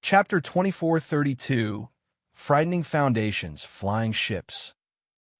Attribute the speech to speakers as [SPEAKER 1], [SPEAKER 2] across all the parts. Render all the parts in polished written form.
[SPEAKER 1] Chapter 2432, Frightening Foundations, Flying Ships.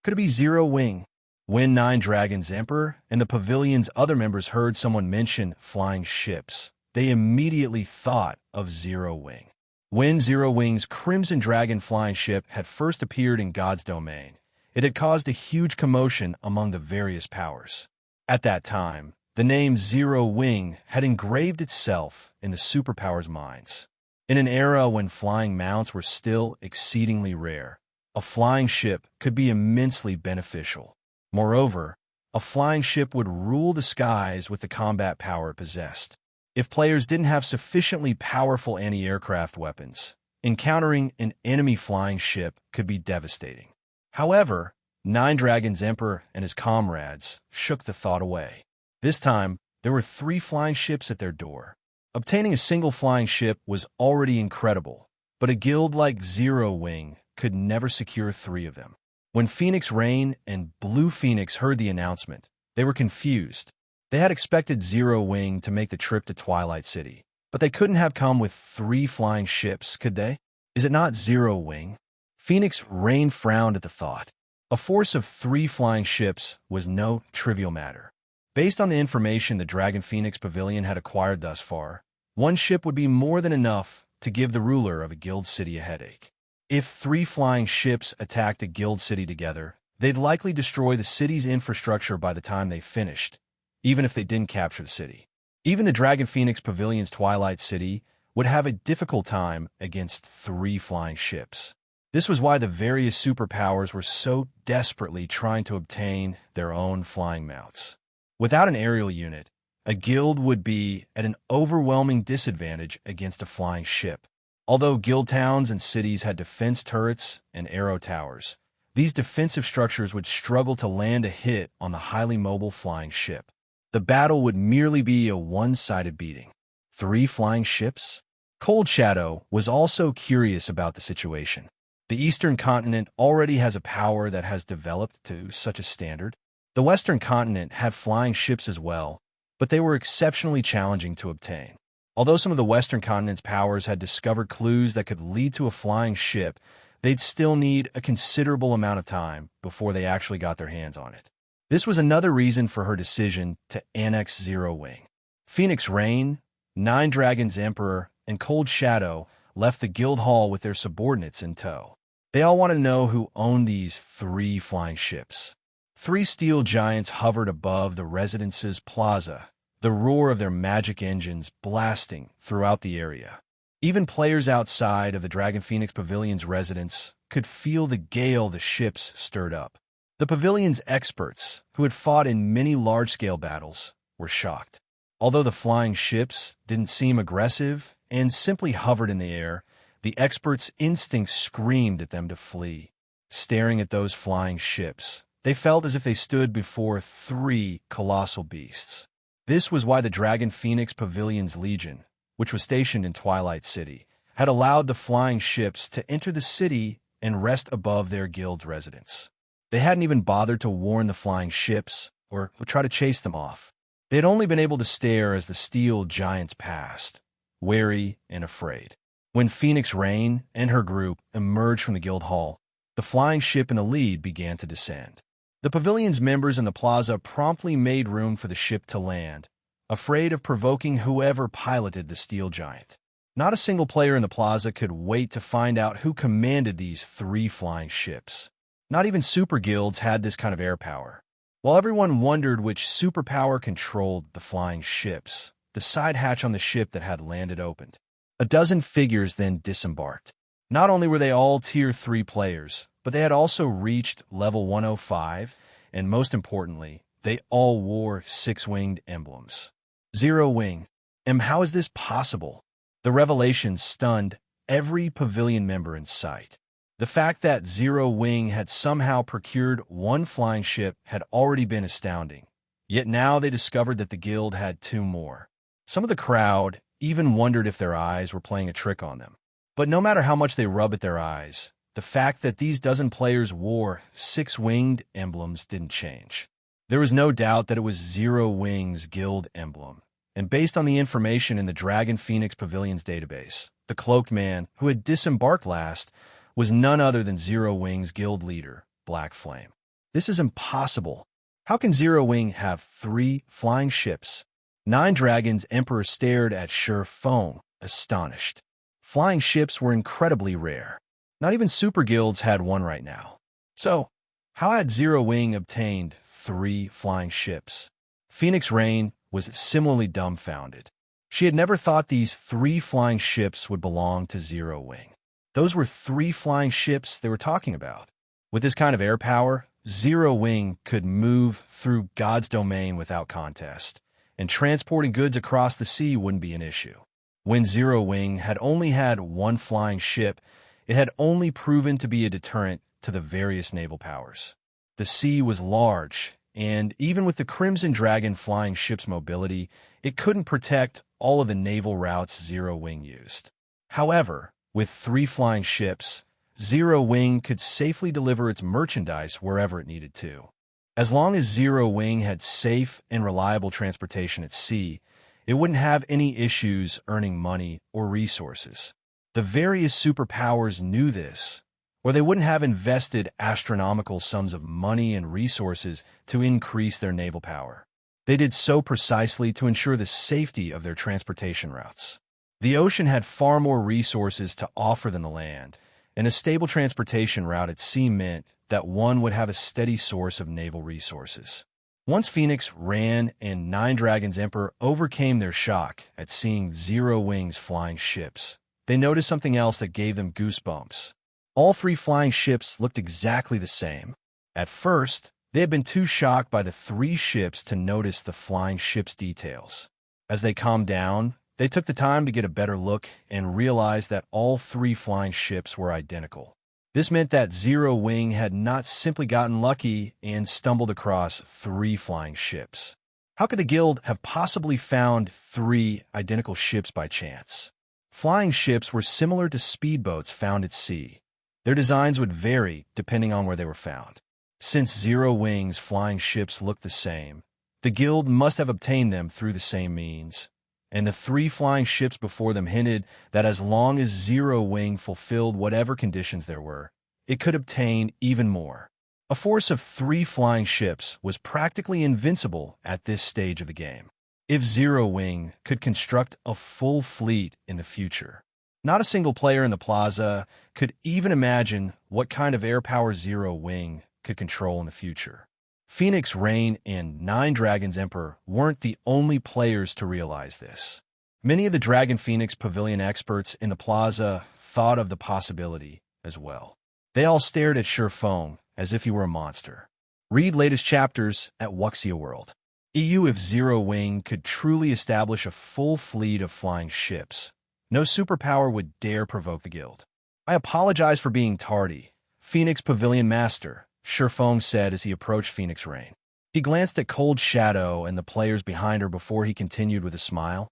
[SPEAKER 1] Could it be Zero Wing? When Nine Dragons Emperor and the pavilion's other members heard someone mention flying ships, they immediately thought of Zero Wing. When Zero Wing's Crimson Dragon flying ship had first appeared in God's domain, it had caused a huge commotion among the various powers. At that time, the name Zero Wing had engraved itself in the superpowers' minds. In an era when flying mounts were still exceedingly rare, a flying ship could be immensely beneficial. Moreover, a flying ship would rule the skies with the combat power it possessed. If players didn't have sufficiently powerful anti-aircraft weapons, encountering an enemy flying ship could be devastating. However, Nine Dragons Emperor and his comrades shook the thought away. This time, there were 3 flying ships at their door. Obtaining a single flying ship was already incredible, but a guild like Zero Wing could never secure 3 of them. When Phoenix Rain and Blue Phoenix heard the announcement, they were confused. They had expected Zero Wing to make the trip to Twilight City, but they couldn't have come with 3 flying ships, could they? Is it not Zero Wing? Phoenix Rain frowned at the thought. A force of 3 flying ships was no trivial matter. Based on the information the Dragon Phoenix Pavilion had acquired thus far, 1 ship would be more than enough to give the ruler of a guild city a headache. If 3 flying ships attacked a guild city together, they'd likely destroy the city's infrastructure by the time they finished, even if they didn't capture the city. Even the Dragon Phoenix Pavilion's Twilight City would have a difficult time against 3 flying ships. This was why the various superpowers were so desperately trying to obtain their own flying mounts. Without an aerial unit, a guild would be at an overwhelming disadvantage against a flying ship. Although guild towns and cities had defense turrets and arrow towers, these defensive structures would struggle to land a hit on the highly mobile flying ship. The battle would merely be a one-sided beating. 3 flying ships? Cold Shadow was also curious about the situation. The Eastern continent already has a power that has developed to such a standard. The Western continent had flying ships as well, but they were exceptionally challenging to obtain. Although some of the Western continent's powers had discovered clues that could lead to a flying ship, they'd still need a considerable amount of time before they actually got their hands on it. This was another reason for her decision to annex Zero Wing. Phoenix Rain, Nine Dragons Emperor, and Cold Shadow left the guild hall with their subordinates in tow. They all wanted to know who owned these 3 flying ships. 3 steel giants hovered above the residence's plaza, the roar of their magic engines blasting throughout the area. Even players outside of the Dragon Phoenix Pavilion's residence could feel the gale the ships stirred up. The pavilion's experts, who had fought in many large-scale battles, were shocked. Although the flying ships didn't seem aggressive and simply hovered in the air, the experts' instincts screamed at them to flee. Staring at those flying ships, they felt as if they stood before 3 colossal beasts. This was why the Dragon Phoenix Pavilion's Legion, which was stationed in Twilight City, had allowed the flying ships to enter the city and rest above their guild's residence. They hadn't even bothered to warn the flying ships or try to chase them off. They had only been able to stare as the steel giants passed, wary and afraid. When Phoenix Rain and her group emerged from the guild hall, the flying ship in the lead began to descend. The pavilion's members in the plaza promptly made room for the ship to land, afraid of provoking whoever piloted the steel giant. Not a single player in the plaza could wait to find out who commanded these 3 flying ships. Not even super guilds had this kind of air power. While everyone wondered which superpower controlled the flying ships, the side hatch on the ship that had landed opened. A dozen figures then disembarked. Not only were they all Tier 3 players, but they had also reached level 105, and most importantly, they all wore 6-winged emblems. Zero Wing. How is this possible? The revelation stunned every pavilion member in sight. The fact that Zero Wing had somehow procured 1 flying ship had already been astounding, yet now they discovered that the guild had 2 more. Some of the crowd even wondered if their eyes were playing a trick on them. But no matter how much they rub at their eyes, the fact that these dozen players wore 6-winged emblems didn't change. There was no doubt that it was Zero Wing's guild emblem, and based on the information in the Dragon Phoenix Pavilion's database, the cloaked man who had disembarked last was none other than Zero Wing's guild leader, Black Flame. This is impossible. How can Zero Wing have 3 flying ships? Nine Dragons Emperor stared at Feng, astonished. Flying ships were incredibly rare. Not even super guilds had one right now. So, how had Zero Wing obtained 3 flying ships? Phoenix Rain was similarly dumbfounded. She had never thought these 3 flying ships would belong to Zero Wing. Those were 3 flying ships they were talking about. With this kind of air power, Zero Wing could move through God's domain without contest, and transporting goods across the sea wouldn't be an issue. When Zero Wing had only had 1 flying ship, it had only proven to be a deterrent to the various naval powers. The sea was large, and even with the Crimson Dragon flying ship's mobility, it couldn't protect all of the naval routes Zero Wing used. However, with 3 flying ships, Zero Wing could safely deliver its merchandise wherever it needed to. As long as Zero Wing had safe and reliable transportation at sea, it wouldn't have any issues earning money or resources. The various superpowers knew this, or they wouldn't have invested astronomical sums of money and resources to increase their naval power. They did so precisely to ensure the safety of their transportation routes. The ocean had far more resources to offer than the land, and a stable transportation route at sea meant that one would have a steady source of naval resources. Once Phoenix Rain and Nine Dragons Emperor overcame their shock at seeing Zero Wing's flying ships, they noticed something else that gave them goosebumps. All 3 flying ships looked exactly the same. At first, they had been too shocked by the 3 ships to notice the flying ship's details. As they calmed down, they took the time to get a better look and realized that all 3 flying ships were identical. This meant that Zero Wing had not simply gotten lucky and stumbled across 3 flying ships. How could the guild have possibly found 3 identical ships by chance? Flying ships were similar to speedboats found at sea. Their designs would vary depending on where they were found. Since Zero Wing's flying ships looked the same, the guild must have obtained them through the same means. And the 3 flying ships before them hinted that as long as Zero Wing fulfilled whatever conditions there were, it could obtain even more. A force of 3 flying ships was practically invincible at this stage of the game. If Zero Wing could construct a full fleet in the future, not a single player in the plaza could even imagine what kind of air power Zero Wing could control in the future. Phoenix Rain and Nine Dragons Emperor weren't the only players to realize this. Many of the Dragon Phoenix Pavilion experts in the plaza thought of the possibility as well. They all stared at Feng as if he were a monster. Read latest chapters at Wuxia World. EU. If Zero Wing could truly establish a full fleet of flying ships, no superpower would dare provoke the guild. I apologize for being tardy, Phoenix Pavilion Master, Feng said as he approached Phoenix Rain. He glanced at Cold Shadow and the players behind her before he continued with a smile.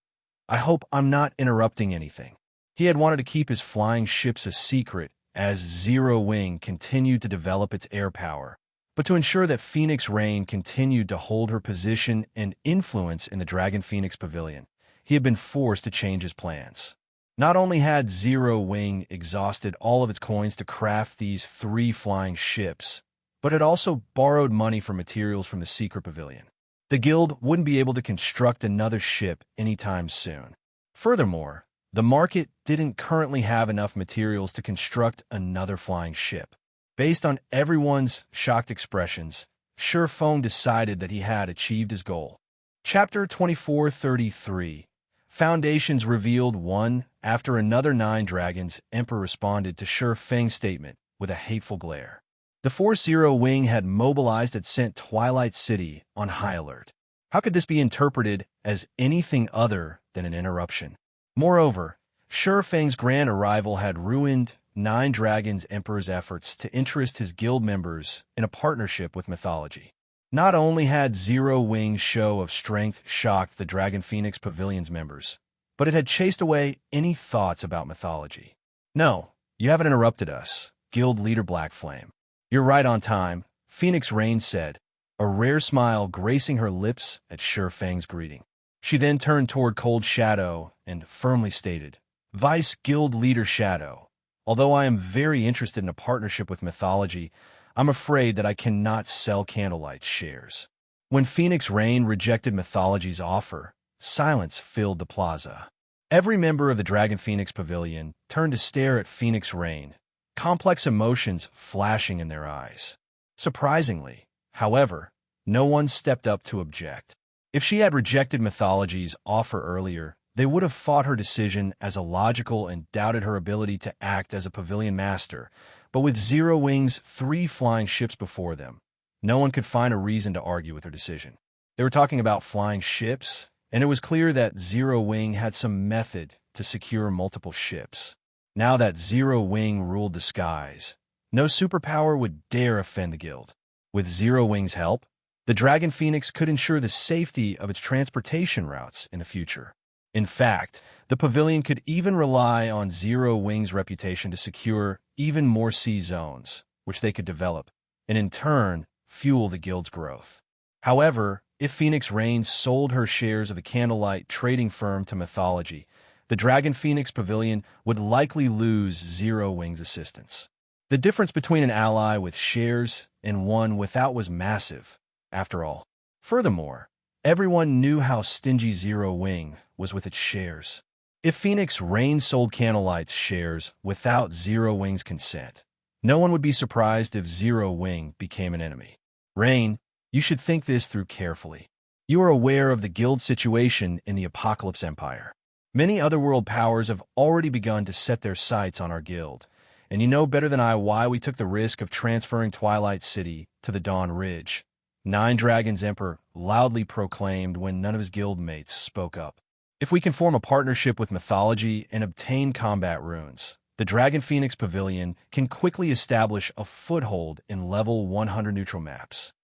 [SPEAKER 1] I hope I'm not interrupting anything. He had wanted to keep his flying ships a secret as Zero Wing continued to develop its air power, but to ensure that Phoenix Rain continued to hold her position and influence in the Dragon Phoenix Pavilion, he had been forced to change his plans. Not only had Zero Wing exhausted all of its coins to craft these 3 flying ships, but it also borrowed money for materials from the secret pavilion. The guild wouldn't be able to construct another ship anytime soon. Furthermore, the market didn't currently have enough materials to construct another flying ship. Based on everyone's shocked expressions, Feng decided that he had achieved his goal. Chapter 2433. Foundations revealed one after another. Nine Dragons Emperor responded to Feng's statement with a hateful glare. The force Zero Wing had mobilized had sent Twilight City on high alert. How could this be interpreted as anything other than an interruption? Moreover, Feng's grand arrival had ruined Nine Dragons Emperor's efforts to interest his guild members in a partnership with mythology. Not only had Zero Wing's show of strength shocked the Dragon Phoenix Pavilion's members, but it had chased away any thoughts about mythology. No, you haven't interrupted us, Guild Leader Black Flame. You're right on time, Phoenix Rain said, a rare smile gracing her lips at Feng's greeting. She then turned toward Cold Shadow and firmly stated, "Vice Guild Leader Shadow, although I am very interested in a partnership with Mythology, I'm afraid that I cannot sell Candlelight's shares." When Phoenix Rain rejected Mythology's offer, silence filled the plaza. Every member of the Dragon Phoenix Pavilion turned to stare at Phoenix Rain, complex emotions flashing in their eyes. Surprisingly, however, no one stepped up to object. If she had rejected Mythology's offer earlier, they would have fought her decision as illogical and doubted her ability to act as a pavilion master. But with Zero Wing's 3 flying ships before them, no one could find a reason to argue with her decision. They were talking about flying ships, and it was clear that Zero Wing had some method to secure multiple ships. Now that Zero Wing ruled the skies, no superpower would dare offend the guild. With Zero Wing's help, the Dragon Phoenix could ensure the safety of its transportation routes in the future. In fact, the pavilion could even rely on Zero Wing's reputation to secure even more sea zones, which they could develop, and in turn, fuel the guild's growth. However, if Phoenix Rain sold her shares of the Candlelight trading firm to Mythology, the Dragon Phoenix Pavilion would likely lose Zero Wing's assistance. The difference between an ally with shares and one without was massive, after all. Furthermore, everyone knew how stingy Zero Wing was with its shares. If Phoenix Rain sold Candlelight's shares without Zero Wing's consent, no one would be surprised if Zero Wing became an enemy. Rain, you should think this through carefully. You are aware of the guild situation in the Apocalypse Empire. Many otherworld powers have already begun to set their sights on our guild, and you know better than I why we took the risk of transferring Twilight City to the Dawn Ridge. Nine Dragons Emperor loudly proclaimed when none of his guild mates spoke up. If we can form a partnership with Mythology and obtain combat runes, the Dragon Phoenix Pavilion can quickly establish a foothold in level 100 neutral maps.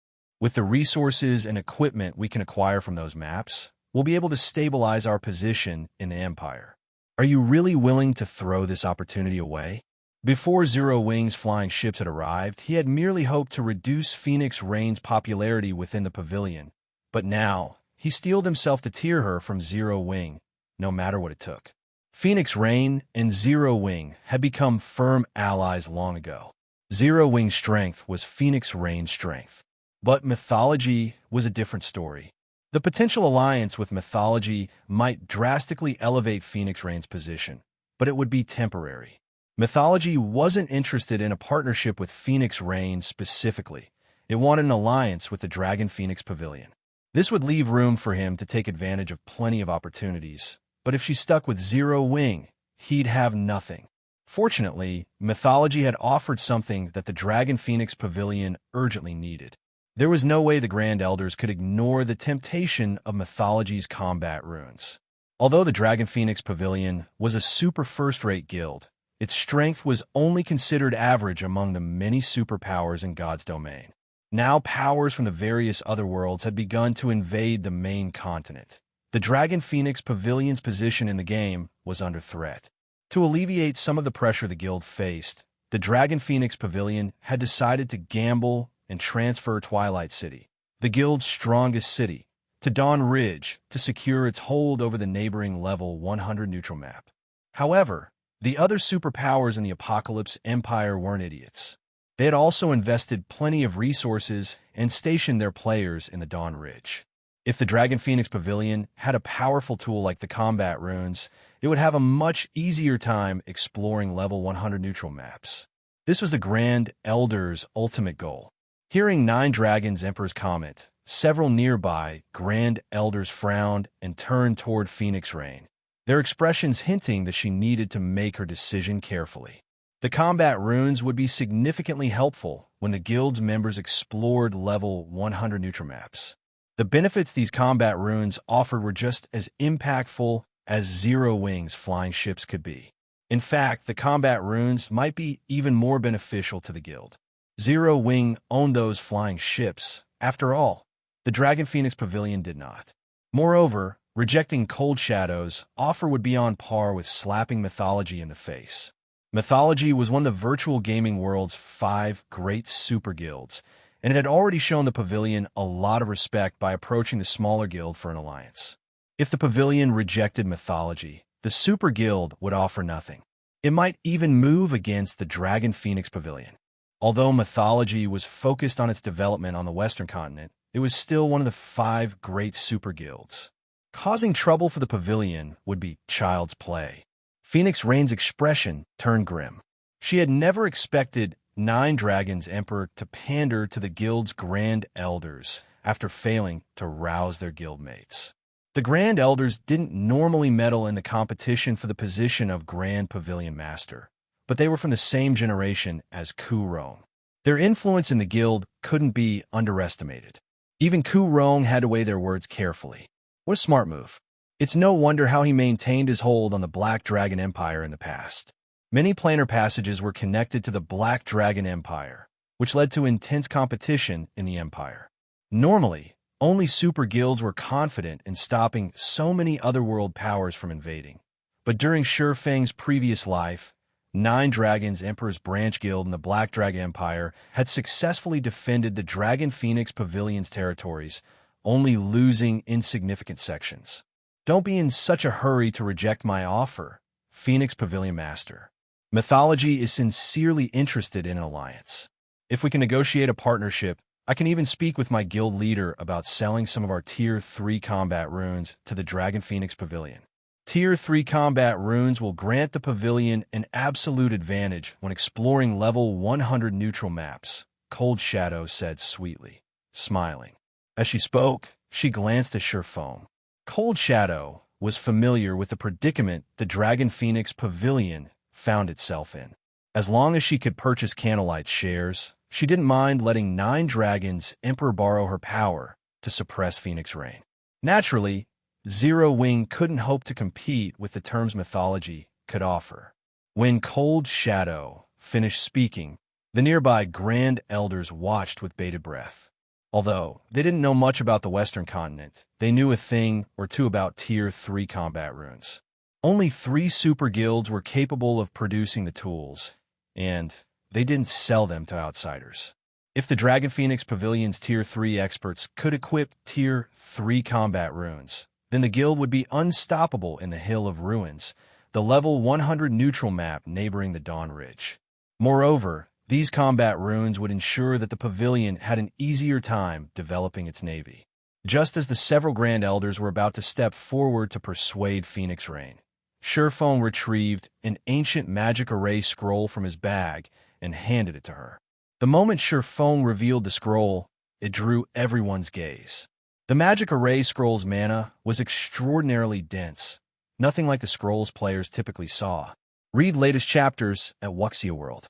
[SPEAKER 1] With the resources and equipment we can acquire from those maps, we'll be able to stabilize our position in the Empire. Are you really willing to throw this opportunity away? Before Zero Wing's flying ships had arrived, he had merely hoped to reduce Phoenix Rain's popularity within the pavilion, but now he steeled himself to tear her from Zero Wing, no matter what it took. Phoenix Rain and Zero Wing had become firm allies long ago. Zero Wing's strength was Phoenix Rain's strength. But Mythology was a different story. The potential alliance with Mythology might drastically elevate Phoenix Rain's position, but it would be temporary. Mythology wasn't interested in a partnership with Phoenix Rain specifically. It wanted an alliance with the Dragon Phoenix Pavilion. This would leave room for him to take advantage of plenty of opportunities, but if she stuck with Zero Wing, he'd have nothing. Fortunately, Mythology had offered something that the Dragon Phoenix Pavilion urgently needed. There was no way the Grand Elders could ignore the temptation of Mythology's combat runes. Although the Dragon Phoenix Pavilion was a super first-rate guild, its strength was only considered average among the many superpowers in God's domain. Now powers from the various other worlds had begun to invade the main continent. The Dragon Phoenix Pavilion's position in the game was under threat. To alleviate some of the pressure the guild faced, the Dragon Phoenix Pavilion had decided to gamble and transfer Twilight City, the guild's strongest city, to Dawn Ridge to secure its hold over the neighboring level 100 neutral map. However, the other superpowers in the Apocalypse Empire weren't idiots. They had also invested plenty of resources and stationed their players in the Dawn Ridge. If the Dragon Phoenix Pavilion had a powerful tool like the combat runes, it would have a much easier time exploring level 100 neutral maps. This was the Grand Elder's ultimate goal. Hearing Nine Dragons Emperor's comment, several nearby Grand Elders frowned and turned toward Phoenix Rain, their expressions hinting that she needed to make her decision carefully. The combat runes would be significantly helpful when the guild's members explored level 100 neutral maps. The benefits these combat runes offered were just as impactful as Zero Wing's flying ships could be. In fact, the combat runes might be even more beneficial to the guild. Zero Wing owned those flying ships. After all, the Dragon Phoenix Pavilion did not. Moreover, rejecting Cold Shadow's offer would be on par with slapping Mythology in the face. Mythology was one of the virtual gaming world's 5 great super guilds, and it had already shown the Pavilion a lot of respect by approaching the smaller guild for an alliance. If the pavilion rejected mythology, the Super Guild would offer nothing. It might even move against the Dragon Phoenix Pavilion. Although mythology was focused on its development on the Western continent, it was still one of the 5 great super guilds. Causing trouble for the pavilion would be child's play. Phoenix Rain's expression turned grim. She had never expected 9 Dragons Emperor to pander to the guild's Grand Elders after failing to rouse their guildmates. The Grand Elders didn't normally meddle in the competition for the position of Grand Pavilion Master, but they were from the same generation as Ku Rong. Their influence in the guild couldn't be underestimated. Even Ku Rong had to weigh their words carefully. What a smart move. It's no wonder how he maintained his hold on the Black Dragon Empire in the past. Many planar passages were connected to the Black Dragon Empire, which led to intense competition in the empire. Normally, only super guilds were confident in stopping so many otherworld powers from invading. But during Feng's previous life, 9 Dragons Emperor's branch guild in the Black Dragon Empire had successfully defended the Dragon Phoenix Pavilion's territories, only losing insignificant sections. Don't be in such a hurry to reject my offer, Phoenix Pavilion Master. Mythology is sincerely interested in an alliance. If we can negotiate a partnership, I can even speak with my guild leader about selling some of our Tier 3 combat runes to the Dragon Phoenix Pavilion. Tier 3 combat runes will grant the pavilion an absolute advantage when exploring level 100 neutral maps, Cold Shadow said sweetly, smiling. As she spoke, she glanced at Feng. Cold Shadow was familiar with the predicament the Dragon Phoenix Pavilion found itself in. As long as she could purchase Candlelight's shares, she didn't mind letting 9 Dragons Emperor borrow her power to suppress Phoenix Rain. Naturally, Zero Wing couldn't hope to compete with the terms mythology could offer. When Cold Shadow finished speaking, the nearby Grand Elders watched with bated breath. Although they didn't know much about the Western continent, they knew a thing or two about Tier 3 combat runes. Only 3 super guilds were capable of producing the tools, and they didn't sell them to outsiders. If the Dragon Phoenix Pavilion's Tier 3 experts could equip Tier 3 combat runes, then the guild would be unstoppable in the Hill of Ruins, the level 100 neutral map neighboring the Dawn Ridge. Moreover, these combat runes would ensure that the pavilion had an easier time developing its navy. Just as the several Grand Elders were about to step forward to persuade Phoenix Rain, Feng retrieved an ancient magic array scroll from his bag and handed it to her. The moment Feng revealed the scroll, it drew everyone's gaze. The magic array scroll's mana was extraordinarily dense, nothing like the scrolls players typically saw. Read latest chapters at Wuxia World.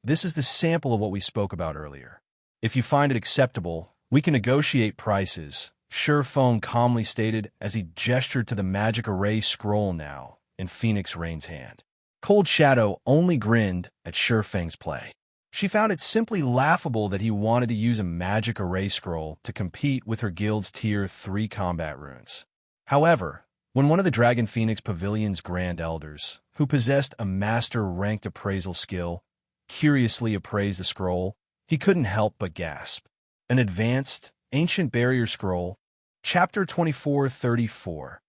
[SPEAKER 1] This is the sample of what we spoke about earlier. If you find it acceptable, we can negotiate prices, Feng calmly stated as he gestured to the magic array scroll now in Phoenix Rain's hand. Cold Shadow only grinned at Feng's play. She found it simply laughable that he wanted to use a magic array scroll to compete with her guild's Tier 3 combat runes. However, when one of the Dragon Phoenix Pavilion's Grand Elders, who possessed a master-ranked appraisal skill, curiously appraised the scroll, he couldn't help but gasp. An advanced, ancient barrier scroll, Chapter 2434.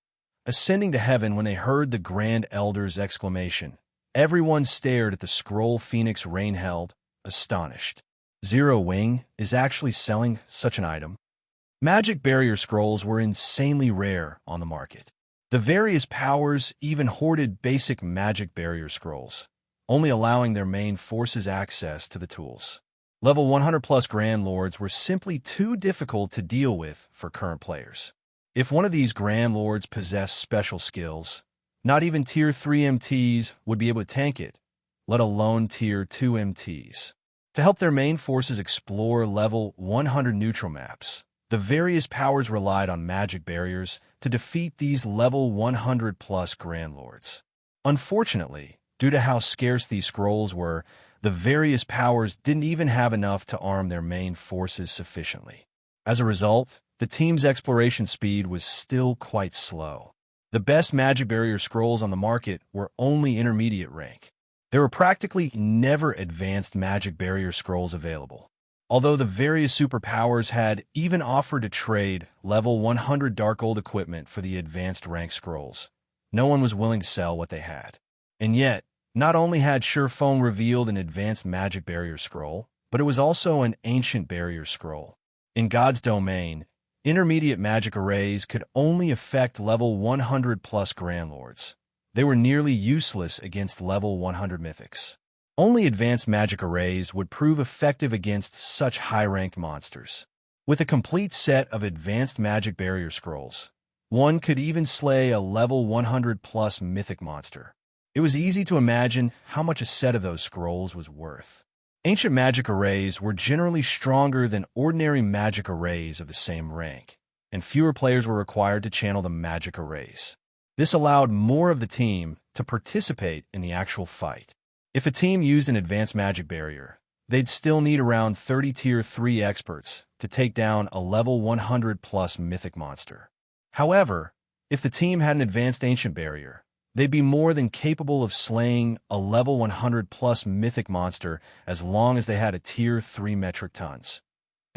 [SPEAKER 1] Ascending to heaven when they heard the Grand Elder's exclamation, everyone stared at the scroll Phoenix Rain held, astonished. Zero Wing is actually selling such an item. Magic barrier scrolls were insanely rare on the market. The various powers even hoarded basic magic barrier scrolls, only allowing their main forces access to the tools. Level 100+ Grand Lords were simply too difficult to deal with for current players. If one of these Grand Lords possessed special skills, not even Tier 3 MTs would be able to tank it, let alone Tier 2 MTs. To help their main forces explore level 100 neutral maps, the various powers relied on magic barriers to defeat these level 100+ Grand Lords. Unfortunately, due to how scarce these scrolls were, the various powers didn't even have enough to arm their main forces sufficiently. As a result, the team's exploration speed was still quite slow. The best magic barrier scrolls on the market were only intermediate rank. There were practically never advanced magic barrier scrolls available. Although the various superpowers had even offered to trade level 100 Dark Gold equipment for the advanced rank scrolls, no one was willing to sell what they had. And yet, not only had Feng revealed an advanced magic barrier scroll, but it was also an ancient barrier scroll. In God's domain, intermediate magic arrays could only affect level 100 plus Grand Lords. They were nearly useless against level 100 mythics. Only advanced magic arrays would prove effective against such high-ranked monsters. With a complete set of advanced magic barrier scrolls, one could even slay a level 100 plus mythic monster. It was easy to imagine how much a set of those scrolls was worth. Ancient magic arrays were generally stronger than ordinary magic arrays of the same rank, and fewer players were required to channel the magic arrays. This allowed more of the team to participate in the actual fight. If a team used an advanced magic barrier, they'd still need around 30 Tier 3 experts to take down a level 100 plus mythic monster. However, if the team had an advanced ancient barrier, they'd be more than capable of slaying a level 100 plus mythic monster as long as they had a Tier 3 metric tons.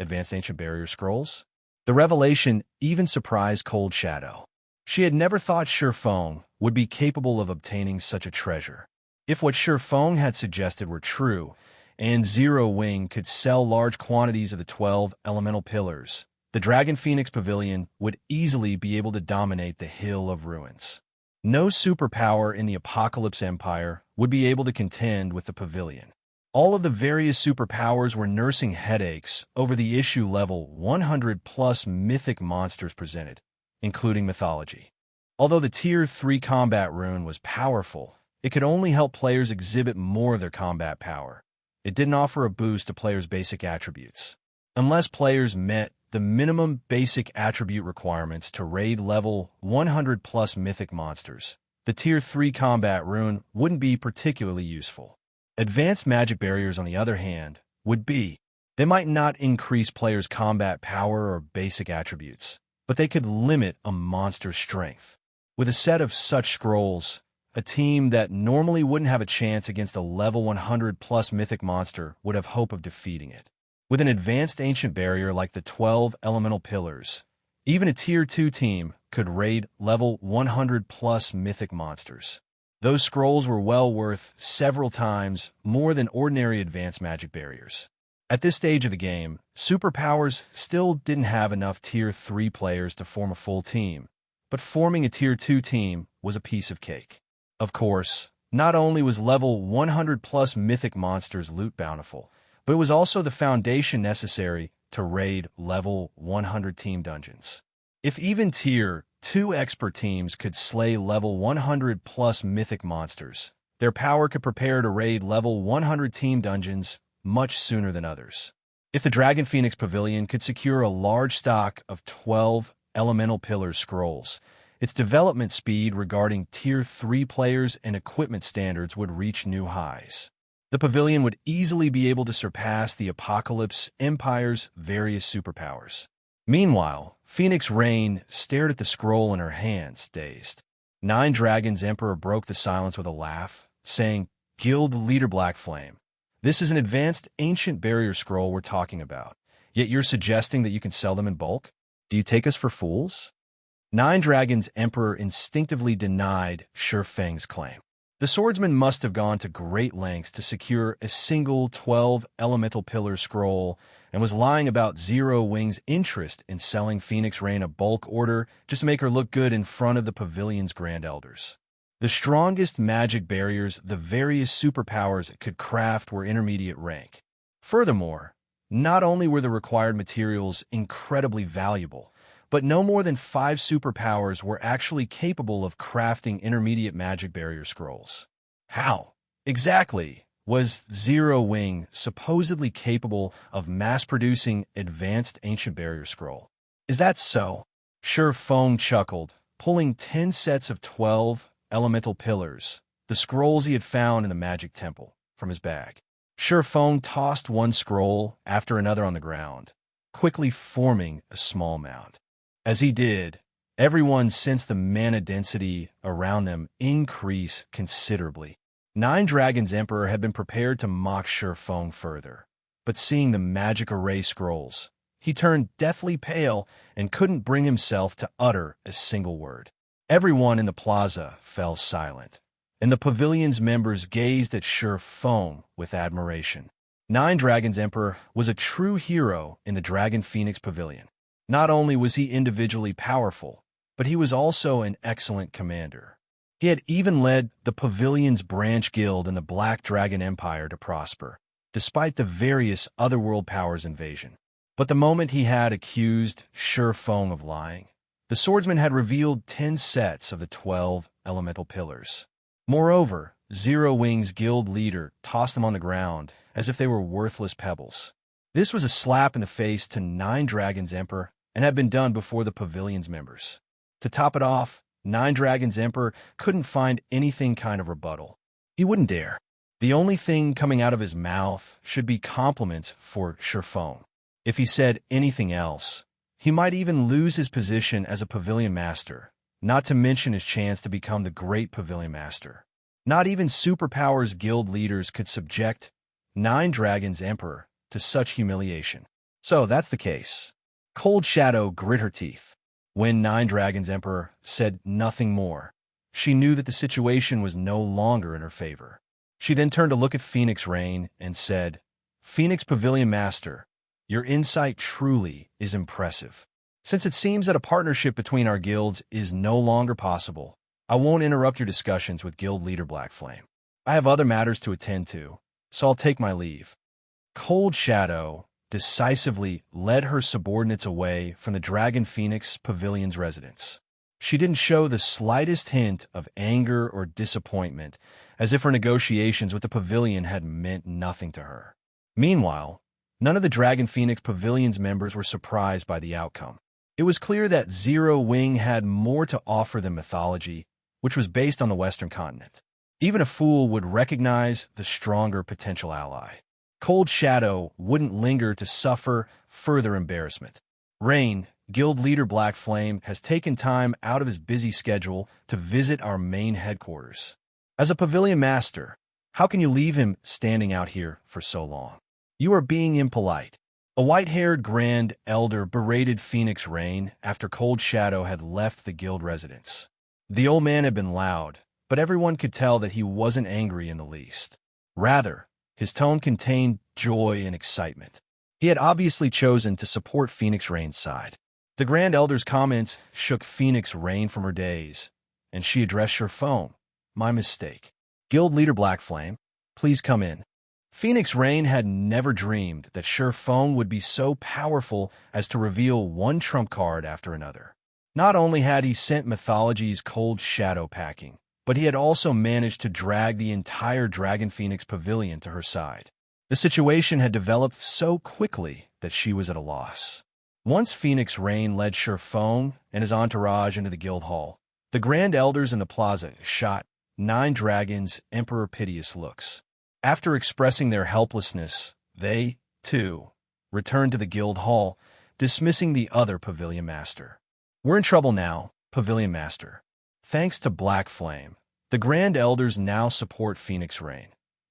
[SPEAKER 1] Advanced ancient barrier scrolls? The revelation even surprised Cold Shadow. She had never thought Feng would be capable of obtaining such a treasure. If what Feng had suggested were true, and Zero Wing could sell large quantities of the 12 elemental pillars, the Dragon Phoenix Pavilion would easily be able to dominate the Hill of Ruins. No superpower in the Apocalypse Empire would be able to contend with the pavilion. All of the various superpowers were nursing headaches over the issue level 100 plus mythic monsters presented, including mythology. Although the Tier 3 combat rune was powerful, it could only help players exhibit more of their combat power. It didn't offer a boost to players' basic attributes. Unless players met the minimum basic attribute requirements to raid level 100 plus mythic monsters, the Tier 3 combat rune wouldn't be particularly useful. Advanced magic barriers, on the other hand, would be. They might not increase players' combat power or basic attributes, but they could limit a monster's strength. With a set of such scrolls, a team that normally wouldn't have a chance against a level 100 plus mythic monster would have hope of defeating it. With an advanced ancient barrier like the 12 elemental pillars, even a Tier 2 team could raid level 100 plus mythic monsters. Those scrolls were well worth several times more than ordinary advanced magic barriers. At this stage of the game, superpowers still didn't have enough Tier 3 players to form a full team, but forming a Tier 2 team was a piece of cake. Of course, not only was level 100 plus mythic monsters loot bountiful, but it was also the foundation necessary to raid level 100 team dungeons. If even Tier 2 expert teams could slay level 100 plus mythic monsters, their power could prepare to raid level 100 team dungeons much sooner than others. If the Dragon Phoenix Pavilion could secure a large stock of 12 elemental pillar scrolls, its development speed regarding Tier 3 players and equipment standards would reach new highs. The pavilion would easily be able to surpass the Apocalypse Empire's various superpowers. Meanwhile, Phoenix Rain stared at the scroll in her hands, dazed. Nine Dragons Emperor broke the silence with a laugh, saying, "Guild Leader Black Flame, this is an advanced ancient barrier scroll we're talking about, yet you're suggesting that you can sell them in bulk? Do you take us for fools?" Nine Dragons Emperor instinctively denied Feng's claim. The swordsman must have gone to great lengths to secure a single 12 elemental pillar scroll and was lying about Zero Wing's interest in selling Phoenix Rain a bulk order just to make her look good in front of the pavilion's grand elders. The strongest magic barriers the various superpowers could craft were intermediate rank. Furthermore, not only were the required materials incredibly valuable, but no more than 5 superpowers were actually capable of crafting intermediate magic barrier scrolls. How, exactly, was Zero Wing supposedly capable of mass-producing advanced ancient barrier scroll? Is that so? Feng chuckled, pulling 10 sets of 12 elemental pillars, the scrolls he had found in the magic temple, from his bag. Feng tossed one scroll after another on the ground, quickly forming a small mound. As he did, everyone sensed the mana density around them increase considerably. Nine Dragons Emperor had been prepared to mock Feng further, but seeing the magic array scrolls, he turned deathly pale and couldn't bring himself to utter a single word. Everyone in the plaza fell silent, and the pavilion's members gazed at Feng with admiration. Nine Dragons Emperor was a true hero in the Dragon Phoenix Pavilion. Not only was he individually powerful, but he was also an excellent commander. He had even led the pavilion's branch guild in the Black Dragon Empire to prosper, despite the various otherworld powers' invasion. But the moment he had accused Feng of lying, the swordsman had revealed 10 sets of the 12 elemental pillars. Moreover, Zero Wing's guild leader tossed them on the ground as if they were worthless pebbles. This was a slap in the face to Nine Dragons Emperor and had been done before the pavilion's members. To top it off, Nine Dragons Emperor couldn't find anything kind of rebuttal. He wouldn't dare. The only thing coming out of his mouth should be compliments for Feng. If he said anything else, he might even lose his position as a pavilion master, not to mention his chance to become the great pavilion master. Not even Superpowers guild leaders could subject Nine Dragons Emperor to such humiliation. So that's the case. Cold Shadow grit her teeth. When Nine Dragons Emperor said nothing more, she knew that the situation was no longer in her favor. She then turned to look at Phoenix Rain and said, "Phoenix Pavilion Master, your insight truly is impressive. Since it seems that a partnership between our guilds is no longer possible, I won't interrupt your discussions with Guild Leader Black Flame. I have other matters to attend to, so I'll take my leave." Cold Shadow decisively led her subordinates away from the Dragon Phoenix Pavilion's residence. She didn't show the slightest hint of anger or disappointment, as if her negotiations with the pavilion had meant nothing to her. Meanwhile, none of the Dragon Phoenix Pavilion's members were surprised by the outcome. It was clear that Zero Wing had more to offer than mythology, which was based on the Western continent. Even a fool would recognize the stronger potential ally. Cold Shadow wouldn't linger to suffer further embarrassment. Rain, Guild Leader Black Flame, has taken time out of his busy schedule to visit our main headquarters. As a pavilion master, how can you leave him standing out here for so long? You are being impolite. A white-haired Grand Elder berated Phoenix Rain after Cold Shadow had left the guild residence. The old man had been loud, but everyone could tell that he wasn't angry in the least. Rather, his tone contained joy and excitement. He had obviously chosen to support Phoenix Rain's side. The Grand Elder's comments shook Phoenix Rain from her daze, and she addressed Feng. "My mistake. Guild Leader Black Flame, please come in." Phoenix Rain had never dreamed that Feng would be so powerful as to reveal one trump card after another. Not only had he sent mythology's Cold Shadow packing, but he had also managed to drag the entire Dragon Phoenix Pavilion to her side. The situation had developed so quickly that she was at a loss. Once Phoenix Rain led Feng and his entourage into the guild hall, the Grand Elders in the plaza shot Nine Dragons Emperor piteous looks. After expressing their helplessness, they, too, returned to the guild hall, dismissing the other pavilion master. "We're in trouble now, pavilion master. Thanks to Black Flame, the Grand Elders now support Phoenix Rain,"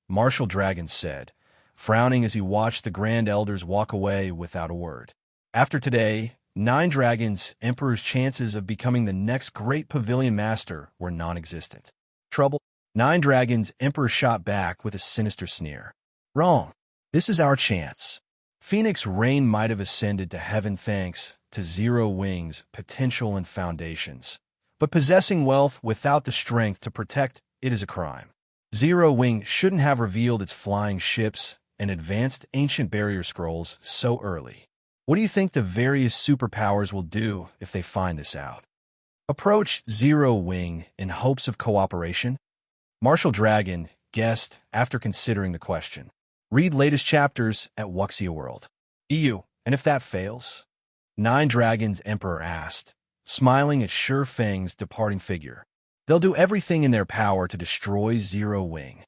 [SPEAKER 1] Martial Dragon said, frowning as he watched the Grand Elders walk away without a word. After today, Nine Dragons Emperor's chances of becoming the next great pavilion master were non-existent. "Trouble?" Nine Dragons Emperor shot back with a sinister sneer. "Wrong. This is our chance. Phoenix Rain might have ascended to heaven thanks to Zero Wing's potential and foundations, but possessing wealth without the strength to protect it is a crime. Zero Wing shouldn't have revealed its flying ships and advanced ancient barrier scrolls so early. What do you think the various superpowers will do if they find this out? Approach Zero Wing in hopes of cooperation?" Martial Dragon guessed after considering the question. Read latest chapters at Wuxia World. EU, and if that fails? Nine Dragons Emperor asked, smiling at Feng's departing figure. "They'll do everything in their power to destroy Zero Wing."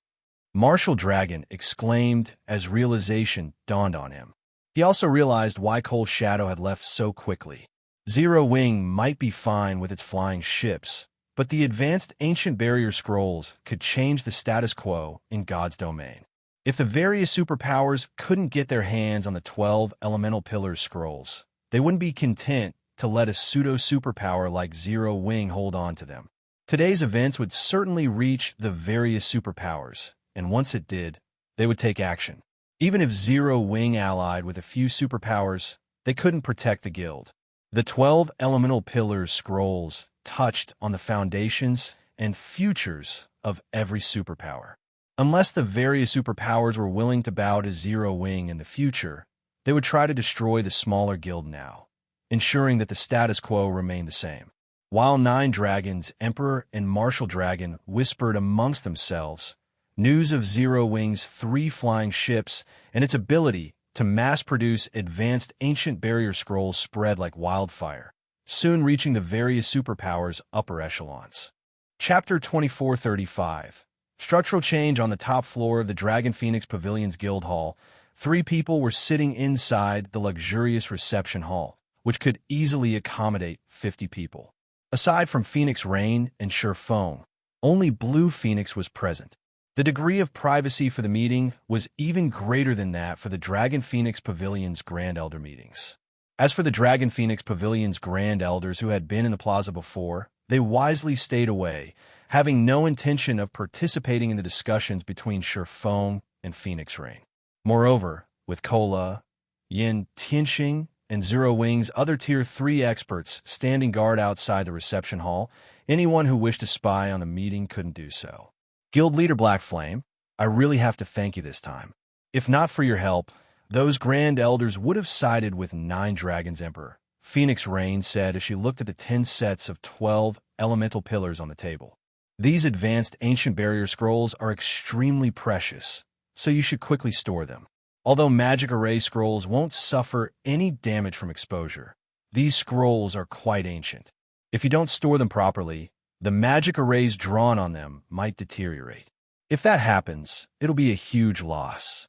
[SPEAKER 1] Martial Dragon exclaimed as realization dawned on him. He also realized why Cold Shadow had left so quickly. Zero Wing might be fine with its flying ships, but the advanced ancient barrier scrolls could change the status quo in God's domain. If the various superpowers couldn't get their hands on the 12 Elemental Pillars scrolls, they wouldn't be content to let a pseudo-superpower like Zero Wing hold on to them. Today's events would certainly reach the various superpowers, and once it did, they would take action. Even if Zero Wing allied with a few superpowers, they couldn't protect the guild. The 12 Elemental Pillars scrolls touched on the foundations and futures of every superpower. Unless the various superpowers were willing to bow to Zero Wing in the future, they would try to destroy the smaller guild now, ensuring that the status quo remained the same. While 9 Dragons, Emperor and Martial Dragon, whispered amongst themselves, news of Zero Wing's 3 flying ships and its ability to mass-produce advanced ancient barrier scrolls spread like wildfire, soon reaching the various superpowers' upper echelons. Chapter 2435. Structural change on the top floor of the Dragon Phoenix Pavilion's Guild Hall. 3 people were sitting inside the luxurious reception hall, which could easily accommodate 50 people. Aside from Phoenix Rain and Feng, only Blue Phoenix was present. The degree of privacy for the meeting was even greater than that for the Dragon Phoenix Pavilion's Grand Elder meetings. As for the Dragon Phoenix Pavilion's Grand Elders who had been in the plaza before, they wisely stayed away, having no intention of participating in the discussions between Feng and Phoenix Rain. Moreover, with Kola, Yin, Tiexin, and Zero Wing's other Tier 3 experts standing guard outside the reception hall, anyone who wished to spy on the meeting couldn't do so. Guild Leader Black Flame, I really have to thank you this time. If not for your help, those Grand Elders would have sided with 9 Dragons Emperor, Phoenix Rain said as she looked at the 10 sets of 12 elemental pillars on the table. These advanced ancient barrier scrolls are extremely precious, so you should quickly store them. Although magic array scrolls won't suffer any damage from exposure, these scrolls are quite ancient. If you don't store them properly, the magic arrays drawn on them might deteriorate. If that happens, it'll be a huge loss.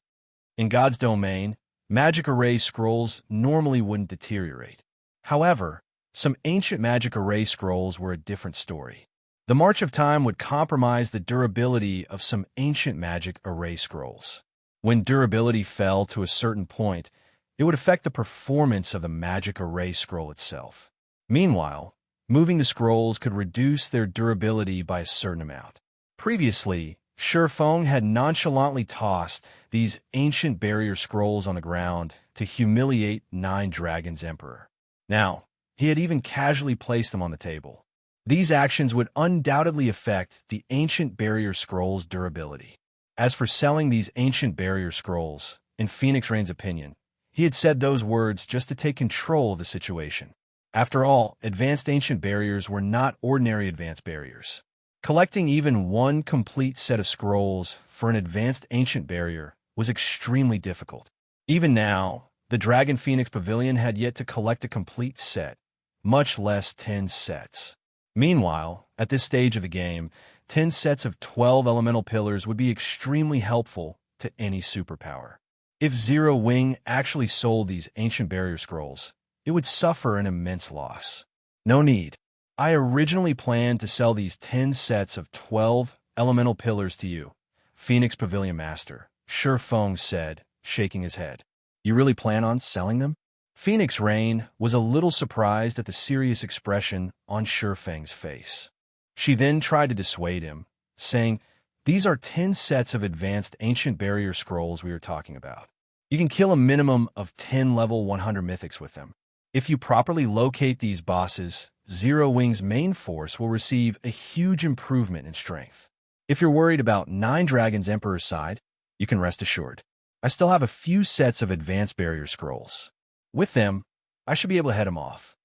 [SPEAKER 1] In God's domain, magic array scrolls normally wouldn't deteriorate. However, some ancient magic array scrolls were a different story. The march of time would compromise the durability of some ancient magic array scrolls. When durability fell to a certain point, it would affect the performance of the magic array scroll itself. Meanwhile, moving the scrolls could reduce their durability by a certain amount. Previously, Feng had nonchalantly tossed these ancient barrier scrolls on the ground to humiliate 9 Dragons Emperor. Now, he had even casually placed them on the table. These actions would undoubtedly affect the ancient barrier scrolls' durability. As for selling these ancient barrier scrolls, in Phoenix Rain's opinion, he had said those words just to take control of the situation. After all, advanced ancient barriers were not ordinary advanced barriers. Collecting even one complete set of scrolls for an advanced ancient barrier was extremely difficult. Even now, the Dragon Phoenix Pavilion had yet to collect a complete set, much less 10 sets. Meanwhile, at this stage of the game, 10 sets of 12 elemental pillars would be extremely helpful to any superpower. If Zero Wing actually sold these ancient barrier scrolls, it would suffer an immense loss. No need. I originally planned to sell these 10 sets of 12 elemental pillars to you, Phoenix Pavilion Master, Feng said, shaking his head. You really plan on selling them? Phoenix Rain was a little surprised at the serious expression on Feng's face. She then tried to dissuade him, saying, "These are 10 sets of advanced ancient barrier scrolls we are talking about. You can kill a minimum of 10 level 100 mythics with them. If you properly locate these bosses, Zero Wing's main force will receive a huge improvement in strength. If you're worried about 9 Dragons Emperor's side, you can rest assured. I still have a few sets of advanced barrier scrolls. With them, I should be able to head him off."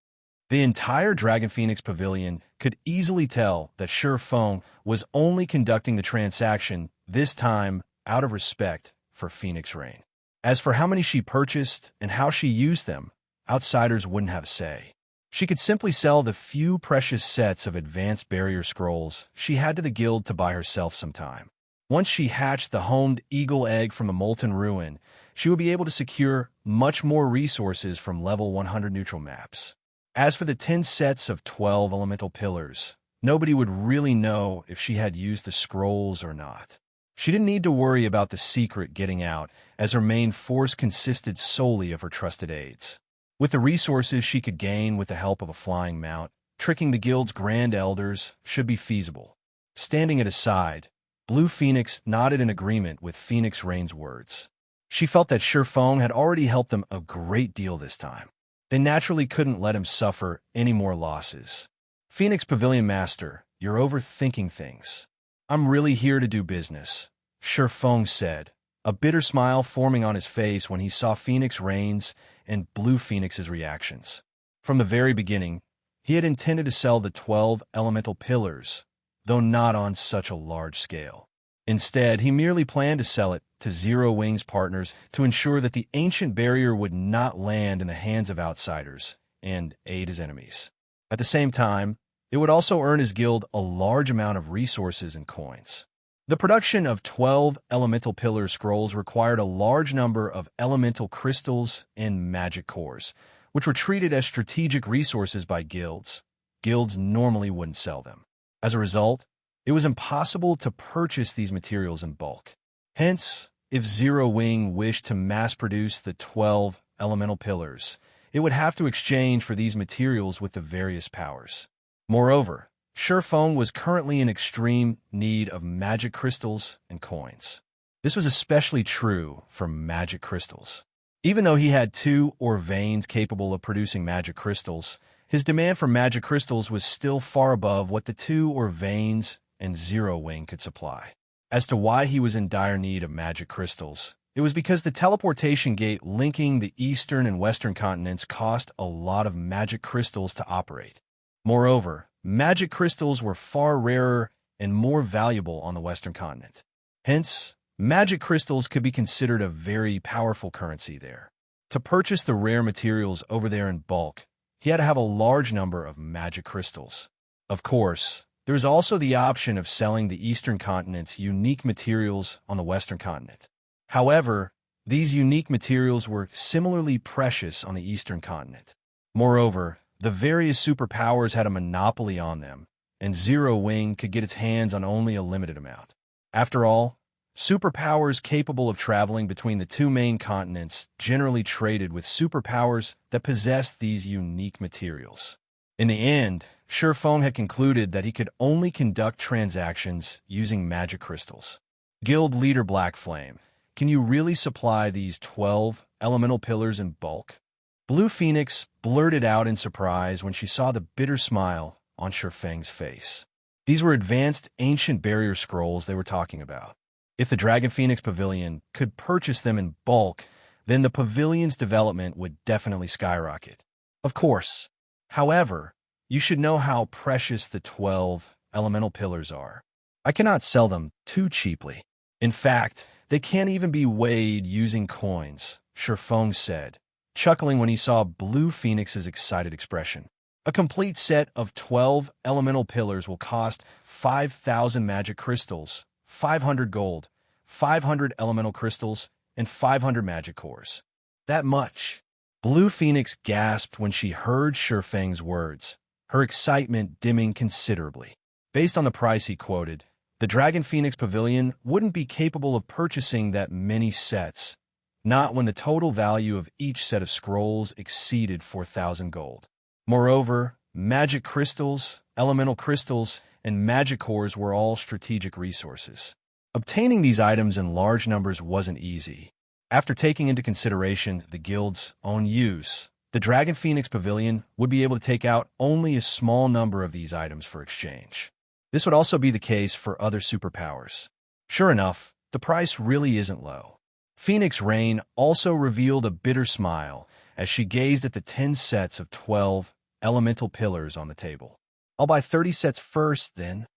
[SPEAKER 1] The entire Dragon Phoenix Pavilion could easily tell that Feng was only conducting the transaction, this time out of respect for Phoenix Rain. As for how many she purchased and how she used them, outsiders wouldn't have a say. She could simply sell the few precious sets of advanced barrier scrolls she had to the guild to buy herself some time. Once she hatched the homed eagle egg from a molten ruin, she would be able to secure much more resources from level 100 neutral maps. As for the 10 sets of 12 elemental pillars, nobody would really know if she had used the scrolls or not. She didn't need to worry about the secret getting out, as her main force consisted solely of her trusted aides. With the resources she could gain with the help of a flying mount, tricking the guild's grand elders should be feasible. Standing at his side, Blue Phoenix nodded in agreement with Phoenix Rain's words. She felt that Feng had already helped them a great deal this time. They naturally couldn't let him suffer any more losses. Phoenix Pavilion Master, you're overthinking things. I'm really here to do business, Feng said, a bitter smile forming on his face when he saw Phoenix Rain's and Blue Phoenix's reactions. From the very beginning, he had intended to sell the 12 elemental pillars, though not on such a large scale. Instead, he merely planned to sell it to Zero Wing's partners to ensure that the ancient barrier would not land in the hands of outsiders and aid his enemies. At the same time, it would also earn his guild a large amount of resources and coins. The production of 12 elemental pillar scrolls required a large number of elemental crystals and magic cores, which were treated as strategic resources by guilds. Guilds normally wouldn't sell them. As a result, it was impossible to purchase these materials in bulk. Hence, if Zero Wing wished to mass-produce the 12 elemental pillars, it would have to exchange for these materials with the various powers. Moreover, Feng was currently in extreme need of magic crystals and coins. This was especially true for magic crystals. Even though he had 2 ore veins capable of producing magic crystals, his demand for magic crystals was still far above what the 2 ore veins and Zero Wing could supply. As to why he was in dire need of magic crystals, it was because the teleportation gate linking the eastern and western continents cost a lot of magic crystals to operate. Moreover, magic crystals were far rarer and more valuable on the western continent. Hence, magic crystals could be considered a very powerful currency there. To purchase the rare materials over there in bulk, he had to have a large number of magic crystals. Of course, there is also the option of selling the eastern continent's unique materials on the western continent. However, these unique materials were similarly precious on the eastern continent. Moreover, the various superpowers had a monopoly on them, and Zero Wing could get its hands on only a limited amount. After all, superpowers capable of traveling between the 2 main continents generally traded with superpowers that possessed these unique materials. In the end, Feng had concluded that he could only conduct transactions using magic crystals. Guild leader Black Flame, can you really supply these 12 elemental pillars in bulk? Blue Phoenix blurted out in surprise when she saw the bitter smile on Feng's face. These were advanced ancient barrier scrolls they were talking about. If the Dragon Phoenix Pavilion could purchase them in bulk, then the pavilion's development would definitely skyrocket. Of course. However, you should know how precious the 12 elemental pillars are. I cannot sell them too cheaply. In fact, they can't even be weighed using coins, Feng said, chuckling when he saw Blue Phoenix's excited expression. A complete set of 12 elemental pillars will cost 5,000 magic crystals, 500 gold, 500 elemental crystals, and 500 magic cores. That much. Blue Phoenix gasped when she heard Feng's words, her excitement dimming considerably. Based on the price he quoted, the Dragon Phoenix Pavilion wouldn't be capable of purchasing that many sets, not when the total value of each set of scrolls exceeded 4,000 gold. Moreover, magic crystals, elemental crystals, and magic cores were all strategic resources. Obtaining these items in large numbers wasn't easy. After taking into consideration the guild's own use, the Dragon Phoenix Pavilion would be able to take out only a small number of these items for exchange. This would also be the case for other superpowers. Sure enough, the price really isn't low. Phoenix Rain also revealed a bitter smile as she gazed at the 10 sets of 12 elemental pillars on the table. I'll buy 30 sets first, then.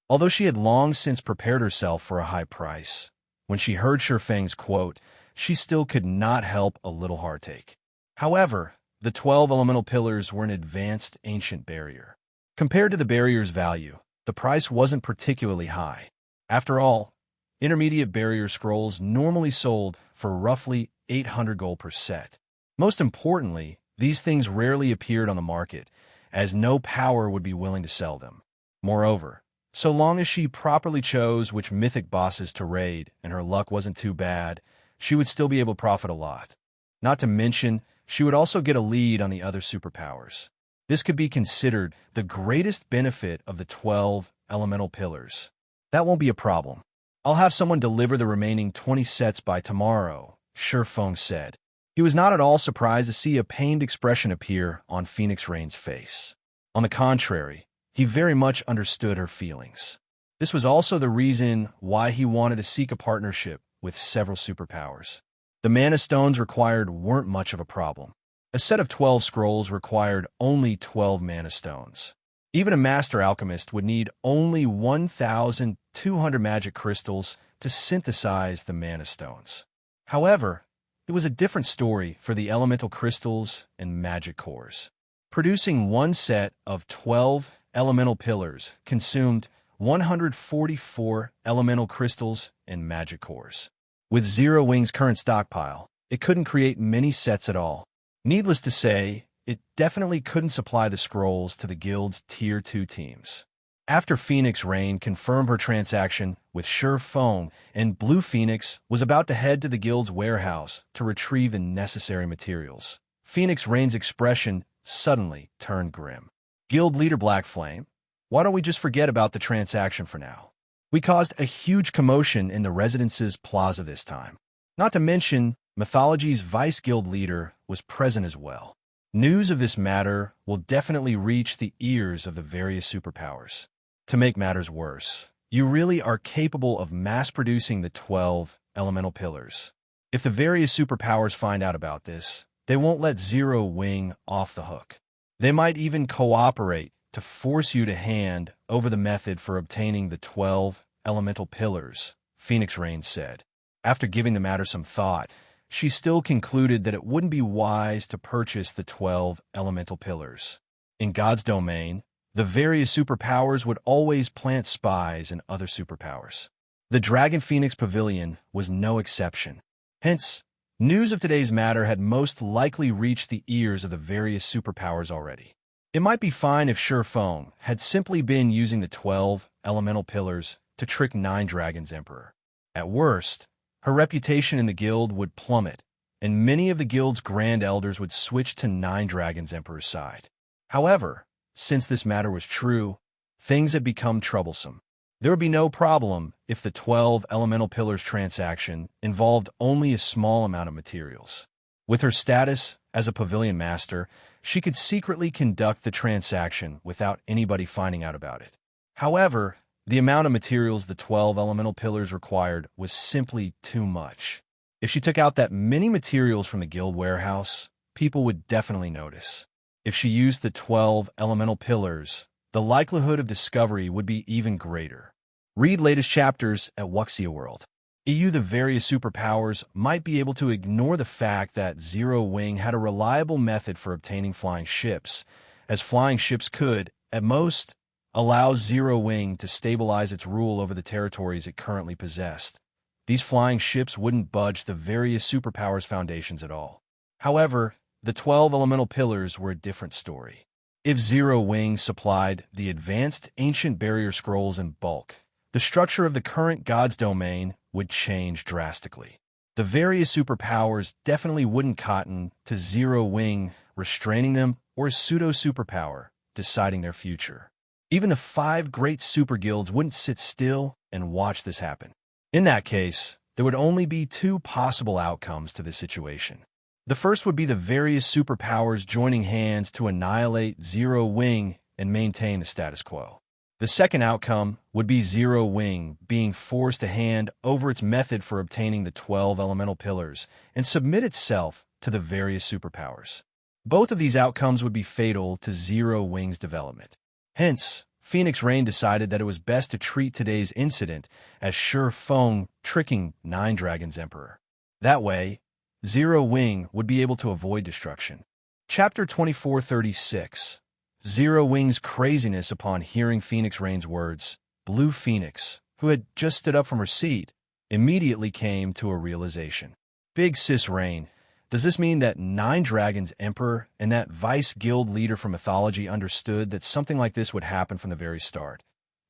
[SPEAKER 1] Although she had long since prepared herself for a high price, when she heard Feng's quote, she still could not help a little heartache. However, the 12 elemental pillars were an advanced ancient barrier. Compared to the barrier's value, the price wasn't particularly high. After all, intermediate barrier scrolls normally sold for roughly 800 gold per set. Most importantly, these things rarely appeared on the market, as no power would be willing to sell them. Moreover, So long as she properly chose which mythic bosses to raid and her luck wasn't too bad, she would still be able to profit a lot. Not to mention, she would also get a lead on the other superpowers. This could be considered the greatest benefit of the 12 elemental pillars. That won't be a problem. I'll have someone deliver the remaining 20 sets by tomorrow, Feng said. He was not at all surprised to see a pained expression appear on Phoenix Rain's face. On the contrary, he very much understood her feelings. This was also the reason why he wanted to seek a partnership with several superpowers. The mana stones required weren't much of a problem. A set of 12 scrolls required only 12 mana stones. Even a master alchemist would need only 1,200 magic crystals to synthesize the mana stones. However, it was a different story for the elemental crystals and magic cores. Producing one set of 12 elemental pillars consumed 144 elemental crystals and magic cores. With Zero Wing's current stockpile, it couldn't create many sets at all. Needless to say, it definitely couldn't supply the scrolls to the guild's Tier 2 teams. After Phoenix Rain confirmed her transaction with Feng and Blue Phoenix was about to head to the guild's warehouse to retrieve the necessary materials, Phoenix Rain's expression suddenly turned grim. Guild leader Black Flame, why don't we just forget about the transaction for now? We caused a huge commotion in the Residence's plaza this time. Not to mention, Mythology's vice guild leader was present as well. News of this matter will definitely reach the ears of the various superpowers. To make matters worse, you really are capable of mass-producing the 12 elemental pillars. If the various superpowers find out about this, they won't let Zero Wing off the hook. They might even cooperate to force you to hand over the method for obtaining the 12 elemental pillars, Phoenix Rain said. After giving the matter some thought, she still concluded that it wouldn't be wise to purchase the 12 elemental pillars. In God's domain, the various superpowers would always plant spies in other superpowers. The Dragon Phoenix Pavilion was no exception. Hence, news of today's matter had most likely reached the ears of the various superpowers already. It might be fine if Feng had simply been using the 12 elemental pillars to trick Nine Dragons Emperor. At worst, her reputation in the guild would plummet, and many of the guild's grand elders would switch to Nine Dragons Emperor's side. However, since this matter was true, things had become troublesome. There would be no problem if the 12 elemental pillars transaction involved only a small amount of materials. With her status as a pavilion master, she could secretly conduct the transaction without anybody finding out about it. However, the amount of materials the 12 elemental pillars required was simply too much. If she took out that many materials from the guild warehouse, people would definitely notice. If she used the 12 elemental pillars, the likelihood of discovery would be even greater. Read latest chapters at Wuxia World. The various superpowers might be able to ignore the fact that Zero Wing had a reliable method for obtaining flying ships, as flying ships could, at most, allow Zero Wing to stabilize its rule over the territories it currently possessed. These flying ships wouldn't budge the various superpowers' foundations at all. However, the 12 elemental pillars were a different story. If Zero Wing supplied the advanced ancient barrier scrolls in bulk, the structure of the current God's domain would change drastically. The various superpowers definitely wouldn't cotton to Zero Wing restraining them or a pseudo-superpower deciding their future. Even the 5 great super guilds wouldn't sit still and watch this happen. In that case, there would only be 2 possible outcomes to this situation. The first would be the various superpowers joining hands to annihilate Zero Wing and maintain the status quo. The second outcome would be Zero Wing being forced to hand over its method for obtaining the 12 elemental pillars and submit itself to the various superpowers. Both of these outcomes would be fatal to Zero Wing's development. Hence, Phoenix Rain decided that it was best to treat today's incident as Feng tricking Nine Dragons Emperor. That way, Zero Wing would be able to avoid destruction. Chapter 2436. Zero Wing's craziness upon hearing Phoenix Rain's words. Blue Phoenix, who had just stood up from her seat, immediately came to a realization. Big Sis Rain, does this mean that Nine Dragons Emperor and that vice guild leader from mythology understood that something like this would happen from the very start?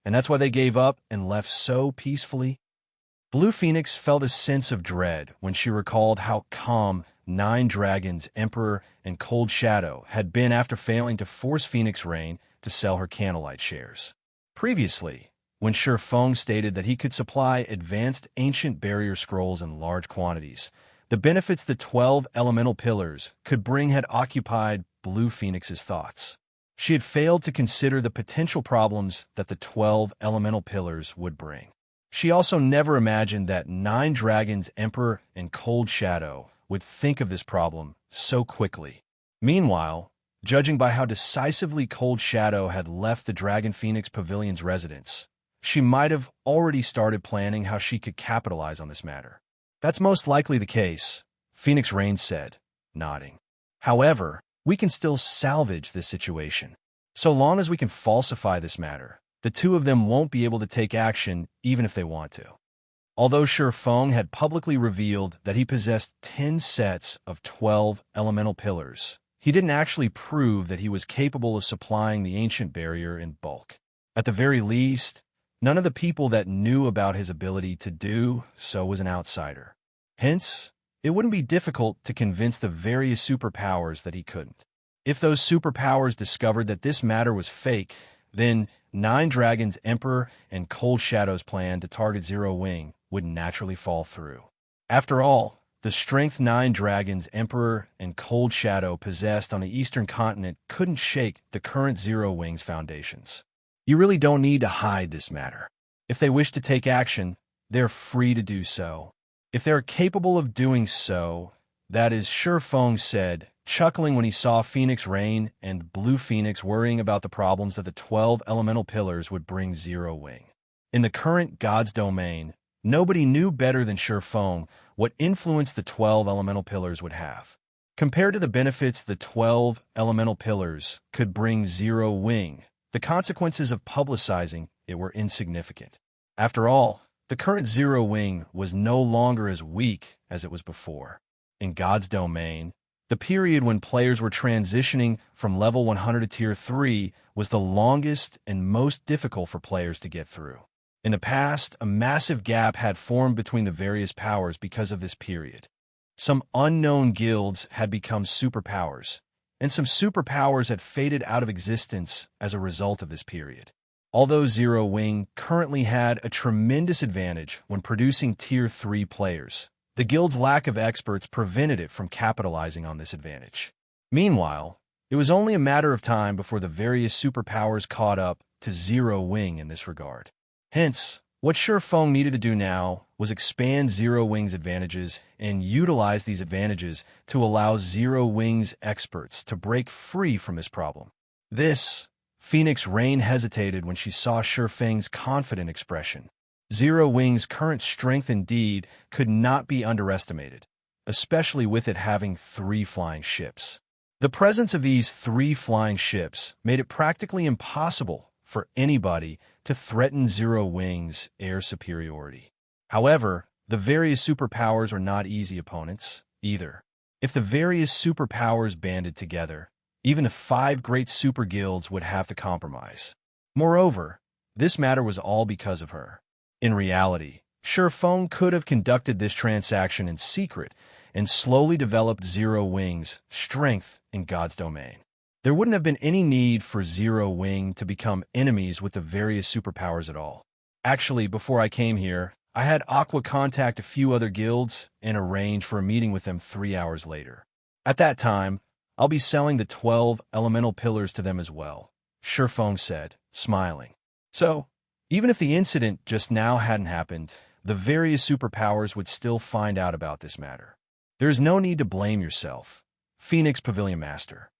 [SPEAKER 1] and that's why they gave up and left so peacefully. Blue Phoenix felt a sense of dread when she recalled how calm Nine Dragons, Emperor, and Cold Shadow had been after failing to force Phoenix Rain to sell her Candlelight shares. Previously, when Feng stated that he could supply advanced ancient barrier scrolls in large quantities, the benefits the 12 elemental pillars could bring had occupied Blue Phoenix's thoughts. She had failed to consider the potential problems that the 12 elemental pillars would bring. She also never imagined that Nine Dragons, Emperor, and Cold Shadow would think of this problem so quickly. Meanwhile, judging by how decisively Cold Shadow had left the Dragon Phoenix Pavilion's residence, she might have already started planning how she could capitalize on this matter. That's most likely the case, Phoenix Rain said, nodding. However, we can still salvage this situation. So long as we can falsify this matter, the two of them won't be able to take action even if they want to. Although Feng had publicly revealed that he possessed 10 sets of 12 elemental pillars, he didn't actually prove that he was capable of supplying the ancient barrier in bulk. At the very least, none of the people that knew about his ability to do so was an outsider. Hence, it wouldn't be difficult to convince the various superpowers that he couldn't. If those superpowers discovered that this matter was fake, then Nine Dragons, Emperor, and Cold Shadow's plan to target Zero Wing would naturally fall through. After all, the strength Nine Dragons, Emperor, and Cold Shadow possessed on the eastern continent couldn't shake the current Zero Wing's foundations. You really don't need to hide this matter. If they wish to take action, they're free to do so. If they're capable of doing so, that is, Feng said, chuckling when he saw Phoenix Rain and Blue Phoenix worrying about the problems that the 12 elemental pillars would bring Zero Wing. In the current God's domain, nobody knew better than Feng what influence the 12 elemental pillars would have. Compared to the benefits the 12 elemental pillars could bring Zero Wing, the consequences of publicizing it were insignificant. After all, the current Zero Wing was no longer as weak as it was before. In God's domain, the period when players were transitioning from level 100 to Tier 3 was the longest and most difficult for players to get through. In the past, a massive gap had formed between the various powers because of this period. Some unknown guilds had become superpowers, and some superpowers had faded out of existence as a result of this period. Although Zero Wing currently had a tremendous advantage when producing Tier 3 players, the guild's lack of experts prevented it from capitalizing on this advantage. Meanwhile, it was only a matter of time before the various superpowers caught up to Zero Wing in this regard. Hence, what Feng needed to do now was expand Zero Wing's advantages and utilize these advantages to allow Zero Wing's experts to break free from this problem. Phoenix Rain hesitated when she saw Feng's confident expression. Zero Wing's current strength indeed could not be underestimated, especially with it having 3 flying ships. The presence of these 3 flying ships made it practically impossible for anybody to threaten Zero Wing's air superiority. However, the various superpowers were not easy opponents, either. If the various superpowers banded together, even the 5 great super guilds would have to compromise. Moreover, this matter was all because of her. In reality, Feng could have conducted this transaction in secret and slowly developed Zero Wing's strength in God's domain. There wouldn't have been any need for Zero Wing to become enemies with the various superpowers at all. Actually, before I came here, I had Aqua contact a few other guilds and arrange for a meeting with them 3 hours later. At that time, I'll be selling the 12 elemental pillars to them as well, Feng said, smiling. So, even if the incident just now hadn't happened, the various superpowers would still find out about this matter. There is no need to blame yourself, Phoenix Pavilion Master.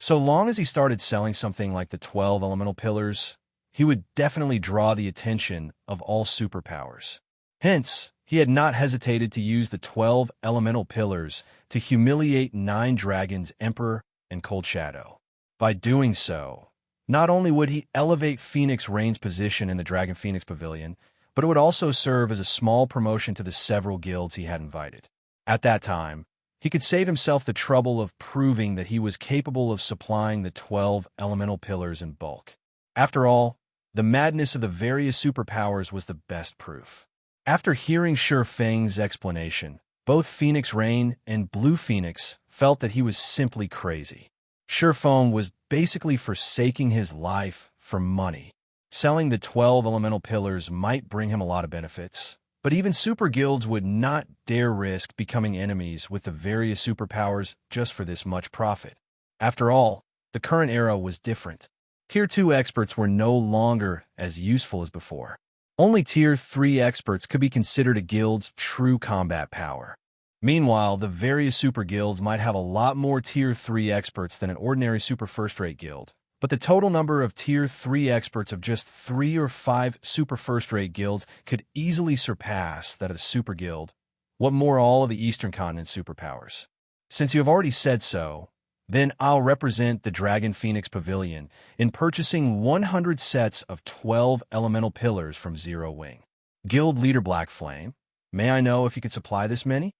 [SPEAKER 1] So long as he started selling something like the 12 elemental pillars, he would definitely draw the attention of all superpowers. Hence, he had not hesitated to use the 12 elemental pillars to humiliate Nine Dragons, Emperor, and Cold Shadow. By doing so, not only would he elevate Phoenix Rain's position in the Dragon Phoenix Pavilion, but it would also serve as a small promotion to the several guilds he had invited. At that time, he could save himself the trouble of proving that he was capable of supplying the 12 elemental pillars in bulk. After all, The madness of the various superpowers was the best proof. After hearing Feng's explanation, both Phoenix Rain and Blue Phoenix felt that he was simply crazy. Feng was basically forsaking his life for money. Selling the 12 elemental pillars might bring him a lot of benefits, but even super guilds would not dare risk becoming enemies with the various superpowers just for this much profit. After all, the current era was different. Tier 2 experts were no longer as useful as before. Only Tier 3 experts could be considered a guild's true combat power. Meanwhile, the various super guilds might have a lot more Tier 3 experts than an ordinary super first-rate guild, but the total number of Tier 3 experts of just 3 or 5 super first-rate guilds could easily surpass that of the super guild. What more all of the Eastern Continent superpowers? Since you have already said so, then I'll represent the Dragon Phoenix Pavilion in purchasing 100 sets of 12 elemental pillars from Zero Wing. Guild Leader Black Flame, may I know if you could supply this many?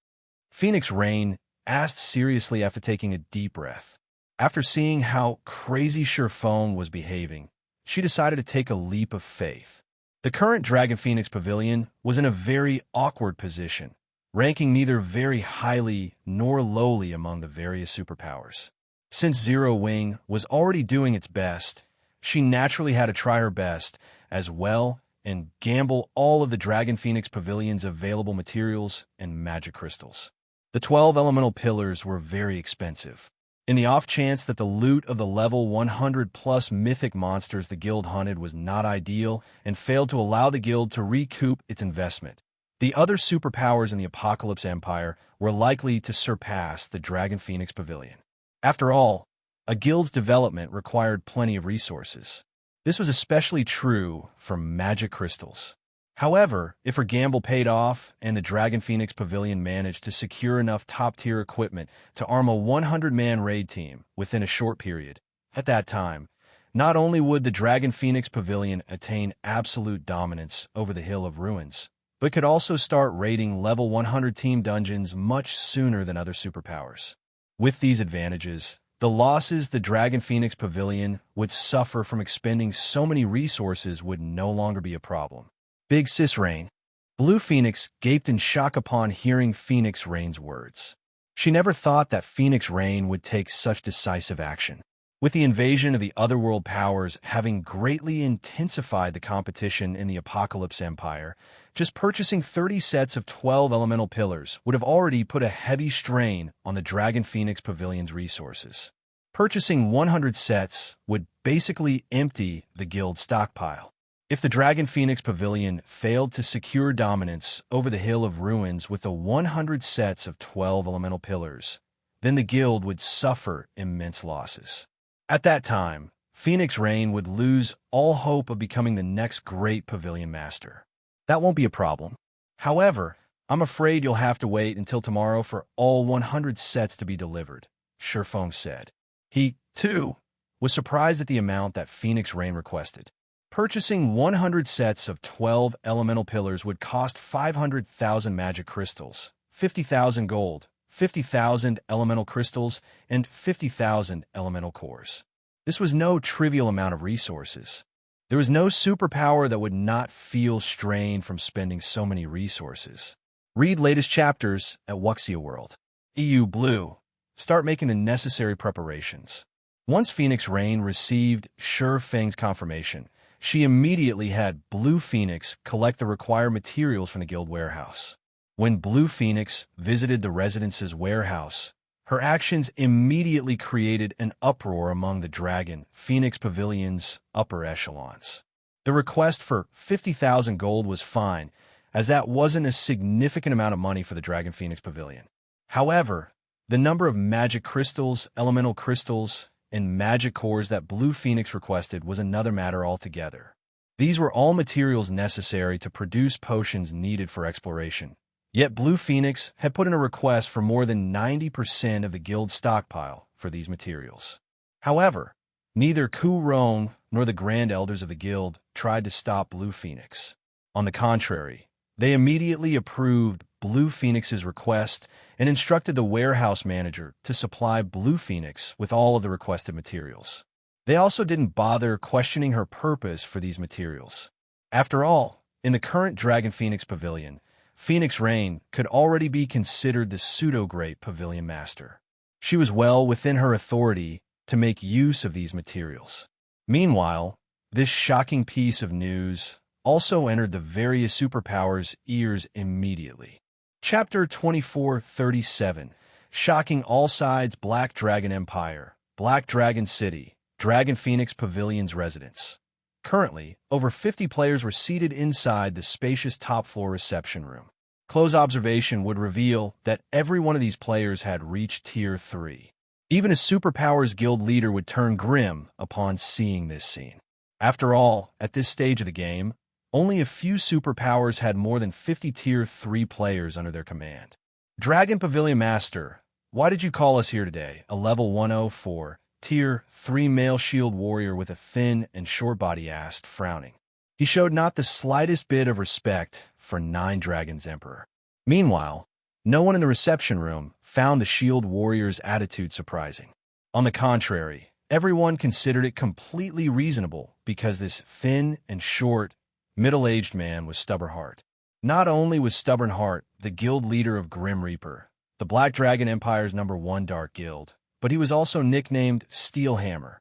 [SPEAKER 1] Phoenix Rain asked seriously after taking a deep breath. After seeing how crazy Feng was behaving, she decided to take a leap of faith. The current Dragon Phoenix Pavilion was in a very awkward position, ranking neither very highly nor lowly among the various superpowers. Since Zero Wing was already doing its best, she naturally had to try her best as well and gamble all of the Dragon Phoenix Pavilion's available materials and magic crystals. The 12 elemental pillars were very expensive. In the off chance that the loot of the level 100+ mythic monsters the guild hunted was not ideal and failed to allow the guild to recoup its investment, the other superpowers in the Apocalypse Empire were likely to surpass the Dragon Phoenix Pavilion. After all, a guild's development required plenty of resources. This was especially true for magic crystals. However, if her gamble paid off and the Dragon Phoenix Pavilion managed to secure enough top-tier equipment to arm a 100-man raid team within a short period, at that time, not only would the Dragon Phoenix Pavilion attain absolute dominance over the Hill of Ruins, but could also start raiding level 100 team dungeons much sooner than other superpowers. With these advantages, the losses the Dragon Phoenix Pavilion would suffer from expending so many resources would no longer be a problem. Big Sis Rain. Blue Phoenix gaped in shock upon hearing Phoenix Rain's words. She never thought that Phoenix Rain would take such decisive action. With the invasion of the Otherworld powers having greatly intensified the competition in the Apocalypse Empire, just purchasing 30 sets of 12 elemental pillars would have already put a heavy strain on the Dragon Phoenix Pavilion's resources. Purchasing 100 sets would basically empty the guild's stockpile. If the Dragon Phoenix Pavilion failed to secure dominance over the Hill of Ruins with the 100 sets of 12 elemental pillars, then the guild would suffer immense losses. At that time, Phoenix Rain would lose all hope of becoming the next great pavilion master. That won't be a problem. However, I'm afraid you'll have to wait until tomorrow for all 100 sets to be delivered, Feng said. He, too, was surprised at the amount that Phoenix Rain requested. Purchasing 100 sets of 12 elemental pillars would cost 500,000 magic crystals, 50,000 gold, 50,000 elemental crystals, and 50,000 elemental cores. This was no trivial amount of resources. There was no superpower that would not feel strain from spending so many resources. Read latest chapters at Wuxia World. EU Blue. Start making the necessary preparations. Once Phoenix Rain received Feng's confirmation, she immediately had Blue Phoenix collect the required materials from the guild warehouse. When Blue Phoenix visited the residence's warehouse, her actions immediately created an uproar among the Dragon Phoenix Pavilion's upper echelons. The request for 50,000 gold was fine, as that wasn't a significant amount of money for the Dragon Phoenix Pavilion. However, the number of magic crystals, elemental crystals, and magic cores that Blue Phoenix requested was another matter altogether. These were all materials necessary to produce potions needed for exploration. Yet Blue Phoenix had put in a request for more than 90% of the guild's stockpile for these materials. However, neither Ku Rong nor the Grand Elders of the guild tried to stop Blue Phoenix. On the contrary, they immediately approved Blue Phoenix's request and instructed the warehouse manager to supply Blue Phoenix with all of the requested materials. They also didn't bother questioning her purpose for these materials. After all, in the current Dragon Phoenix Pavilion, Phoenix Rain could already be considered the pseudo-great pavilion master. She was well within her authority to make use of these materials. Meanwhile, this shocking piece of news also entered the various superpowers' ears immediately. Chapter 2437, Shocking All Sides Black Dragon Empire, Black Dragon City, Dragon Phoenix Pavilion's residence. Currently, over 50 players were seated inside the spacious top-floor reception room. Close observation would reveal that every one of these players had reached Tier 3. Even a Superpowers Guild leader would turn grim upon seeing this scene. After all, at this stage of the game, only a few superpowers had more than 50 Tier 3 players under their command. Dragon Pavilion Master, why did you call us here today? A level 104. Tier 3 male shield warrior with a thin and short body asked, frowning. He showed not the slightest bit of respect for Nine Dragons Emperor. Meanwhile, no one in the reception room found the shield warrior's attitude surprising. On the contrary, everyone considered it completely reasonable because this thin and short, middle-aged man was Stubborn Heart. Not only was Stubborn Heart the guild leader of Grim Reaper, the Black Dragon Empire's #1 dark guild, but he was also nicknamed Steel Hammer.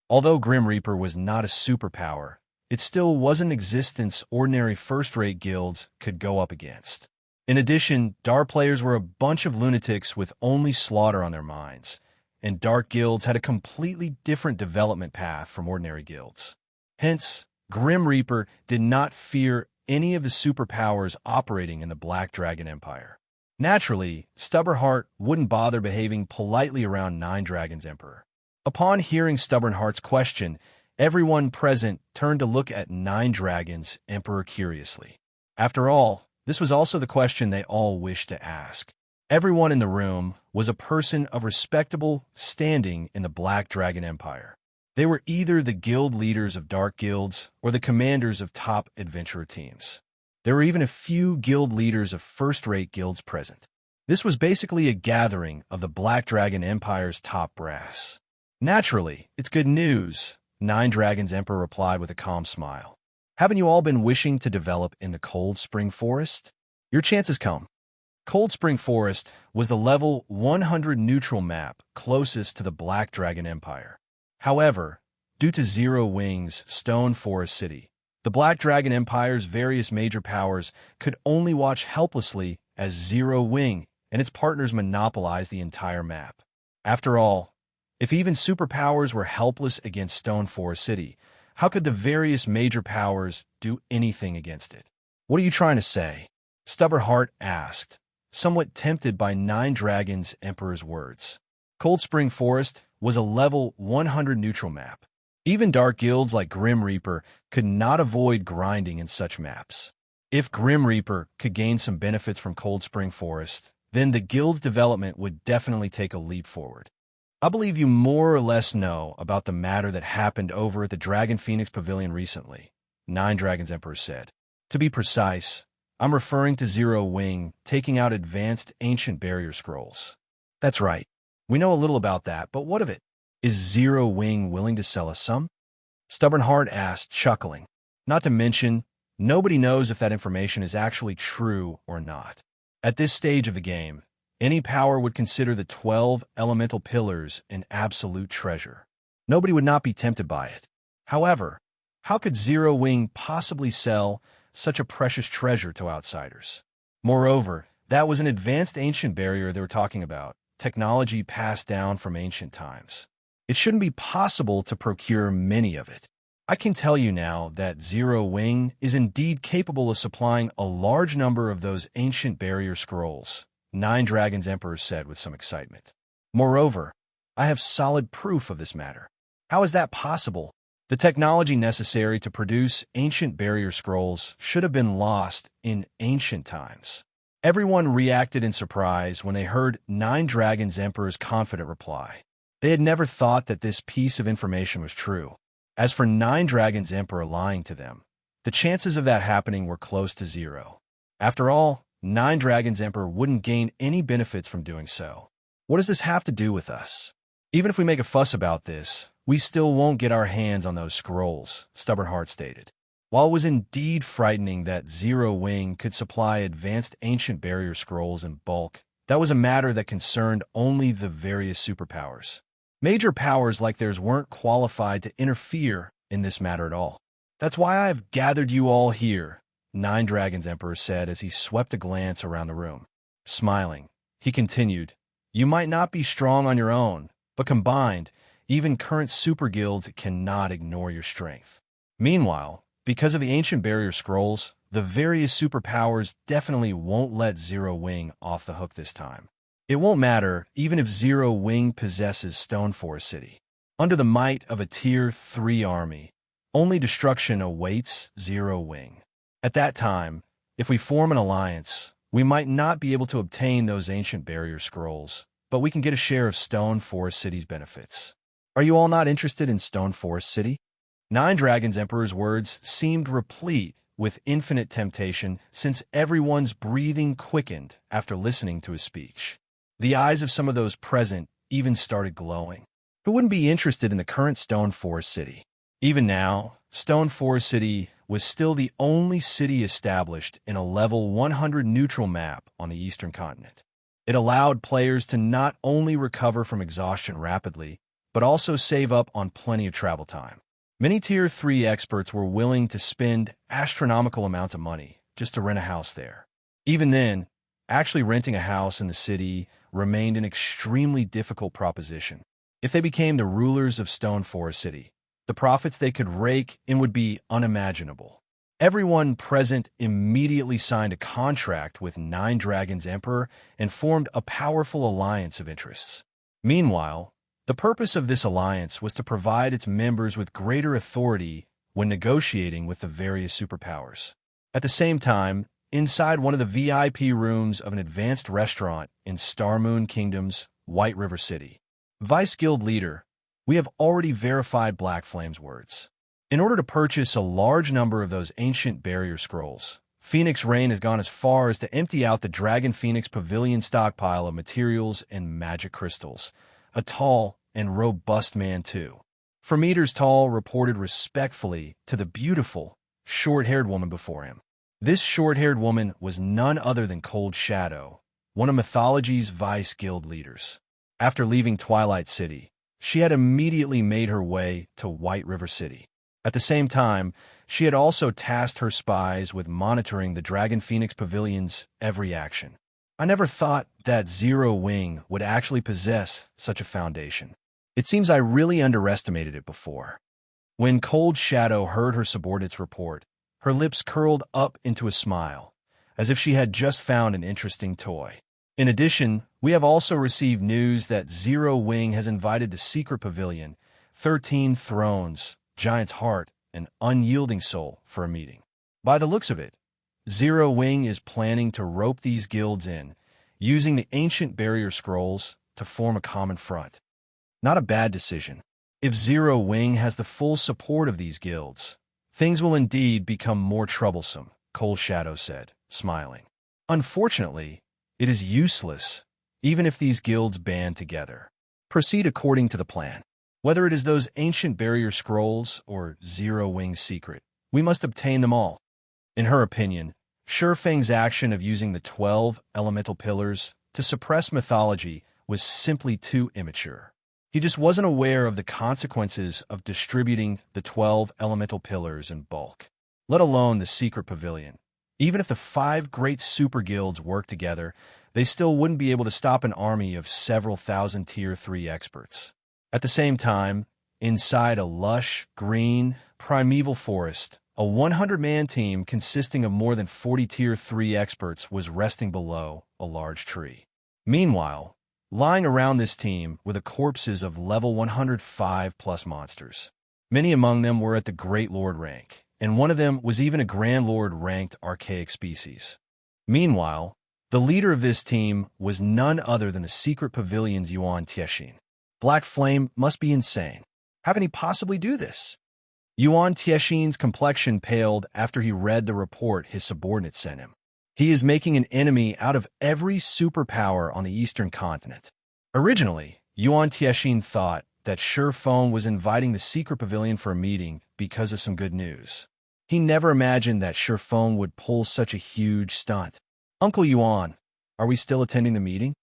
[SPEAKER 1] Although Grim Reaper was not a superpower, it still was an existence ordinary first-rate guilds could go up against. In addition, dark players were a bunch of lunatics with only slaughter on their minds, and dark guilds had a completely different development path from ordinary guilds. Hence, Grim Reaper did not fear any of the superpowers operating in the Black Dragon Empire. Naturally, Stubborn Heart wouldn't bother behaving politely around Nine Dragons Emperor. Upon hearing Stubborn Heart's question, everyone present turned to look at Nine Dragons Emperor curiously. After all, this was also the question they all wished to ask. Everyone in the room was a person of respectable standing in the Black Dragon Empire. They were either the guild leaders of dark guilds or the commanders of top adventurer teams. There were even a few guild leaders of first-rate guilds present. This was basically a gathering of the Black Dragon Empire's top brass. Naturally, it's good news, Nine Dragons Emperor replied with a calm smile. Haven't you all been wishing to develop in the Cold Spring Forest? Your chance has come. Cold Spring Forest was the level 100 neutral map closest to the Black Dragon Empire. However, due to Zero Wing's Stone Forest City, the Black Dragon Empire's various major powers could only watch helplessly as Zero Wing and its partners monopolized the entire map. After all, if even superpowers were helpless against Stone Forest City, how could the various major powers do anything against it? What are you trying to say? Stubborn Heart asked, somewhat tempted by Nine Dragons Emperor's words. Cold Spring Forest was a level 100 neutral map. Even dark guilds like Grim Reaper could not avoid grinding in such maps. If Grim Reaper could gain some benefits from Cold Spring Forest, then the guild's development would definitely take a leap forward. I believe you more or less know about the matter that happened over at the Dragon Phoenix Pavilion recently, Nine Dragons Emperor said. To be precise, I'm referring to Zero Wing taking out advanced ancient barrier scrolls. That's right. We know a little about that, but what of it? Is Zero Wing willing to sell us some? Stubborn Heart asked, chuckling. Not to mention, nobody knows if that information is actually true or not. At this stage of the game, any power would consider the 12 elemental pillars an absolute treasure. Nobody would not be tempted by it. However, how could Zero Wing possibly sell such a precious treasure to outsiders? Moreover, that was an advanced ancient barrier they were talking about, technology passed down from ancient times. It shouldn't be possible to procure many of it. I can tell you now that Zero Wing is indeed capable of supplying a large number of those ancient barrier scrolls, Nine Dragons Emperor said with some excitement. Moreover, I have solid proof of this matter. How is that possible? The technology necessary to produce ancient barrier scrolls should have been lost in ancient times. Everyone reacted in surprise when they heard Nine Dragons Emperor's confident reply. They had never thought that this piece of information was true. As for Nine Dragons Emperor lying to them, the chances of that happening were close to zero. After all, Nine Dragons Emperor wouldn't gain any benefits from doing so. What does this have to do with us? Even if we make a fuss about this, we still won't get our hands on those scrolls, Stubbornheart stated. While it was indeed frightening that Zero Wing could supply advanced ancient barrier scrolls in bulk, that was a matter that concerned only the various superpowers. Major powers like theirs weren't qualified to interfere in this matter at all. That's why I have gathered you all here, Nine Dragons Emperor said as he swept a glance around the room. Smiling, he continued, you might not be strong on your own, but combined, even current super guilds cannot ignore your strength. Meanwhile, because of the ancient barrier scrolls, the various superpowers definitely won't let Zero Wing off the hook this time. It won't matter even if Zero Wing possesses Stone Forest City. Under the might of a Tier 3 army, only destruction awaits Zero Wing. At that time, if we form an alliance, we might not be able to obtain those ancient barrier scrolls, but we can get a share of Stone Forest City's benefits. Are you all not interested in Stone Forest City? Nine Dragons Emperor's words seemed replete with infinite temptation since everyone's breathing quickened after listening to his speech. The eyes of some of those present even started glowing. Who wouldn't be interested in the current Stone Forest City? Even now, Stone Forest City was still the only city established in a level 100 neutral map on the eastern continent. It allowed players to not only recover from exhaustion rapidly, but also save up on plenty of travel time. Many Tier 3 experts were willing to spend astronomical amounts of money just to rent a house there. Even then, actually renting a house in the city remained an extremely difficult proposition. If they became the rulers of Stone Forest City, the profits they could rake in would be unimaginable. Everyone present immediately signed a contract with Nine Dragons Emperor and formed a powerful alliance of interests. Meanwhile, the purpose of this alliance was to provide its members with greater authority when negotiating with the various superpowers. At the same time, inside one of the VIP rooms of an advanced restaurant in Starmoon Kingdom's White River City, Vice Guild Leader, we have already verified Black Flame's words. In order to purchase a large number of those ancient barrier scrolls, Phoenix Rain has gone as far as to empty out the Dragon Phoenix Pavilion stockpile of materials and magic crystals. A tall and robust man, too. 4 meters tall, reported respectfully to the beautiful, short-haired woman before him. This short-haired woman was none other than Cold Shadow, one of Mythology's Vice Guild leaders. After leaving Twilight City, she had immediately made her way to White River City. At the same time, she had also tasked her spies with monitoring the Dragon Phoenix Pavilion's every action. I never thought that Zero Wing would actually possess such a foundation. It seems I really underestimated it before. When Cold Shadow heard her subordinate's report, her lips curled up into a smile, as if she had just found an interesting toy. In addition, we have also received news that Zero Wing has invited the Secret Pavilion, 13 Thrones, Giant's Heart, and Unyielding Soul for a meeting. By the looks of it, Zero Wing is planning to rope these guilds in, using the ancient barrier scrolls to form a common front. Not a bad decision. If Zero Wing has the full support of these guilds, things will indeed become more troublesome, Cold Shadow said, smiling. Unfortunately, it is useless, even if these guilds band together. Proceed according to the plan. Whether it is those ancient barrier scrolls or Zero Wing's secret, we must obtain them all. In her opinion, Feng's action of using the 12 elemental pillars to suppress mythology was simply too immature. He just wasn't aware of the consequences of distributing the 12 elemental pillars in bulk, let alone the secret pavilion. Even if the 5 great super guilds worked together, they still wouldn't be able to stop an army of several thousand Tier 3 experts. At the same time, inside a lush, green, primeval forest, a 100-man team consisting of more than 40 Tier 3 experts was resting below a large tree. Meanwhile, lying around this team were the corpses of level 105+ monsters. Many among them were at the Great Lord rank, and one of them was even a Grand Lord-ranked archaic species. Meanwhile, the leader of this team was none other than the Secret Pavilion's Yuan Tiexin. Black Flame must be insane. How can he possibly do this? Yuan Tiexin's complexion paled after he read the report his subordinate sent him. He is making an enemy out of every superpower on the eastern continent. Originally, Yuan Tiexin thought that Feng was inviting the secret pavilion for a meeting because of some good news. He never imagined that Feng would pull such a huge stunt. "Uncle Yuan, are we still attending the meeting?"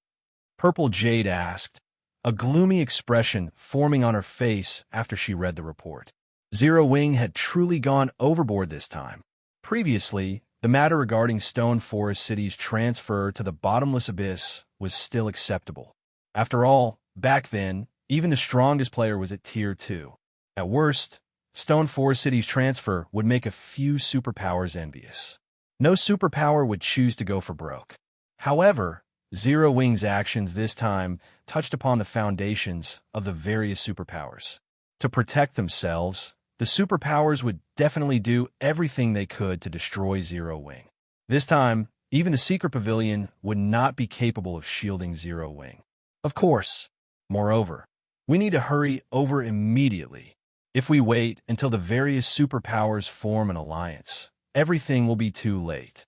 [SPEAKER 1] Purple Jade asked, a gloomy expression forming on her face after she read the report. Zero Wing had truly gone overboard this time. Previously, the matter regarding Stone Forest City's transfer to the bottomless abyss was still acceptable. After all, back then, even the strongest player was at Tier 2. At worst, Stone Forest City's transfer would make a few superpowers envious. No superpower would choose to go for broke. However, Zero Wing's actions this time touched upon the foundations of the various superpowers. To protect themselves, the superpowers would definitely do everything they could to destroy Zero Wing. This time, even the secret pavilion would not be capable of shielding Zero Wing. Of course. Moreover, we need to hurry over immediately. If we wait until the various superpowers form an alliance, everything will be too late.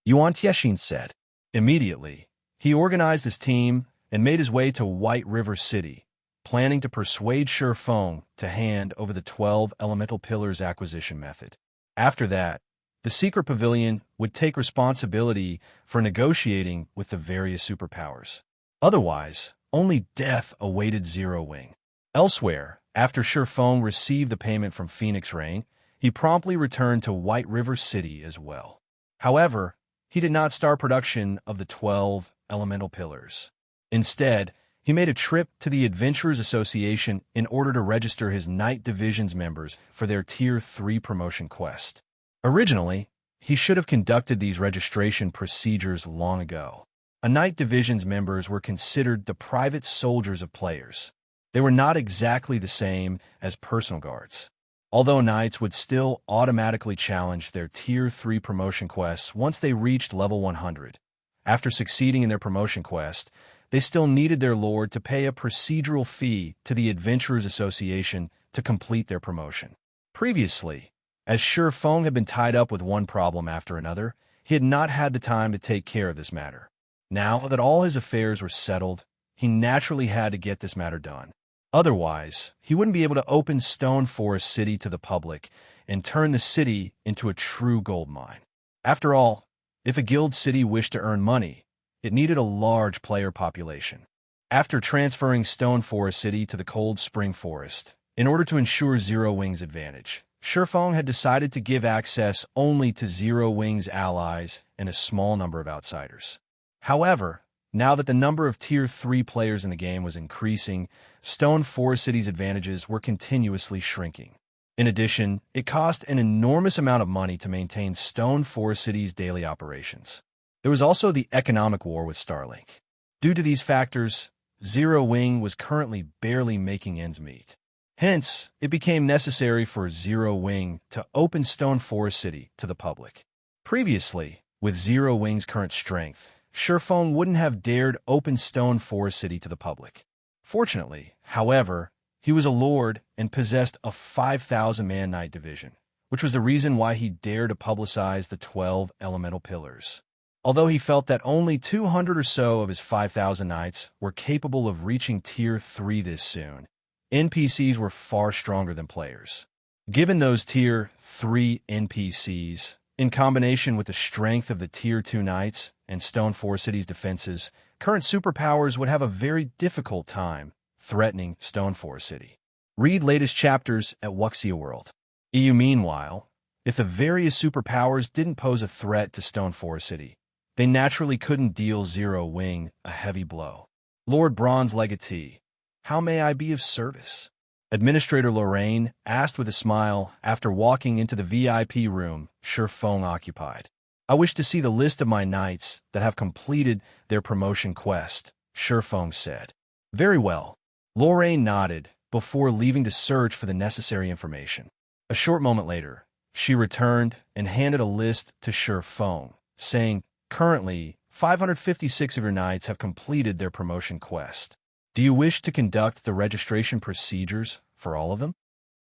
[SPEAKER 1] Yuan Tiexin said. Immediately, he organized his team and made his way to White River City, planning to persuade Feng to hand over the 12 elemental pillars acquisition method. After that, the secret pavilion would take responsibility for negotiating with the various superpowers. Otherwise, only death awaited Zero Wing. Elsewhere, after Feng received the payment from Phoenix Rain, he promptly returned to White River City as well. However, he did not start production of the 12 elemental pillars. Instead, he made a trip to the Adventurers Association in order to register his Night Division's members for their Tier 3 promotion quest. Originally, he should have conducted these registration procedures long ago. A Night Division's members were considered the private soldiers of players. They were not exactly the same as personal guards. Although Knights would still automatically challenge their Tier 3 promotion quests once they reached level 100. After succeeding in their promotion quest, they still needed their lord to pay a procedural fee to the Adventurers Association to complete their promotion. Previously, as Feng had been tied up with one problem after another, he had not had the time to take care of this matter. Now that all his affairs were settled, he naturally had to get this matter done. Otherwise, he wouldn't be able to open Stone Forest City to the public and turn the city into a true gold mine. After all, if a guild city wished to earn money, it needed a large player population. After transferring Stone Forest City to the Cold Spring Forest, in order to ensure Zero Wing's advantage, Feng had decided to give access only to Zero Wing's allies and a small number of outsiders. However, now that the number of Tier 3 players in the game was increasing, Stone Forest City's advantages were continuously shrinking. In addition, it cost an enormous amount of money to maintain Stone Forest City's daily operations. There was also the economic war with Starlight. Due to these factors, Zero Wing was currently barely making ends meet. Hence, it became necessary for Zero Wing to open Stone Forest City to the public. Previously, with Zero Wing's current strength, Feng wouldn't have dared open Stone Forest City to the public. Fortunately, however, he was a lord and possessed a 5,000-man Night Division, which was the reason why he dared to publicize the 12 elemental pillars. Although he felt that only 200 or so of his 5,000 knights were capable of reaching Tier 3 this soon, NPCs were far stronger than players. Given those Tier 3 NPCs, in combination with the strength of the Tier 2 knights and Stone Forest City's defenses, current superpowers would have a very difficult time threatening Stone Forest City. Read latest chapters at Wuxia World. EU meanwhile, if the various superpowers didn't pose a threat to Stone Forest City, they naturally couldn't deal Zero Wing a heavy blow. Lord Bronze Legatee, how may I be of service? Administrator Lorraine asked with a smile after walking into the VIP room Feng occupied. I wish to see the list of my knights that have completed their promotion quest, Feng said. Very well. Lorraine nodded before leaving to search for the necessary information. A short moment later, she returned and handed a list to Feng, saying, currently, 556 of your knights have completed their promotion quest. Do you wish to conduct the registration procedures for all of them?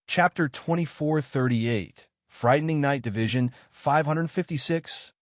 [SPEAKER 1] Chapter 2438, Frightening Night Division 556.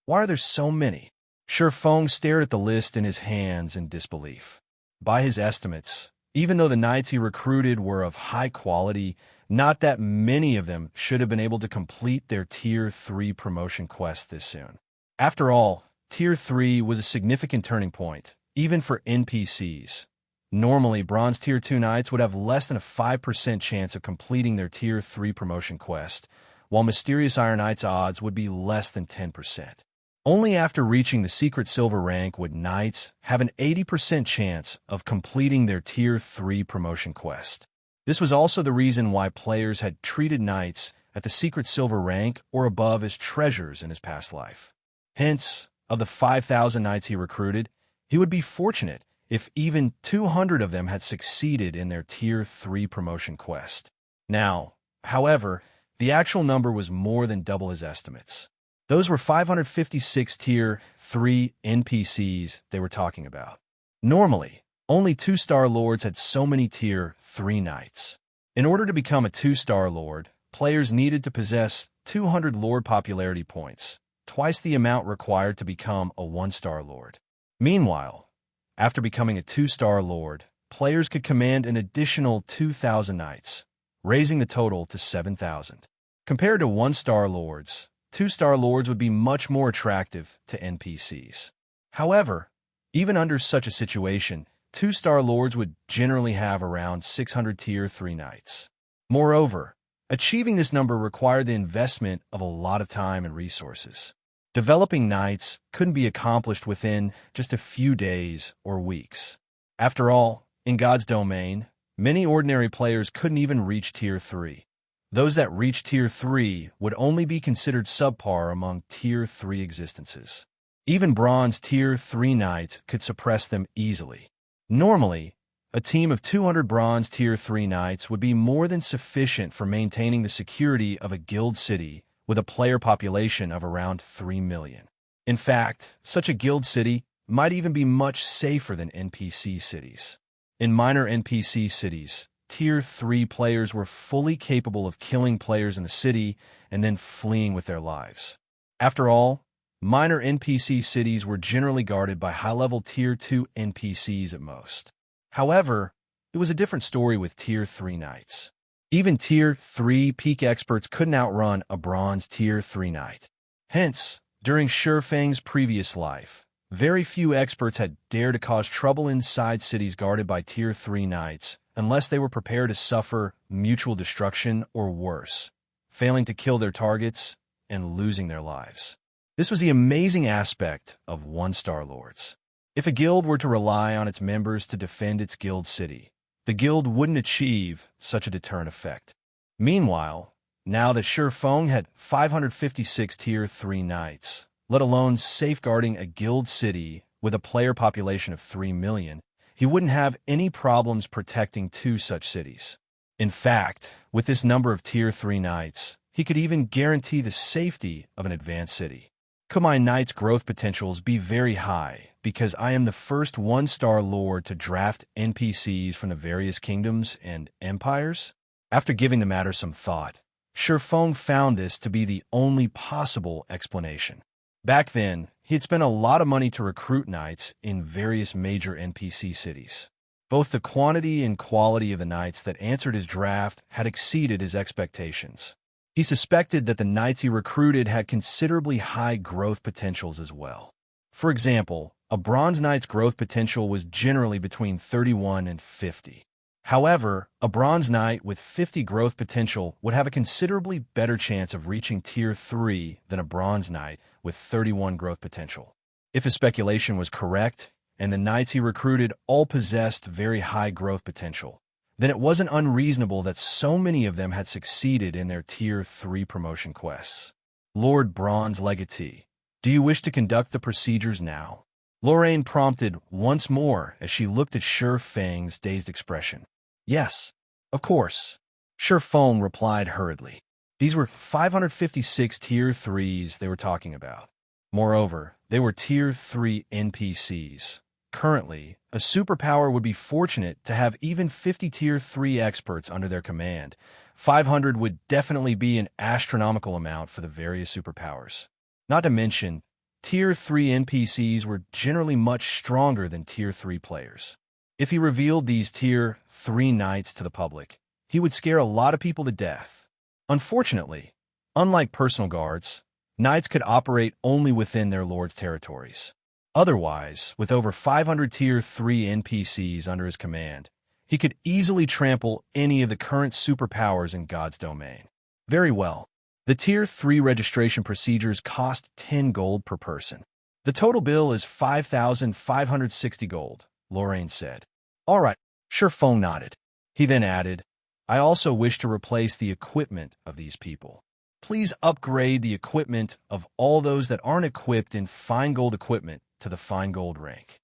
[SPEAKER 1] Why are there so many? Feng stared at the list in his hands in disbelief. By his estimates, Even though the knights he recruited were of high quality, not that many of them should have been able to complete their Tier 3 promotion quest this soon. After all, Tier 3 was a significant turning point, even for NPCs. Normally, Bronze Tier 2 Knights would have less than a 5% chance of completing their Tier 3 promotion quest, while Mysterious Iron Knights' odds would be less than 10%. Only after reaching the Secret Silver rank would Knights have an 80% chance of completing their Tier 3 promotion quest. This was also the reason why players had treated Knights at the Secret Silver rank or above as treasures in his past life. Hence, of the 5,000 Knights he recruited, he would be fortunate if even 200 of them had succeeded in their Tier 3 promotion quest. Now, however, the actual number was more than double his estimates. Those were 556 Tier 3 NPCs they were talking about. Normally, only 2-star lords had so many Tier 3 Knights. In order to become a 2-star lord, players needed to possess 200 lord popularity points, twice the amount required to become a 1-star lord. Meanwhile, after becoming a 2-star lord, players could command an additional 2,000 knights, raising the total to 7,000. Compared to 1-star lords, 2-star lords would be much more attractive to NPCs. However, even under such a situation, 2-star lords would generally have around 600 Tier 3 knights. Moreover, achieving this number required the investment of a lot of time and resources. Developing knights couldn't be accomplished within just a few days or weeks. After all, in God's domain, many ordinary players couldn't even reach Tier 3. Those that reached Tier 3 would only be considered subpar among Tier 3 existences. Even Bronze Tier 3 Knights could suppress them easily. Normally, a team of 200 Bronze Tier 3 Knights would be more than sufficient for maintaining the security of a guild city with a player population of around 3 million. In fact, such a guild city might even be much safer than NPC cities. In minor NPC cities, Tier 3 players were fully capable of killing players in the city and then fleeing with their lives. After all, minor NPC cities were generally guarded by high-level Tier 2 NPCs at most. However, it was a different story with Tier 3 Knights. Even Tier 3 peak experts couldn't outrun a Bronze Tier 3 Knight. Hence, during Feng's previous life, very few experts had dared to cause trouble inside cities guarded by Tier 3 Knights unless they were prepared to suffer mutual destruction or worse, failing to kill their targets and losing their lives. This was the amazing aspect of 1-star lords. If a guild were to rely on its members to defend its guild city, the guild wouldn't achieve such a deterrent effect. Meanwhile, now that Feng had 556 Tier 3 Knights, let alone safeguarding a guild city with a player population of 3 million, he wouldn't have any problems protecting 2 such cities. In fact, with this number of Tier 3 Knights, he could even guarantee the safety of an advanced city. Could my Knight's growth potentials be very high because I am the first 1-star lord to draft NPCs from the various kingdoms and empires? After giving the matter some thought, Feng found this to be the only possible explanation. Back then, he had spent a lot of money to recruit knights in various major NPC cities. Both the quantity and quality of the knights that answered his draft had exceeded his expectations. He suspected that the knights he recruited had considerably high growth potentials as well. For example, a Bronze Knight's growth potential was generally between 31 and 50. However, a Bronze Knight with 50 growth potential would have a considerably better chance of reaching Tier 3 than a Bronze Knight with 31 growth potential. If his speculation was correct, and the knights he recruited all possessed very high growth potential, then it wasn't unreasonable that so many of them had succeeded in their Tier 3 promotion quests. Lord Bronze Legatee, do you wish to conduct the procedures now? Lorraine prompted once more as she looked at Feng's dazed expression. Yes, of course. Feng replied hurriedly. These were 556 Tier 3s they were talking about. Moreover, they were Tier 3 NPCs. Currently, a superpower would be fortunate to have even 50 Tier 3 experts under their command. 500 would definitely be an astronomical amount for the various superpowers. Not to mention, Tier 3 NPCs were generally much stronger than Tier 3 players. If he revealed these Tier 3 knights to the public, he would scare a lot of people to death. Unfortunately, unlike personal guards, knights could operate only within their lord's territories. Otherwise, with over 500 Tier 3 NPCs under his command, he could easily trample any of the current superpowers in God's domain. Very well. The Tier 3 registration procedures cost 10 gold per person. The total bill is 5,560 gold, Lorraine said. All right, sure. Feng nodded. He then added, I also wish to replace the equipment of these people. Please upgrade the equipment of all those that aren't equipped in fine gold equipment to the fine gold rank.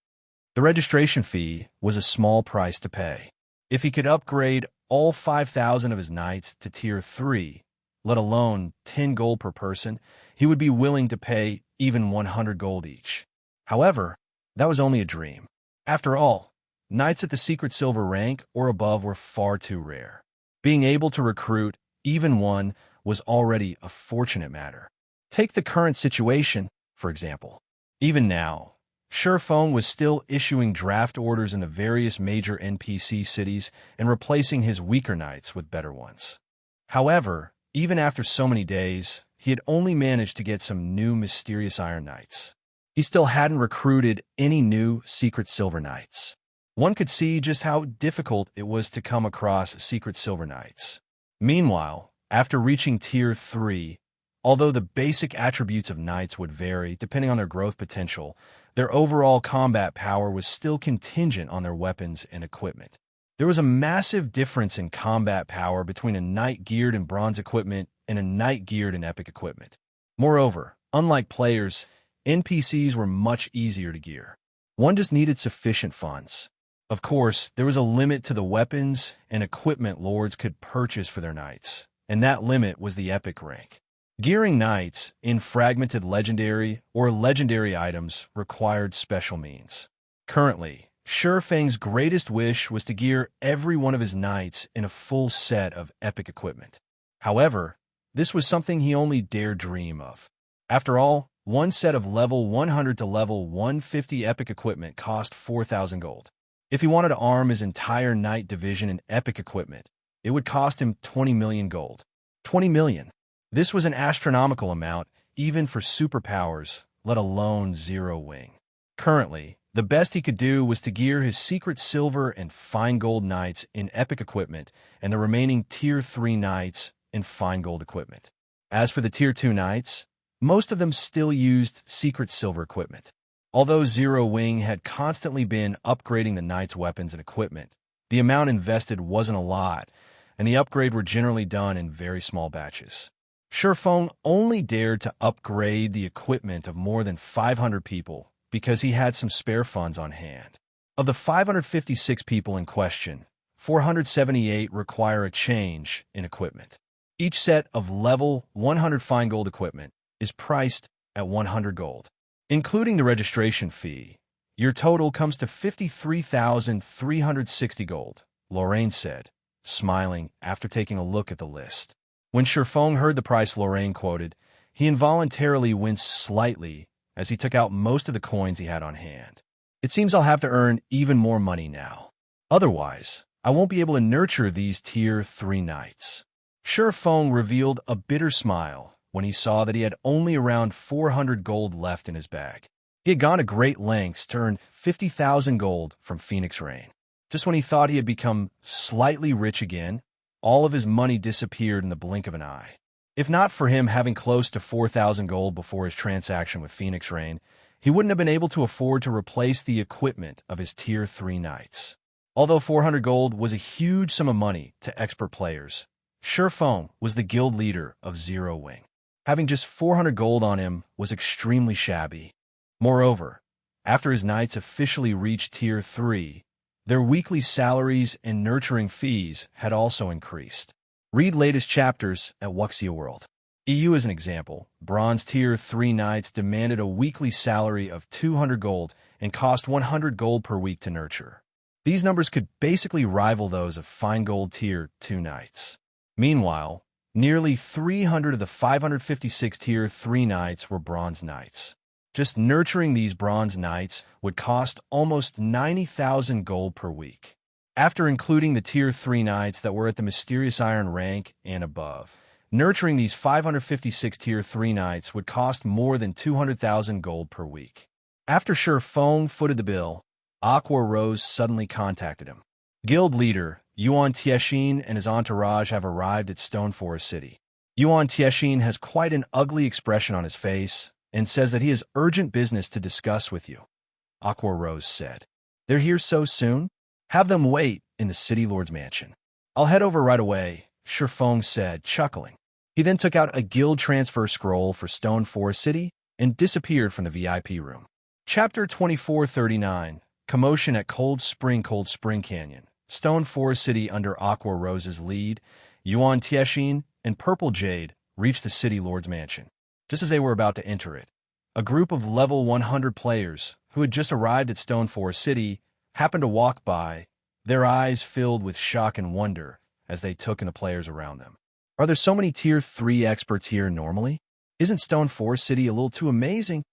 [SPEAKER 1] The registration fee was a small price to pay. If he could upgrade all 5,000 of his knights to Tier 3, let alone 10 gold per person, he would be willing to pay even 100 gold each. However, that was only a dream. After all, knights at the secret silver rank or above were far too rare. Being able to recruit even one was already a fortunate matter. Take the current situation, for example. Even now, Feng was still issuing draft orders in the various major NPC cities and replacing his weaker knights with better ones. However, even after so many days, he had only managed to get some new mysterious Iron Knights. He still hadn't recruited any new secret Silver Knights. One could see just how difficult it was to come across secret Silver Knights. Meanwhile, after reaching Tier 3, although the basic attributes of knights would vary depending on their growth potential, their overall combat power was still contingent on their weapons and equipment. There was a massive difference in combat power between a knight geared in bronze equipment and a knight geared in epic equipment. Moreover, unlike players, NPCs were much easier to gear. One just needed sufficient funds. Of course, there was a limit to the weapons and equipment lords could purchase for their knights, and that limit was the epic rank. Gearing knights in fragmented legendary or legendary items required special means. Currently, Feng's greatest wish was to gear every one of his knights in a full set of epic equipment. However, this was something he only dared dream of. After all, one set of level 100 to level 150 epic equipment cost 4,000 gold. If he wanted to arm his entire knight division in epic equipment, it would cost him 20 million gold. 20 million. This was an astronomical amount, even for superpowers, let alone Zero Wing. Currently, the best he could do was to gear his secret silver and fine gold knights in epic equipment and the remaining Tier 3 knights in fine gold equipment. As for the Tier 2 knights, most of them still used secret silver equipment. Although Zero Wing had constantly been upgrading the knights' weapons and equipment, the amount invested wasn't a lot, and the upgrade were generally done in very small batches. Feng only dared to upgrade the equipment of more than 500 people because he had some spare funds on hand. Of the 556 people in question, 478 require a change in equipment. Each set of level 100 fine gold equipment is priced at 100 gold. Including the registration fee, your total comes to 53,360 gold, Lorraine said, smiling after taking a look at the list. When Feng heard the price Lorraine quoted, he involuntarily winced slightly as he took out most of the coins he had on hand. It seems I'll have to earn even more money now. Otherwise, I won't be able to nurture these Tier 3 knights. Feng revealed a bitter smile when he saw that he had only around 400 gold left in his bag. He had gone to great lengths to earn 50,000 gold from Phoenix Rain. Just when he thought he had become slightly rich again, all of his money disappeared in the blink of an eye. If not for him having close to 4,000 gold before his transaction with Phoenix Rain, he wouldn't have been able to afford to replace the equipment of his Tier 3 knights. Although 400 gold was a huge sum of money to expert players, Feng was the guild leader of Zero Wing. Having just 400 gold on him was extremely shabby. Moreover, after his knights officially reached Tier 3, their weekly salaries and nurturing fees had also increased. Read latest chapters at Wuxia World. EU as an example, Bronze Tier 3 knights demanded a weekly salary of 200 gold and cost 100 gold per week to nurture. These numbers could basically rival those of Fine Gold Tier 2 knights. Meanwhile, nearly 300 of the 556 Tier 3 knights were Bronze Knights. Just nurturing these bronze knights would cost almost 90,000 gold per week. After including the Tier 3 knights that were at the mysterious iron rank and above, nurturing these 556 Tier 3 knights would cost more than 200,000 gold per week. After Feng footed the bill, Aqua Rose suddenly contacted him. Guild leader Yuan Tiexin and his entourage have arrived at Stone Forest City. Yuan Tiexin has quite an ugly expression on his face and says that he has urgent business to discuss with you. Aqua Rose said, "They're here so soon? Have them wait in the City Lord's mansion." "I'll head over right away," Feng said, chuckling. He then took out a guild transfer scroll for Stone Forest City and disappeared from the VIP room. Chapter 2439, Commotion at Cold Spring Canyon. Stone Forest City under Aqua Rose's lead, Yuan Tiexin and Purple Jade reached the City Lord's mansion. Just as they were about to enter it, a group of level 100 players who had just arrived at Stone Forest City happened to walk by, their eyes filled with shock and wonder as they took in the players around them. Are there so many Tier 3 experts here normally? Isn't Stone Forest City a little too amazing?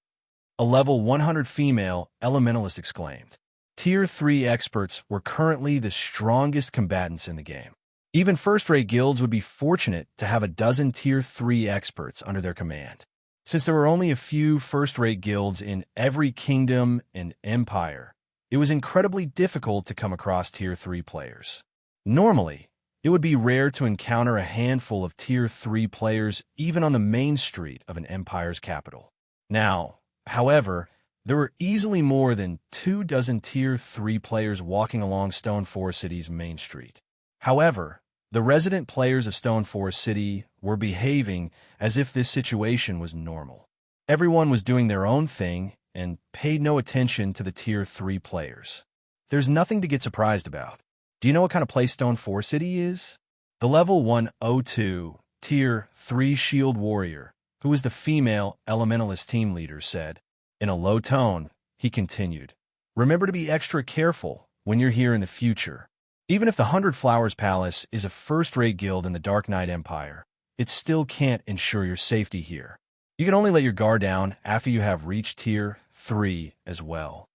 [SPEAKER 1] A level 100 female elementalist exclaimed. Tier 3 experts were currently the strongest combatants in the game. Even first-rate guilds would be fortunate to have a dozen Tier 3 experts under their command. Since there were only a few first-rate guilds in every kingdom and empire, it was incredibly difficult to come across Tier 3 players. Normally, it would be rare to encounter a handful of Tier 3 players even on the main street of an empire's capital. Now, however, there were easily more than 24 Tier 3 players walking along Stone Forest City's main street. However, the resident players of Stone Forest City were behaving as if this situation was normal. Everyone was doing their own thing and paid no attention to the Tier 3 players. There's nothing to get surprised about. Do you know what kind of place Stone Forest City is? The level 102, Tier 3 Shield Warrior, who was the female elementalist team leader, said. In a low tone, he continued, "Remember to be extra careful when you're here in the future. Even if the 100 Flowers Palace is a first-rate guild in the Dark Knight Empire, it still can't ensure your safety here. You can only let your guard down after you have reached Tier 3 as well."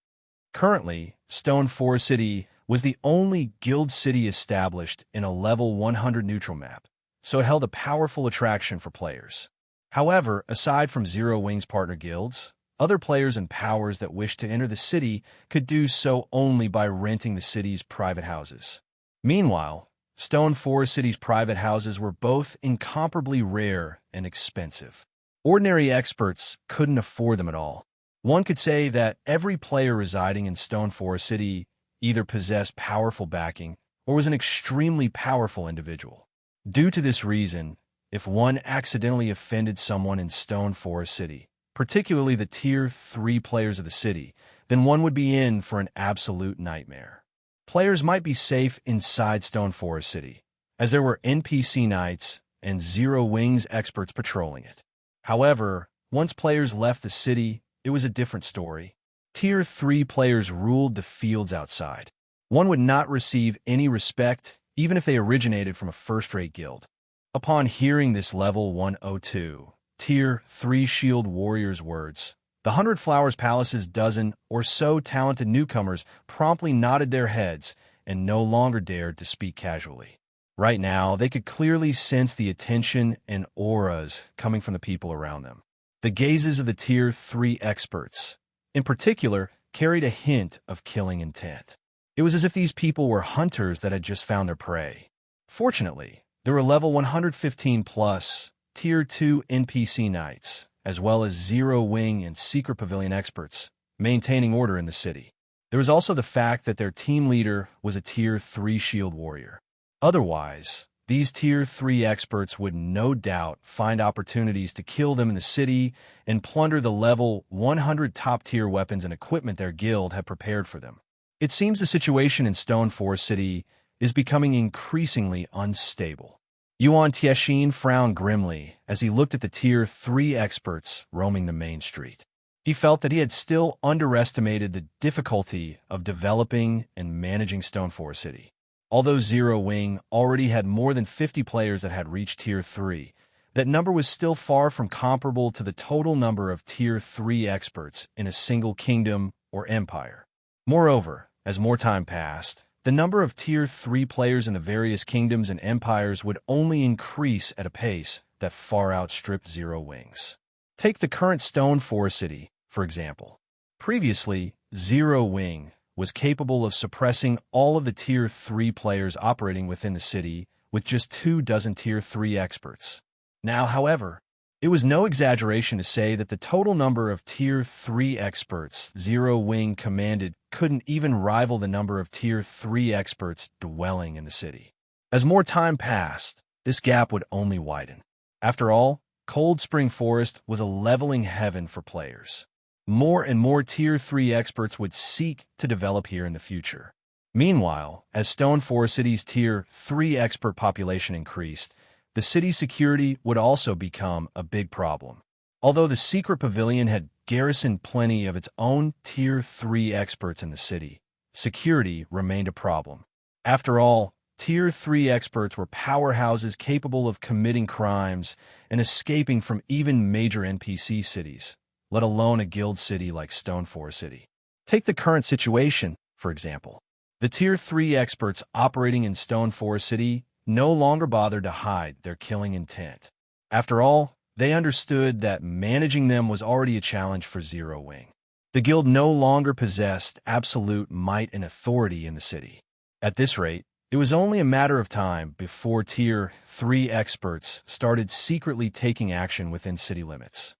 [SPEAKER 1] Currently, Stone Forest City was the only guild city established in a level 100 neutral map, so it held a powerful attraction for players. However, aside from Zero Wing's partner guilds, other players and powers that wished to enter the city could do so only by renting the city's private houses. Meanwhile, Stone Forest City's private houses were both incomparably rare and expensive. Ordinary experts couldn't afford them at all. One could say that every player residing in Stone Forest City either possessed powerful backing or was an extremely powerful individual. Due to this reason, if one accidentally offended someone in Stone Forest City, particularly the Tier 3 players of the city, then one would be in for an absolute nightmare. Players might be safe inside Stone Forest City, as there were NPC knights and Zero Wings experts patrolling it. However, once players left the city, it was a different story. Tier 3 players ruled the fields outside. One would not receive any respect, even if they originated from a first-rate guild. Upon hearing this level 102, Tier 3 Shield Warrior's words, the 100 Flowers Palace's dozen or so talented newcomers promptly nodded their heads and no longer dared to speak casually. Right now, they could clearly sense the attention and auras coming from the people around them. The gazes of the Tier 3 experts, in particular, carried a hint of killing intent. It was as if these people were hunters that had just found their prey. Fortunately, there were level 115 plus Tier 2 NPC knights, as well as Zero Wing and Secret Pavilion experts, maintaining order in the city. There was also the fact that their team leader was a Tier 3 Shield Warrior. Otherwise, these Tier 3 experts would no doubt find opportunities to kill them in the city and plunder the level 100 top-tier weapons and equipment their guild had prepared for them. It seems the situation in Stone Forest City is becoming increasingly unstable. Yuan Tiexin frowned grimly as he looked at the Tier 3 experts roaming the main street. He felt that he had still underestimated the difficulty of developing and managing Stone Forest City. Although Zero Wing already had more than 50 players that had reached Tier 3, that number was still far from comparable to the total number of Tier 3 experts in a single kingdom or empire. Moreover, as more time passed, the number of Tier 3 players in the various kingdoms and empires would only increase at a pace that far outstripped Zero Wings. Take the current Stone Forest City, for example. Previously, Zero Wing was capable of suppressing all of the Tier 3 players operating within the city with just 24 Tier 3 experts. Now, however, it was no exaggeration to say that the total number of Tier 3 experts Zero Wing commanded couldn't even rival the number of Tier 3 experts dwelling in the city. As more time passed, this gap would only widen. After all, Cold Spring Forest was a leveling heaven for players. More and more Tier 3 experts would seek to develop here in the future. Meanwhile, as Stone Forest City's Tier 3 expert population increased, the city's security would also become a big problem. Although the secret pavilion had garrisoned plenty of its own Tier 3 experts in the city, security remained a problem. After all, Tier 3 experts were powerhouses capable of committing crimes and escaping from even major NPC cities, let alone a guild city like Stone Forest City. Take the current situation, for example. The Tier 3 experts operating in Stone Forest City no longer bothered to hide their killing intent. After all, they understood that managing them was already a challenge for Zero Wing. The guild no longer possessed absolute might and authority in the city. At this rate, it was only a matter of time before Tier 3 experts started secretly taking action within city limits.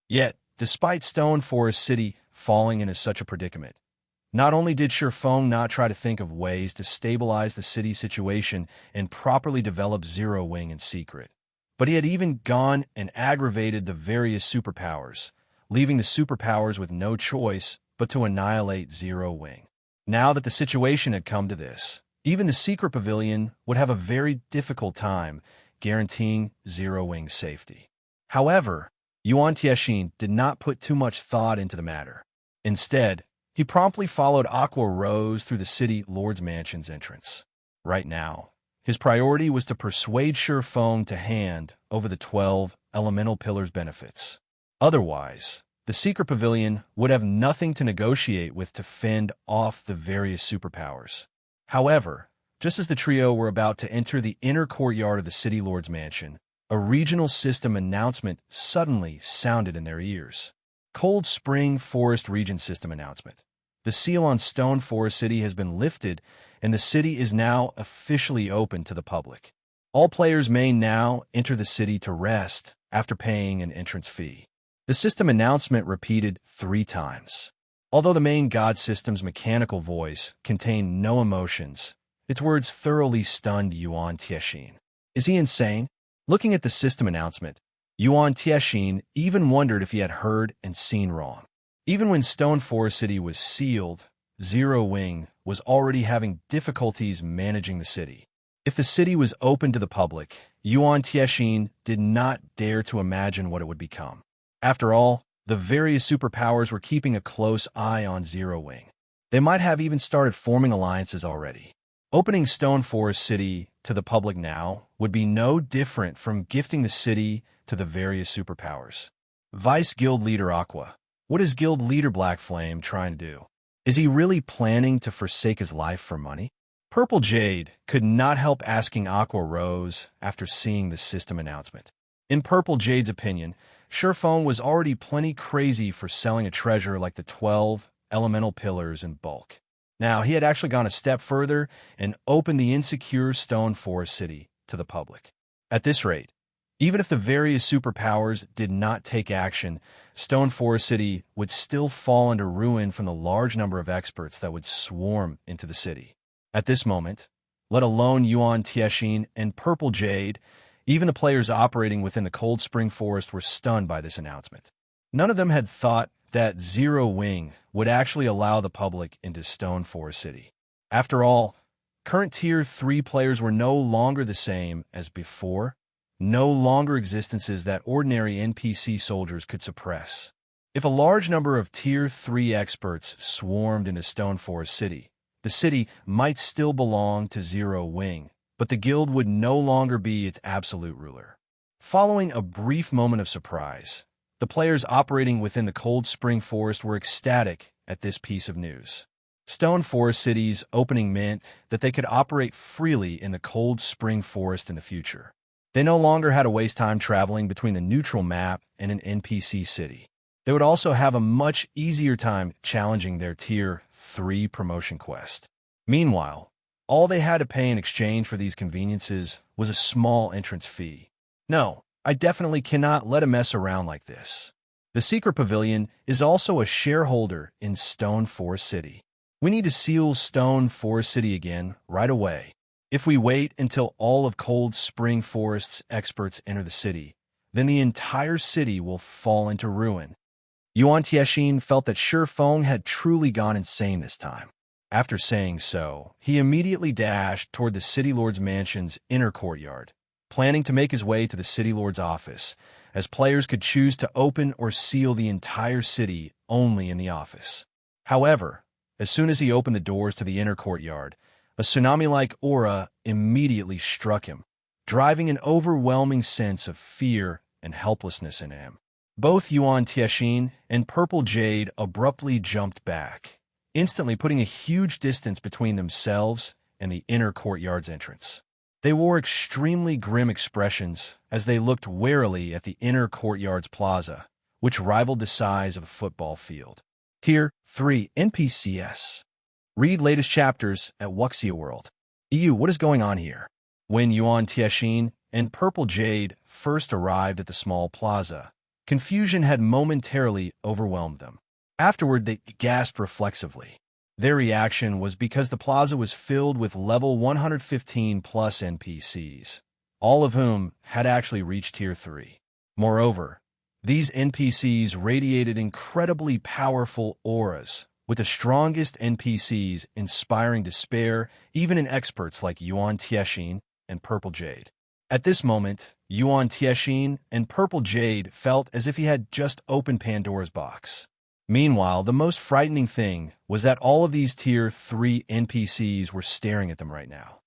[SPEAKER 1] Yet, despite Stone Forest City falling into such a predicament, not only did Feng not try to think of ways to stabilize the city situation and properly develop Zero Wing in secret, but he had even gone and aggravated the various superpowers, leaving the superpowers with no choice but to annihilate Zero Wing. Now that the situation had come to this, even the secret pavilion would have a very difficult time guaranteeing Zero Wing's safety. However, Yuan Tiexin did not put too much thought into the matter. Instead, he promptly followed Aqua Rose through the city lord's mansion's entrance. Right now, his priority was to persuade Feng to hand over the 12 elemental pillars' benefits. Otherwise, the secret pavilion would have nothing to negotiate with to fend off the various superpowers. However, just as the trio were about to enter the inner courtyard of the city lord's mansion, a regional system announcement suddenly sounded in their ears. Cold Spring Forest Region System Announcement. The seal on Stone Forest City has been lifted, and the city is now officially open to the public. All players may now enter the city to rest after paying an entrance fee. The system announcement repeated 3 times. Although the main god system's mechanical voice contained no emotions, its words thoroughly stunned Yuan Tiexin. Is he insane? Looking at the system announcement, Yuan Tiexin even wondered if he had heard and seen wrong. Even when Stone Forest City was sealed, Zero Wing was already having difficulties managing the city. If the city was open to the public, Yuan Tiexin did not dare to imagine what it would become. After all, the various superpowers were keeping a close eye on Zero Wing. They might have even started forming alliances already. Opening Stone Forest City to the public now would be no different from gifting the city to the various superpowers. Vice Guild Leader Aqua. What is Guild Leader Black Flame trying to do? Is he really planning to forsake his life for money? Purple Jade could not help asking Aqua Rose after seeing the system announcement. In Purple Jade's opinion, Feng was already plenty crazy for selling a treasure like the 12 elemental pillars in bulk. Now, he had actually gone a step further and opened the insecure Stone Forest City to the public. At this rate, even if the various superpowers did not take action, Stone Forest City would still fall into ruin from the large number of experts that would swarm into the city. At this moment, let alone Yuan Tiexin and Purple Jade, even the players operating within the Cold Spring Forest were stunned by this announcement. None of them had thought that Zero Wing would actually allow the public into Stone Forest City. After all, current Tier 3 players were no longer the same as before, no longer existences that ordinary NPC soldiers could suppress. If a large number of Tier 3 experts swarmed into Stone Forest City, the city might still belong to Zero Wing, but the guild would no longer be its absolute ruler. Following a brief moment of surprise, the players operating within the Cold Spring Forest were ecstatic at this piece of news. Stone Forest City's opening meant that they could operate freely in the Cold Spring Forest in the future. They no longer had to waste time traveling between the neutral map and an NPC city. They would also have a much easier time challenging their Tier 3 promotion quest. Meanwhile, all they had to pay in exchange for these conveniences was a small entrance fee. No, I definitely cannot let him mess around like this. The Secret Pavilion is also a shareholder in Stone Forest City. We need to seal Stone Forest City again right away. If we wait until all of Cold Spring Forest's experts enter the city, then the entire city will fall into ruin. Yuan Tiexin felt that Feng had truly gone insane this time. After saying so, he immediately dashed toward the City Lord's mansion's inner courtyard, planning to make his way to the City Lord's office, as players could choose to open or seal the entire city only in the office. However, as soon as he opened the doors to the inner courtyard, a tsunami-like aura immediately struck him, driving an overwhelming sense of fear and helplessness in him. Both Yuan Tiexin and Purple Jade abruptly jumped back, instantly putting a huge distance between themselves and the inner courtyard's entrance. They wore extremely grim expressions as they looked warily at the inner courtyard's plaza, which rivaled the size of a football field. Tier 3 NPCs. Read latest chapters at Wuxia World. EU, what is going on here? When Yuan Tiexin and Purple Jade first arrived at the small plaza, confusion had momentarily overwhelmed them. Afterward, they gasped reflexively. Their reaction was because the plaza was filled with level 115 plus NPCs, all of whom had actually reached Tier 3. Moreover, these NPCs radiated incredibly powerful auras, with the strongest NPCs inspiring despair even in experts like Yuan Tiexin and Purple Jade. At this moment, Yuan Tiexin and Purple Jade felt as if he had just opened Pandora's box. Meanwhile, the most frightening thing was that all of these Tier 3 NPCs were staring at them right now.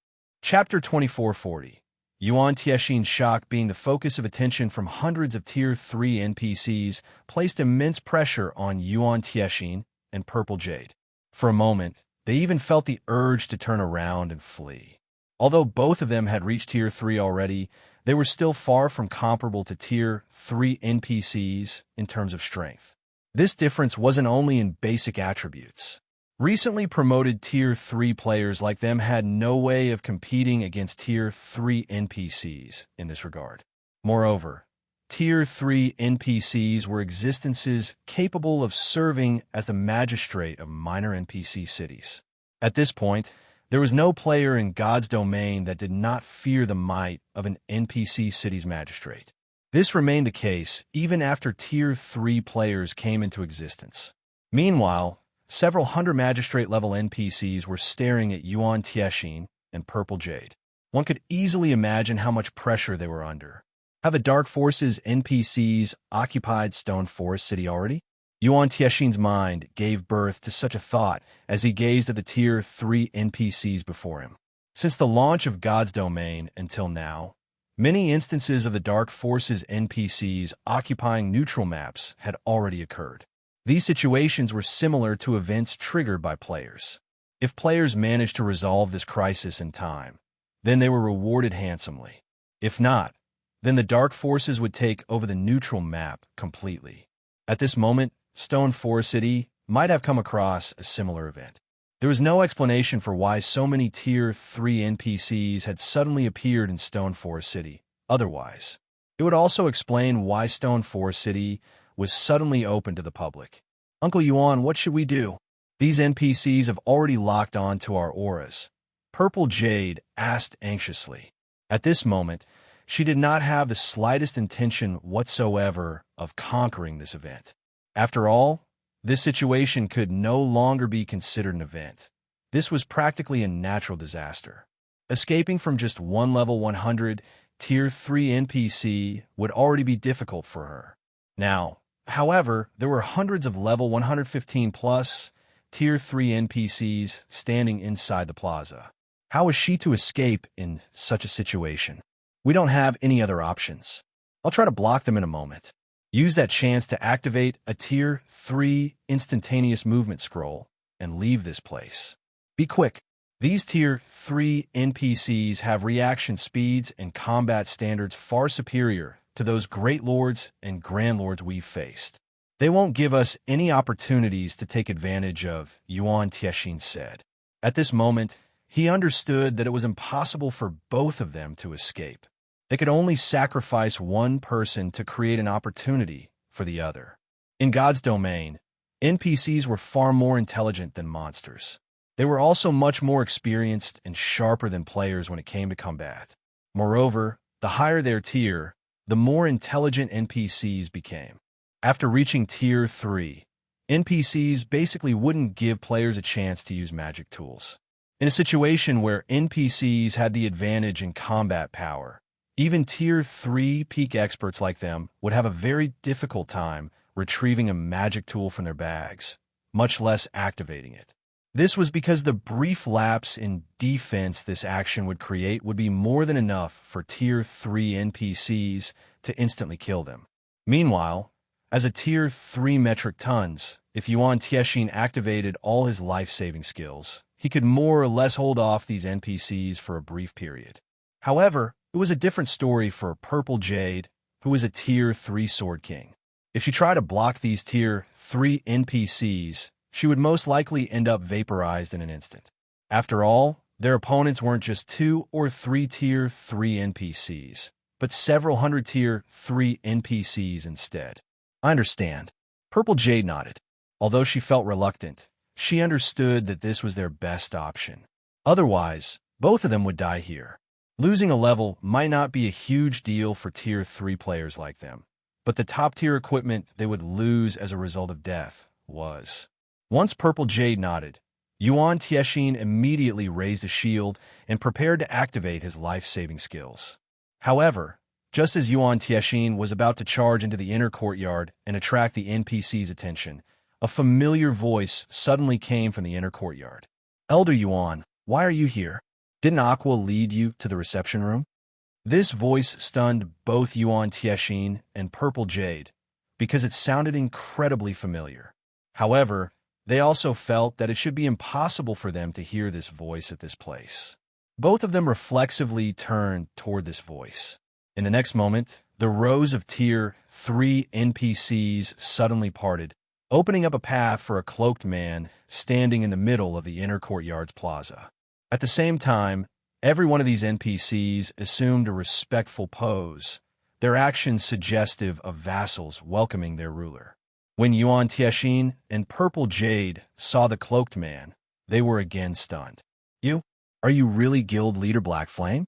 [SPEAKER 1] Chapter 2440. Yuan Tiexin's shock being the focus of attention from hundreds of Tier 3 NPCs placed immense pressure on Yuan Tiexin and Purple Jade. For a moment, they even felt the urge to turn around and flee. Although both of them had reached Tier 3 already, they were still far from comparable to Tier 3 NPCs in terms of strength. This difference wasn't only in basic attributes. Recently promoted Tier 3 players like them had no way of competing against Tier 3 NPCs in this regard. Moreover, Tier 3 NPCs were existences capable of serving as the magistrate of minor NPC cities. At this point, there was no player in God's domain that did not fear the might of an NPC city's magistrate. This remained the case even after Tier 3 players came into existence. Meanwhile, several hundred magistrate-level NPCs were staring at Yuan Tiexin and Purple Jade. One could easily imagine how much pressure they were under. Have the Dark Forces NPCs occupied Stone Forest City already? Yuan Tiexin's mind gave birth to such a thought as he gazed at the Tier 3 NPCs before him. Since the launch of God's Domain until now, many instances of the Dark Forces NPCs occupying neutral maps had already occurred. These situations were similar to events triggered by players. If players managed to resolve this crisis in time, then they were rewarded handsomely. If not, then the Dark Forces would take over the neutral map completely. At this moment, Stone Forest City might have come across a similar event. There was no explanation for why so many Tier 3 NPCs had suddenly appeared in Stone Forest City. Otherwise, it would also explain why Stone Forest City was suddenly open to the public. Uncle Yuan, what should we do? These NPCs have already locked on to our auras. Purple Jade asked anxiously. At this moment, she did not have the slightest intention whatsoever of conquering this event. After all, this situation could no longer be considered an event. This was practically a natural disaster. Escaping from just one level 100 Tier 3 NPC would already be difficult for her. Now, however, there were hundreds of level 115 plus Tier 3 NPCs standing inside the plaza. How was she to escape in such a situation? We don't have any other options. I'll try to block them in a moment. Use that chance to activate a Tier 3 instantaneous movement scroll and leave this place. Be quick. These Tier 3 NPCs have reaction speeds and combat standards far superior to those Great Lords and Grand Lords we've faced. They won't give us any opportunities to take advantage of, Yuan Tiexin said. At this moment, he understood that it was impossible for both of them to escape. They could only sacrifice one person to create an opportunity for the other. In God's domain, NPCs were far more intelligent than monsters. They were also much more experienced and sharper than players when it came to combat. Moreover, the higher their tier, the more intelligent NPCs became. After reaching Tier 3, NPCs basically wouldn't give players a chance to use magic tools. In a situation where NPCs had the advantage in combat power, even Tier 3 peak experts like them would have a very difficult time retrieving a magic tool from their bags, much less activating it. This was because the brief lapse in defense this action would create would be more than enough for Tier 3 NPCs to instantly kill them. Meanwhile, as a Tier 3 metric tons, if Yuan Tiexin activated all his life-saving skills, he could more or less hold off these NPCs for a brief period. However, it was a different story for Purple Jade, who was a Tier 3 Sword King. If she tried to block these Tier 3 NPCs, she would most likely end up vaporized in an instant. After all, their opponents weren't just 2 or 3 Tier 3 NPCs, but several hundred Tier 3 NPCs instead. I understand. Purple Jade nodded. Although she felt reluctant, she understood that this was their best option. Otherwise, both of them would die here. Losing a level might not be a huge deal for Tier 3 players like them, but the top-tier equipment they would lose as a result of death was. Once Purple Jade nodded, Yuan Tiexin immediately raised a shield and prepared to activate his life-saving skills. However, just as Yuan Tiexin was about to charge into the inner courtyard and attract the NPC's attention, a familiar voice suddenly came from the inner courtyard. "Elder Yuan, why are you here? Didn't Aqua lead you to the reception room?" This voice stunned both Yuan Tiexin and Purple Jade because it sounded incredibly familiar. However, they also felt that it should be impossible for them to hear this voice at this place. Both of them reflexively turned toward this voice. In the next moment, the rows of Tier 3 NPCs suddenly parted, opening up a path for a cloaked man standing in the middle of the inner courtyard's plaza. At the same time, every one of these NPCs assumed a respectful pose, their actions suggestive of vassals welcoming their ruler. When Yuan Tiexin and Purple Jade saw the cloaked man, they were again stunned. Are you really Guild Leader Black Flame?"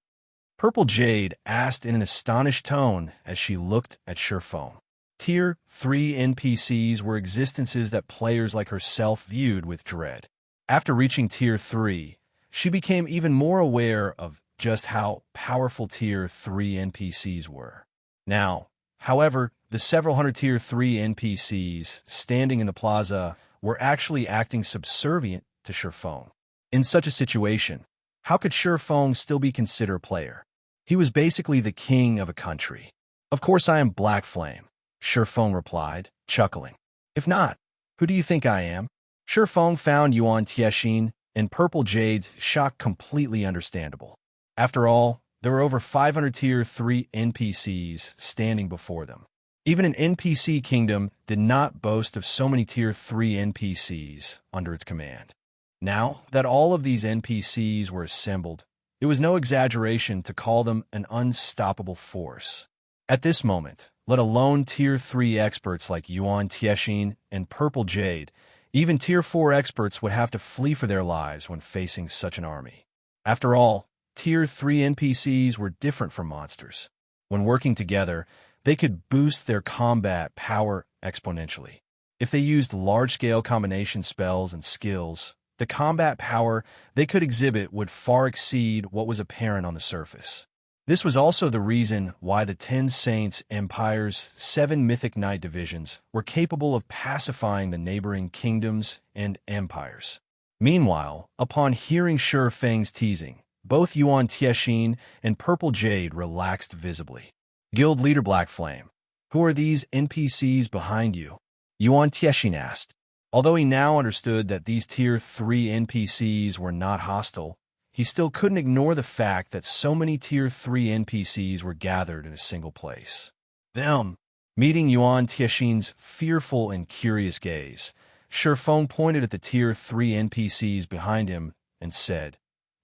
[SPEAKER 1] Purple Jade asked in an astonished tone as she looked at Feng. Tier 3 NPCs were existences that players like herself viewed with dread. After reaching Tier 3, she became even more aware of just how powerful Tier 3 NPCs were. Now, however, the several hundred Tier 3 NPCs standing in the plaza were actually acting subservient to Feng. In such a situation, how could Feng still be considered a player? He was basically the king of a country. "Of course I am Black Flame," Feng replied, chuckling. "If not, who do you think I am?" Feng found Yuan Tiexin and Purple Jade's shock completely understandable. After all, there were over 500 Tier 3 NPCs standing before them. Even an NPC kingdom did not boast of so many Tier 3 NPCs under its command. Now that all of these NPCs were assembled, it was no exaggeration to call them an unstoppable force. At this moment, let alone Tier 3 experts like Yuan Tiexin and Purple Jade, even Tier 4 experts would have to flee for their lives when facing such an army. After all, Tier 3 NPCs were different from monsters. When working together, they could boost their combat power exponentially. If they used large-scale combination spells and skills, the combat power they could exhibit would far exceed what was apparent on the surface. This was also the reason why the 10 Saints Empire's 7 Mythic Knight divisions were capable of pacifying the neighboring kingdoms and empires. Meanwhile, upon hearing Feng's teasing, both Yuan Tiexin and Purple Jade relaxed visibly. Guild leader Black Flame. Who are these NPCs behind you? Yuan Tiexin asked. Although he now understood that these Tier 3 NPCs were not hostile, he still couldn't ignore the fact that so many Tier 3 NPCs were gathered in a single place. Them. Meeting Yuan Tiexin's fearful and curious gaze, Feng pointed at the Tier 3 NPCs behind him and said,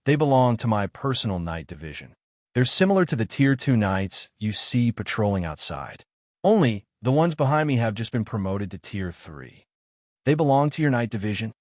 [SPEAKER 1] "They belong to my personal night division. They're similar to the Tier 2 knights you see patrolling outside. Only, the ones behind me have just been promoted to Tier 3. They belong to your night division."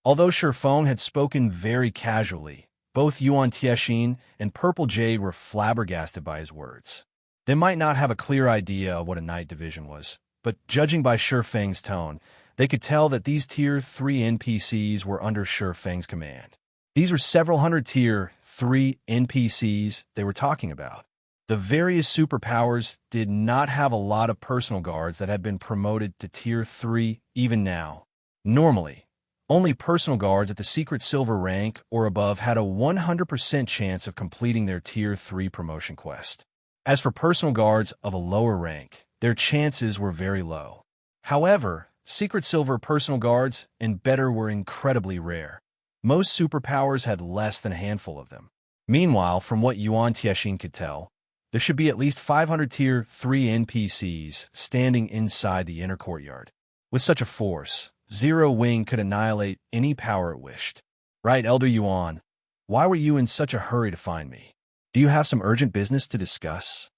[SPEAKER 1] Although Feng had spoken very casually, both Yuan Tiexin and Purple Jade were flabbergasted by his words. They might not have a clear idea of what a night division was, but judging by Feng's tone, they could tell that these Tier 3 NPCs were under Feng's command. These were several hundred Tier 3 NPCs they were talking about. The various superpowers did not have a lot of personal guards that had been promoted to Tier 3 even now. Normally, only personal guards at the secret silver rank or above had a 100% chance of completing their Tier 3 promotion quest. As for personal guards of a lower rank, their chances were very low. However, secret silver personal guards and better were incredibly rare. Most superpowers had less than a handful of them. Meanwhile, from what Yuan Tiexin could tell, there should be at least 500 Tier 3 NPCs standing inside the inner courtyard. With such a force, Zero Wing could annihilate any power it wished. Right, Elder Yuan? Why were you in such a hurry to find me? Do you have some urgent business to discuss?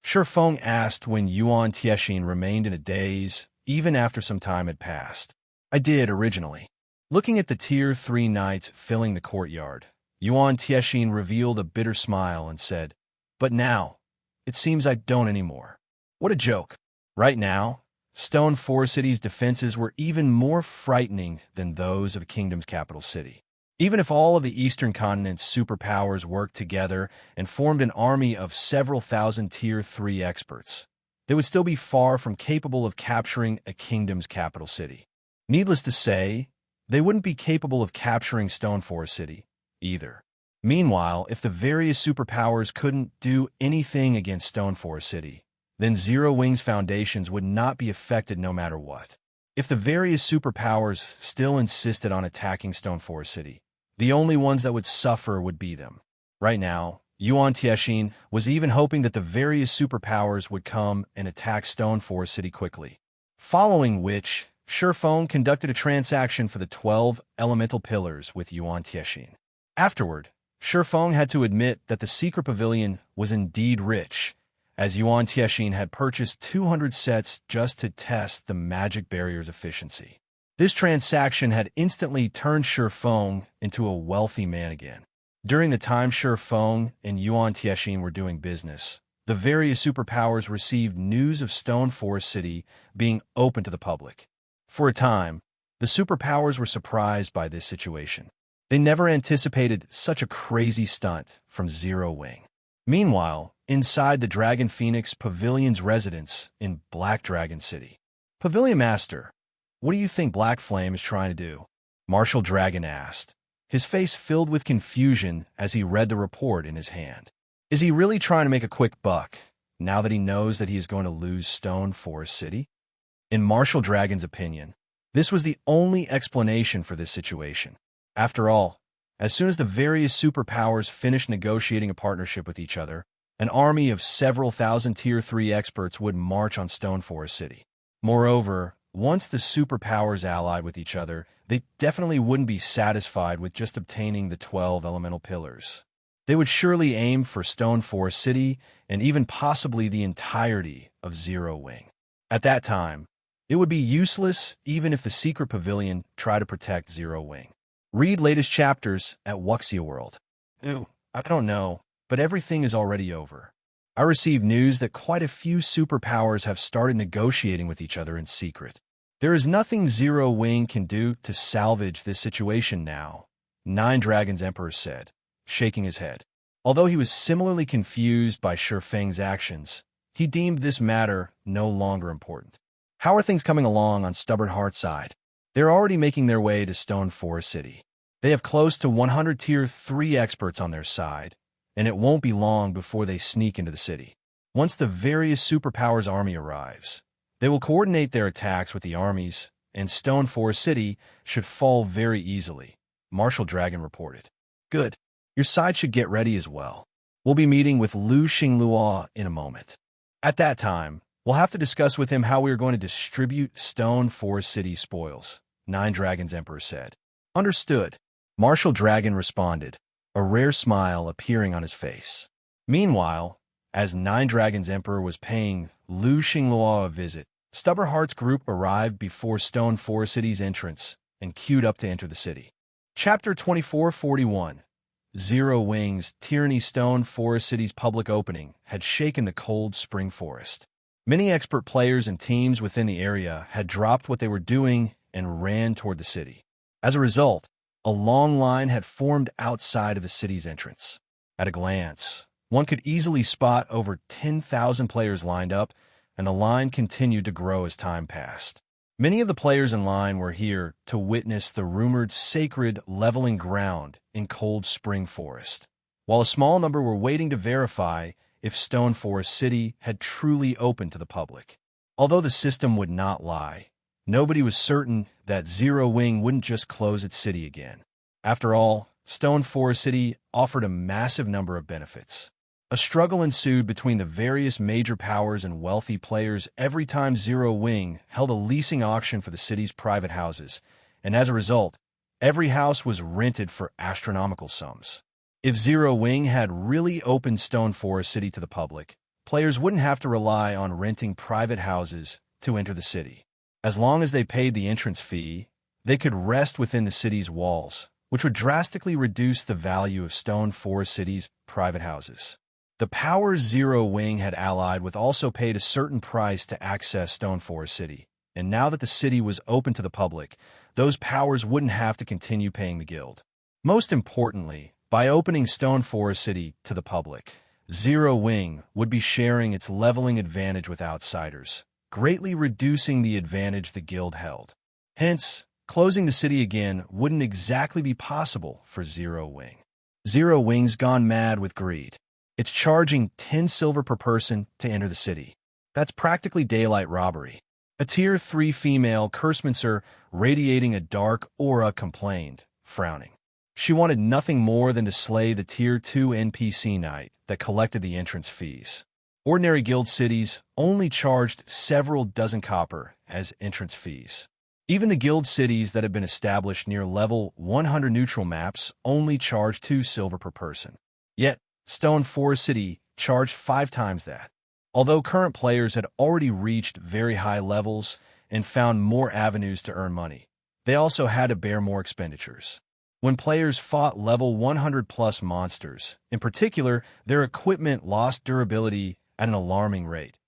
[SPEAKER 1] Feng asked when Yuan Tiexin remained in a daze, even after some time had passed. I did, originally. Looking at the Tier 3 knights filling the courtyard, Yuan Tiexin revealed a bitter smile and said, "But now, it seems I don't anymore. What a joke. Right now, Stone Forest City's defenses were even more frightening than those of a kingdom's capital city. Even if all of the Eastern Continent's superpowers worked together and formed an army of several thousand Tier 3 experts, they would still be far from capable of capturing a kingdom's capital city. Needless to say, they wouldn't be capable of capturing Stone Forest City, either. Meanwhile, if the various superpowers couldn't do anything against Stone Forest City, then Zero Wing's foundations would not be affected no matter what. If the various superpowers still insisted on attacking Stone Forest City, the only ones that would suffer would be them. Right now, Yuan Tiexin was even hoping that the various superpowers would come and attack Stone Forest City quickly. Following which, Feng conducted a transaction for the 12 elemental pillars with Yuan Tiexin. Afterward, Feng had to admit that the secret pavilion was indeed rich, as Yuan Tiexin had purchased 200 sets just to test the magic barrier's efficiency. This transaction had instantly turned Feng into a wealthy man again. During the time Feng and Yuan Tiexin were doing business, the various superpowers received news of Stone Forest City being open to the public. For a time, the superpowers were surprised by this situation. They never anticipated such a crazy stunt from Zero Wing. Meanwhile, inside the Dragon Phoenix Pavilion's residence in Black Dragon City. Pavilion Master, what do you think Black Flame is trying to do? Martial Dragon asked, his face filled with confusion as he read the report in his hand. Is he really trying to make a quick buck, now that he knows that he is going to lose Stone Forest City? In Martial Dragon's opinion, this was the only explanation for this situation. After all, as soon as the various superpowers finished negotiating a partnership with each other, an army of several thousand Tier 3 experts would march on Stone Forest City. Moreover, once the superpowers allied with each other, they definitely wouldn't be satisfied with just obtaining the 12 elemental pillars. They would surely aim for Stone Forest City and even possibly the entirety of Zero Wing. At that time, it would be useless even if the secret pavilion tried to protect Zero Wing. Read latest chapters at Wuxia World. Ooh, I don't know, but everything is already over. I received news that quite a few superpowers have started negotiating with each other in secret. There is nothing Zero Wing can do to salvage this situation now, Nine Dragons Emperor said, shaking his head. Although he was similarly confused by Feng's actions, he deemed this matter no longer important. How are things coming along on Stubborn Heart's side? They're already making their way to Stone Forest City. They have close to 100 Tier 3 experts on their side, and it won't be long before they sneak into the city. Once the various superpowers army arrives, they will coordinate their attacks with the armies, and Stone Forest City should fall very easily, Marshal Dragon reported. Good. Your side should get ready as well. We'll be meeting with Lu Xinglua in a moment. At that time, we'll have to discuss with him how we are going to distribute Stone Forest City spoils, Nine Dragons Emperor said. Understood, Marshal Dragon responded, a rare smile appearing on his face. Meanwhile, as Nine Dragons Emperor was paying Lu Xinglua a visit, Stubbornheart's group arrived before Stone Forest City's entrance and queued up to enter the city. Chapter 2441. Zero Wings. Tyranny. Stone Forest City's public opening had shaken the cold spring forest. Many expert players and teams within the area had dropped what they were doing and ran toward the city. As a result, a long line had formed outside of the city's entrance. At a glance, one could easily spot over 10,000 players lined up, and the line continued to grow as time passed. Many of the players in line were here to witness the rumored sacred leveling ground in Cold Spring Forest, while a small number were waiting to verify if Stone Forest City had truly opened to the public. Although the system would not lie, nobody was certain that Zero Wing wouldn't just close its city again. After all, Stone Forest City offered a massive number of benefits. A struggle ensued between the various major powers and wealthy players every time Zero Wing held a leasing auction for the city's private houses, and as a result, every house was rented for astronomical sums. If Zero Wing had really opened Stone Forest City to the public, players wouldn't have to rely on renting private houses to enter the city. As long as they paid the entrance fee, they could rest within the city's walls, which would drastically reduce the value of Stone Forest City's private houses. The powers Zero Wing had allied with also paid a certain price to access Stone Forest City, and now that the city was open to the public, those powers wouldn't have to continue paying the guild. Most importantly, by opening Stone Forest City to the public, Zero Wing would be sharing its leveling advantage with outsiders, greatly reducing the advantage the guild held. Hence, closing the city again wouldn't exactly be possible for Zero Wing. Zero Wing's gone mad with greed. It's charging 10 silver per person to enter the city. That's practically daylight robbery. A Tier 3 female cursemancer radiating a dark aura complained, frowning. She wanted nothing more than to slay the Tier 2 NPC knight that collected the entrance fees. Ordinary guild cities only charged several dozen copper as entrance fees. Even the guild cities that had been established near level 100 neutral maps only charged 2 silver per person. Yet, Stone Forest City charged 5 times that. Although current players had already reached very high levels and found more avenues to earn money, they also had to bear more expenditures. When players fought level 100+ monsters, in particular, their equipment lost durability at an alarming rate,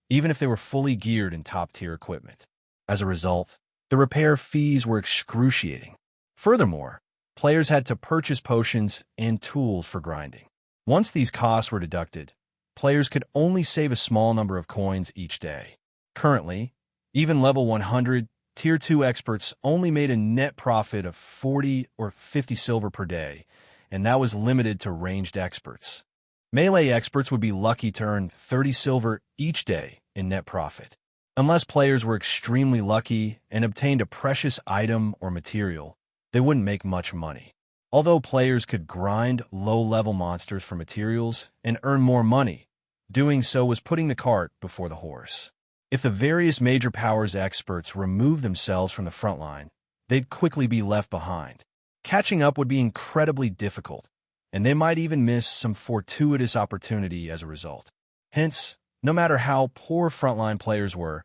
[SPEAKER 1] even if they were fully geared in top-tier equipment. As a result, the repair fees were excruciating. Furthermore, players had to purchase potions and tools for grinding. Once these costs were deducted, players could only save a small number of coins each day. Currently, even level 100, Tier 2 experts only made a net profit of 40 or 50 silver per day, and that was limited to ranged experts. Melee experts would be lucky to earn 30 silver each day in net profit. Unless players were extremely lucky and obtained a precious item or material, they wouldn't make much money. Although players could grind low-level monsters for materials and earn more money, doing so was putting the cart before the horse. If the various major powers experts removed themselves from the front line, they'd quickly be left behind. Catching up would be incredibly difficult, and they might even miss some fortuitous opportunity as a result. Hence, no matter how poor frontline players were,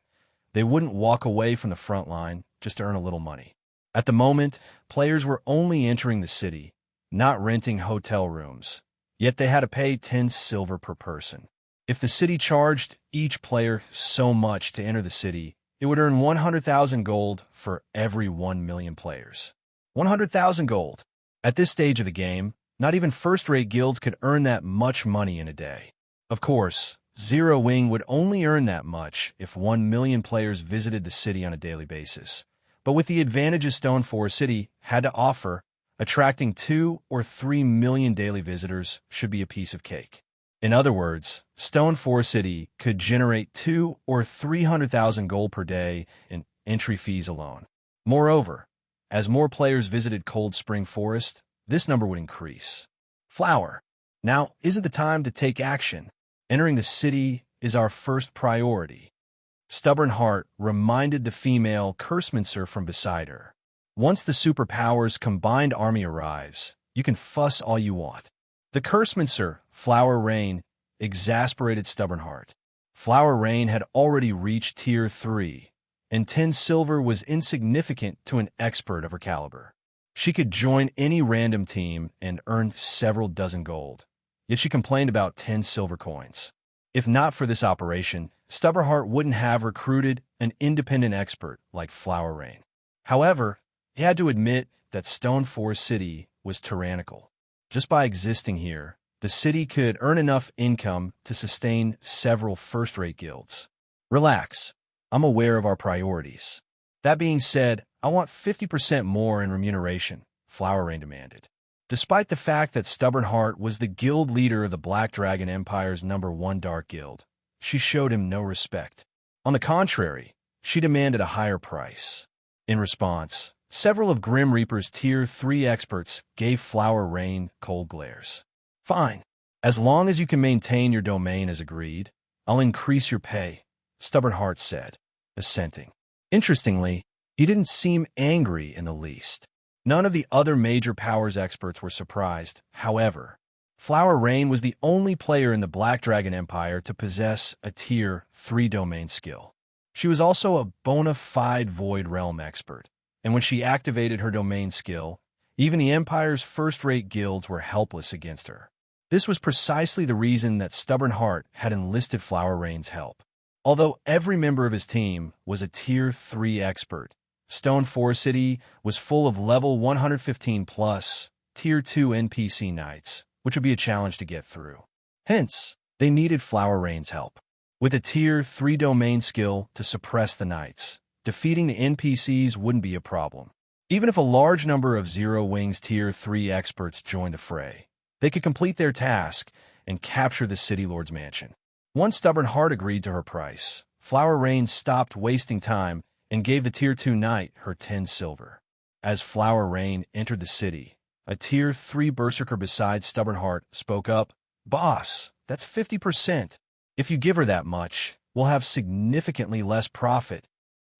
[SPEAKER 1] they wouldn't walk away from the front line just to earn a little money. At the moment, players were only entering the city, not renting hotel rooms, yet they had to pay 10 silver per person. If the city charged each player so much to enter the city, it would earn 100,000 gold for every 1 million players. 100,000 gold. At this stage of the game, not even first-rate guilds could earn that much money in a day. Of course, Zero Wing would only earn that much if 1 million players visited the city on a daily basis. But with the advantages Stone Forest City had to offer, attracting 2 or 3 million daily visitors should be a piece of cake. In other words, Stone Forest City could generate 2 or 300,000 gold per day in entry fees alone. Moreover, as more players visited Cold Spring Forest, this number would increase. Flower. Now isn't the time to take action. Entering the city is our first priority. Stubborn Heart reminded the female Cursemancer from beside her. Once the superpowers combined army arrives, you can fuss all you want. The Cursemancer, Flower Rain, exasperated Stubborn Heart. Flower Rain had already reached Tier 3, and 10 silver was insignificant to an expert of her caliber. She could join any random team and earn several dozen gold, yet she complained about 10 silver coins. If not for this operation, Stubborn Heart wouldn't have recruited an independent expert like Flower Rain. However, he had to admit that Stone Forest City was tyrannical. Just by existing here, the city could earn enough income to sustain several first-rate guilds. Relax. I'm aware of our priorities. That being said, I want 50% more in remuneration, Flower Rain demanded. Despite the fact that Stubborn Heart was the guild leader of the Black Dragon Empire's #1 Dark Guild, she showed him no respect. On the contrary, she demanded a higher price. In response, several of Grim Reaper's Tier 3 experts gave Flower Rain cold glares. Fine. As long as you can maintain your domain as agreed, I'll increase your pay, Stubborn Heart said, assenting. Interestingly, he didn't seem angry in the least. None of the other major powers experts were surprised. However, Flower Rain was the only player in the Black Dragon Empire to possess a Tier 3 domain skill. She was also a bona fide Void Realm expert, and when she activated her domain skill, even the Empire's first-rate guilds were helpless against her. This was precisely the reason that Stubborn Heart had enlisted Flower Rain's help. Although every member of his team was a Tier 3 expert, Stone Forest City was full of level 115+ Tier 2 NPC knights, which would be a challenge to get through. Hence, they needed Flower Rain's help. With a Tier 3 domain skill to suppress the knights, defeating the NPCs wouldn't be a problem. Even if a large number of Zero Wings Tier 3 experts joined the fray, they could complete their task and capture the City Lord's mansion. Once Stubborn Heart agreed to her price, Flower Rain stopped wasting time and gave the Tier 2 knight her 10 silver. As Flower Rain entered the city, a Tier 3 berserker beside Stubborn Heart spoke up. Boss, that's 50%. If you give her that much, we'll have significantly less profit.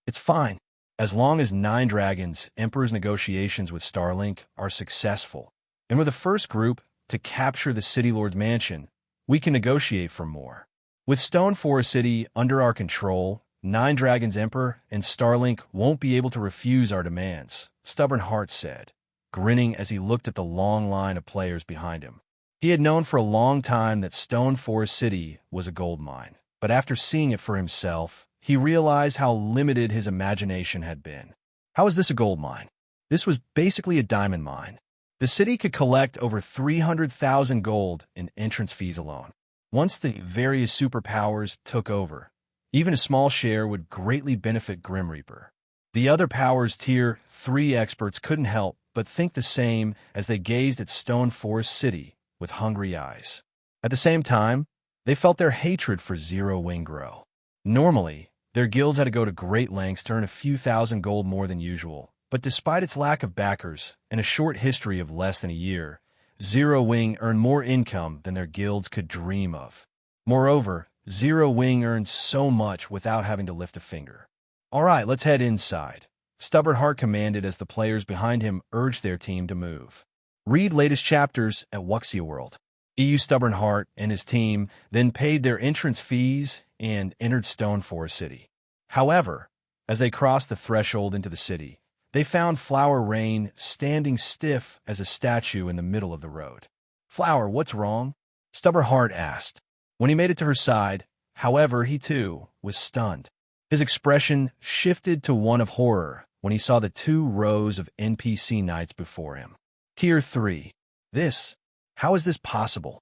[SPEAKER 1] It's fine, as long as 9 Dragons Emperor's negotiations with Starlink are successful, and we're the first group to capture the City Lord's mansion, we can negotiate for more. With Stone Forest City under our control, 9 Dragons Emperor and Starlink won't be able to refuse our demands, Stubborn Heart said, grinning as he looked at the long line of players behind him. He had known for a long time that Stone Forest City was a gold mine, but after seeing it for himself, he realized how limited his imagination had been. How is this a gold mine? This was basically a diamond mine. The city could collect over 300,000 gold in entrance fees alone. Once the various superpowers took over, even a small share would greatly benefit Grim Reaper. The other powers Tier 3 experts couldn't help but think the same as they gazed at Stone Forest City with hungry eyes. At the same time, they felt their hatred for Zero Wing grow. Normally, their guilds had to go to great lengths to earn a few thousand gold more than usual, but despite its lack of backers and a short history of less than a year, Zero Wing earned more income than their guilds could dream of. Moreover, Zero Wing earned so much without having to lift a finger. All right, let's head inside, Stubborn Heart commanded as the players behind him urged their team to move. Read latest chapters at Wuxia World. EU Stubborn Heart and his team then paid their entrance fees and entered Stone Forest City. However, as they crossed the threshold into the city, they found Flower Rain standing stiff as a statue in the middle of the road. Flower, what's wrong? Stubborn Heart asked. When he made it to her side, however, he too was stunned. His expression shifted to one of horror when he saw the 2 rows of NPC knights before him. Tier 3. How is this possible?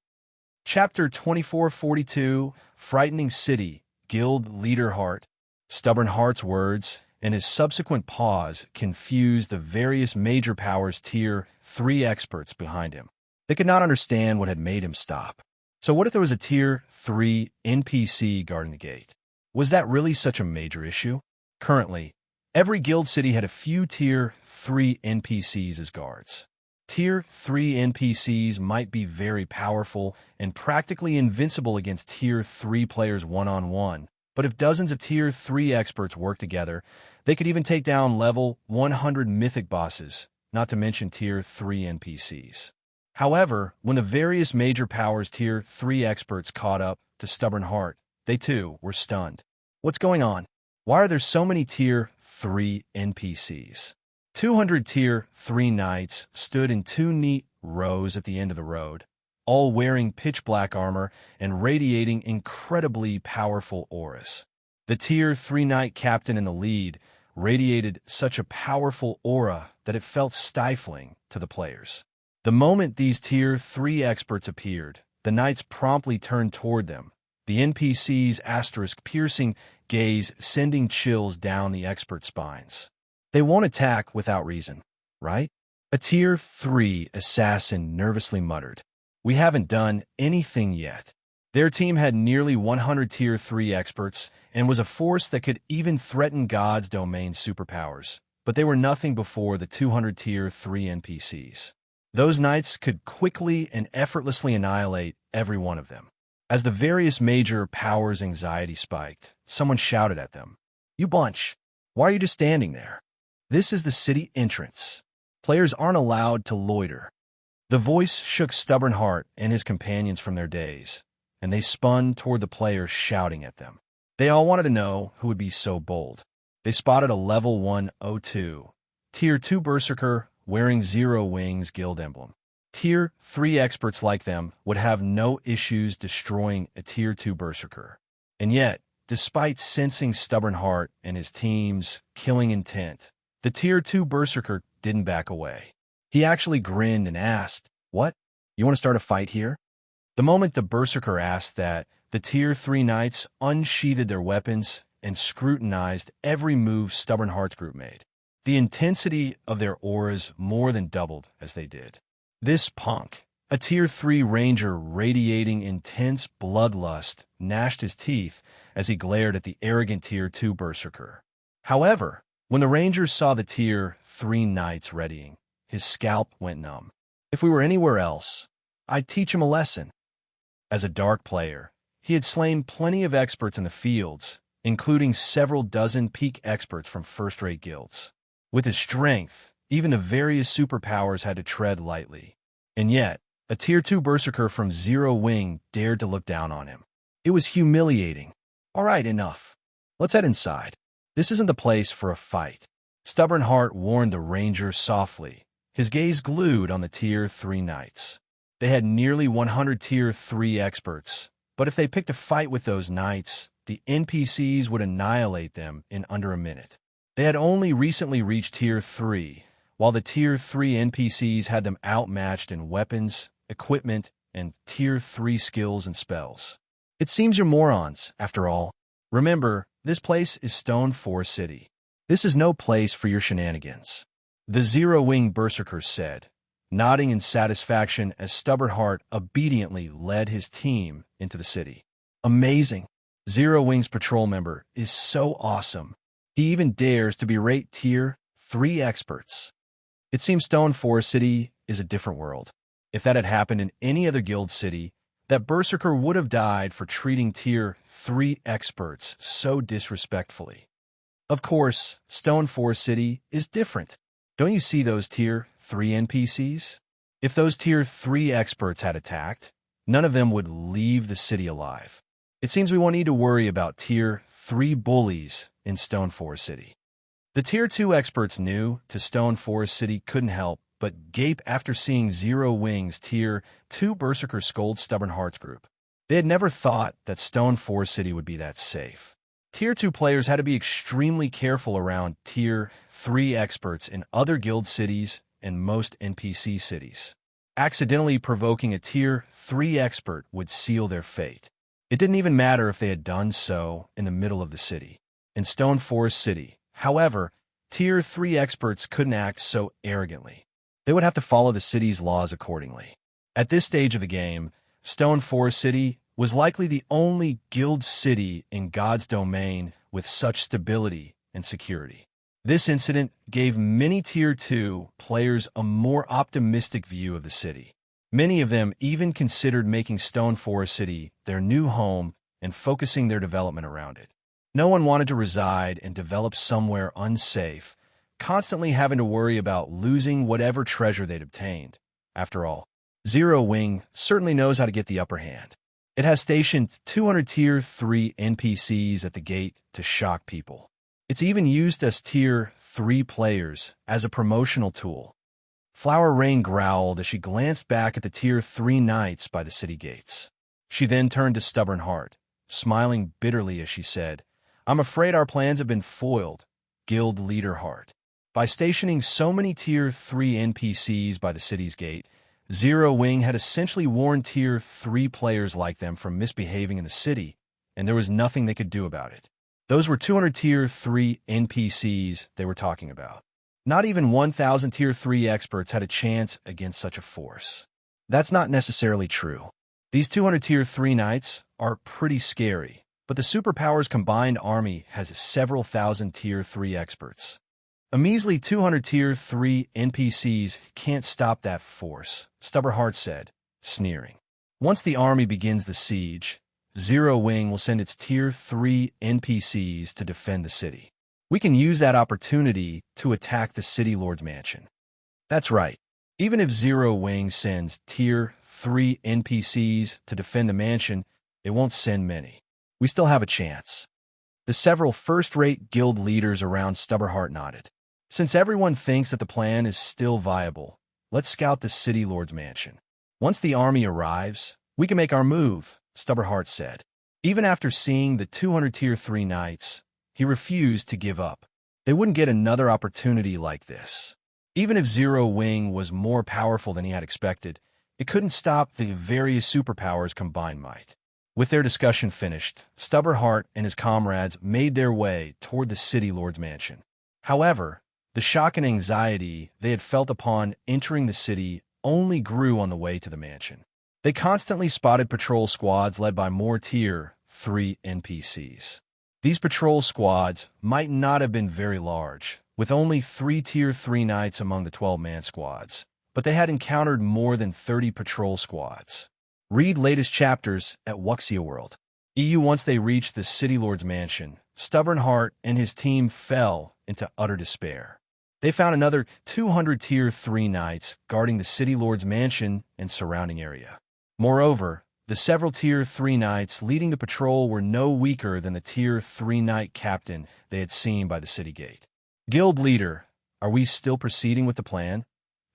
[SPEAKER 1] Chapter 2442, Frightening City, Guild Leader Heart. Stubborn Heart's words and his subsequent pause confused the various major powers Tier 3 experts behind him. They could not understand what had made him stop. So what if there was a Tier 3 NPC guarding the gate? Was that really such a major issue? Currently, every guild city had a few Tier 3 NPCs as guards. Tier 3 NPCs might be very powerful and practically invincible against Tier 3 players one-on-one, but if dozens of Tier 3 experts work together, they could even take down level 100 mythic bosses, not to mention Tier 3 NPCs. However, when the various major powers Tier 3 experts caught up to Stubborn Heart, they too were stunned. What's going on? Why are there so many Tier 3 NPCs? 200 Tier 3 knights stood in two neat rows at the end of the road, all wearing pitch-black armor and radiating incredibly powerful auras. The Tier 3 knight captain in the lead radiated such a powerful aura that it felt stifling to the players. The moment these Tier 3 experts appeared, the knights promptly turned toward them, the NPC's asterisk-piercing gaze sending chills down the expert spines. They won't attack without reason, right? A Tier 3 assassin nervously muttered. We haven't done anything yet. Their team had nearly 100 Tier 3 experts and was a force that could even threaten God's domain superpowers, but they were nothing before the 200 Tier 3 NPCs. Those knights could quickly and effortlessly annihilate every one of them. As the various major powers' anxiety spiked, someone shouted at them, "You bunch, why are you just standing there? This is the city entrance. Players aren't allowed to loiter." The voice shook Stubborn Heart and his companions from their daze, and they spun toward the players shouting at them. They all wanted to know who would be so bold. They spotted a level 102, Tier 2 Berserker wearing Zero Wings guild emblem. Tier 3 experts like them would have no issues destroying a Tier 2 Berserker. And yet, despite sensing Stubborn Heart and his team's killing intent, the Tier 2 Berserker didn't back away. He actually grinned and asked, "What? You want to start a fight here?" The moment the Berserker asked that, the Tier 3 knights unsheathed their weapons and scrutinized every move Stubborn Heart's group made. The intensity of their auras more than doubled as they did. This punk, a Tier 3 ranger radiating intense bloodlust, gnashed his teeth as he glared at the arrogant Tier 2 Berserker. However, when the ranger saw the Tier 3 knights readying, his scalp went numb. If we were anywhere else, I'd teach him a lesson. As a dark player, he had slain plenty of experts in the fields, including several dozen peak experts from first-rate guilds. With his strength, even the various superpowers had to tread lightly. And yet, a Tier 2 Berserker from Zero Wing dared to look down on him. It was humiliating. All right, enough. Let's head inside. This isn't the place for a fight. Stubborn Heart warned the ranger softly, his gaze glued on the Tier 3 knights. They had nearly 100 Tier 3 experts, but if they picked a fight with those knights, the NPCs would annihilate them in under a minute. They had only recently reached Tier 3, while the Tier 3 NPCs had them outmatched in weapons, equipment, and Tier 3 skills and spells. It seems you're morons, after all. Remember, this place is Stone Forest City. This is no place for your shenanigans. The Zero Wing Berserker said, nodding in satisfaction as Stubborn Heart obediently led his team into the city. Amazing. Zero Wing's patrol member is so awesome. He even dares to berate Tier 3 experts. It seems Stone Forest City is a different world. If that had happened in any other guild city, that Berserker would have died for treating Tier 3 experts so disrespectfully. Of course, Stone Forest City is different. Don't you see those Tier 3 NPCs? If those Tier 3 experts had attacked, none of them would leave the city alive. It seems we won't need to worry about Tier 3 bullies in Stone Forest City. The Tier 2 experts knew to Stone Forest City couldn't help but gape after seeing Zero Wing's Tier 2 Berserker scold Stubborn Heart's group. They had never thought that Stone Forest City would be that safe. Tier 2 players had to be extremely careful around Tier 3 experts in other guild cities and most NPC cities. Accidentally provoking a Tier 3 expert would seal their fate. It didn't even matter if they had done so in the middle of the city. In Stone Forest City, however, Tier 3 experts couldn't act so arrogantly. They would have to follow the city's laws accordingly. At this stage of the game, Stone Forest City was likely the only guild city in God's domain with such stability and security. This incident gave many Tier 2 players a more optimistic view of the city. Many of them even considered making Stone Forest City their new home and focusing their development around it. No one wanted to reside and develop somewhere unsafe, constantly having to worry about losing whatever treasure they'd obtained. After all, Zero Wing certainly knows how to get the upper hand. It has stationed 200 Tier 3 NPCs at the gate to shock people. It's even used as Tier 3 players as a promotional tool. Flower Rain growled as she glanced back at the Tier 3 knights by the city gates. She then turned to Stubborn Heart, smiling bitterly as she said, "I'm afraid our plans have been foiled, Guild Leader Heart." By stationing so many Tier 3 NPCs by the city's gate, Zero Wing had essentially warned Tier 3 players like them from misbehaving in the city, and there was nothing they could do about it. Those were 200 Tier 3 NPCs they were talking about. Not even 1,000 Tier 3 experts had a chance against such a force. That's not necessarily true. These 200 Tier 3 knights are pretty scary, but the superpowers combined army has several thousand Tier 3 experts. A measly 200 Tier 3 NPCs can't stop that force, Stubborn Heart said, sneering. Once the army begins the siege, Zero Wing will send its Tier 3 NPCs to defend the city. We can use that opportunity to attack the City Lord's mansion. That's right. Even if Zero Wing sends Tier 3 NPCs to defend the mansion, it won't send many. We still have a chance. The several first-rate guild leaders around Stubborn Heart nodded. Since everyone thinks that the plan is still viable, let's scout the City Lord's mansion. Once the army arrives, we can make our move, Stubborn Heart said. Even after seeing the 200 Tier 3 knights, he refused to give up. They wouldn't get another opportunity like this. Even if Zero Wing was more powerful than he had expected, it couldn't stop the various superpowers' combined might. With their discussion finished, Stubborn Heart and his comrades made their way toward the City Lord's mansion. However, the shock and anxiety they had felt upon entering the city only grew on the way to the mansion. They constantly spotted patrol squads led by more Tier 3 NPCs. These patrol squads might not have been very large, with only 3 Tier 3 knights among the 12-man squads, but they had encountered more than 30 patrol squads. Read latest chapters at Wuxia World. Once they reached the City Lord's mansion, Stubborn Heart and his team fell into utter despair. They found another 200 Tier 3 knights guarding the City Lord's mansion and surrounding area. Moreover, the several Tier 3 knights leading the patrol were no weaker than the Tier 3 knight captain they had seen by the city gate. Guild leader, are we still proceeding with the plan?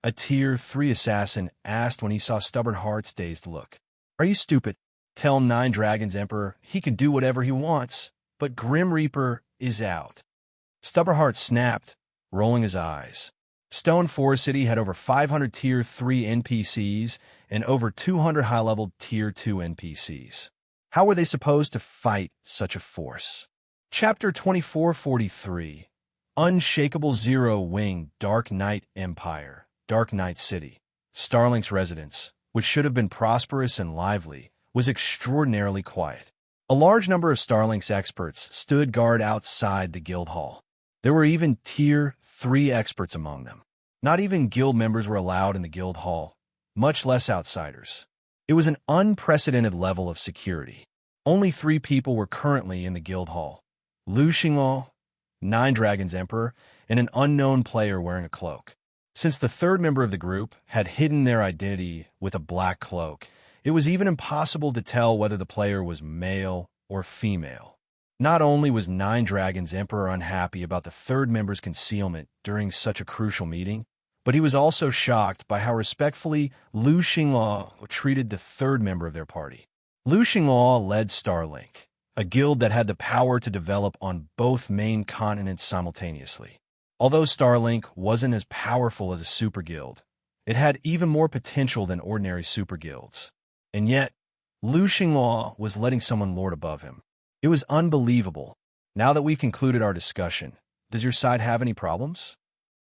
[SPEAKER 1] A Tier 3 assassin asked when he saw Stubborn Heart's dazed look. Are you stupid? Tell Nine Dragons Emperor he can do whatever he wants, but Grim Reaper is out. Stubborn Heart snapped, rolling his eyes. Stone Forest City had over 500 Tier 3 NPCs and over 200 high-level Tier 2 NPCs. How were they supposed to fight such a force? Chapter 2443, Unshakable Zero Wing Dark Knight Empire, Dark Knight City. Starlink's residence, which should have been prosperous and lively, was extraordinarily quiet. A large number of Starlink's experts stood guard outside the guild hall. There were even Tier 3 experts among them. Not even guild members were allowed in the guild hall, much less outsiders. It was an unprecedented level of security. Only 3 people were currently in the guild hall: Lu Xingluo, Nine Dragons Emperor, and an unknown player wearing a cloak. Since the third member of the group had hidden their identity with a black cloak, it was even impossible to tell whether the player was male or female. Not only was Nine Dragons Emperor unhappy about the third member's concealment during such a crucial meeting, but he was also shocked by how respectfully Lu Xingluo treated the third member of their party. Lu Xingluo led Starlink, a guild that had the power to develop on both main continents simultaneously. Although Starlink wasn't as powerful as a super guild, it had even more potential than ordinary super guilds. And yet, Lu Xingluo was letting someone lord above him. It was unbelievable. Now that we've concluded our discussion, does your side have any problems?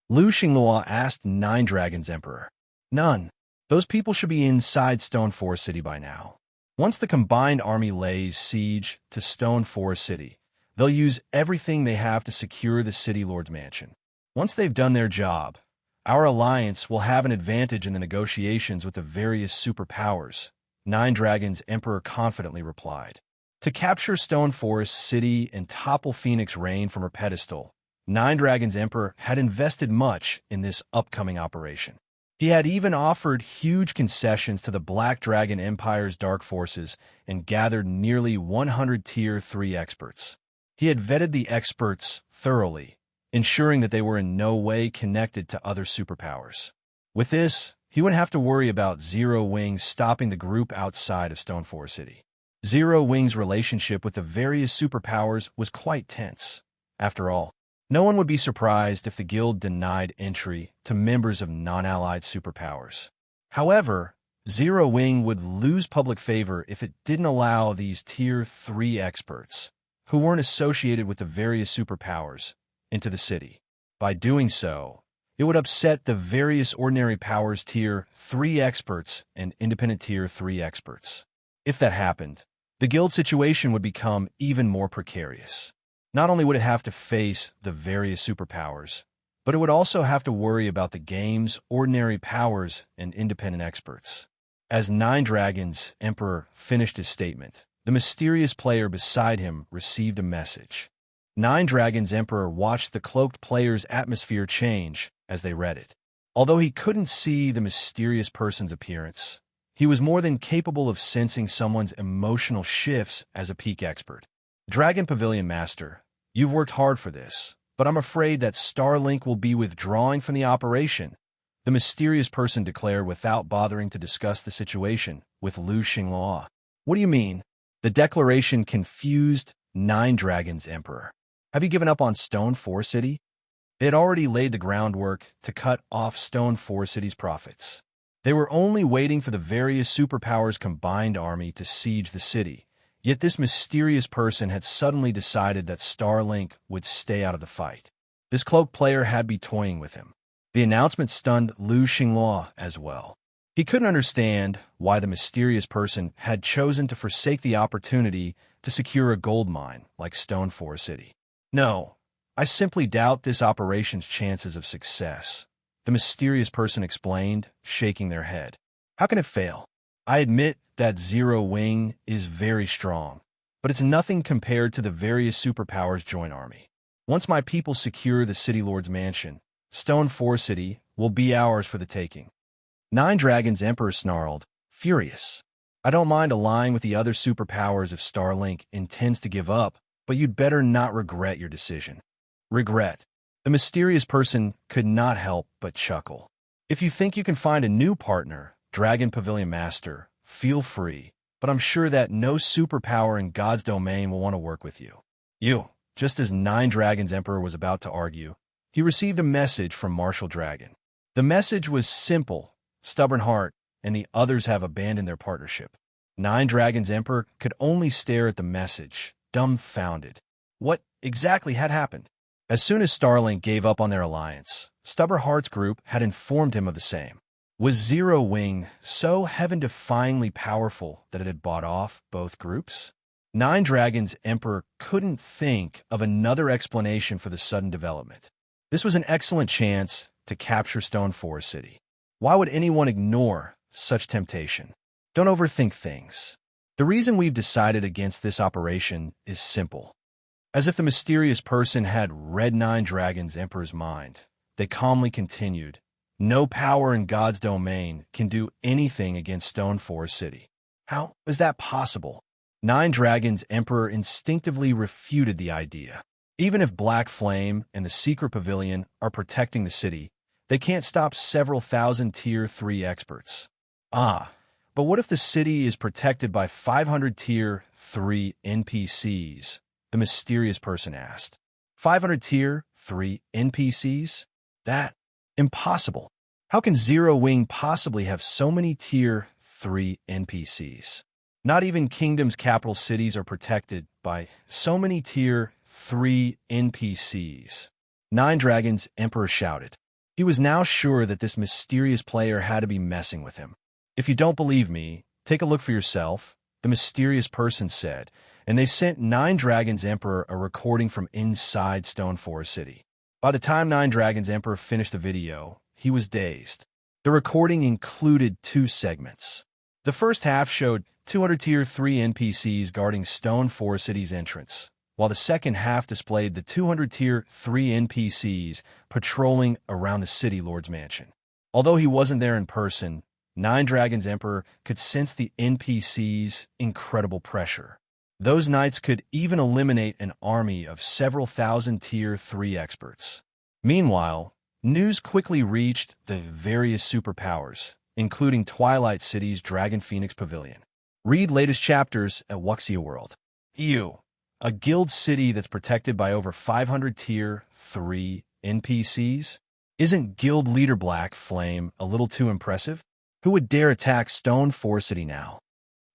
[SPEAKER 1] Lu Xingluo asked Nine Dragons Emperor. None. Those people should be inside Stone Forest City by now. Once the combined army lays siege to Stone Forest City, they'll use everything they have to secure the City Lord's mansion. Once they've done their job, our alliance will have an advantage in the negotiations with the various superpowers, Nine Dragons Emperor confidently replied. To capture Stone Forest City and topple Phoenix Reign from her pedestal, Nine Dragons Emperor had invested much in this upcoming operation. He had even offered huge concessions to the Black Dragon Empire's dark forces and gathered nearly 100 Tier 3 experts. He had vetted the experts thoroughly, ensuring that they were in no way connected to other superpowers. With this, he wouldn't have to worry about Zero Wing stopping the group outside of Stone Forest City. Zero Wing's relationship with the various superpowers was quite tense. After all, no one would be surprised if the guild denied entry to members of non-allied superpowers. However, Zero Wing would lose public favor if it didn't allow these Tier 3 experts, who weren't associated with the various superpowers, into the city. By doing so, it would upset the various ordinary powers Tier 3 experts and independent Tier 3 experts. If that happened, the guild situation would become even more precarious. Not only would it have to face the various superpowers, but it would also have to worry about the game's ordinary powers and independent experts. As Nine Dragons Emperor finished his statement, the mysterious player beside him received a message. Nine Dragons Emperor watched the cloaked player's atmosphere change as they read it. Although he couldn't see the mysterious person's appearance, he was more than capable of sensing someone's emotional shifts as a peak expert. Dragon Pavilion Master, you've worked hard for this, but I'm afraid that Starlink will be withdrawing from the operation, the mysterious person declared without bothering to discuss the situation with Lu Xinghua. What do you mean? The declaration confused Nine Dragons Emperor. Have you given up on Stone Forest City? They had already laid the groundwork to cut off Stone Forest City's profits. They were only waiting for the various superpowers' combined army to siege the city. Yet this mysterious person had suddenly decided that Starlink would stay out of the fight. This cloaked player had been toying with him. The announcement stunned Lu Xinghua as well. He couldn't understand why the mysterious person had chosen to forsake the opportunity to secure a gold mine like Stone Forest City. No, I simply doubt this operation's chances of success, the mysterious person explained, shaking their head. How can it fail? I admit that Zero Wing is very strong, but it's nothing compared to the various superpowers' joint army. Once my people secure the City Lord's mansion, Stone Forest City will be ours for the taking. Nine Dragons Emperor snarled, furious. I don't mind allying with the other superpowers if Starlink intends to give up, but you'd better not regret your decision. Regret. The mysterious person could not help but chuckle. If you think you can find a new partner, Dragon Pavilion Master, feel free, but I'm sure that no superpower in God's domain will want to work with you. Just as Nine Dragons Emperor was about to argue, he received a message from Martial Dragon. The message was simple: stubborn heart, and the others have abandoned their partnership. Nine Dragons Emperor could only stare at the message, dumbfounded. What exactly had happened? As soon as Starlink gave up on their alliance, Stubborn Heart's group had informed him of the same. Was Zero Wing so heaven-defyingly powerful that it had bought off both groups? Nine Dragons Emperor couldn't think of another explanation for the sudden development. This was an excellent chance to capture Stone Forest City. Why would anyone ignore such temptation? Don't overthink things. The reason we've decided against this operation is simple. As if the mysterious person had read Nine Dragons Emperor's mind, they calmly continued, no power in God's domain can do anything against Stone Forest City. How is that possible? Nine Dragons Emperor instinctively refuted the idea. Even if Black Flame and the Secret Pavilion are protecting the city, they can't stop several thousand Tier 3 experts. But what if the city is protected by 500 Tier 3 NPCs? The mysterious person asked. 500 Tier 3 NPCs? That? Impossible. How can Zero Wing possibly have so many Tier 3 NPCs? Not even Kingdom's capital cities are protected by so many Tier 3 NPCs. Nine Dragons Emperor shouted. He was now sure that this mysterious player had to be messing with him. If you don't believe me, take a look for yourself, the mysterious person said, and they sent Nine Dragons Emperor a recording from inside Stone Forest City. By the time Nine Dragons Emperor finished the video, he was dazed. The recording included two segments. The first half showed 200 Tier 3 NPCs guarding Stone Forest City's entrance, while the second half displayed the 200 Tier 3 NPCs patrolling around the City Lord's mansion. Although he wasn't there in person, Nine Dragons Emperor could sense the NPCs' incredible pressure. Those knights could even eliminate an army of several thousand Tier 3 experts. Meanwhile, news quickly reached the various superpowers, including Twilight City's Dragon Phoenix Pavilion. Read latest chapters at Wuxia World. EU, a guild city that's protected by over 500 Tier 3 NPCs? Isn't guild leader Black Flame a little too impressive? Who would dare attack Stone Forest City now?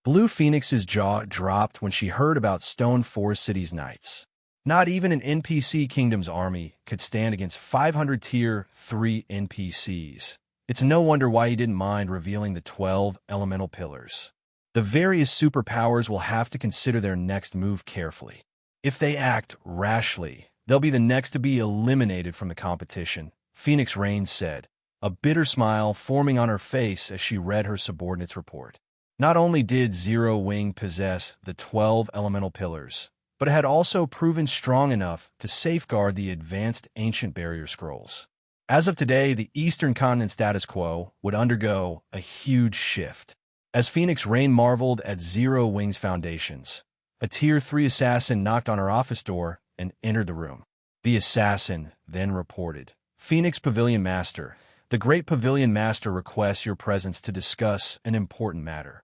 [SPEAKER 1] Blue Phoenix's jaw dropped when she heard about Stone Forest City's knights. Not even an NPC Kingdom's army could stand against 500 Tier 3 NPCs. It's no wonder why he didn't mind revealing the 12 elemental pillars. The various superpowers will have to consider their next move carefully. If they act rashly, they'll be the next to be eliminated from the competition, Phoenix Rain said, a bitter smile forming on her face as she read her subordinate's report. Not only did Zero Wing possess the 12 elemental pillars, but it had also proven strong enough to safeguard the advanced ancient barrier scrolls. As of today, the Eastern Continent status quo would undergo a huge shift. As Phoenix Rain marveled at Zero Wing's foundations, a Tier 3 assassin knocked on her office door and entered the room. The assassin then reported, Phoenix Pavilion Master, the Great Pavilion Master requests your presence to discuss an important matter.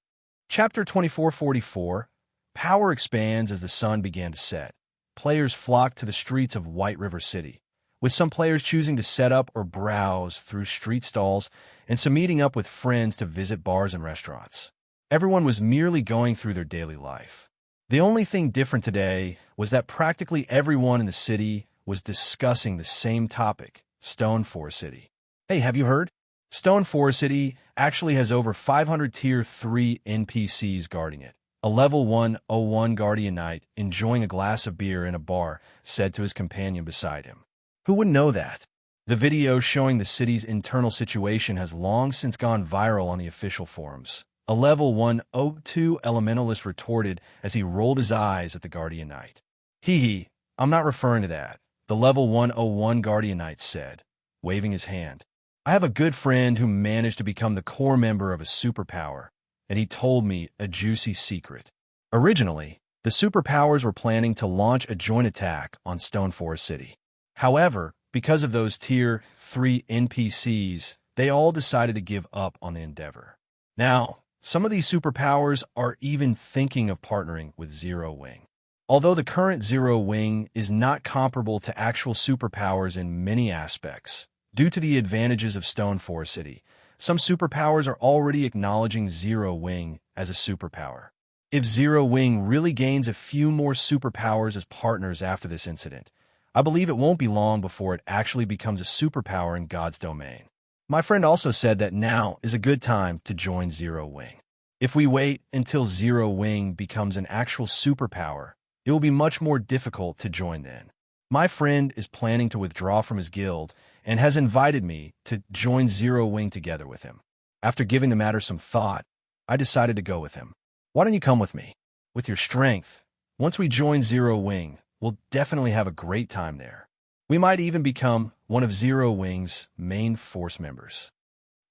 [SPEAKER 1] Chapter 2444, Power expands as the sun began to set. Players flocked to the streets of White River City, with some players choosing to set up or browse through street stalls and some meeting up with friends to visit bars and restaurants. Everyone was merely going through their daily life. The only thing different today was that practically everyone in the city was discussing the same topic, Stone Forest City. Hey, have you heard? Stone Forest City actually has over 500 Tier 3 NPCs guarding it. A level 101 Guardian Knight enjoying a glass of beer in a bar said to his companion beside him. Who wouldn't know that? The video showing the city's internal situation has long since gone viral on the official forums. A level 102 Elementalist retorted as he rolled his eyes at the Guardian Knight. Hee, I'm not referring to that, the level 101 Guardian Knight said, waving his hand. I have a good friend who managed to become the core member of a superpower, and he told me a juicy secret. Originally, the superpowers were planning to launch a joint attack on Stone Forest City. However, because of those Tier 3 NPCs, they all decided to give up on the endeavor. Now, some of these superpowers are even thinking of partnering with Zero Wing. Although the current Zero Wing is not comparable to actual superpowers in many aspects, due to the advantages of Stone Forest City, some superpowers are already acknowledging Zero Wing as a superpower. If Zero Wing really gains a few more superpowers as partners after this incident, I believe it won't be long before it actually becomes a superpower in God's domain. My friend also said that now is a good time to join Zero Wing. If we wait until Zero Wing becomes an actual superpower, it will be much more difficult to join then. My friend is planning to withdraw from his guild and has invited me to join Zero Wing together with him. After giving the matter some thought, I decided to go with him. Why don't you come with me? With your strength, once we join Zero Wing, we'll definitely have a great time there. We might even become one of Zero Wing's main force members.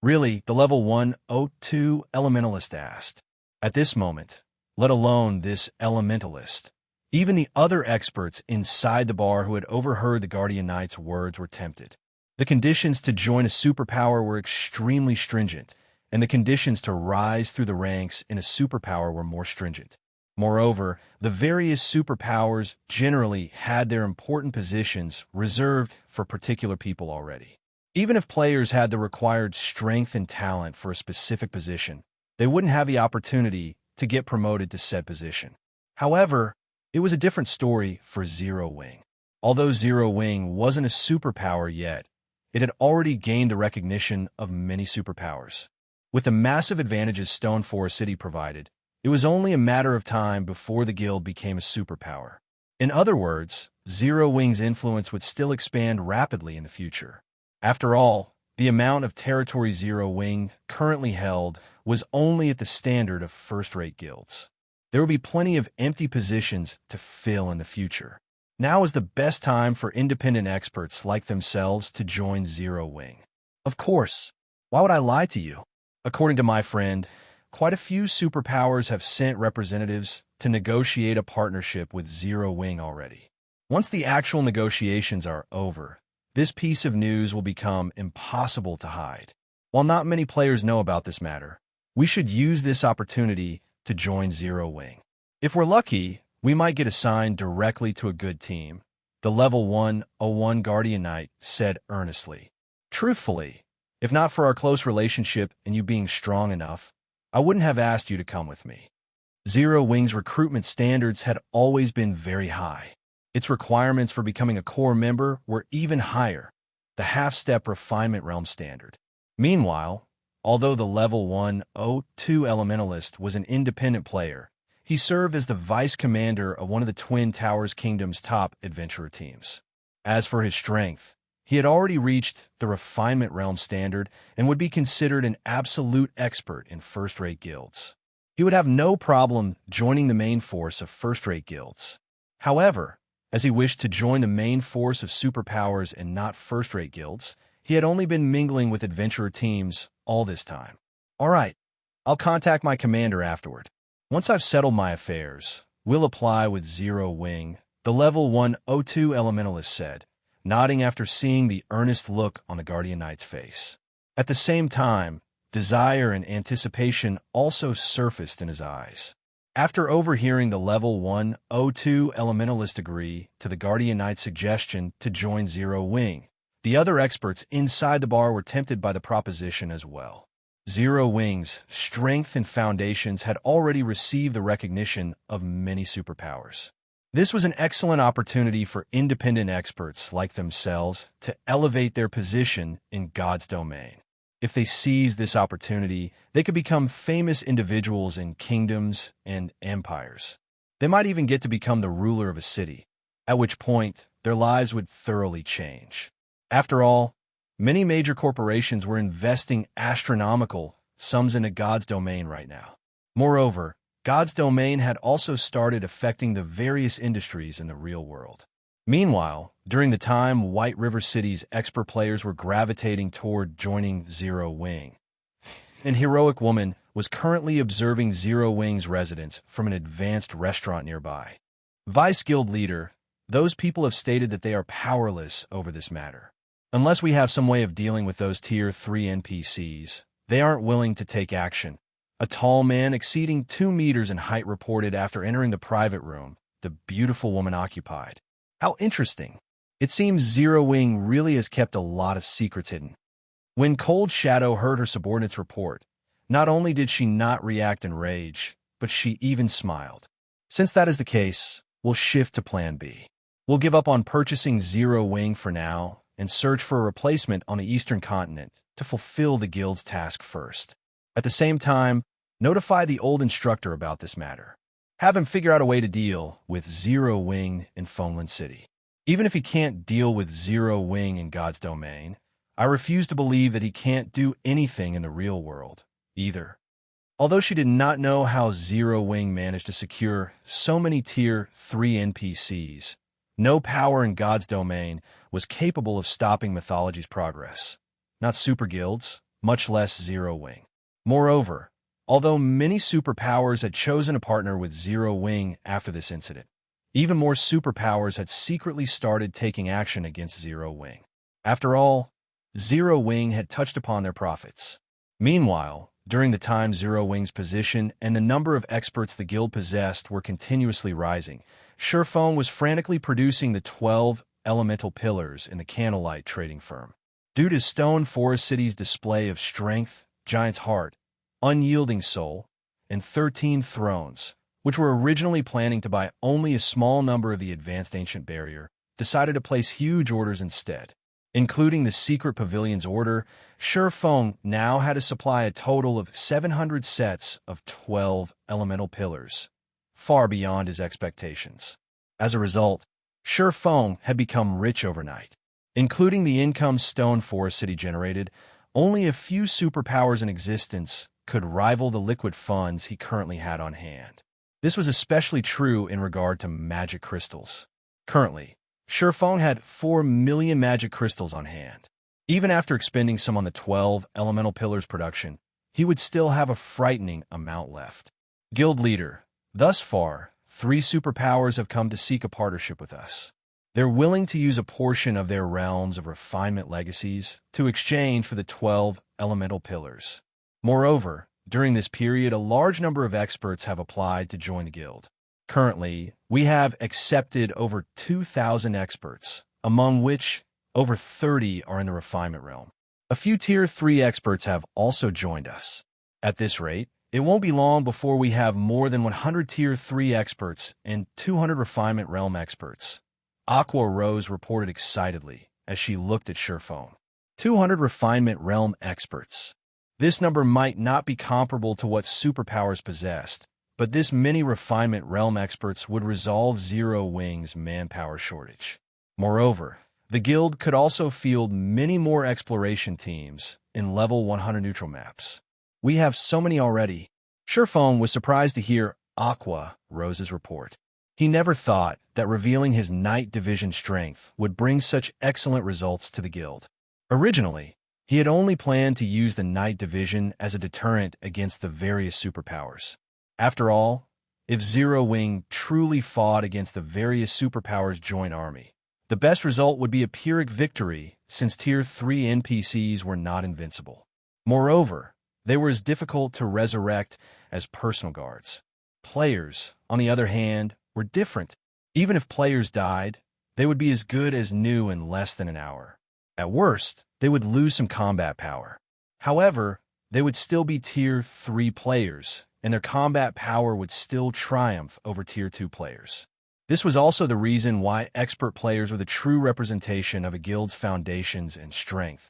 [SPEAKER 1] Really, the level 102 Elementalist asked. At this moment, let alone this Elementalist, even the other experts inside the bar who had overheard the Guardian Knight's words were tempted. The conditions to join a superpower were extremely stringent, and the conditions to rise through the ranks in a superpower were more stringent. Moreover, the various superpowers generally had their important positions reserved for particular people already. Even if players had the required strength and talent for a specific position, they wouldn't have the opportunity to get promoted to said position. However, it was a different story for Zero Wing. Although Zero Wing wasn't a superpower yet, it had already gained the recognition of many superpowers. With the massive advantages Stone Forest City provided, it was only a matter of time before the guild became a superpower. In other words, Zero Wing's influence would still expand rapidly in the future. After all, the amount of territory Zero Wing currently held was only at the standard of first-rate guilds. There would be plenty of empty positions to fill in the future. Now is the best time for independent experts like themselves to join Zero Wing. Of course, why would I lie to you? According to my friend, quite a few superpowers have sent representatives to negotiate a partnership with Zero Wing already. Once the actual negotiations are over, this piece of news will become impossible to hide. While not many players know about this matter, we should use this opportunity to join Zero Wing. If we're lucky, we might get assigned directly to a good team, the level 101 Guardian Knight said earnestly. Truthfully, if not for our close relationship and you being strong enough, I wouldn't have asked you to come with me. Zero Wing's recruitment standards had always been very high. Its requirements for becoming a core member were even higher, the half-step refinement realm standard. Meanwhile, although the level 102 Elementalist was an independent player, he served as the vice commander of one of the Twin Towers Kingdom's top adventurer teams. As for his strength, he had already reached the refinement realm standard and would be considered an absolute expert in first-rate guilds. He would have no problem joining the main force of first-rate guilds. However, as he wished to join the main force of superpowers and not first-rate guilds, he had only been mingling with adventurer teams all this time. All right, I'll contact my commander afterward. Once I've settled my affairs, we'll apply with Zero Wing, the level 102 Elementalist said, nodding after seeing the earnest look on the Guardian Knight's face. At the same time, desire and anticipation also surfaced in his eyes. After overhearing the level 102 Elementalist agree to the Guardian Knight's suggestion to join Zero Wing, the other experts inside the bar were tempted by the proposition as well. Zero Wing's strength and foundations had already received the recognition of many superpowers. This was an excellent opportunity for independent experts like themselves to elevate their position in God's domain. If they seized this opportunity, they could become famous individuals in kingdoms and empires. They might even get to become the ruler of a city, at which point their lives would thoroughly change. After all, many major corporations were investing astronomical sums into God's domain right now. Moreover, God's domain had also started affecting the various industries in the real world. Meanwhile, during the time White River City's expert players were gravitating toward joining Zero Wing, an heroic woman was currently observing Zero Wing's residence from an advanced restaurant nearby. Vice Guild Leader, those people have stated that they are powerless over this matter. Unless we have some way of dealing with those Tier 3 NPCs, they aren't willing to take action. A tall man exceeding 2 meters in height reported after entering the private room the beautiful woman occupied. How interesting. It seems Zero Wing really has kept a lot of secrets hidden. When Cold Shadow heard her subordinate's report, not only did she not react in rage, but she even smiled. Since that is the case, we'll shift to Plan B. We'll give up on purchasing Zero Wing for now and search for a replacement on the Eastern Continent to fulfill the guild's task first. At the same time, notify the old instructor about this matter. Have him figure out a way to deal with Zero Wing in Feng City. Even if he can't deal with Zero Wing in God's domain, I refuse to believe that he can't do anything in the real world, either. Although she did not know how Zero Wing managed to secure so many Tier 3 NPCs, no power in God's domain was capable of stopping mythology's progress. Not super guilds, much less Zero Wing. Moreover, although many superpowers had chosen a partner with Zero Wing after this incident, even more superpowers had secretly started taking action against Zero Wing. After all, Zero Wing had touched upon their profits. Meanwhile, during the time Zero Wing's position and the number of experts the guild possessed were continuously rising, Feng was frantically producing the 12 elemental pillars in the Candlelight trading firm. Due to Stone Forest City's display of strength, Giant's Heart, Unyielding Soul, and 13 Thrones, which were originally planning to buy only a small number of the Advanced Ancient Barrier, decided to place huge orders instead. Including the secret pavilion's order, Feng now had to supply a total of 700 sets of 12 elemental pillars, far beyond his expectations. As a result, Feng had become rich overnight. Including the income Stone Forest City generated, only a few superpowers in existence could rival the liquid funds he currently had on hand. This was especially true in regard to magic crystals. Currently, Feng had 4 million magic crystals on hand. Even after expending some on the 12 elemental pillars production, he would still have a frightening amount left. Guild leader, thus far, 3 superpowers have come to seek a partnership with us. They're willing to use a portion of their realms of refinement legacies to exchange for the 12 elemental pillars. Moreover, during this period, a large number of experts have applied to join the guild. Currently, we have accepted over 2,000 experts, among which over 30 are in the refinement realm. A few Tier 3 experts have also joined us. At this rate, it won't be long before we have more than 100 Tier 3 experts and 200 refinement realm experts. Aqua Rose reported excitedly as she looked at Feng. 200 refinement realm experts. This number might not be comparable to what superpowers possessed, but this many refinement realm experts would resolve Zero Wing's manpower shortage. Moreover, the guild could also field many more exploration teams in level 100 neutral maps. We have so many already. Feng was surprised to hear Aqua Rose's report. He never thought that revealing his Night Division strength would bring such excellent results to the guild. Originally, he had only planned to use the Night Division as a deterrent against the various superpowers. After all, if Zero Wing truly fought against the various superpowers' joint army, the best result would be a Pyrrhic victory since Tier 3 NPCs were not invincible. Moreover, they were as difficult to resurrect as personal guards. Players, on the other hand, were different. Even if players died, they would be as good as new in less than an hour. At worst, they would lose some combat power. However, they would still be Tier 3 players, and their combat power would still triumph over Tier 2 players. This was also the reason why expert players were the true representation of a guild's foundations and strength,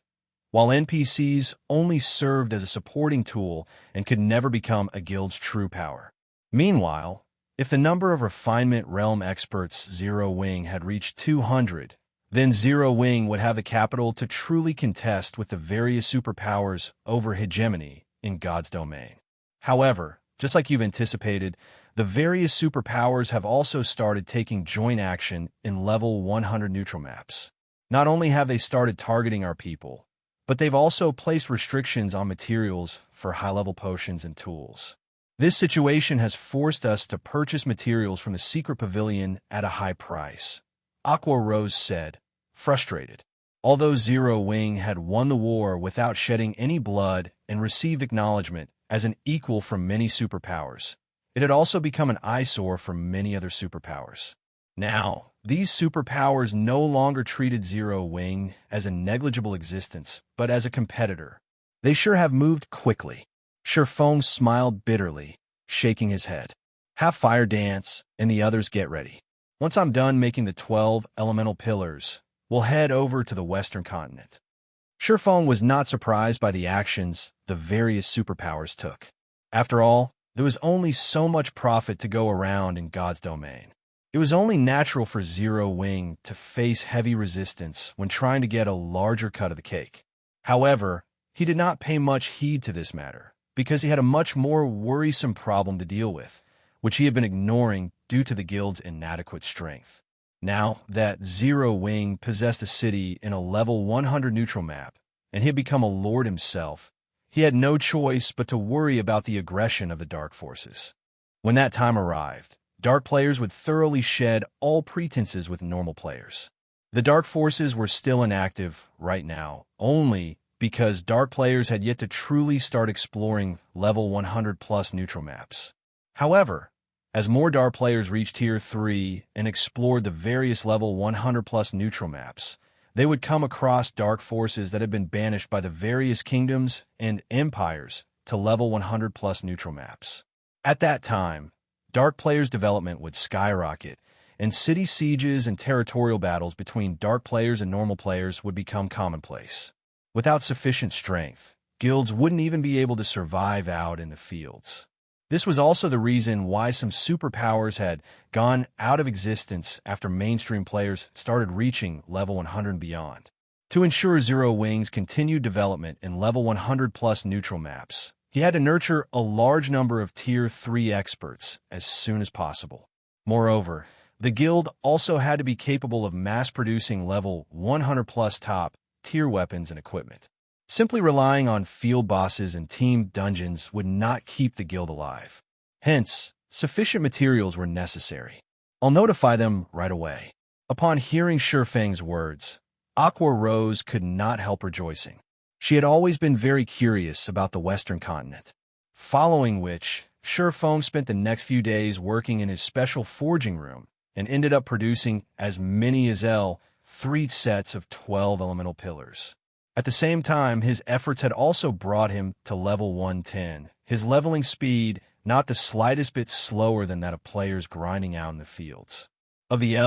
[SPEAKER 1] while NPCs only served as a supporting tool and could never become a guild's true power. Meanwhile, if the number of refinement realm experts Zero Wing had reached 200, then Zero Wing would have the capital to truly contest with the various superpowers over hegemony in God's domain. However, just like you've anticipated, the various superpowers have also started taking joint action in level 100 neutral maps. Not only have they started targeting our people, but they've also placed restrictions on materials for high-level potions and tools. This situation has forced us to purchase materials from the secret pavilion at a high price, Aqua Rose said, frustrated. Although Zero Wing had won the war without shedding any blood and received acknowledgement as an equal from many superpowers, it had also become an eyesore for many other superpowers. Now, these superpowers no longer treated Zero Wing as a negligible existence, but as a competitor. They sure have moved quickly. Feng smiled bitterly, shaking his head. Have fire dance, and the others get ready. Once I'm done making the 12 elemental pillars, we'll head over to the western continent. Feng was not surprised by the actions the various superpowers took. After all, there was only so much profit to go around in God's domain. It was only natural for Zero Wing to face heavy resistance when trying to get a larger cut of the cake. However, he did not pay much heed to this matter, because he had a much more worrisome problem to deal with, which he had been ignoring due to the guild's inadequate strength. Now that Zero Wing possessed a city in a level 100 neutral map, and he had become a lord himself, he had no choice but to worry about the aggression of the Dark Forces. When that time arrived, Dark players would thoroughly shed all pretenses with normal players. The Dark Forces were still inactive right now, only because Dark players had yet to truly start exploring level 100+ neutral maps. However, as more Dark players reached Tier 3 and explored the various level 100+ neutral maps, they would come across Dark forces that had been banished by the various kingdoms and empires to level 100+ neutral maps. At that time, Dark players' development would skyrocket, and city sieges and territorial battles between dark players and normal players would become commonplace. Without sufficient strength, guilds wouldn't even be able to survive out in the fields. This was also the reason why some superpowers had gone out of existence after mainstream players started reaching level 100 and beyond. To ensure Zero Wing's continued development in level 100+ neutral maps, he had to nurture a large number of Tier 3 experts as soon as possible. Moreover, the guild also had to be capable of mass-producing level 100+ top-tier weapons and equipment. Simply relying on field bosses and team dungeons would not keep the guild alive. Hence, sufficient materials were necessary. I'll notify them right away. Upon hearing Feng's words, Aqua Rose could not help rejoicing. She had always been very curious about the Western continent. Following which, Feng spent the next few days working in his special forging room and ended up producing as many as 3 sets of 12 elemental pillars. At the same time, his efforts had also brought him to level 110. His leveling speed, not the slightest bit slower than that of players grinding out in the fields. Of the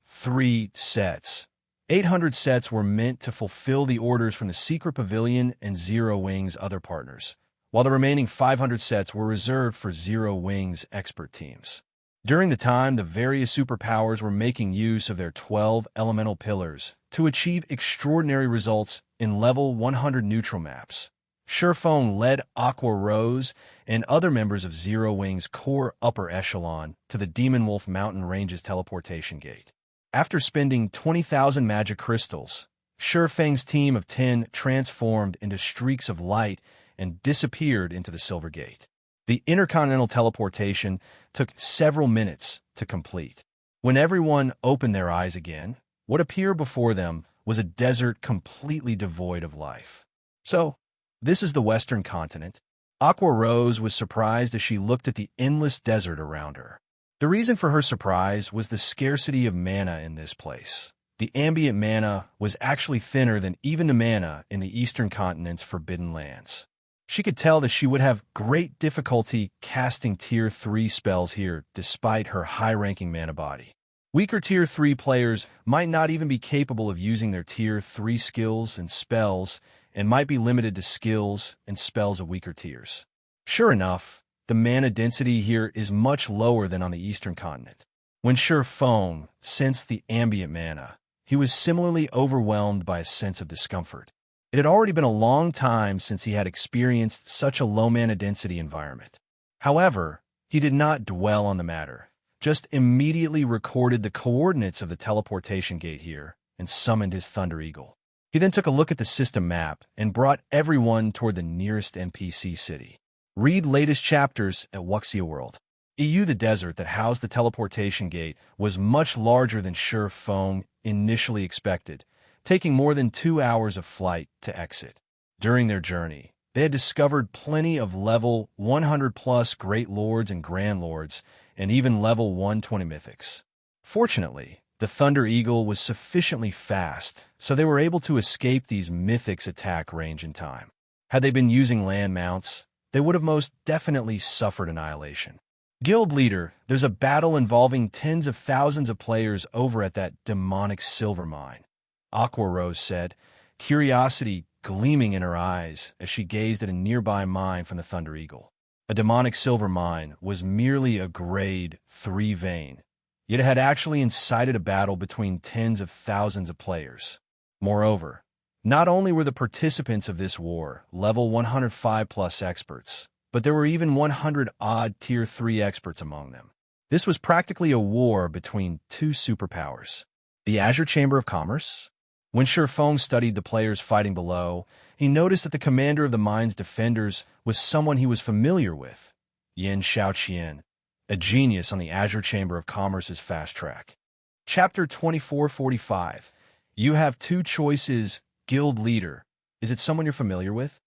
[SPEAKER 1] 3 sets, 800 sets were meant to fulfill the orders from the Secret Pavilion and Zero Wing's other partners, while the remaining 500 sets were reserved for Zero Wing's expert teams. During the time, the various superpowers were making use of their 12 elemental pillars to achieve extraordinary results in level 100 neutral maps. Feng led Aqua Rose and other members of Zero Wing's core upper echelon to the Demon Wolf Mountain Range's teleportation gate. After spending 20,000 magic crystals, Feng's team of 10 transformed into streaks of light and disappeared into the Silver Gate. The intercontinental teleportation took several minutes to complete. When everyone opened their eyes again, what appeared before them was a desert completely devoid of life. So, this is the Western continent. Aqua Rose was surprised as she looked at the endless desert around her. The reason for her surprise was the scarcity of mana in this place. The ambient mana was actually thinner than even the mana in the Eastern continent's Forbidden Lands. She could tell that she would have great difficulty casting Tier 3 spells here despite her high-ranking mana body. Weaker Tier 3 players might not even be capable of using their Tier 3 skills and spells and might be limited to skills and spells of weaker tiers. Sure enough, the mana density here is much lower than on the Eastern continent. When Feng sensed the ambient mana, he was similarly overwhelmed by a sense of discomfort. It had already been a long time since he had experienced such a low mana density environment. However, he did not dwell on the matter, just immediately recorded the coordinates of the teleportation gate here and summoned his Thunder Eagle. He then took a look at the system map and brought everyone toward the nearest NPC city. Read latest chapters at Wuxia World. EU. The desert that housed the teleportation gate was much larger than Feng initially expected, taking more than 2 hours of flight to exit. During their journey, they had discovered plenty of level 100+ Great Lords and Grand Lords, and even level 120 mythics. Fortunately, the Thunder Eagle was sufficiently fast, so they were able to escape these mythics' attack range in time. Had they been using land mounts, they would have most definitely suffered annihilation. Guild leader, there's a battle involving tens of thousands of players over at that demonic silver mine, Aqua Rose said, curiosity gleaming in her eyes as she gazed at a nearby mine from the Thunder Eagle. A demonic silver mine was merely a grade 3 vein, yet it had actually incited a battle between tens of thousands of players. Moreover, not only were the participants of this war level 105+ experts, but there were even 100-odd Tier 3 experts among them. This was practically a war between two superpowers. The Azure Chamber of Commerce? When Feng studied the players fighting below, he noticed that the commander of the mine's defenders was someone he was familiar with, Yan Shaoqian, a genius on the Azure Chamber of Commerce's fast track. Chapter 2445. You have two choices, guild leader. Is it someone you're familiar with?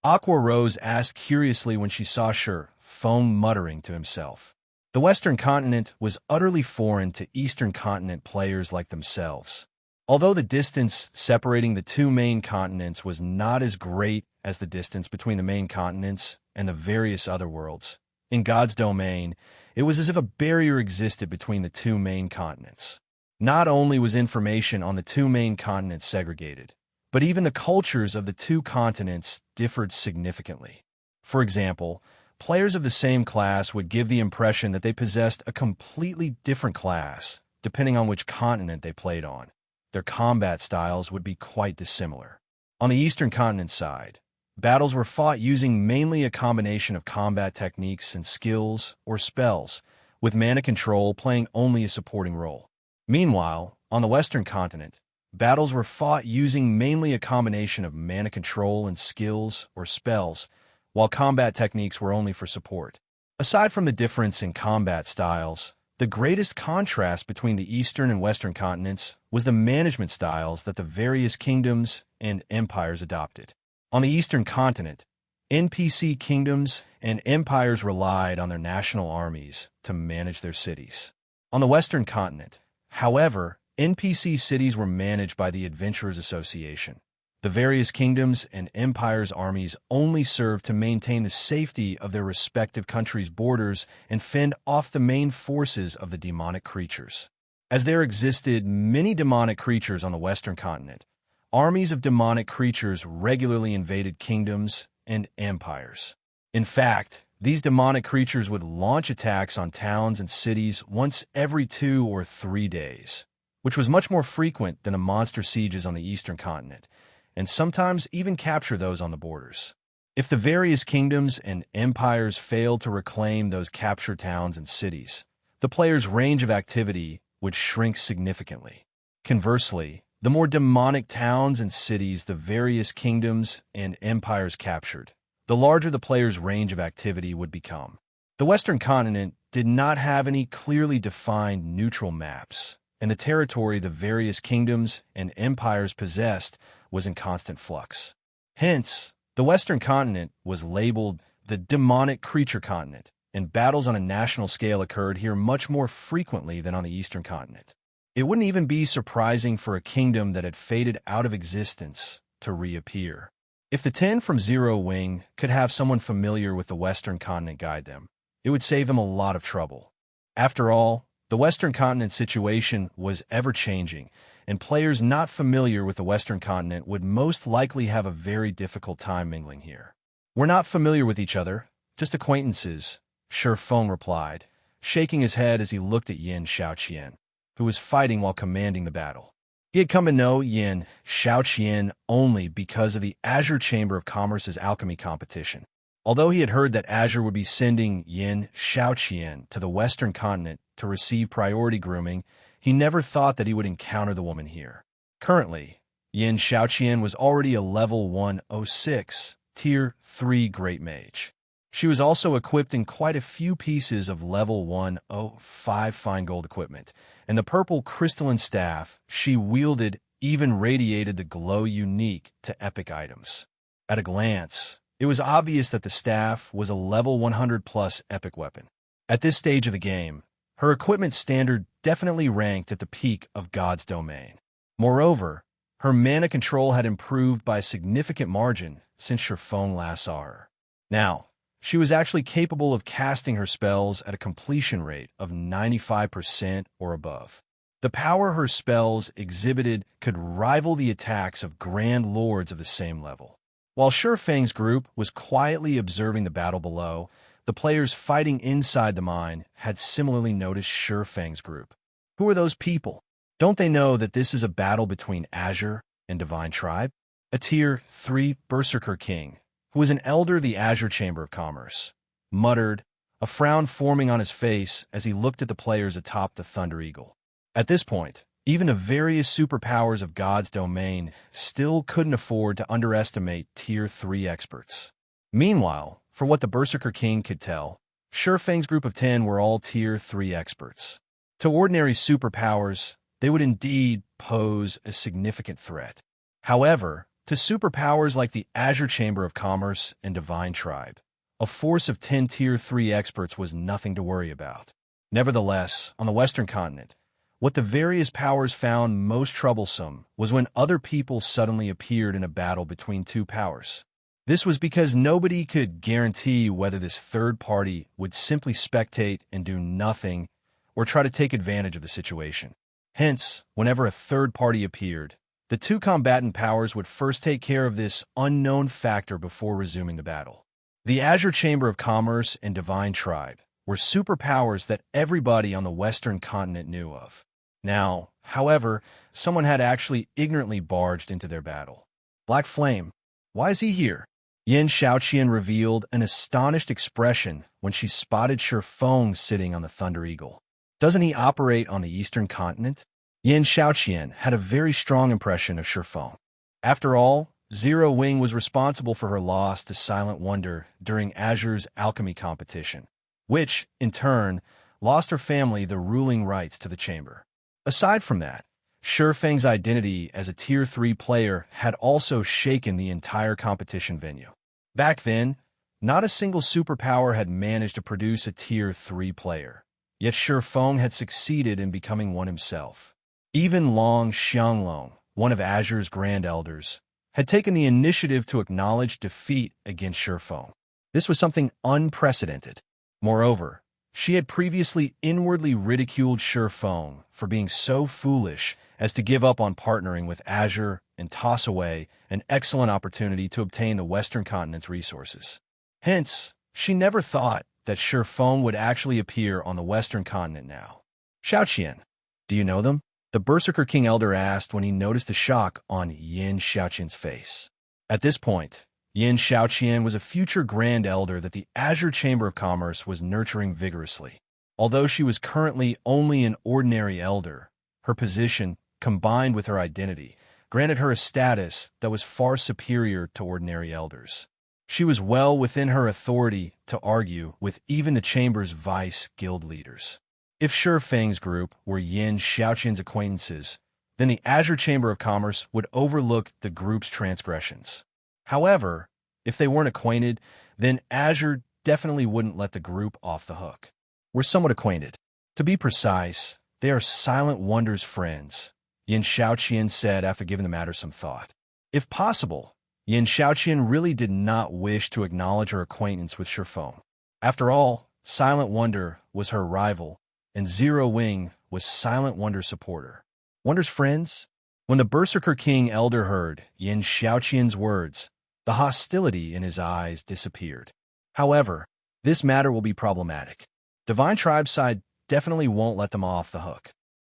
[SPEAKER 1] Aqua Rose asked curiously when she saw Feng muttering to himself. The Western continent was utterly foreign to Eastern continent players like themselves. Although the distance separating the two main continents was not as great as the distance between the main continents and the various other worlds, in God's domain, It was as if a barrier existed between the two main continents. Not only was information on the two main continents segregated, but even the cultures of the two continents differed significantly. For example, players of the same class would give the impression that they possessed a completely different class, depending on which continent they played on. Their combat styles would be quite dissimilar. On the Eastern Continent side, battles were fought using mainly a combination of combat techniques and skills or spells, with mana control playing only a supporting role. Meanwhile, on the Western Continent, battles were fought using mainly a combination of mana control and skills or spells, while combat techniques were only for support. Aside from the difference in combat styles, the greatest contrast between the Eastern and Western continents was the management styles that the various kingdoms and empires adopted. On the Eastern Continent, NPC kingdoms and empires relied on their national armies to manage their cities. On the Western Continent, however, NPC cities were managed by the Adventurers Association. The various kingdoms and empires' armies only served to maintain the safety of their respective countries' borders and fend off the main forces of the demonic creatures. As there existed many demonic creatures on the Western Continent, armies of demonic creatures regularly invaded kingdoms and empires. In fact, these demonic creatures would launch attacks on towns and cities once every 2 or 3 days, which was much more frequent than the monster sieges on the Eastern Continent, and sometimes even capture those on the borders. If the various kingdoms and empires failed to reclaim those captured towns and cities, the player's range of activity would shrink significantly. Conversely, the more demonic towns and cities the various kingdoms and empires captured, the larger the player's range of activity would become. The Western Continent did not have any clearly defined neutral maps, and the territory the various kingdoms and empires possessed was in constant flux. Hence, the Western Continent was labeled the Demonic Creature Continent, and battles on a national scale occurred here much more frequently than on the Eastern Continent. It wouldn't even be surprising for a kingdom that had faded out of existence to reappear. If the 10 from Zero Wing could have someone familiar with the Western Continent guide them, it would save them a lot of trouble. After all, the Western Continent situation was ever-changing, and players not familiar with the Western Continent would most likely have a very difficult time mingling here. "We're not familiar with each other, just acquaintances," Feng replied, shaking his head as he looked at Yin Shaoqian, who was fighting while commanding the battle. He had come to know Yin Shaoqian only because of the Azure Chamber of Commerce's alchemy competition. Although he had heard that Azure would be sending Yin Shaoqian to the Western Continent to receive priority grooming, he never thought that he would encounter the woman here. Currently, Yin Shaoqian was already a level 106, Tier 3 Great Mage. She was also equipped in quite a few pieces of level 105 fine gold equipment, and the purple crystalline staff she wielded even radiated the glow unique to epic items. At a glance, it was obvious that the staff was a level 100+ epic weapon. At this stage of the game, her equipment standard definitely ranked at the peak of God's domain. Moreover, her mana control had improved by a significant margin since Feng last saw her. Now, she was actually capable of casting her spells at a completion rate of 95% or above. The power her spells exhibited could rival the attacks of Grand Lords of the same level. While Feng's group was quietly observing the battle below, the players fighting inside the mine had similarly noticed Feng's group. Who are those people? Don't they know that this is a battle between Azure and Divine Tribe? A Tier 3 Berserker King, who was an elder of the Azure Chamber of Commerce, muttered, a frown forming on his face as he looked at the players atop the Thunder Eagle. At this point, even the various superpowers of God's domain still couldn't afford to underestimate Tier 3 experts. Meanwhile, for what the Berserker King could tell, Feng's group of 10 were all Tier 3 experts. To ordinary superpowers, they would indeed pose a significant threat. However, to superpowers like the Azure Chamber of Commerce and Divine Tribe, a force of 10 Tier 3 experts was nothing to worry about. Nevertheless, on the Western Continent, what the various powers found most troublesome was when other people suddenly appeared in a battle between two powers. This was because nobody could guarantee whether this third party would simply spectate and do nothing or try to take advantage of the situation. Hence, whenever a third party appeared, the two combatant powers would first take care of this unknown factor before resuming the battle. The Azure Chamber of Commerce and Divine Tribe were superpowers that everybody on the Western continent knew of. Now, however, someone had actually ignorantly barged into their battle. Black Flame, why is he here? Yin Shaoqian revealed an astonished expression when she spotted Feng sitting on the Thunder Eagle. Doesn't he operate on the Eastern continent? Yin Shaoqian had a very strong impression of Feng. After all, Zero Wing was responsible for her loss to Silent Wonder during Azure's alchemy competition, which, in turn, lost her family the ruling rights to the chamber. Aside from that, Feng's identity as a Tier 3 player had also shaken the entire competition venue. Back then, not a single superpower had managed to produce a Tier 3 player, yet Feng had succeeded in becoming one himself. Even Long Xianglong, one of Azure's Grand Elders, had taken the initiative to acknowledge defeat against Feng. This was something unprecedented. Moreover, she had previously inwardly ridiculed Feng for being so foolish as to give up on partnering with Azure and toss away an excellent opportunity to obtain the Western continent's resources. Hence, she never thought that Feng would actually appear on the Western continent now. Shaoqian, do you know them? The Berserker King Elder asked when he noticed the shock on Yin Shaoqian's face. At this point, Yin Shaoqian was a future Grand Elder that the Azure Chamber of Commerce was nurturing vigorously. Although she was currently only an ordinary elder, her position, combined with her identity, granted her a status that was far superior to ordinary elders. She was well within her authority to argue with even the Chamber's vice guild leaders. If Feng's group were Yin Shaoqian's acquaintances, then the Azure Chamber of Commerce would overlook the group's transgressions. However, if they weren't acquainted, then Azure definitely wouldn't let the group off the hook. We're somewhat acquainted. To be precise, they are Silent Wonder's friends, Yin Shaoqian said after giving the matter some thought. If possible, Yin Shaoqian really did not wish to acknowledge her acquaintance with Feng. After all, Silent Wonder was her rival, and Zero Wing was Silent Wonder's supporter. Wonder's friends? When the Berserker King Elder heard Yin Shaoqian's words, the hostility in his eyes disappeared. However, this matter will be problematic. Divine Tribe's side definitely won't let them off the hook.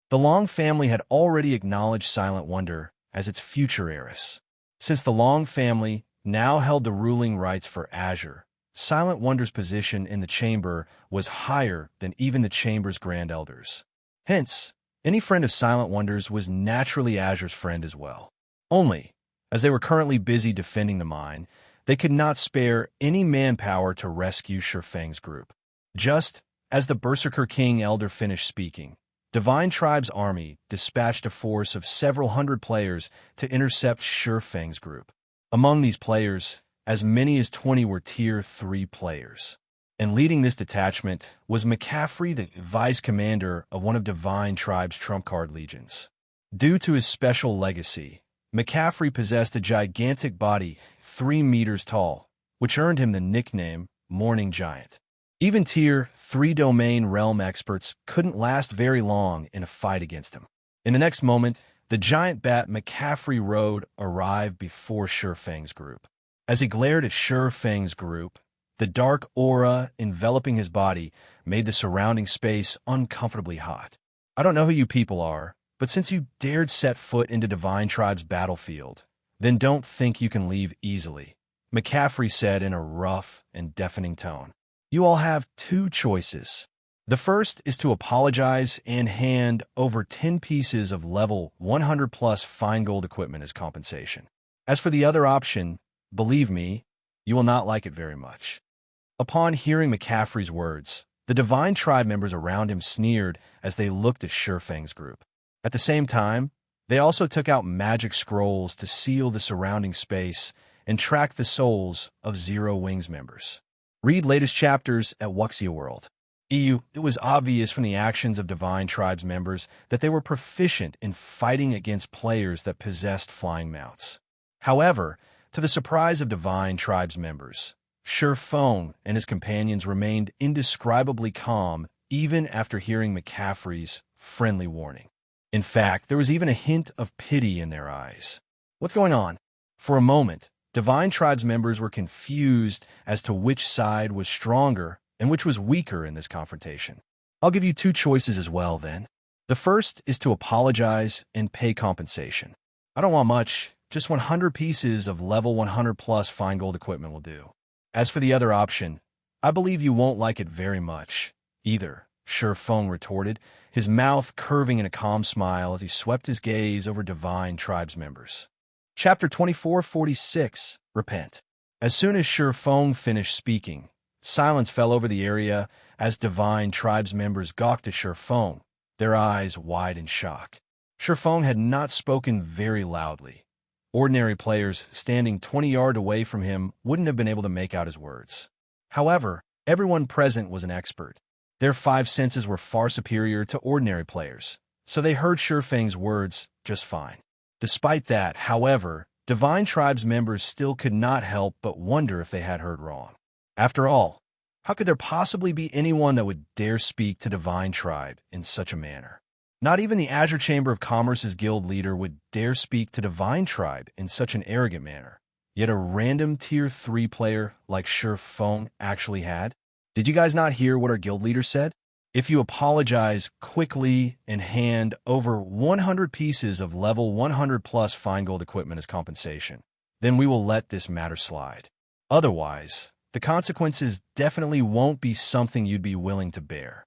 [SPEAKER 1] The Long family had already acknowledged Silent Wonder as its future heiress. Since the Long family now held the ruling rights for Azure, Silent Wonder's position in the chamber was higher than even the chamber's Grand Elders. Hence, any friend of Silent Wonder's was naturally Azure's friend as well. Only, as they were currently busy defending the mine, they could not spare any manpower to rescue Feng's group. Just as the Berserker King Elder finished speaking, Divine Tribe's army dispatched a force of several hundred players to intercept Feng's group. Among these players, as many as 20 were Tier 3 players. And leading this detachment was McCaffrey, the vice commander of one of Divine Tribe's trump card legions. Due to his special legacy, McCaffrey possessed a gigantic body 3 meters tall, which earned him the nickname Morning Giant. Even Tier 3 domain realm experts couldn't last very long in a fight against him. In the next moment, the giant bat McCaffrey rode arrived before Feng's group. As he glared at Feng's group, the dark aura enveloping his body made the surrounding space uncomfortably hot. I don't know who you people are, but since you dared set foot into Divine Tribe's battlefield, then don't think you can leave easily, McCaffrey said in a rough and deafening tone. You all have 2 choices. The first is to apologize and hand over 10 pieces of level 100 plus fine gold equipment as compensation. As for the other option, believe me, you will not like it very much. Upon hearing McCaffrey's words, the Divine Tribe members around him sneered as they looked at Feng's group. At the same time, they also took out magic scrolls to seal the surrounding space and track the souls of Zero Wing's members. Read latest chapters at Wuxia World. It was obvious from the actions of Divine Tribe's members that they were proficient in fighting against players that possessed flying mounts. However, To the surprise of Divine Tribe's members, Feng and his companions remained indescribably calm even after hearing McCaffrey's friendly warning. In fact, there was even a hint of pity in their eyes. What's going on? For a moment, Divine Tribe's members were confused as to which side was stronger and which was weaker in this confrontation. I'll give you two choices as well, then. The first is to apologize and pay compensation. I don't want much, just 100 pieces of level 100 plus fine gold equipment will do. As for the other option, I believe you won't like it very much, either, Feng retorted, his mouth curving in a calm smile as he swept his gaze over Divine Tribe's members. Chapter 2446, Repent. As soon as Feng finished speaking, silence fell over the area as Divine Tribe's members gawked at Feng, their eyes wide in shock. Feng had not spoken very loudly. Ordinary players standing 20 yards away from him wouldn't have been able to make out his words. However, everyone present was an expert. Their five senses were far superior to ordinary players, so they heard Feng's words just fine. Despite that, however, Divine Tribe's members still could not help but wonder if they had heard wrong. After all, how could there possibly be anyone that would dare speak to Divine Tribe in such a manner? Not even the Azure Chamber of Commerce's guild leader would dare speak to Divine Tribe in such an arrogant manner. Yet a random Tier 3 player like Feng actually had. Did you guys not hear what our guild leader said? If you apologize quickly and hand over 100 pieces of level 100 plus fine gold equipment as compensation, then we will let this matter slide. Otherwise, the consequences definitely won't be something you'd be willing to bear.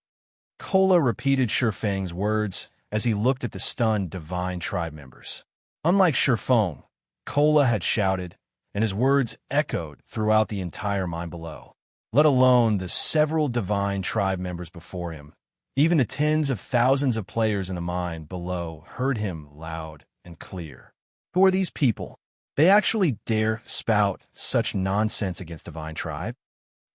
[SPEAKER 1] Kola repeated Feng's words as he looked at the stunned Divine Tribe members. Unlike Feng, Kola had shouted, and his words echoed throughout the entire mine below. Let alone the several Divine Tribe members before him. Even the tens of thousands of players in the mine below heard him loud and clear. Who are these people? They actually dare spout such nonsense against Divine Tribe?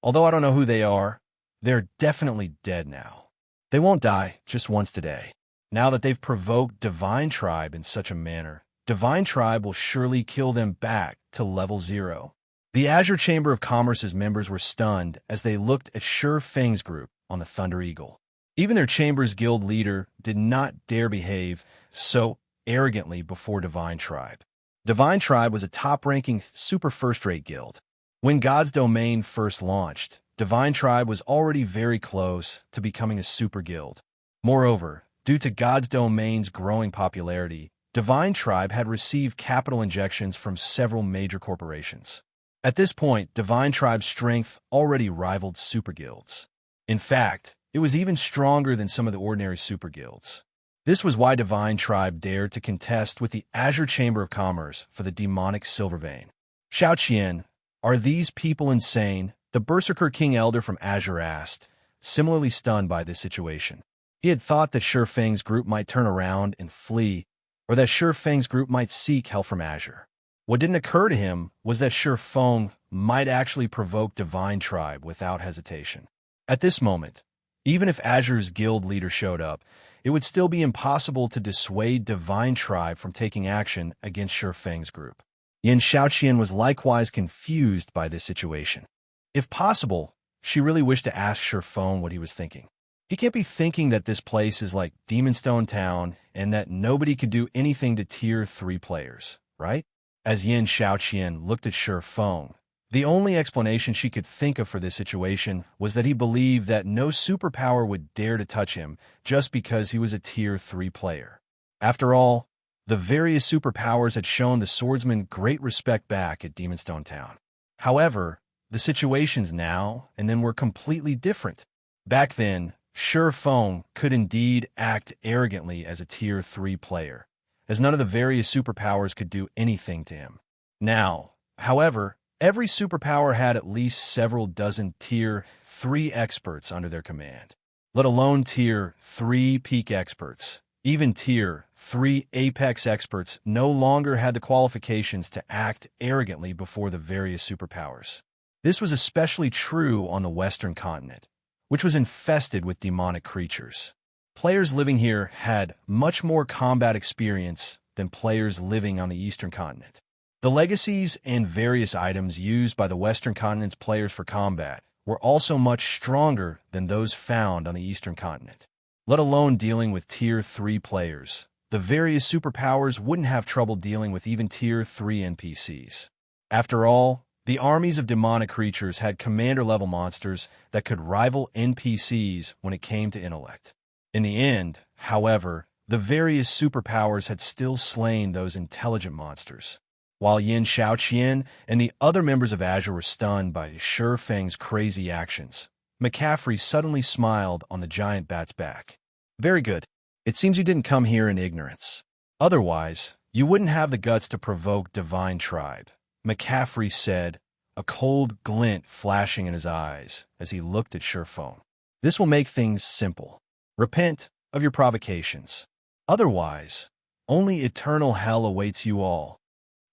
[SPEAKER 1] Although I don't know who they are, they're definitely dead now. They won't die just once today. Now that they've provoked Divine Tribe in such a manner, Divine Tribe will surely kill them back to level 0. The Azure Chamber of Commerce's members were stunned as they looked at Feng's group on the Thunder Eagle. Even their chamber's guild leader did not dare behave so arrogantly before Divine Tribe. Divine Tribe was a top-ranking super first-rate guild. When God's Domain first launched, Divine Tribe was already very close to becoming a super guild. Moreover, due to God's Domain's growing popularity, Divine Tribe had received capital injections from several major corporations. At this point, Divine Tribe's strength already rivaled super guilds. In fact, it was even stronger than some of the ordinary super guilds. This was why Divine Tribe dared to contest with the Azure Chamber of Commerce for the demonic silver vein. Xiaoqian, are these people insane? The Berserker King Elder from Azure asked, similarly stunned by this situation. He had thought that Feng's group might turn around and flee, or that Feng's group might seek help from Azure. What didn't occur to him was that Feng might actually provoke Divine Tribe without hesitation. At this moment, even if Azure's guild leader showed up, it would still be impossible to dissuade Divine Tribe from taking action against Feng's group. Yin Xiaoqian was likewise confused by this situation. If possible, she really wished to ask Feng what he was thinking. He can't be thinking that this place is like Demonstone Town and that nobody could do anything to Tier 3 players, right? As Yin Xiaoqian looked at Feng, the only explanation she could think of for this situation was that he believed that no superpower would dare to touch him just because he was a Tier 3 player. After all, the various superpowers had shown the swordsman great respect back at Demonstone Town. However, the situations now and then were completely different. Back then, Feng could indeed act arrogantly as a Tier 3 player, as none of the various superpowers could do anything to him. Now, however, every superpower had at least several dozen Tier 3 experts under their command, let alone Tier 3 peak experts. Even Tier 3 apex experts no longer had the qualifications to act arrogantly before the various superpowers. This was especially true on the Western continent, which was infested with demonic creatures. Players living here had much more combat experience than players living on the Eastern continent. The legacies and various items used by the Western Continent's players for combat were also much stronger than those found on the Eastern Continent. Let alone dealing with Tier 3 players, the various superpowers wouldn't have trouble dealing with even Tier 3 NPCs. After all, the armies of demonic creatures had commander-level monsters that could rival NPCs when it came to intellect. In the end, however, the various superpowers had still slain those intelligent monsters. While Yin Shaoqian and the other members of Azure were stunned by Feng's crazy actions, McCaffrey suddenly smiled on the giant bat's back. Very good. It seems you didn't come here in ignorance. Otherwise, you wouldn't have the guts to provoke Divine Tribe, McCaffrey said, a cold glint flashing in his eyes as he looked at Feng. This will make things simple. Repent of your provocations. Otherwise, only eternal hell awaits you all.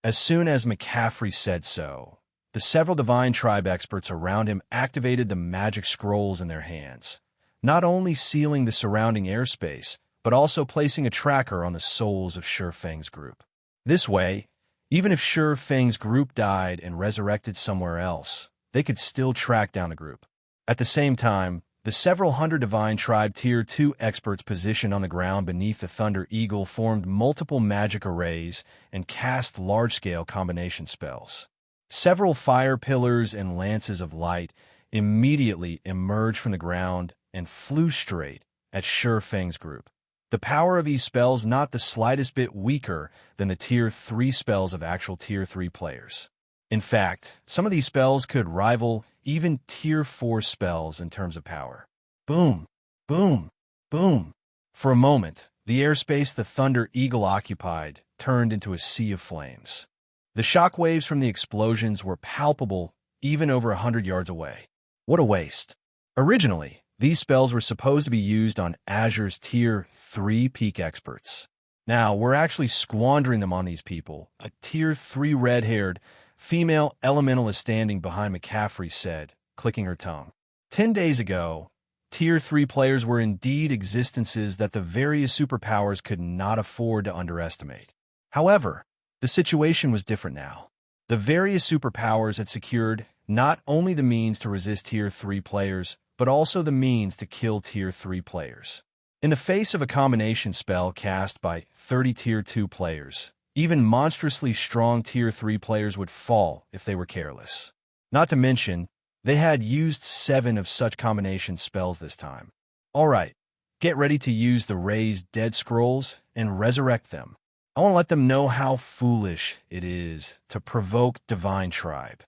[SPEAKER 1] As soon as McCaffrey said so, the several Divine Tribe experts around him activated the magic scrolls in their hands, not only sealing the surrounding airspace, but also placing a tracker on the souls of Feng's group. This way, even if Feng's group died and resurrected somewhere else, they could still track down the group. At the same time, the several hundred Divine Tribe Tier 2 experts positioned on the ground beneath the Thunder Eagle formed multiple magic arrays and cast large-scale combination spells. Several fire pillars and lances of light immediately emerged from the ground and flew straight at Feng's group. The power of these spells not the slightest bit weaker than the Tier 3 spells of actual Tier 3 players. In fact, some of these spells could rival even Tier 4 spells in terms of power. Boom, boom, boom. For a moment, the airspace the Thunder Eagle occupied turned into a sea of flames. The shockwaves from the explosions were palpable even over 100 yards away. What a waste. Originally, these spells were supposed to be used on Azure's Tier 3 peak experts. Now, we're actually squandering them on these people. A Tier 3 red-haired female elemental is standing behind McCaffrey said, clicking her tongue. 10 days ago, Tier 3 players were indeed existences that the various superpowers could not afford to underestimate. However, the situation was different now. The various superpowers had secured not only the means to resist Tier 3 players, but also the means to kill Tier 3 players. In the face of a combination spell cast by 30 Tier 2 players, even monstrously strong Tier 3 players would fall if they were careless. Not to mention, they had used 7 of such combination spells this time. Alright, get ready to use the raised dead scrolls and resurrect them. I want to let them know how foolish it is to provoke Divine Tribe,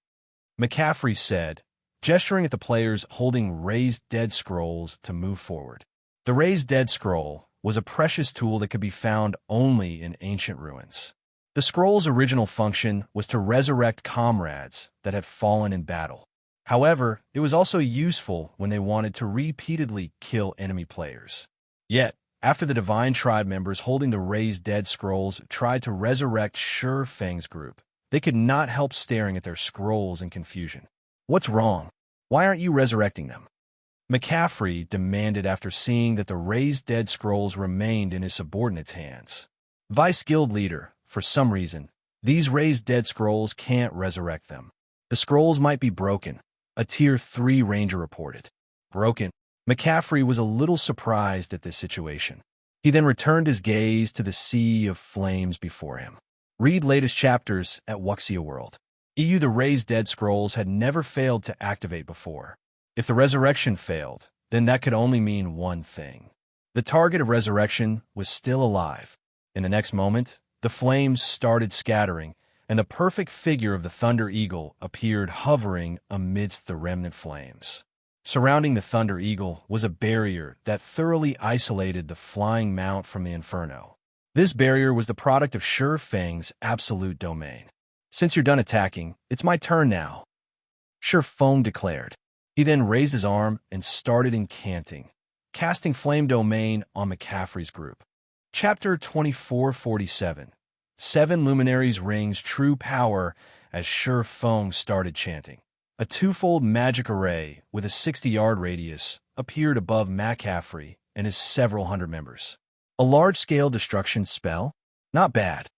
[SPEAKER 1] McCaffrey said, gesturing at the players holding raised dead scrolls to move forward. The raised dead scroll was a precious tool that could be found only in ancient ruins. The scroll's original function was to resurrect comrades that had fallen in battle. However, it was also useful when they wanted to repeatedly kill enemy players. Yet, after the Divine Tribe members holding the raised dead scrolls tried to resurrect Feng's group, they could not help staring at their scrolls in confusion. What's wrong? Why aren't you resurrecting them? McCaffrey demanded after seeing that the raised dead scrolls remained in his subordinate's hands. Vice Guild Leader, for some reason, these raised dead scrolls can't resurrect them. The scrolls might be broken, a Tier 3 ranger reported. Broken? McCaffrey was a little surprised at this situation. He then returned his gaze to the sea of flames before him. Read latest chapters at Wuxia World. The raised dead scrolls had never failed to activate before. If the resurrection failed, then that could only mean one thing. The target of resurrection was still alive. In the next moment, the flames started scattering, and the perfect figure of the Thunder Eagle appeared hovering amidst the remnant flames. Surrounding the Thunder Eagle was a barrier that thoroughly isolated the flying mount from the inferno. This barrier was the product of Feng's absolute domain. Since you're done attacking, it's my turn now, Feng declared. He then raised his arm and started incanting, casting Flame Domain on McCaffrey's group. Chapter 2447. 7 Luminaries Rings True Power as Feng started chanting. A twofold magic array with a 60-yard radius appeared above McCaffrey and his several hundred members. A large-scale destruction spell? Not bad.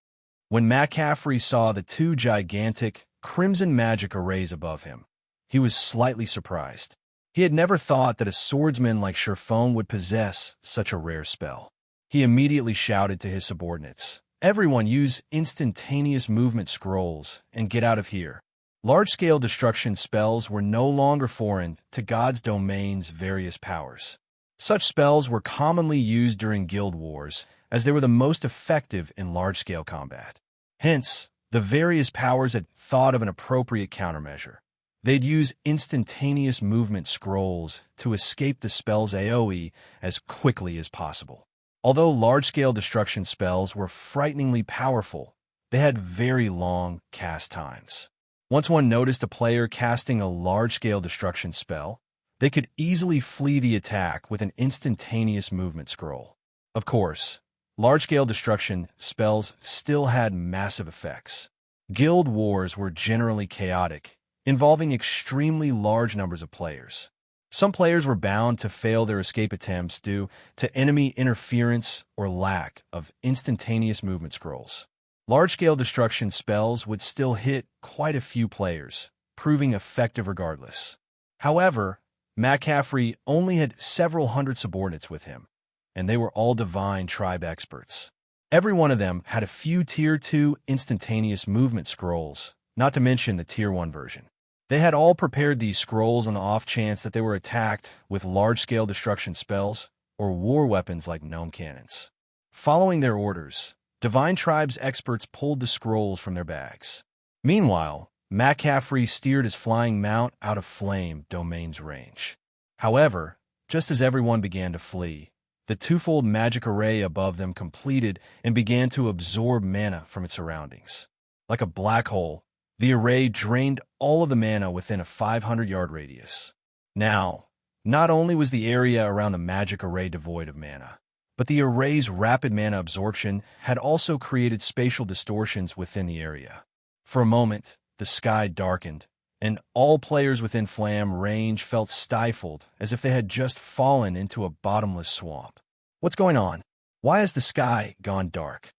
[SPEAKER 1] When McCaffrey saw the two gigantic, crimson magic arrays above him, he was slightly surprised. He had never thought that a swordsman like Feng would possess such a rare spell. He immediately shouted to his subordinates, "Everyone use instantaneous movement scrolls and get out of here." Large-scale destruction spells were no longer foreign to God's domain's various powers. Such spells were commonly used during guild wars, as they were the most effective in large-scale combat. Hence, the various powers had thought of an appropriate countermeasure. They'd use instantaneous movement scrolls to escape the spell's AoE as quickly as possible. Although large-scale destruction spells were frighteningly powerful, they had very long cast times. Once one noticed a player casting a large-scale destruction spell, they could easily flee the attack with an instantaneous movement scroll. Of course, large-scale destruction spells still had massive effects. Guild wars were generally chaotic, involving extremely large numbers of players. Some players were bound to fail their escape attempts due to enemy interference or lack of instantaneous movement scrolls. Large-scale destruction spells would still hit quite a few players, proving effective regardless. However, McCaffrey only had several hundred subordinates with him, and they were all Divine Tribe experts. Every one of them had a few Tier 2 instantaneous movement scrolls, not to mention the Tier 1 version. They had all prepared these scrolls on the off chance that they were attacked with large-scale destruction spells or war weapons like gnome cannons. Following their orders, Divine Tribe's experts pulled the scrolls from their bags. Meanwhile, McCaffrey steered his flying mount out of Flame Domain's range. However, just as everyone began to flee, the twofold magic array above them completed and began to absorb mana from its surroundings. Like a black hole, the array drained all of the mana within a 500-yard radius. Now, not only was the area around the magic array devoid of mana, but the array's rapid mana absorption had also created spatial distortions within the area. For a moment, the sky darkened, and all players within Flame range felt stifled as if they had just fallen into a bottomless swamp. What's going on? Why has the sky gone dark?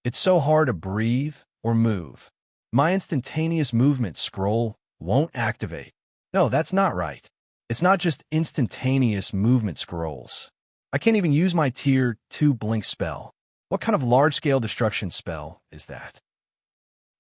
[SPEAKER 1] It's so hard to breathe or move. My instantaneous movement scroll won't activate. No, that's not right. It's not just instantaneous movement scrolls. I can't even use my Tier 2 blink spell. What kind of large-scale destruction spell is that?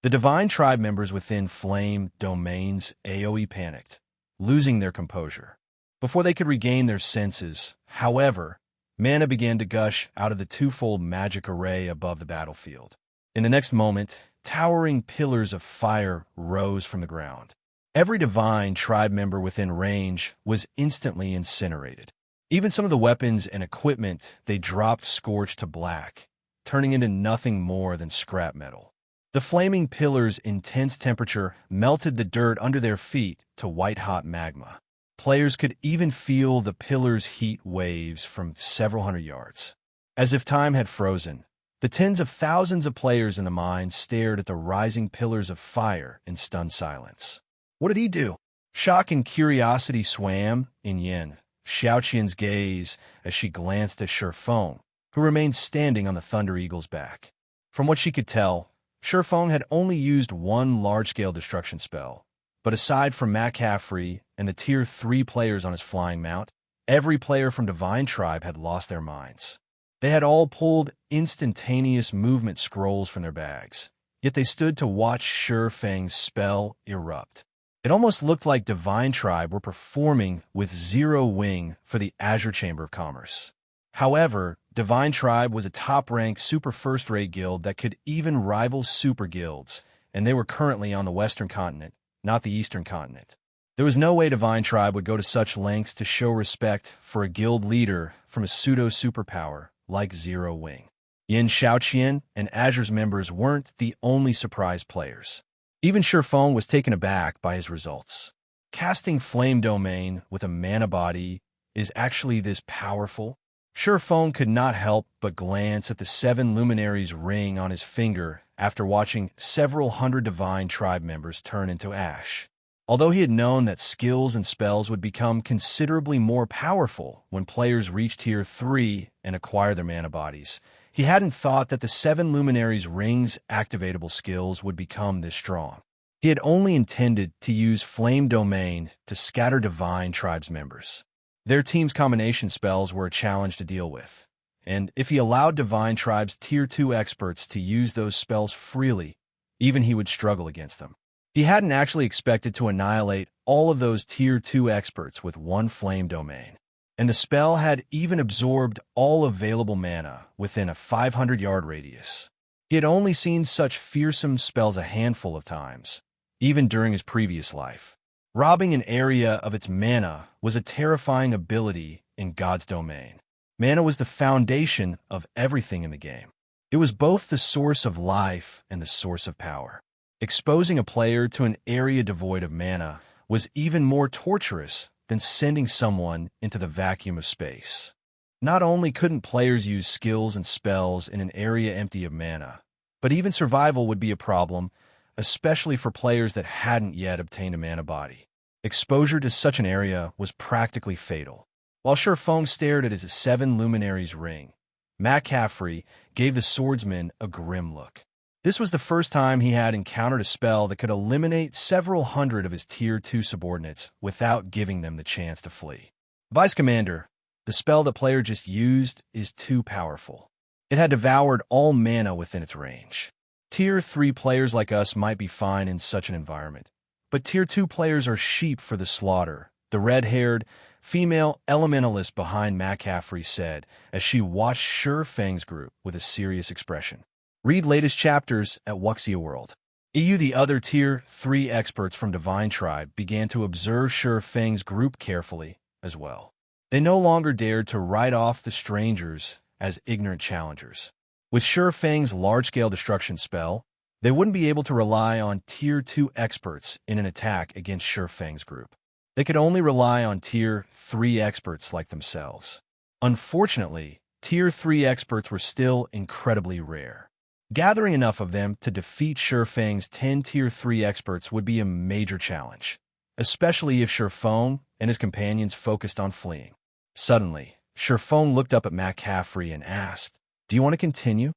[SPEAKER 1] The Divine Tribe members within Flame Domain's AoE panicked, losing their composure. Before they could regain their senses, however, mana began to gush out of the twofold magic array above the battlefield. In the next moment, towering pillars of fire rose from the ground. Every Divine Tribe member within range was instantly incinerated. Even some of the weapons and equipment they dropped scorched to black, turning into nothing more than scrap metal. The flaming pillars' intense temperature melted the dirt under their feet to white-hot magma. Players could even feel the pillars' heat waves from several hundred yards. As if time had frozen, the tens of thousands of players in the mine stared at the rising pillars of fire in stunned silence. What did he do? Shock and curiosity swam in Yin Xiaoqian's gaze as she glanced at Feng, who remained standing on the Thunder Eagle's back. From what she could tell, Feng had only used one large-scale destruction spell, but aside from McCaffrey and the Tier 3 players on his flying mount, every player from Divine Tribe had lost their minds. They had all pulled instantaneous movement scrolls from their bags, yet they stood to watch Feng's spell erupt. It almost looked like Divine Tribe were performing with Zero Wing for the Azure Chamber of Commerce. However, Divine Tribe was a top-ranked super first-rate guild that could even rival super guilds, and they were currently on the Western continent, not the Eastern continent. There was no way Divine Tribe would go to such lengths to show respect for a guild leader from a pseudo-superpower like Zero Wing. Yin Xiaoqian and Azure's members weren't the only surprise players. Even Feng was taken aback by his results. Casting Flame Domain with a mana body is actually this powerful? Feng could not help but glance at the 7 Luminaries ring on his finger after watching several hundred Divine Tribe members turn into ash. Although he had known that skills and spells would become considerably more powerful when players reached Tier 3 and acquire their mana bodies, he hadn't thought that the 7 Luminaries' rings' activatable skills would become this strong. He had only intended to use Flame Domain to scatter Divine Tribe's members. Their team's combination spells were a challenge to deal with, and if he allowed Divine Tribe's Tier 2 experts to use those spells freely, even he would struggle against them. He hadn't actually expected to annihilate all of those Tier 2 experts with one Flame Domain, and the spell had even absorbed all available mana within a 500-yard radius. He had only seen such fearsome spells a handful of times, even during his previous life. Robbing an area of its mana was a terrifying ability in God's domain. Mana was the foundation of everything in the game. It was both the source of life and the source of power. Exposing a player to an area devoid of mana was even more torturous than sending someone into the vacuum of space. Not only couldn't players use skills and spells in an area empty of mana, but even survival would be a problem, especially for players that hadn't yet obtained a mana body. Exposure to such an area was practically fatal. While Feng stared at his 7 Luminaries ring, McCaffrey gave the swordsman a grim look. This was the first time he had encountered a spell that could eliminate several hundred of his Tier 2 subordinates without giving them the chance to flee. Vice Commander, the spell the player just used is too powerful. It had devoured all mana within its range. Tier 3 players like us might be fine in such an environment, but Tier 2 players are sheep for the slaughter, the red-haired, female elementalist behind McCaffrey said as she watched Feng's group with a serious expression. Read latest chapters at Wuxia World. The other Tier 3 experts from Divine Tribe began to observe Feng's group carefully as well. They no longer dared to write off the strangers as ignorant challengers. With Feng's large-scale destruction spell, they wouldn't be able to rely on Tier 2 experts in an attack against Feng's group. They could only rely on Tier 3 experts like themselves. Unfortunately, Tier 3 experts were still incredibly rare. Gathering enough of them to defeat Feng's 10 Tier 3 experts would be a major challenge, especially if Feng and his companions focused on fleeing. Suddenly, Feng looked up at McCaffrey and asked, "Do you want to continue?"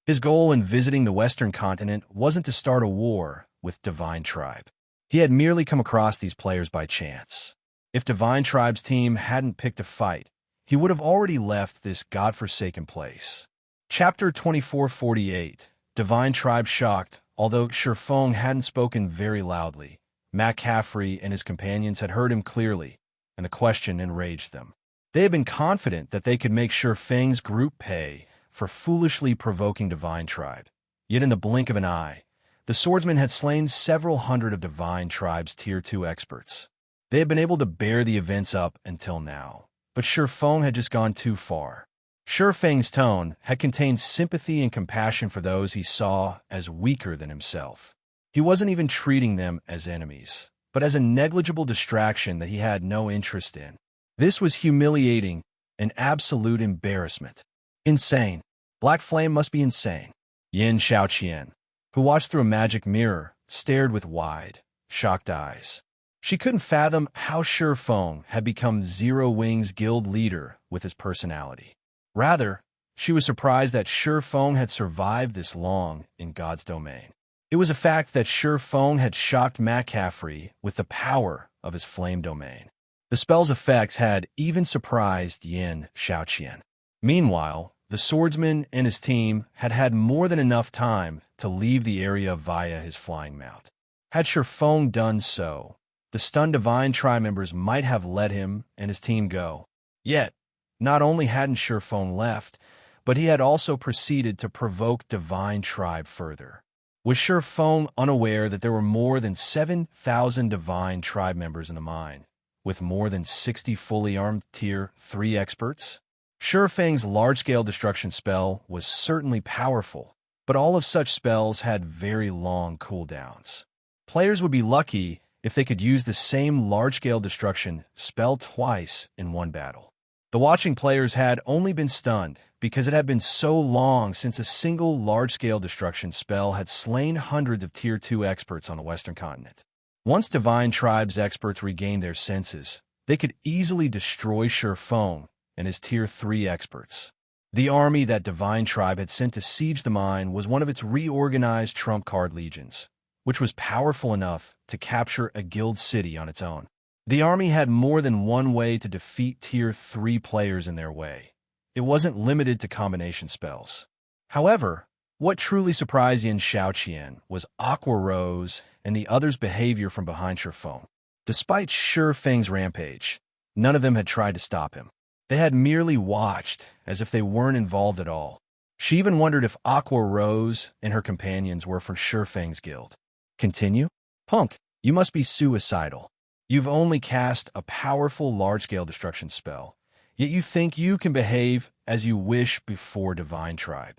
[SPEAKER 1] His goal in visiting the Western continent wasn't to start a war with Divine Tribe. He had merely come across these players by chance. If Divine Tribe's team hadn't picked a fight, he would have already left this godforsaken place. Chapter 2448, Divine Tribe shocked. Although Feng hadn't spoken very loudly, McCaffrey and his companions had heard him clearly, and the question enraged them. They had been confident that they could make Feng's group pay for foolishly provoking Divine Tribe. Yet in the blink of an eye, the swordsman had slain several hundred of Divine Tribe's Tier 2 experts. They had been able to bear the events up until now, but Feng had just gone too far. Feng's tone had contained sympathy and compassion for those he saw as weaker than himself. He wasn't even treating them as enemies, but as a negligible distraction that he had no interest in. This was humiliating, an absolute embarrassment. Insane. Black Flame must be insane. Yin Xiaoqian, who watched through a magic mirror, stared with wide, shocked eyes. She couldn't fathom how Feng had become Zero Wing's guild leader with his personality. Rather, she was surprised that Feng had survived this long in God's domain. It was a fact that Feng had shocked McCaffrey with the power of his flame domain. The spell's effects had even surprised Yin Xiaoqian. Meanwhile, the swordsman and his team had had more than enough time to leave the area via his flying mount. Had Feng done so, the stunned Divine Tribe members might have let him and his team go. Yet, not only hadn't Feng left, but he had also proceeded to provoke Divine Tribe further. Was Feng unaware that there were more than 7,000 Divine Tribe members in the mine, with more than 60 fully armed Tier 3 experts? Feng's large-scale destruction spell was certainly powerful, but all of such spells had very long cooldowns. Players would be lucky if they could use the same large-scale destruction spell twice in one battle. The watching players had only been stunned because it had been so long since a single large-scale destruction spell had slain hundreds of Tier 2 experts on the Western continent. Once Divine Tribe's experts regained their senses, they could easily destroy Feng and his Tier 3 experts. The army that Divine Tribe had sent to siege the mine was one of its reorganized trump card legions, which was powerful enough to capture a guild city on its own. The army had more than one way to defeat Tier 3 players in their way. It wasn't limited to combination spells. However, what truly surprised Yin Xiaoqian was Aqua Rose and the others' behavior from behind Feng. Despite Feng's rampage, none of them had tried to stop him. They had merely watched, as if they weren't involved at all. She even wondered if Aqua Rose and her companions were from Feng's guild. Continue? Punk, you must be suicidal. You've only cast a powerful large-scale destruction spell, yet you think you can behave as you wish before Divine Tribe.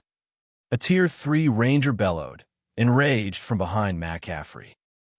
[SPEAKER 1] A Tier 3 ranger bellowed, enraged from behind McCaffrey.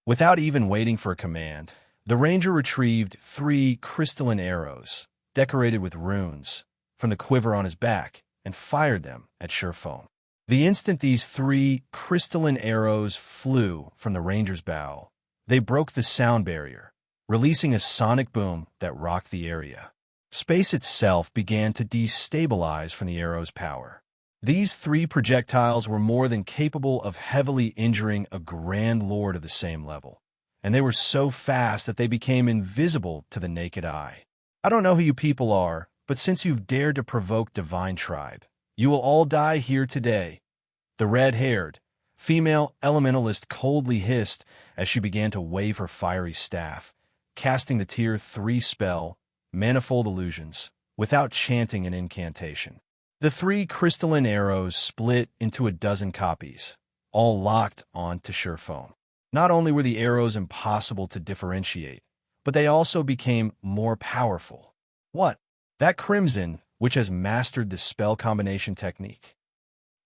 [SPEAKER 1] Without even waiting for a command, the ranger retrieved 3 crystalline arrows, decorated with runes, from the quiver on his back and fired them at Feng. The instant these 3 crystalline arrows flew from the ranger's bow, they broke the sound barrier, releasing a sonic boom that rocked the area. Space itself began to destabilize from the arrow's power. These 3 projectiles were more than capable of heavily injuring a Grand Lord of the same level, and they were so fast that they became invisible to the naked eye. I don't know who you people are, but since you've dared to provoke Divine Tribe, you will all die here today. The red-haired, female elementalist coldly hissed as she began to wave her fiery staff, casting the Tier 3 spell, Manifold Illusions, without chanting an incantation. The 3 crystalline arrows split into a dozen copies, all locked on to Feng. Not only were the arrows impossible to differentiate, but they also became more powerful. What? That Crimson, which has mastered the spell combination technique.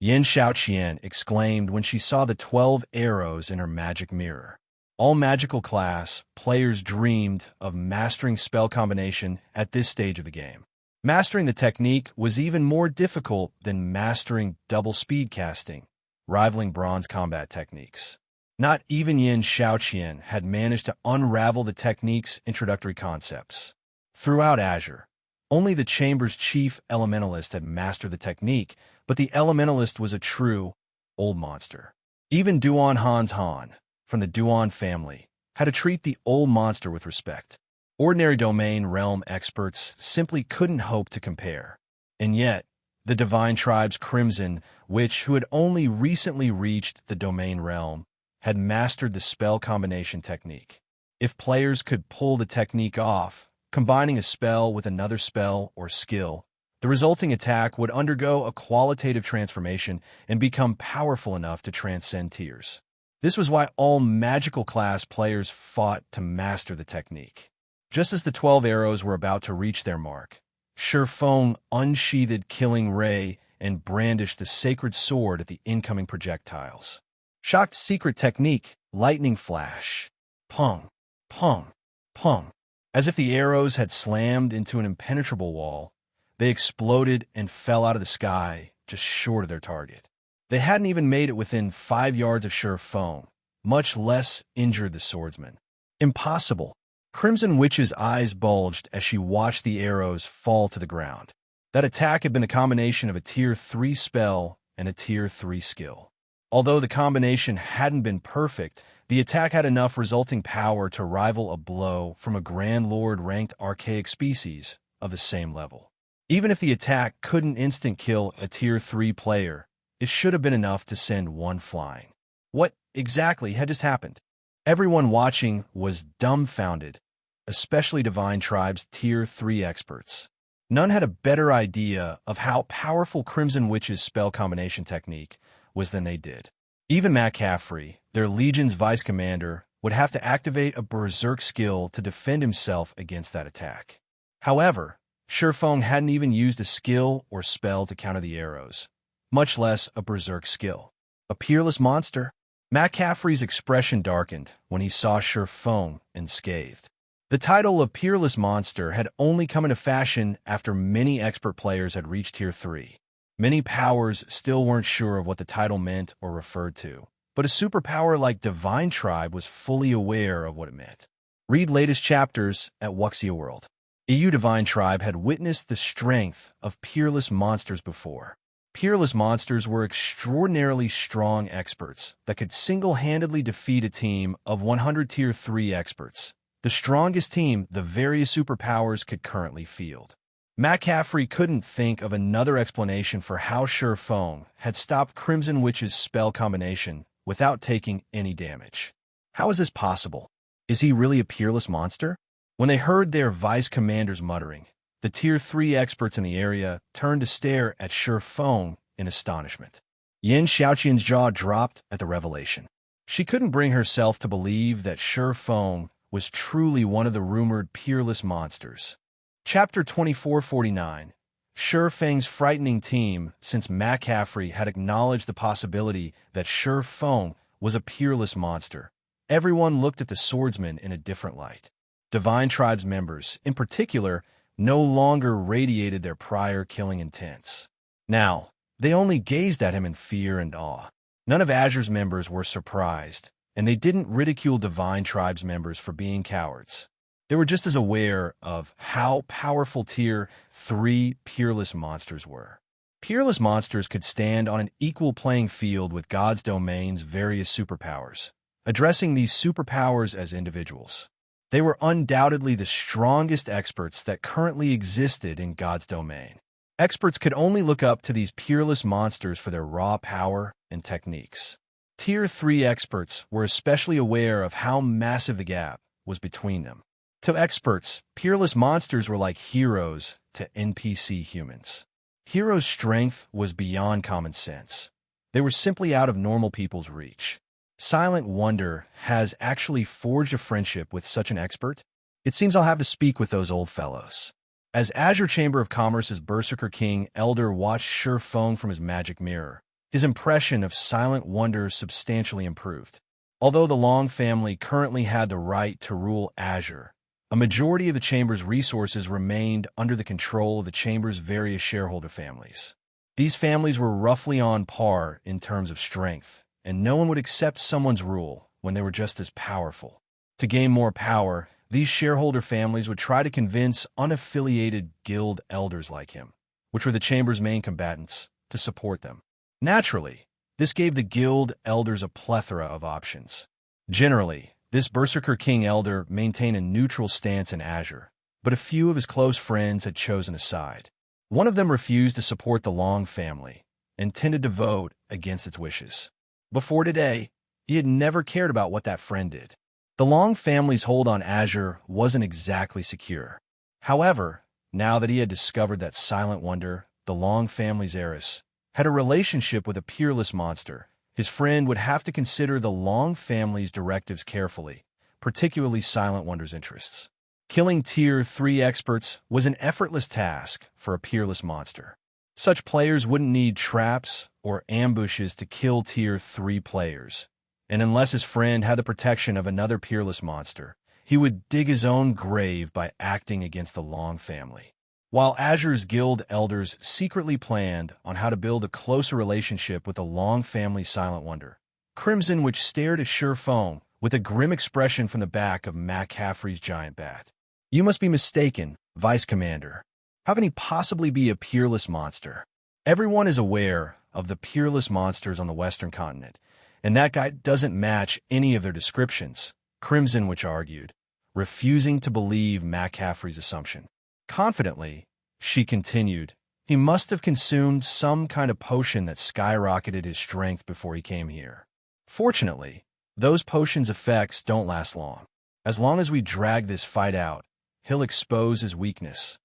[SPEAKER 1] Yin Xiaoqian exclaimed when she saw the 12 arrows in her magic mirror. All magical class players dreamed of mastering spell combination at this stage of the game. Mastering the technique was even more difficult than mastering double speed casting, rivaling bronze combat techniques. Not even Yin Xiaoqian had managed to unravel the technique's introductory concepts. Throughout Azure, only the Chamber's chief elementalist had mastered the technique, but the elementalist was a true old monster. Even Duan Han's Han, from the Duan family, had to treat the old monster with respect. Ordinary domain realm experts simply couldn't hope to compare. And yet, the Divine Tribe's Crimson Witch, who had only recently reached the domain realm, had mastered the spell combination technique. If players could pull the technique off, combining a spell with another spell or skill, the resulting attack would undergo a qualitative transformation and become powerful enough to transcend tiers. This was why all magical class players fought to master the technique. Just as the 12 arrows were about to reach their mark, Feng unsheathed Killing Ray and brandished the sacred sword at the incoming projectiles. Shocked secret technique, lightning flash. Pong, pong, pong. As if the arrows had slammed into an impenetrable wall, they exploded and fell out of the sky just short of their target. They hadn't even made it within 5 yards of Feng, much less injured the swordsman. Impossible. Crimson Witch's eyes bulged as she watched the arrows fall to the ground. That attack had been the combination of a Tier 3 spell and a Tier 3 skill. Although the combination hadn't been perfect, the attack had enough resulting power to rival a blow from a Grand Lord-ranked archaic species of the same level. Even if the attack couldn't instant-kill a Tier 3 player, it should have been enough to send one flying. What exactly had just happened? Everyone watching was dumbfounded, especially Divine Tribe's Tier 3 experts. None had a better idea of how powerful Crimson Witch's spell combination technique was than they did. Even McCaffrey, their Legion's vice commander, would have to activate a berserk skill to defend himself against that attack. However, Feng hadn't even used a skill or spell to counter the arrows, much less a berserk skill. A peerless monster? McCaffrey's expression darkened when he saw Feng unscathed. The title of Peerless Monster had only come into fashion after many expert players had reached Tier 3. Many powers still weren't sure of what the title meant or referred to, but a superpower like Divine Tribe was fully aware of what it meant. Read latest chapters at Wuxia World. EU Divine Tribe had witnessed the strength of peerless monsters before. Peerless monsters were extraordinarily strong experts that could single-handedly defeat a team of 100 Tier 3 experts, the strongest team the various superpowers could currently field. McCaffrey couldn't think of another explanation for how Feng had stopped Crimson Witch's spell combination without taking any damage. How is this possible? Is he really a peerless monster? When they heard their vice commander's muttering, the Tier 3 experts in the area turned to stare at Feng in astonishment. Yin Xiaoqian's jaw dropped at the revelation. She couldn't bring herself to believe that Feng was truly one of the rumored peerless monsters. Chapter 2449. Feng's frightening team. Since McCaffrey had acknowledged the possibility that Feng was a peerless monster, everyone looked at the swordsman in a different light. Divine Tribe's members, in particular, no longer radiated their prior killing intents. Now, they only gazed at him in fear and awe. None of Azure's members were surprised, and they didn't ridicule Divine Tribe's members for being cowards. They were just as aware of how powerful Tier 3 peerless monsters were. Peerless monsters could stand on an equal playing field with God's domain's various superpowers, addressing these superpowers as individuals. They were undoubtedly the strongest experts that currently existed in God's domain. Experts could only look up to these peerless monsters for their raw power and techniques. Tier 3 experts were especially aware of how massive the gap was between them. To experts, peerless monsters were like heroes to NPC humans. Heroes' strength was beyond common sense. They were simply out of normal people's reach. Silent Wonder has actually forged a friendship with such an expert. It seems I'll have to speak with those old fellows. As Azure Chamber of Commerce's Berserker King Elder watched Feng from his magic mirror, his impression of Silent Wonder substantially improved. Although the Long family currently had the right to rule Azure, a majority of the Chamber's resources remained under the control of the Chamber's various shareholder families. These families were roughly on par in terms of strength, and no one would accept someone's rule when they were just as powerful. To gain more power, these shareholder families would try to convince unaffiliated guild elders like him, which were the Chamber's main combatants, to support them. Naturally, this gave the guild elders a plethora of options. Generally, this Berserker King elder maintained a neutral stance in Azure, but a few of his close friends had chosen a side. One of them refused to support the Long family and tended to vote against its wishes. Before today, he had never cared about what that friend did. The Long family's hold on Azure wasn't exactly secure. However, now that he had discovered that Silent Wonder, the Long family's heiress, had a relationship with a peerless monster, his friend would have to consider the Long family's directives carefully, particularly Silent Wonder's interests. Killing Tier 3 experts was an effortless task for a peerless monster. Such players wouldn't need traps or ambushes to kill Tier 3 players, and unless his friend had the protection of another peerless monster, he would dig his own grave by acting against the Long family. While Azure's guild elders secretly planned on how to build a closer relationship with the Long family's Silent Wonder, Crimson Witch stared at Feng with a grim expression from the back of McCaffrey's giant bat. "You must be mistaken, Vice Commander. How can he possibly be a peerless monster? Everyone is aware of the peerless monsters on the Western continent, and that guy doesn't match any of their descriptions," Crimson Witch argued, refusing to believe McCaffrey's assumption. Confidently, she continued, "He must have consumed some kind of potion that skyrocketed his strength before he came here. Fortunately, those potions' effects don't last long. As long as we drag this fight out, he'll expose his weakness."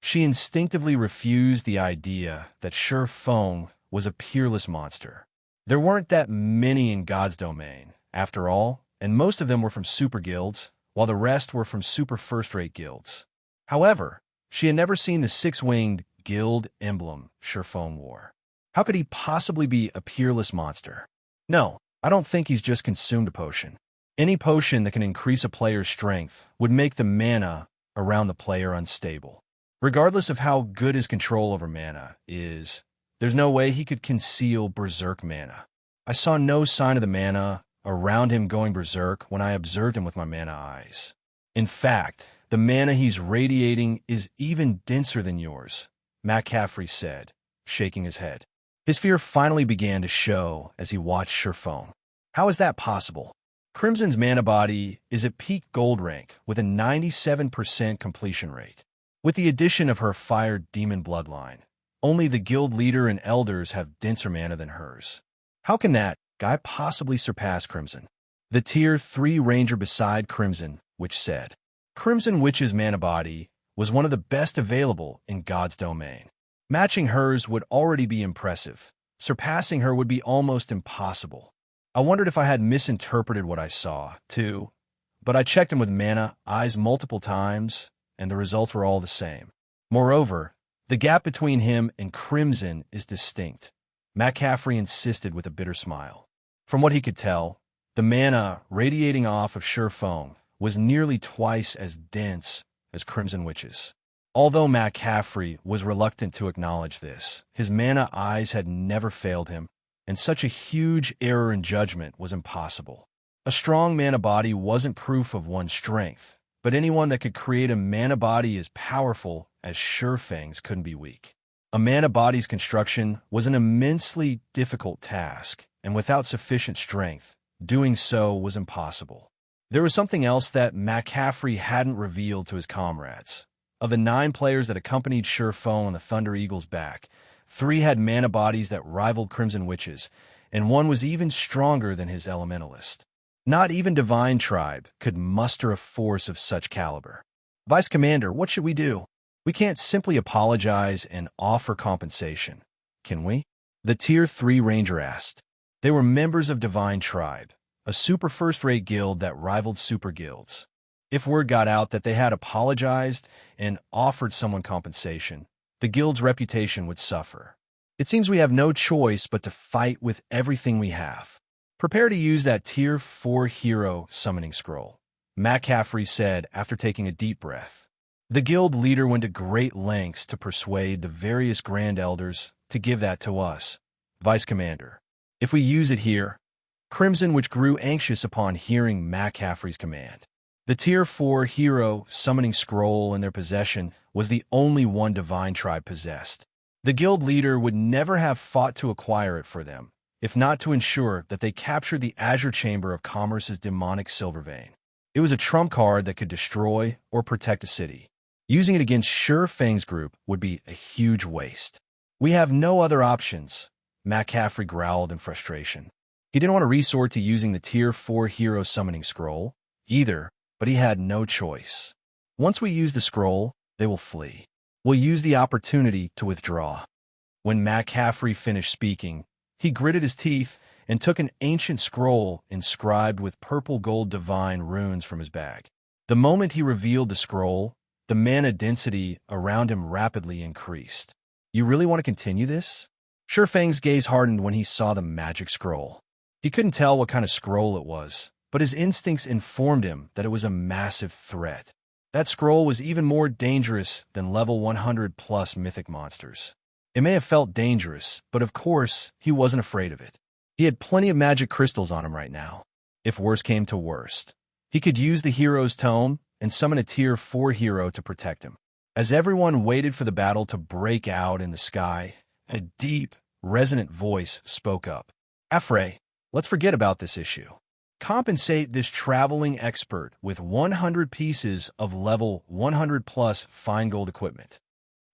[SPEAKER 1] She instinctively refused the idea that Feng was a peerless monster. There weren't that many in God's domain, after all, and most of them were from super guilds, while the rest were from super first-rate guilds. However, she had never seen the six-winged guild emblem Feng wore. How could he possibly be a peerless monster? No, I don't think he's just consumed a potion. Any potion that can increase a player's strength would make the mana around the player unstable. Regardless of how good his control over mana is, there's no way he could conceal berserk mana. I saw no sign of the mana around him going berserk when I observed him with my mana eyes. In fact, the mana he's radiating is even denser than yours, McCaffrey said, shaking his head. His fear finally began to show as he watched Feng. How is that possible? Crimson's mana body is at peak gold rank with a 97% completion rate. With the addition of her fire demon bloodline, only the guild leader and elders have denser mana than hers. How can that guy possibly surpass Crimson? The Tier 3 ranger beside Crimson, which said, Crimson Witch's mana body was one of the best available in God's domain. Matching hers would already be impressive. Surpassing her would be almost impossible. I wondered if I had misinterpreted what I saw, too, but I checked him with mana eyes multiple times, and the results were all the same. Moreover, the gap between him and Crimson is distinct, McCaffrey insisted with a bitter smile. From what he could tell, the mana radiating off of Feng was nearly twice as dense as Crimson Witch's. Although McCaffrey was reluctant to acknowledge this, his mana eyes had never failed him, and such a huge error in judgment was impossible. A strong mana body wasn't proof of one's strength, but anyone that could create a mana body as powerful as Feng's couldn't be weak. A mana body's construction was an immensely difficult task, and without sufficient strength, doing so was impossible. There was something else that McCaffrey hadn't revealed to his comrades. Of the 9 players that accompanied Feng on the Thunder Eagle's back, 3 had mana bodies that rivaled Crimson Witch's, and 1 was even stronger than his elementalist. Not even Divine Tribe could muster a force of such caliber. Vice Commander, what should we do? We can't simply apologize and offer compensation, can we? The Tier 3 Ranger asked. They were members of Divine Tribe, a super first-rate guild that rivaled super guilds. If word got out that they had apologized and offered someone compensation, the guild's reputation would suffer. It seems we have no choice but to fight with everything we have. Prepare to use that Tier 4 hero summoning scroll, McCaffrey said after taking a deep breath. The guild leader went to great lengths to persuade the various Grand Elders to give that to us, Vice Commander. If we use it here, Crimson, which grew anxious upon hearing McCaffrey's command. The Tier 4 hero summoning scroll in their possession was the only one Divine Tribe possessed. The guild leader would never have fought to acquire it for them, if not to ensure that they captured the Azure Chamber of Commerce's demonic silver vein. It was a trump card that could destroy or protect a city. Using it against Feng's group would be a huge waste. We have no other options, McCaffrey growled in frustration. He didn't want to resort to using the Tier 4 hero summoning scroll, either, but he had no choice. Once we use the scroll, they will flee. We'll use the opportunity to withdraw. When McCaffrey finished speaking, he gritted his teeth and took an ancient scroll inscribed with purple gold divine runes from his bag. The moment he revealed the scroll, the mana density around him rapidly increased. You really want to continue this? Feng's gaze hardened when he saw the magic scroll. He couldn't tell what kind of scroll it was, but his instincts informed him that it was a massive threat. That scroll was even more dangerous than level 100+ mythic monsters. It may have felt dangerous, but of course, he wasn't afraid of it. He had plenty of magic crystals on him right now. If worse came to worst, he could use the hero's tome and summon a Tier 4 hero to protect him. As everyone waited for the battle to break out in the sky, a deep, resonant voice spoke up. Afray, let's forget about this issue. Compensate this traveling expert with 100 pieces of level 100+ fine gold equipment.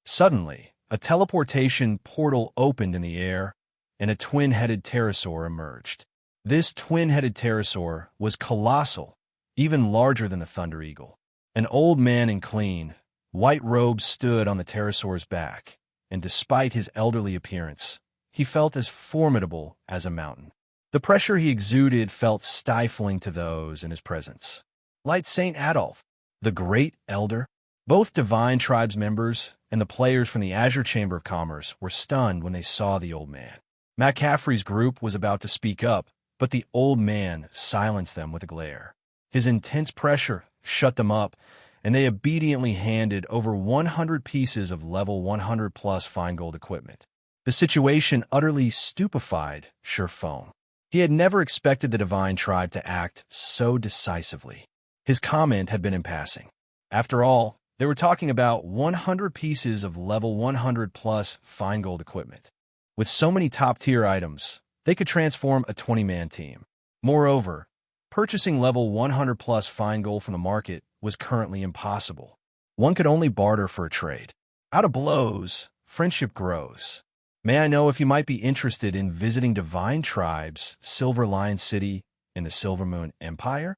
[SPEAKER 1] Suddenly, a teleportation portal opened in the air, and a twin-headed pterosaur emerged. This twin-headed pterosaur was colossal, even larger than the Thunder Eagle. An old man in clean, white robes stood on the pterosaur's back, and despite his elderly appearance, he felt as formidable as a mountain. The pressure he exuded felt stifling to those in his presence. Light Saint Adolf, the Great Elder, both Divine Tribe's members and the players from the Azure Chamber of Commerce were stunned when they saw the old man. McCaffrey's group was about to speak up, but the old man silenced them with a glare. His intense pressure shut them up, and they obediently handed over 100 pieces of level 100+ fine gold equipment. The situation utterly stupefied Feng. He had never expected the Divine Tribe to act so decisively. His comment had been in passing. After all, they were talking about 100 pieces of level 100 plus fine gold equipment. With so many top-tier items, they could transform a 20-man team. Moreover, purchasing level 100 plus fine gold from the market was currently impossible. One could only barter for a trade. Out of blows, friendship grows. May I know if you might be interested in visiting Divine Tribe's Silver Lion City in the Silvermoon Empire?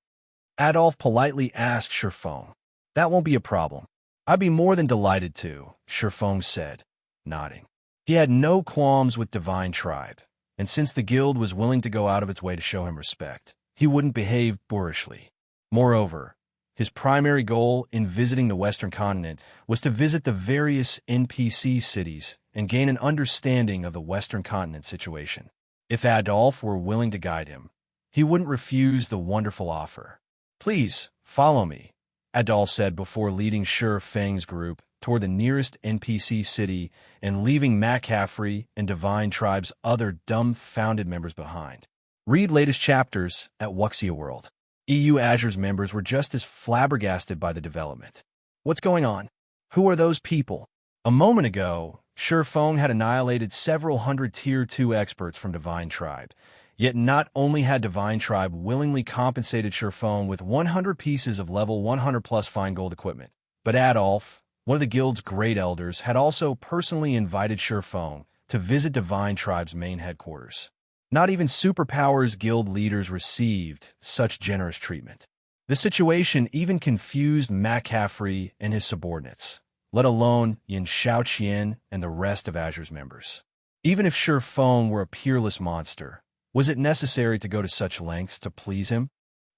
[SPEAKER 1] Adolf politely asked Feng. That won't be a problem. I'd be more than delighted to, Feng said, nodding. He had no qualms with Divine Tribe, and since the guild was willing to go out of its way to show him respect, he wouldn't behave boorishly. Moreover, his primary goal in visiting the Western continent was to visit the various NPC cities and gain an understanding of the Western continent situation. If Adolf were willing to guide him, he wouldn't refuse the wonderful offer. Please, follow me, Adolf said before leading Feng's group toward the nearest NPC city and leaving McCaffrey and Divine Tribe's other dumbfounded members behind. Read latest chapters at Wuxia World. EU Azure's members were just as flabbergasted by the development. What's going on? Who are those people? A moment ago, Feng had annihilated several hundred Tier 2 experts from Divine Tribe, yet not only had Divine Tribe willingly compensated Feng with 100 pieces of level 100 plus fine gold equipment, but Adolf, one of the guild's great elders, had also personally invited Feng to visit Divine Tribe's main headquarters. Not even Superpowers Guild leaders received such generous treatment. The situation even confused McCaffrey and his subordinates, let alone Yuan and the rest of Azure's members. Even if Feng were a peerless monster, was it necessary to go to such lengths to please him?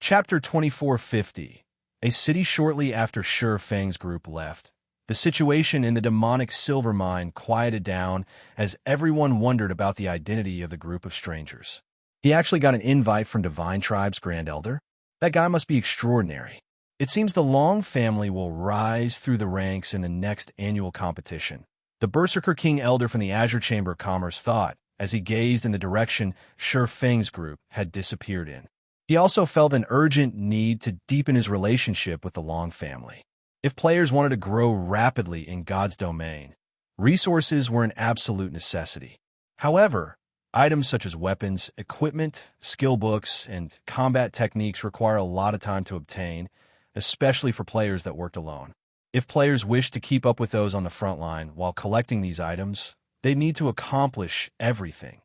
[SPEAKER 1] Chapter 2450. A city shortly after Feng's group left, the situation in the demonic silver mine quieted down as everyone wondered about the identity of the group of strangers. He actually got an invite from Divine Tribe's Grand Elder? That guy must be extraordinary. It seems the Long family will rise through the ranks in the next annual competition. The Berserker King Elder from the Azure Chamber of Commerce thought, as he gazed in the direction Feng's group had disappeared in. He also felt an urgent need to deepen his relationship with the Long family. If players wanted to grow rapidly in God's domain, resources were an absolute necessity. However, items such as weapons, equipment, skill books, and combat techniques require a lot of time to obtain, especially for players that worked alone. If players wished to keep up with those on the front line while collecting these items, they'd need to accomplish everything,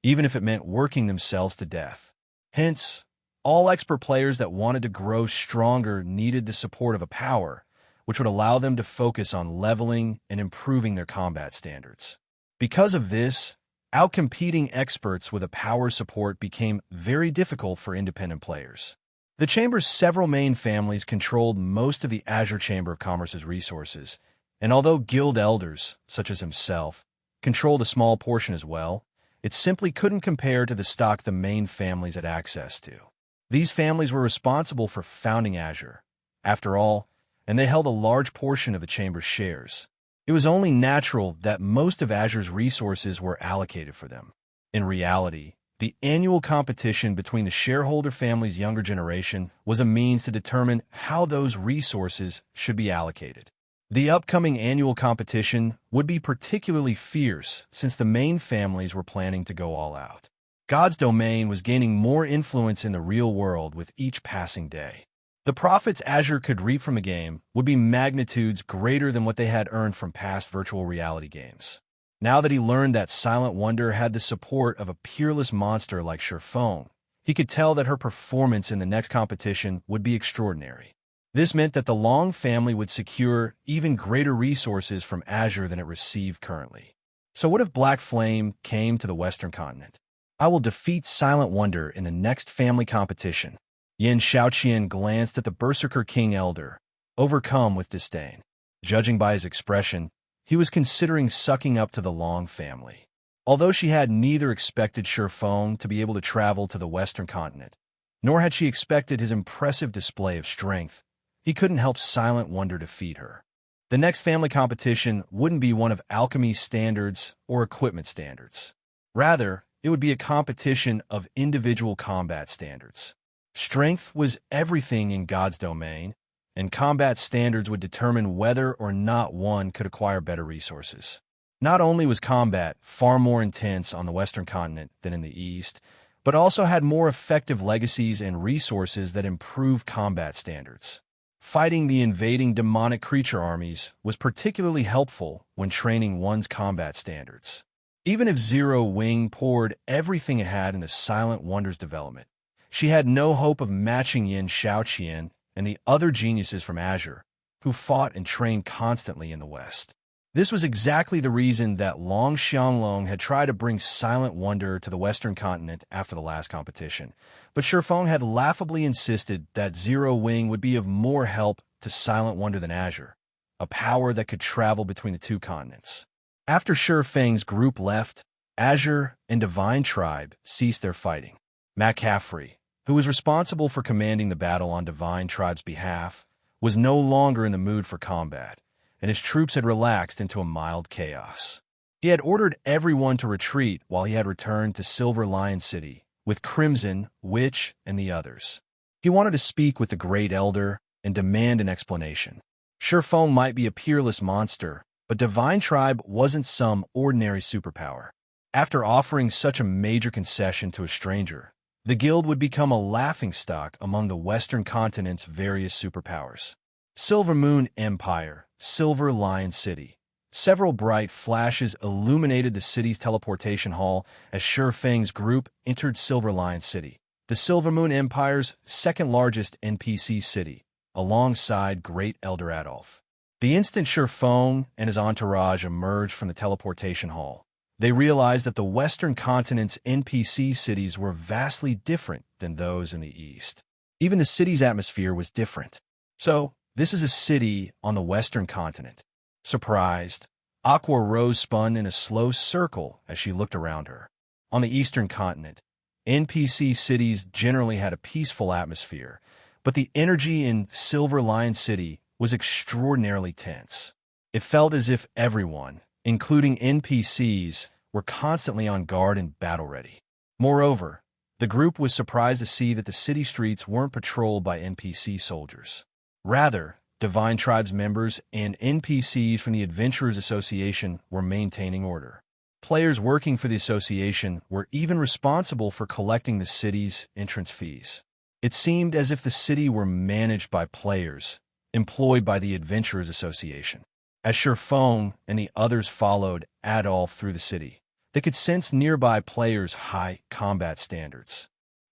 [SPEAKER 1] even if it meant working themselves to death. Hence, all expert players that wanted to grow stronger needed the support of a power, which would allow them to focus on leveling and improving their combat standards. Because of this, outcompeting experts with a power support became very difficult for independent players. The Chamber's several main families controlled most of the Azure Chamber of Commerce's resources, and although guild elders, such as himself, controlled a small portion as well, it simply couldn't compare to the stock the main families had access to. These families were responsible for founding Azure, after all, and they held a large portion of the Chamber's shares. It was only natural that most of Azure's resources were allocated for them. In reality, the annual competition between the shareholder family's younger generation was a means to determine how those resources should be allocated. The upcoming annual competition would be particularly fierce since the main families were planning to go all out. God's domain was gaining more influence in the real world with each passing day. The profits Azure could reap from the game would be magnitudes greater than what they had earned from past virtual reality games. Now that he learned that Silent Wonder had the support of a peerless monster like Feng, he could tell that her performance in the next competition would be extraordinary. This meant that the Long family would secure even greater resources from Azure than it received currently. So what if Black Flame came to the Western continent? I will defeat Silent Wonder in the next family competition. Yuan glanced at the Berserker King Elder, overcome with disdain. Judging by his expression, he was considering sucking up to the Long family. Although she had neither expected Feng to be able to travel to the Western continent, nor had she expected his impressive display of strength, he couldn't help Silent Wonder defeat her. The next family competition wouldn't be one of alchemy standards or equipment standards. Rather, it would be a competition of individual combat standards. Strength was everything in God's domain, and combat standards would determine whether or not one could acquire better resources. Not only was combat far more intense on the Western continent than in the East, but also had more effective legacies and resources that improved combat standards. Fighting the invading demonic creature armies was particularly helpful when training one's combat standards. Even if Zero Wing poured everything it had into Silent Wonder's development, she had no hope of matching Yin Shaoqian and the other geniuses from Azure, who fought and trained constantly in the West. This was exactly the reason that Long Xianlong had tried to bring Silent Wonder to the Western continent after the last competition, but Feng had laughably insisted that Zero Wing would be of more help to Silent Wonder than Azure, a power that could travel between the two continents. After Feng's group left, Azure and Divine Tribe ceased their fighting. McCaffrey, who was responsible for commanding the battle on Divine Tribe's behalf, was no longer in the mood for combat, and his troops had relaxed into a mild chaos. He had ordered everyone to retreat while he had returned to Silver Lion City with Crimson, Witch, and the others. He wanted to speak with the Great Elder and demand an explanation. Feng might be a peerless monster, but Divine Tribe wasn't some ordinary superpower. After offering such a major concession to a stranger, the guild would become a laughingstock among the Western continent's various superpowers. Silvermoon Empire, Silver Lion City. Several bright flashes illuminated the city's teleportation hall as Feng's group entered Silver Lion City, the Silvermoon Empire's second-largest NPC city, alongside Great Elder Adolf. The instant Feng and his entourage emerged from the teleportation hall, they realized that the Western continent's NPC cities were vastly different than those in the East. Even the city's atmosphere was different. So, this is a city on the Western continent. Surprised, Aqua Rose spun in a slow circle as she looked around her. On the Eastern continent, NPC cities generally had a peaceful atmosphere, but the energy in Silver Lion City was extraordinarily tense. It felt as if everyone, including NPCs, were constantly on guard and battle-ready. Moreover, the group was surprised to see that the city streets weren't patrolled by NPC soldiers. Rather, Divine Tribe's members and NPCs from the Adventurers Association were maintaining order. Players working for the association were even responsible for collecting the city's entrance fees. It seemed as if the city were managed by players, employed by the Adventurers Association. As Feng and the others followed Adolf through the city, they could sense nearby players' high combat standards.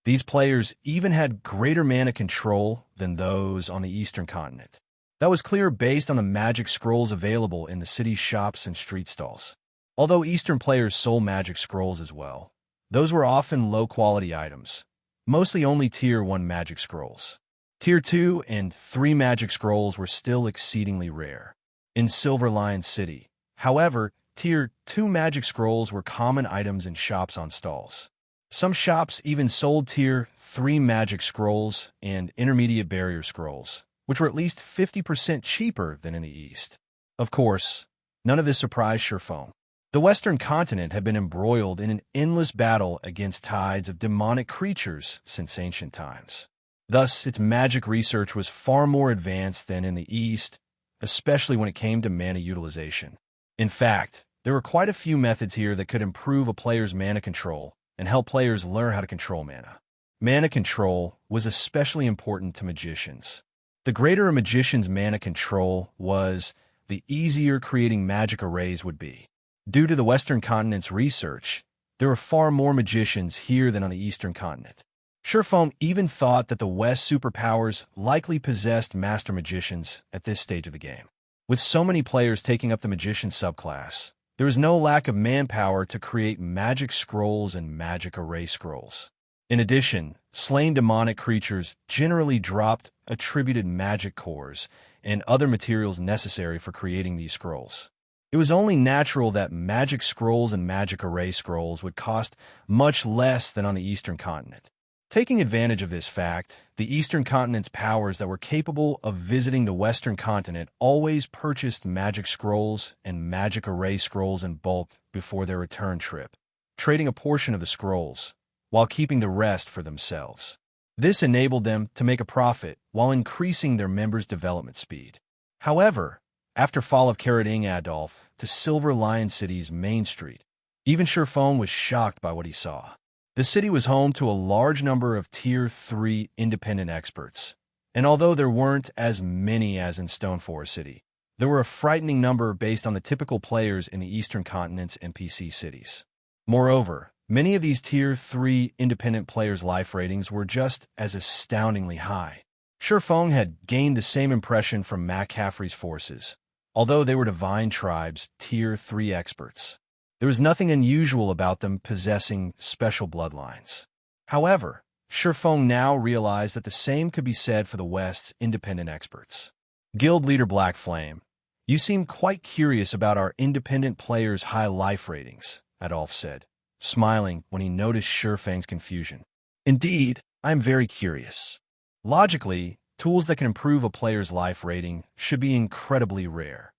[SPEAKER 1] These players even had greater mana control than those on the Eastern continent. That was clear based on the magic scrolls available in the city's shops and street stalls. Although Eastern players sold magic scrolls as well, those were often low-quality items, mostly only Tier 1 magic scrolls. Tier 2 and 3 magic scrolls were still exceedingly rare. In Silver Lion City, however, Tier 2 magic scrolls were common items in shops on stalls. Some shops even sold Tier 3 magic scrolls and intermediate barrier scrolls, which were at least 50% cheaper than in the East. Of course, none of this surprised Feng. The Western continent had been embroiled in an endless battle against tides of demonic creatures since ancient times. Thus, its magic research was far more advanced than in the East, especially when it came to mana utilization. In fact, there were quite a few methods here that could improve a player's mana control and help players learn how to control mana. Mana control was especially important to magicians. The greater a magician's mana control was, the easier creating magic arrays would be. Due to the Western continent's research, there were far more magicians here than on the Eastern continent. Feng even thought that the West superpowers likely possessed master magicians at this stage of the game. With so many players taking up the magician subclass, there was no lack of manpower to create magic scrolls and magic array scrolls. In addition, slain demonic creatures generally dropped attributed magic cores and other materials necessary for creating these scrolls. It was only natural that magic scrolls and magic array scrolls would cost much less than on the Eastern continent. Taking advantage of this fact, the Eastern continent's powers that were capable of visiting the Western continent always purchased magic scrolls and magic array scrolls in bulk before their return trip. trading a portion of the scrolls, while keeping the rest for themselves. This enabled them to make a profit while increasing their members' development speed. However, after fall of carrying Adolf to Silver Lion City's main street, even Feng was shocked by what he saw. The city was home to a large number of Tier 3 independent experts, and although there weren't as many as in Stoneforest City, there were a frightening number based on the typical players in the Eastern Continent's NPC cities. Moreover, many of these Tier 3 independent players' life ratings were just as astoundingly high. Feng had gained the same impression from McCaffrey's forces, although they were Divine Tribe's Tier 3 experts. There was nothing unusual about them possessing special bloodlines. However, Feng now realized that the same could be said for the West's independent experts. Guild Leader Black Flame, you seem quite curious about our independent players' high life ratings, Adolf said, smiling when he noticed Feng's confusion. Indeed, I am very curious. Logically, tools that can improve a player's life rating should be incredibly rare.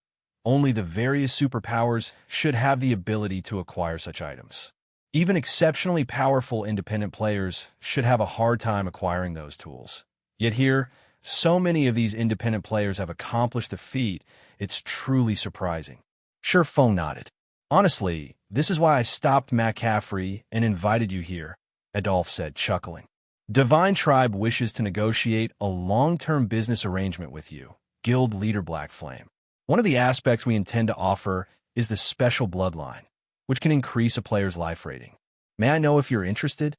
[SPEAKER 1] Only the various superpowers should have the ability to acquire such items. Even exceptionally powerful independent players should have a hard time acquiring those tools. Yet here, so many of these independent players have accomplished the feat, it's truly surprising. Feng nodded. Honestly, this is why I stopped McCaffrey and invited you here, Adolf said, chuckling. Divine Tribe wishes to negotiate a long-term business arrangement with you, Guild Leader Black Flame. One of the aspects we intend to offer is the special bloodline, which can increase a player's life rating. May I know if you're interested?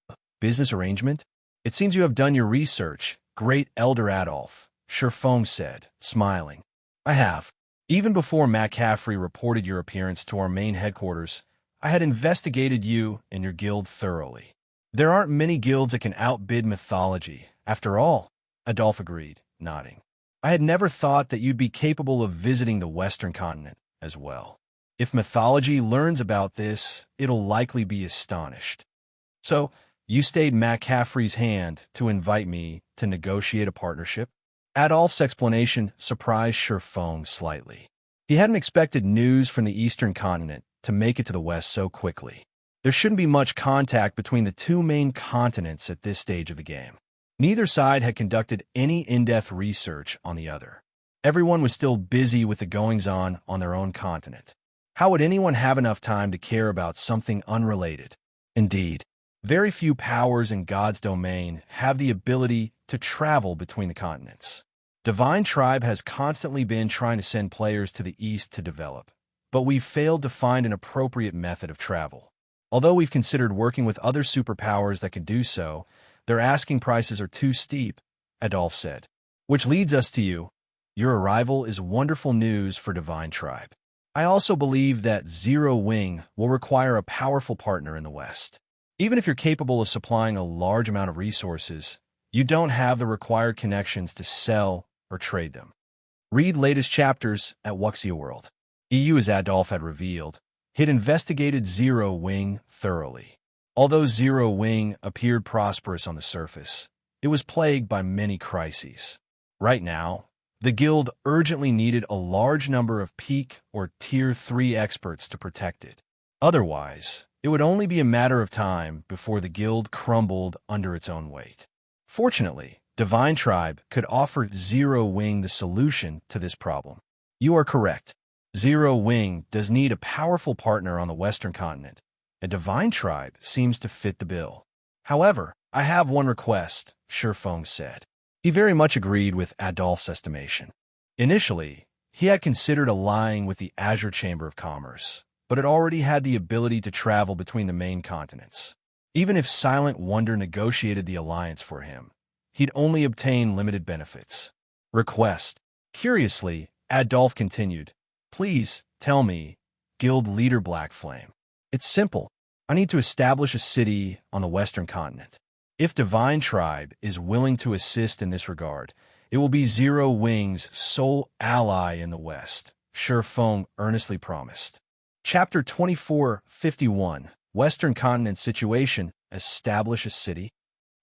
[SPEAKER 1] A business arrangement? It seems you have done your research, Great Elder Adolf, Feng said, smiling. I have. Even before McCaffrey reported your appearance to our main headquarters, I had investigated you and your guild thoroughly. There aren't many guilds that can outbid mythology. After all, Adolf agreed, nodding. I had never thought that you'd be capable of visiting the Western continent as well. If mythology learns about this, it'll likely be astonished. So, you stayed McCaffrey's hand to invite me to negotiate a partnership? Adolf's explanation surprised Feng slightly. He hadn't expected news from the Eastern continent to make it to the West so quickly. There shouldn't be much contact between the two main continents at this stage of the game. Neither side had conducted any in-depth research on the other. Everyone was still busy with the goings-on on their own continent. How would anyone have enough time to care about something unrelated? Indeed, very few powers in God's domain have the ability to travel between the continents. Divine Tribe has constantly been trying to send players to the East to develop, but we've failed to find an appropriate method of travel. Although we've considered working with other superpowers that can do so, their asking prices are too steep, Adolf said. Which leads us to you. Your arrival is wonderful news for Divine Tribe. I also believe that Zero Wing will require a powerful partner in the West. Even if you're capable of supplying a large amount of resources, you don't have the required connections to sell or trade them. Read latest chapters at Wuxia World. EU, as Adolf had revealed, had investigated Zero Wing thoroughly. Although Zero Wing appeared prosperous on the surface, it was plagued by many crises. Right now, the guild urgently needed a large number of peak or Tier 3 experts to protect it. Otherwise, it would only be a matter of time before the guild crumbled under its own weight. Fortunately, Divine Tribe could offer Zero Wing the solution to this problem. You are correct. Zero Wing does need a powerful partner on the Western continent. A Divine Tribe seems to fit the bill. However, I have one request, Feng said. He very much agreed with Adolf's estimation. Initially, he had considered allying with the Azure Chamber of Commerce, but it already had the ability to travel between the main continents. Even if Silent Wonder negotiated the alliance for him, he'd only obtain limited benefits. Request. Curiously, Adolf continued, Please tell me, Guild Leader Black Flame. It's simple. I need to establish a city on the Western continent. If Divine Tribe is willing to assist in this regard, it will be Zero Wing's sole ally in the West, Feng earnestly promised. Chapter 2451, Western Continent Situation, Establish a City.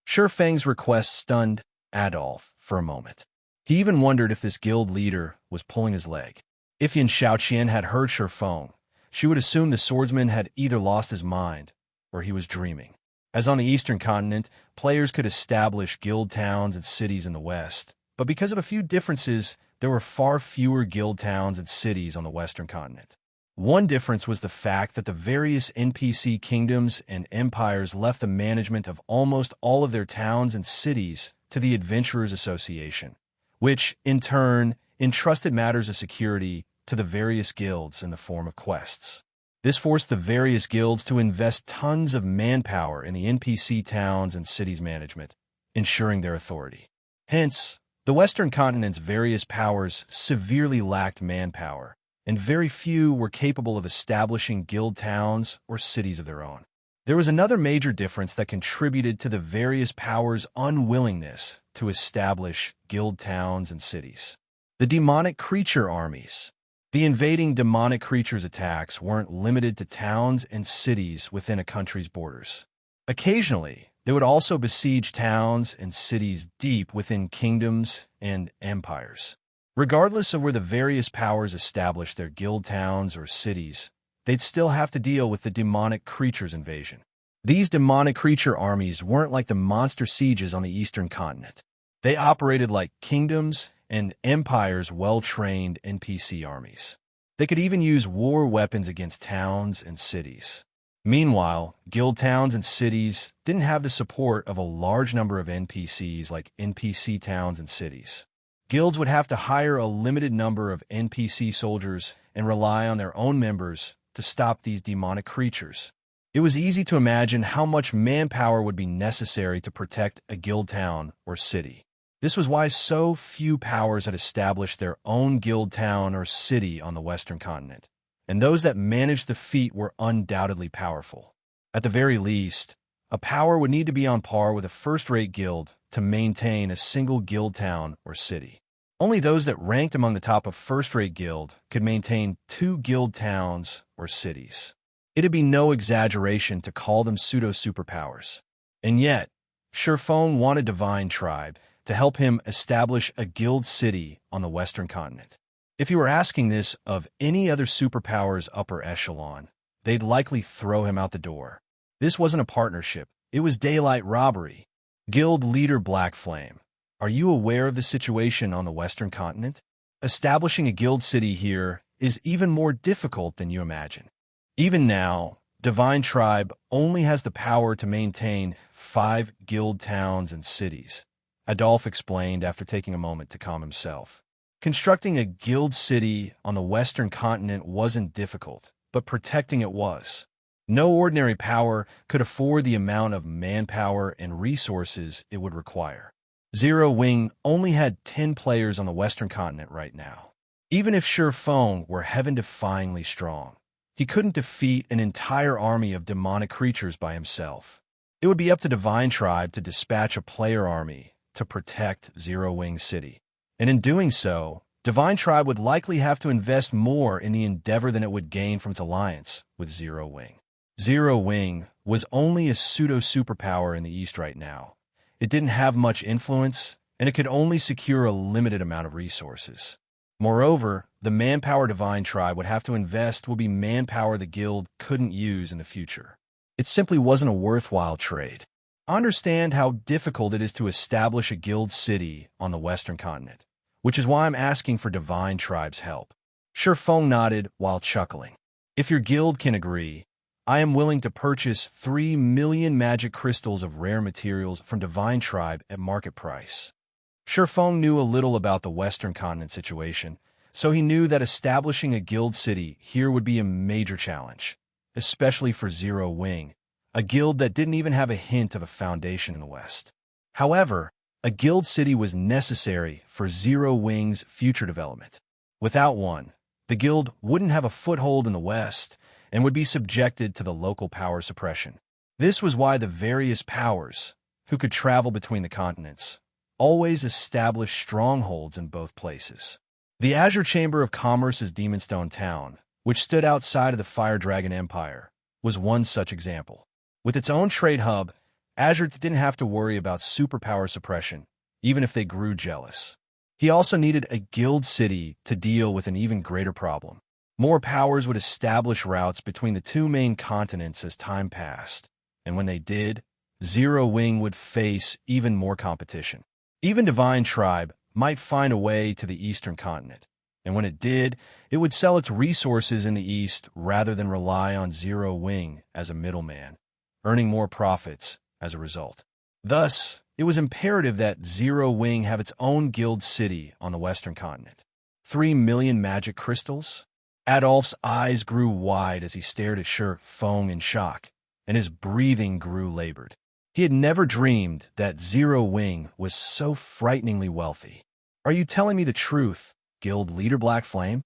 [SPEAKER 1] Feng's request stunned Adolf for a moment. He even wondered if this guild leader was pulling his leg. If Yin Shaoqian had heard Feng, she would assume the swordsman had either lost his mind or he was dreaming. As on the eastern continent, players could establish guild towns and cities in the west, but because of a few differences, there were far fewer guild towns and cities on the western continent. One difference was the fact that the various NPC kingdoms and empires left the management of almost all of their towns and cities to the Adventurers Association, which, in turn, entrusted matters of security to the various guilds in the form of quests. This forced the various guilds to invest tons of manpower in the NPC towns and cities management, ensuring their authority. Hence, the Western continent's various powers severely lacked manpower, and very few were capable of establishing guild towns or cities of their own. There was another major difference that contributed to the various powers' unwillingness to establish guild towns and cities. The demonic creature armies. The invading demonic creatures' attacks weren't limited to towns and cities within a country's borders. Occasionally, they would also besiege towns and cities deep within kingdoms and empires. Regardless of where the various powers established their guild towns or cities, they'd still have to deal with the demonic creatures' invasion. These demonic creature armies weren't like the monster sieges on the eastern continent. They operated like kingdoms and empires' well-trained NPC armies. They could even use war weapons against towns and cities. Meanwhile, guild towns and cities didn't have the support of a large number of NPCs like NPC towns and cities. Guilds would have to hire a limited number of NPC soldiers and rely on their own members to stop these demonic creatures. It was easy to imagine how much manpower would be necessary to protect a guild town or city. This was why so few powers had established their own guild town or city on the Western continent, and those that managed the feat were undoubtedly powerful. At the very least, a power would need to be on par with a first-rate guild to maintain a single guild town or city. Only those that ranked among the top of first-rate guild could maintain 2 guild towns or cities. It'd be no exaggeration to call them pseudo-superpowers. And yet, Feng wanted Divine Tribe to help him establish a guild city on the Western continent. If he were asking this of any other superpower's upper echelon, they'd likely throw him out the door. This wasn't a partnership, it was daylight robbery. Guild leader Black Flame, are you aware of the situation on the Western continent? Establishing a guild city here is even more difficult than you imagine. Even now, Divine Tribe only has the power to maintain 5 guild towns and cities, Adolphe explained after taking a moment to calm himself. Constructing a guild city on the Western continent wasn't difficult, but protecting it was. No ordinary power could afford the amount of manpower and resources it would require. Zero Wing only had 10 players on the Western continent right now. Even if Feng were heaven-defyingly strong, he couldn't defeat an entire army of demonic creatures by himself. It would be up to Divine Tribe to dispatch a player army to protect Zero Wing City. And in doing so, Divine Tribe would likely have to invest more in the endeavor than it would gain from its alliance with Zero Wing. Zero Wing was only a pseudo-superpower in the East right now. It didn't have much influence, and it could only secure a limited amount of resources. Moreover, the manpower Divine Tribe would have to invest would be manpower the guild couldn't use in the future. It simply wasn't a worthwhile trade. I understand how difficult it is to establish a guild city on the Western continent, which is why I'm asking for Divine Tribe's help. Feng nodded while chuckling. If your guild can agree, I am willing to purchase 3 million magic crystals of rare materials from Divine Tribe at market price. Feng knew a little about the Western continent situation, so he knew that establishing a guild city here would be a major challenge, especially for Zero Wing, a guild that didn't even have a hint of a foundation in the West. However, a guild city was necessary for Zero Wing's future development. Without one, the guild wouldn't have a foothold in the West and would be subjected to the local power suppression. This was why the various powers, who could travel between the continents, always established strongholds in both places. The Azure Chamber of Commerce's Demonstone Town, which stood outside of the Fire Dragon Empire, was one such example. With its own trade hub, Azure didn't have to worry about superpower suppression, even if they grew jealous. He also needed a guild city to deal with an even greater problem. More powers would establish routes between the two main continents as time passed, and when they did, Zero Wing would face even more competition. Even Divine Tribe might find a way to the eastern continent, and when it did, it would sell its resources in the east rather than rely on Zero Wing as a middleman, earning more profits as a result. Thus, it was imperative that Zero Wing have its own guild city on the western continent. 3 million magic crystals? Adolph's eyes grew wide as he stared at Feng in shock, and his breathing grew labored. He had never dreamed that Zero Wing was so frighteningly wealthy. Are you telling me the truth, Guild Leader Black Flame?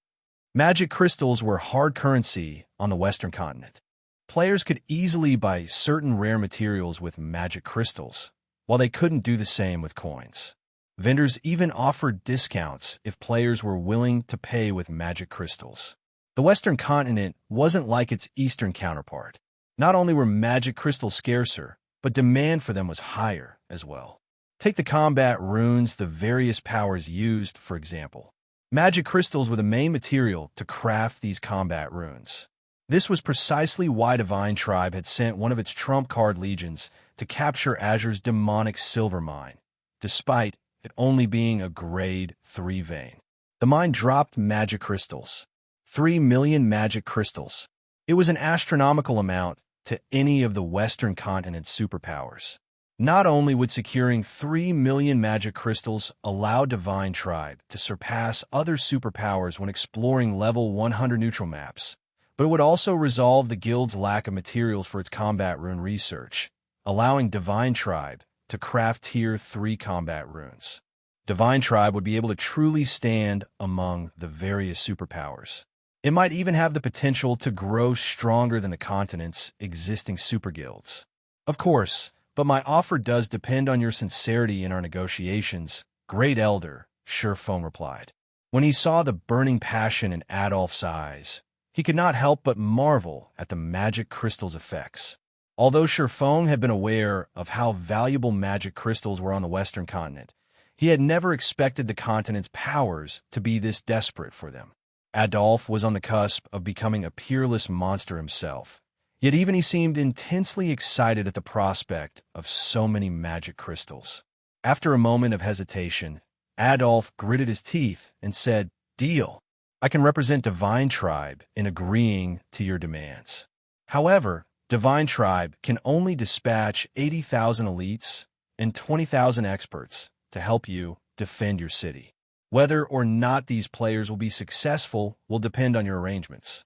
[SPEAKER 1] Magic crystals were hard currency on the western continent. Players could easily buy certain rare materials with magic crystals, while they couldn't do the same with coins. Vendors even offered discounts if players were willing to pay with magic crystals. The western continent wasn't like its eastern counterpart. Not only were magic crystals scarcer, but demand for them was higher as well. Take the combat runes the various powers used, for example. Magic crystals were the main material to craft these combat runes. This was precisely why Divine Tribe had sent one of its trump card legions to capture Azure's demonic silver mine, despite it only being a grade 3 vein. The mine dropped magic crystals. 3 million magic crystals. It was an astronomical amount to any of the Western continent's superpowers. Not only would securing 3 million magic crystals allow Divine Tribe to surpass other superpowers when exploring level 100 neutral maps, but it would also resolve the guild's lack of materials for its combat rune research, allowing Divine Tribe to craft Tier 3 combat runes. Divine Tribe would be able to truly stand among the various superpowers. It might even have the potential to grow stronger than the continent's existing super guilds. Of course, but my offer does depend on your sincerity in our negotiations, Great Elder, Feng replied. When he saw the burning passion in Adolph's eyes, he could not help but marvel at the magic crystal's effects. Although Feng had been aware of how valuable magic crystals were on the western continent, he had never expected the continent's powers to be this desperate for them. Adolph was on the cusp of becoming a peerless monster himself, yet even he seemed intensely excited at the prospect of so many magic crystals. After a moment of hesitation, Adolph gritted his teeth and said, "Deal. I can represent Divine Tribe in agreeing to your demands. However, Divine Tribe can only dispatch 80,000 elites and 20,000 experts to help you defend your city. Whether or not these players will be successful will depend on your arrangements.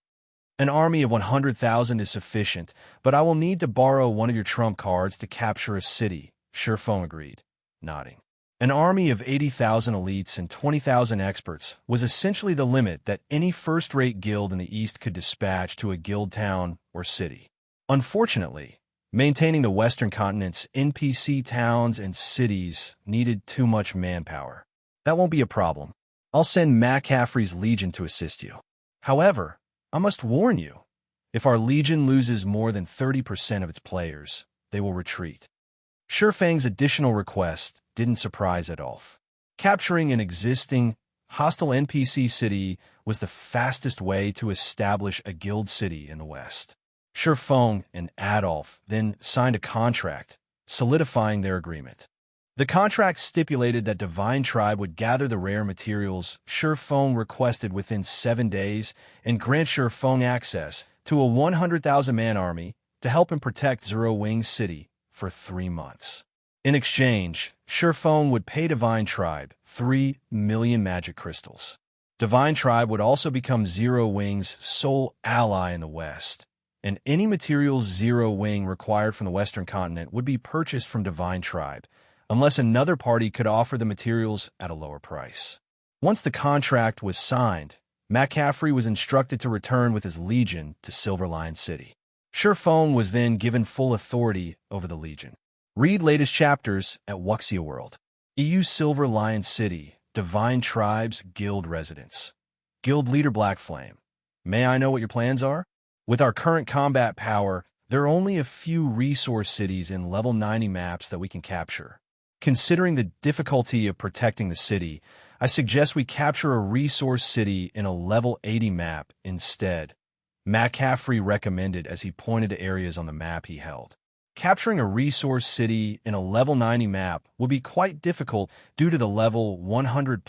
[SPEAKER 1] An army of 100,000 is sufficient, but I will need to borrow one of your trump cards to capture a city," Feng agreed, nodding. An army of 80,000 elites and 20,000 experts was essentially the limit that any first-rate guild in the East could dispatch to a guild town or city. Unfortunately, maintaining the Western continent's NPC towns and cities needed too much manpower. That won't be a problem. I'll send McCaffrey's Legion to assist you. However, I must warn you, if our Legion loses more than 30% of its players, they will retreat. Feng's additional request didn't surprise Adolph. Capturing an existing, hostile NPC city was the fastest way to establish a guild city in the West. Feng and Adolph then signed a contract, solidifying their agreement. The contract stipulated that Divine Tribe would gather the rare materials Feng requested within 7 days and grant Feng access to a 100,000-man army to help him protect Zero Wing's city for 3 months. In exchange, Feng would pay Divine Tribe 3 million magic crystals. Divine Tribe would also become Zero Wing's sole ally in the West, and any materials Zero Wing required from the Western continent would be purchased from Divine Tribe, unless another party could offer the materials at a lower price. Once the contract was signed, McCaffrey was instructed to return with his Legion to Silver Lion City. Feng was then given full authority over the Legion. Read latest chapters at Wuxia World. EU Silver Lion City, Divine Tribe's Guild Residence. Guild Leader Black Flame. May I know what your plans are? With our current combat power, there are only a few resource cities in level 90 maps that we can capture. Considering the difficulty of protecting the city, I suggest we capture a resource city in a level 80 map instead, McCaffrey recommended as he pointed to areas on the map he held. Capturing a resource city in a level 90 map would be quite difficult due to the level 100+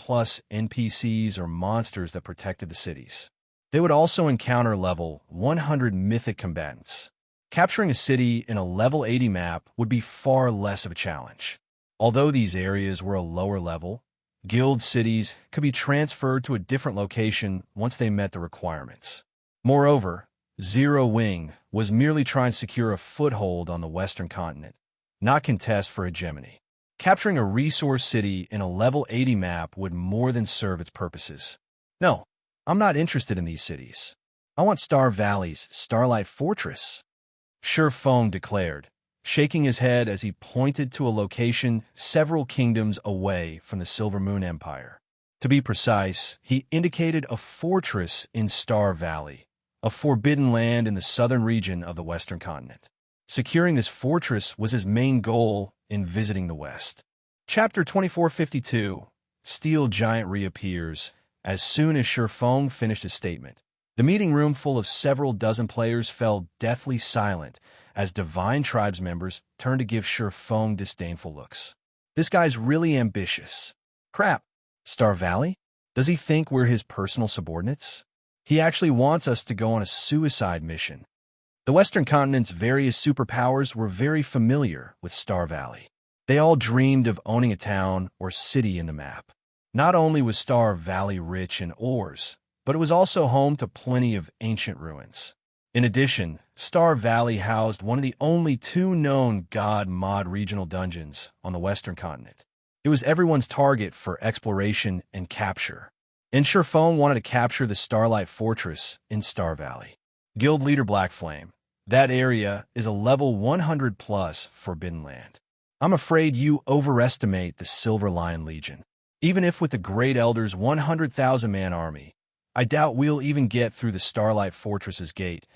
[SPEAKER 1] NPCs or monsters that protected the cities. They would also encounter level 100 mythic combatants. Capturing a city in a level 80 map would be far less of a challenge. Although these areas were a lower level, guild cities could be transferred to a different location once they met the requirements. Moreover, Zero Wing was merely trying to secure a foothold on the Western continent, not contest for hegemony. Capturing a resource city in a level 80 map would more than serve its purposes. No, I'm not interested in these cities. I want Star Valley's Starlight Fortress, Feng declared, shaking his head as he pointed to a location several kingdoms away from the Silvermoon Empire. To be precise, he indicated a fortress in Star Valley, a forbidden land in the southern region of the Western continent. Securing this fortress was his main goal in visiting the West. Chapter 2452, Steel Giant Reappears. As soon as Feng finished his statement, the meeting room full of several dozen players fell deathly silent as Divine Tribes members turned to give Feng disdainful looks. This guy's really ambitious. Crap. Star Valley? Does he think we're his personal subordinates? He actually wants us to go on a suicide mission. The Western continent's various superpowers were very familiar with Star Valley. They all dreamed of owning a town or city in the map. Not only was Star Valley rich in ores, but it was also home to plenty of ancient ruins. In addition, Star Valley housed one of the only two known God mod regional dungeons on the Western continent. It was everyone's target for exploration and capture. And Feng wanted to capture the Starlight Fortress in Star Valley. Guild leader Blackflame. That area is a level 100+ forbidden land. I'm afraid you overestimate the Silver Lion Legion. Even if with the Great Elder's 100,000-man army, I doubt we'll even get through the Starlight Fortress's gate,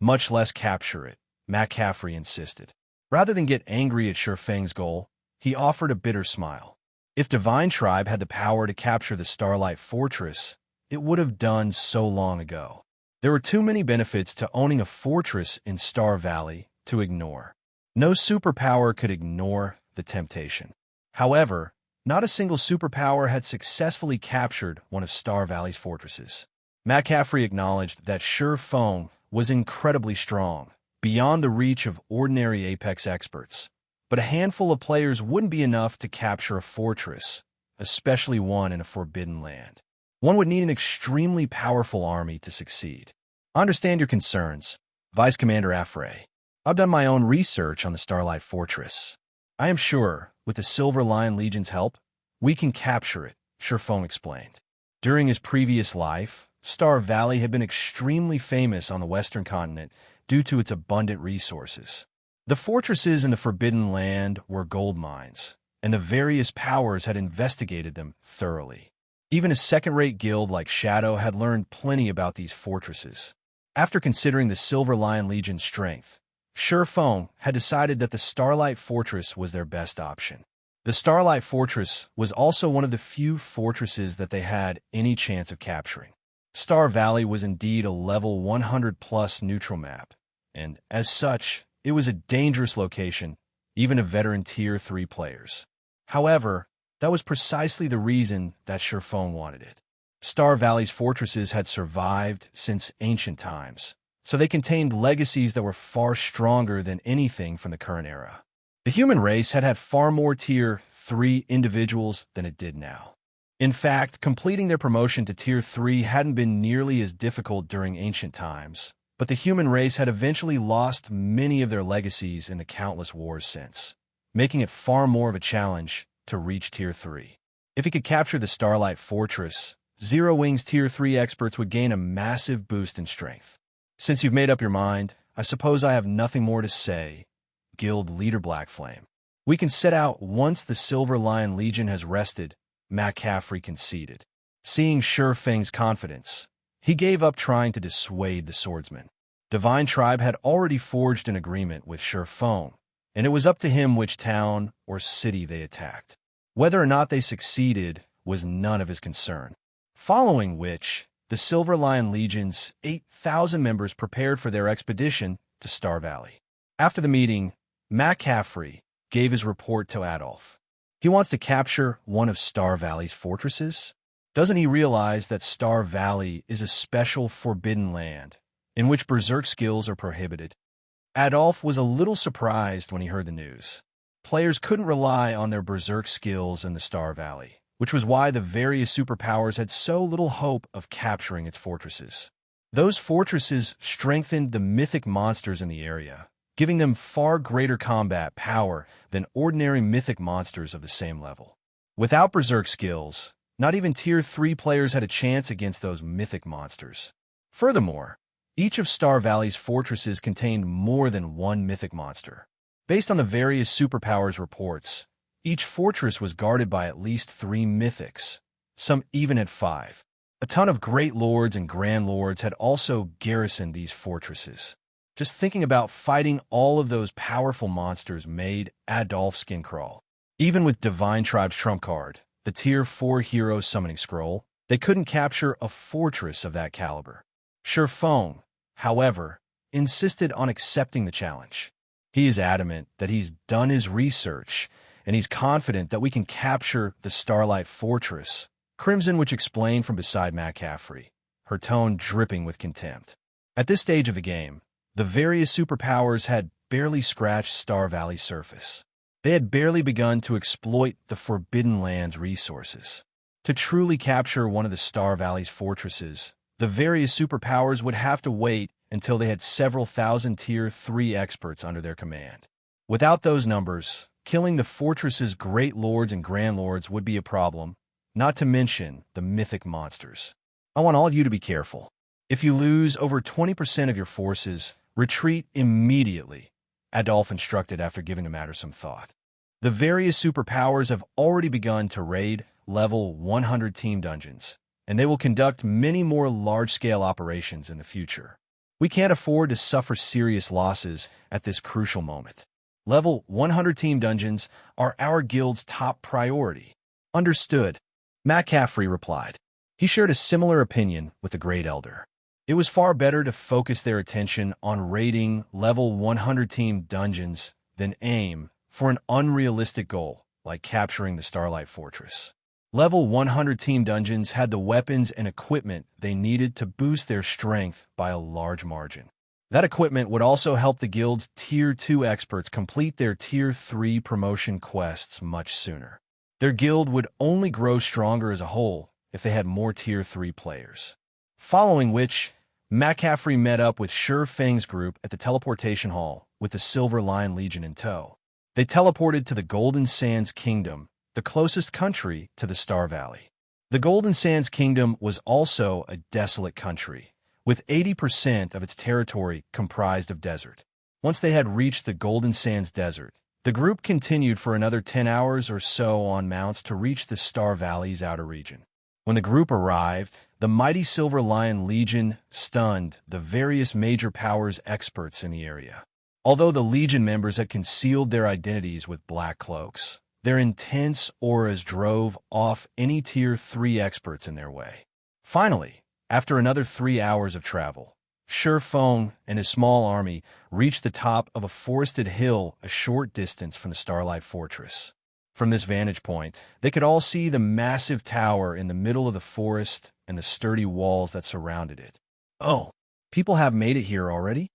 [SPEAKER 1] much less capture it, McCaffrey insisted. Rather than get angry at Feng's goal, he offered a bitter smile. If Divine Tribe had the power to capture the Starlight Fortress, it would have done so long ago. There were too many benefits to owning a fortress in Star Valley to ignore. No superpower could ignore the temptation. However, not a single superpower had successfully captured one of Star Valley's fortresses. McCaffrey acknowledged that Feng was incredibly strong, beyond the reach of ordinary Apex experts. But a handful of players wouldn't be enough to capture a fortress, especially one in a forbidden land. One would need an extremely powerful army to succeed. I understand your concerns, Vice Commander Affray. I've done my own research on the Starlight Fortress. I am sure, with the Silver Lion Legion's help, we can capture it, Feng explained. During his previous life, Star Valley had been extremely famous on the Western continent due to its abundant resources. The fortresses in the Forbidden Land were gold mines, and the various powers had investigated them thoroughly. Even a second-rate guild like Shadow had learned plenty about these fortresses. After considering the Silver Lion Legion's strength, Feng had decided that the Starlight Fortress was their best option. The Starlight Fortress was also one of the few fortresses that they had any chance of capturing. Star Valley was indeed a level 100+ neutral map, and as such, it was a dangerous location, even to veteran Tier 3 players. However, that was precisely the reason that Feng wanted it. Star Valley's fortresses had survived since ancient times, so they contained legacies that were far stronger than anything from the current era. The human race had had far more Tier 3 individuals than it did now. In fact, completing their promotion to Tier 3 hadn't been nearly as difficult during ancient times, but the human race had eventually lost many of their legacies in the countless wars since, making it far more of a challenge to reach Tier 3. If he could capture the Starlight Fortress, Zero Wing's Tier 3 experts would gain a massive boost in strength. Since you've made up your mind, I suppose I have nothing more to say, Guild Leader Blackflame. We can set out once the Silver Lion Legion has rested, McCaffrey conceded. Seeing Feng's confidence, he gave up trying to dissuade the swordsman. Divine Tribe had already forged an agreement with Feng, and it was up to him which town or city they attacked. Whether or not they succeeded was none of his concern. Following which, the Silver Lion Legion's 8,000 members prepared for their expedition to Star Valley. After the meeting, McCaffrey gave his report to Adolf. He wants to capture one of Star Valley's fortresses? Doesn't he realize that Star Valley is a special forbidden land in which berserk skills are prohibited? Adolf was a little surprised when he heard the news. Players couldn't rely on their berserk skills in the Star Valley, which was why the various superpowers had so little hope of capturing its fortresses. Those fortresses strengthened the mythic monsters in the area, giving them far greater combat power than ordinary mythic monsters of the same level. Without berserk skills, not even Tier 3 players had a chance against those mythic monsters. Furthermore, each of Star Valley's fortresses contained more than one mythic monster. Based on the various superpowers reports, each fortress was guarded by at least 3 mythics, some even had 5. A ton of great lords and grand lords had also garrisoned these fortresses. Just thinking about fighting all of those powerful monsters made Adolf's skin crawl. Even with Divine Tribe's trump card, the Tier 4 Hero Summoning Scroll, they couldn't capture a fortress of that caliber. Feng, however, insisted on accepting the challenge. He is adamant that he's done his research, and he's confident that we can capture the Starlight Fortress. Crimson, which explained from beside McCaffrey, her tone dripping with contempt. At this stage of the game, the various superpowers had barely scratched Star Valley's surface. They had barely begun to exploit the Forbidden Land's resources. To truly capture one of the Star Valley's fortresses, the various superpowers would have to wait until they had several thousand Tier 3 experts under their command. Without those numbers, killing the fortress's great lords and grand lords would be a problem, not to mention the mythic monsters. I want all of you to be careful. If you lose over 20% of your forces, retreat immediately, Adolf instructed after giving the matter some thought. The various superpowers have already begun to raid level 100 team dungeons, and they will conduct many more large-scale operations in the future. We can't afford to suffer serious losses at this crucial moment. Level 100 team dungeons are our guild's top priority. Understood, McCaffrey replied. He shared a similar opinion with the Great Elder. It was far better to focus their attention on raiding level 100 team dungeons than aim for an unrealistic goal like capturing the Starlight Fortress. Level 100 team dungeons had the weapons and equipment they needed to boost their strength by a large margin. That equipment would also help the guild's Tier 2 experts complete their Tier 3 promotion quests much sooner. Their guild would only grow stronger as a whole if they had more Tier 3 players. Following which, McCaffrey met up with Feng's group at the teleportation hall with the Silver Lion Legion in tow. They teleported to the Golden Sands Kingdom, the closest country to the Star Valley. The Golden Sands Kingdom was also a desolate country, with 80% of its territory comprised of desert. Once they had reached the Golden Sands Desert, the group continued for another 10 hours or so on mounts to reach the Star Valley's outer region. When the group arrived, the mighty Silver Lion Legion stunned the various major powers experts in the area. Although the Legion members had concealed their identities with black cloaks, their intense auras drove off any Tier 3 experts in their way. Finally, after another 3 hours of travel, Feng and his small army reached the top of a forested hill a short distance from the Starlight Fortress. From this vantage point, they could all see the massive tower in the middle of the forest and the sturdy walls that surrounded it. Oh, people have made it here already?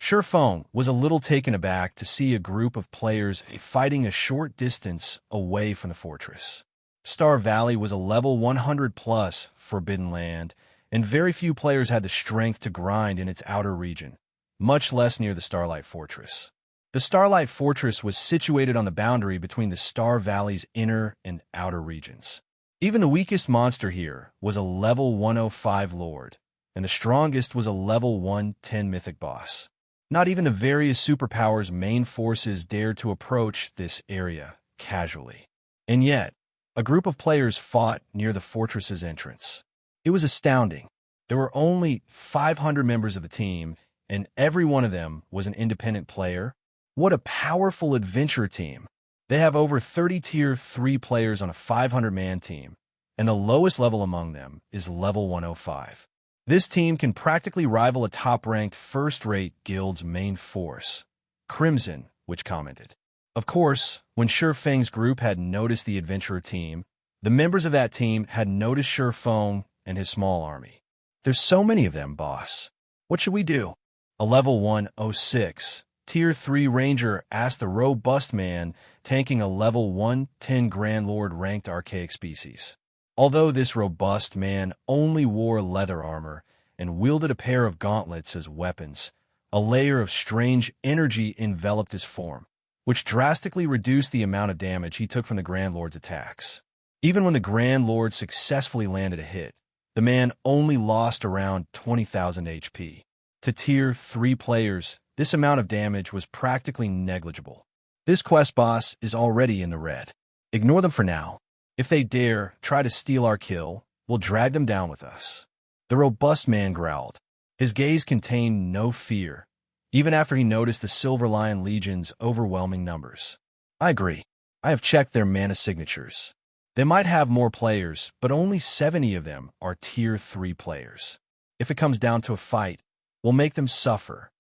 [SPEAKER 1] Feng was a little taken aback to see a group of players fighting a short distance away from the fortress. Star Valley was a level 100+ forbidden land, and very few players had the strength to grind in its outer region, much less near the Starlight Fortress. The Starlight Fortress was situated on the boundary between the Star Valley's inner and outer regions. Even the weakest monster here was a level 105 Lord, and the strongest was a level 110 Mythic Boss. Not even the various superpowers' main forces dared to approach this area casually. And yet, a group of players fought near the fortress's entrance. It was astounding. There were only 500 members of the team, and every one of them was an independent player. What a powerful adventure team! They have over 30 Tier 3 players on a 500-man team, and the lowest level among them is level 105. This team can practically rival a top-ranked first-rate guild's main force, Crimson, which commented. Of course, when Feng's group had noticed the adventurer team, the members of that team had noticed Feng and his small army. There's so many of them, boss. What should we do? A level 106, Tier 3 Ranger asked the robust man tanking a level 110 Grand Lord ranked archaic species. Although this robust man only wore leather armor and wielded a pair of gauntlets as weapons, a layer of strange energy enveloped his form, which drastically reduced the amount of damage he took from the Grand Lord's attacks. Even when the Grand Lord successfully landed a hit, the man only lost around 20,000 HP. To Tier 3 players, this amount of damage was practically negligible. This quest boss is already in the red. Ignore them for now. If they dare try to steal our kill, we'll drag them down with us. The robust man growled. His gaze contained no fear, even after he noticed the Silver Lion Legion's overwhelming numbers. I agree. I have checked their mana signatures. They might have more players, but only 70 of them are Tier 3 players. If it comes down to a fight, we'll make them suffer.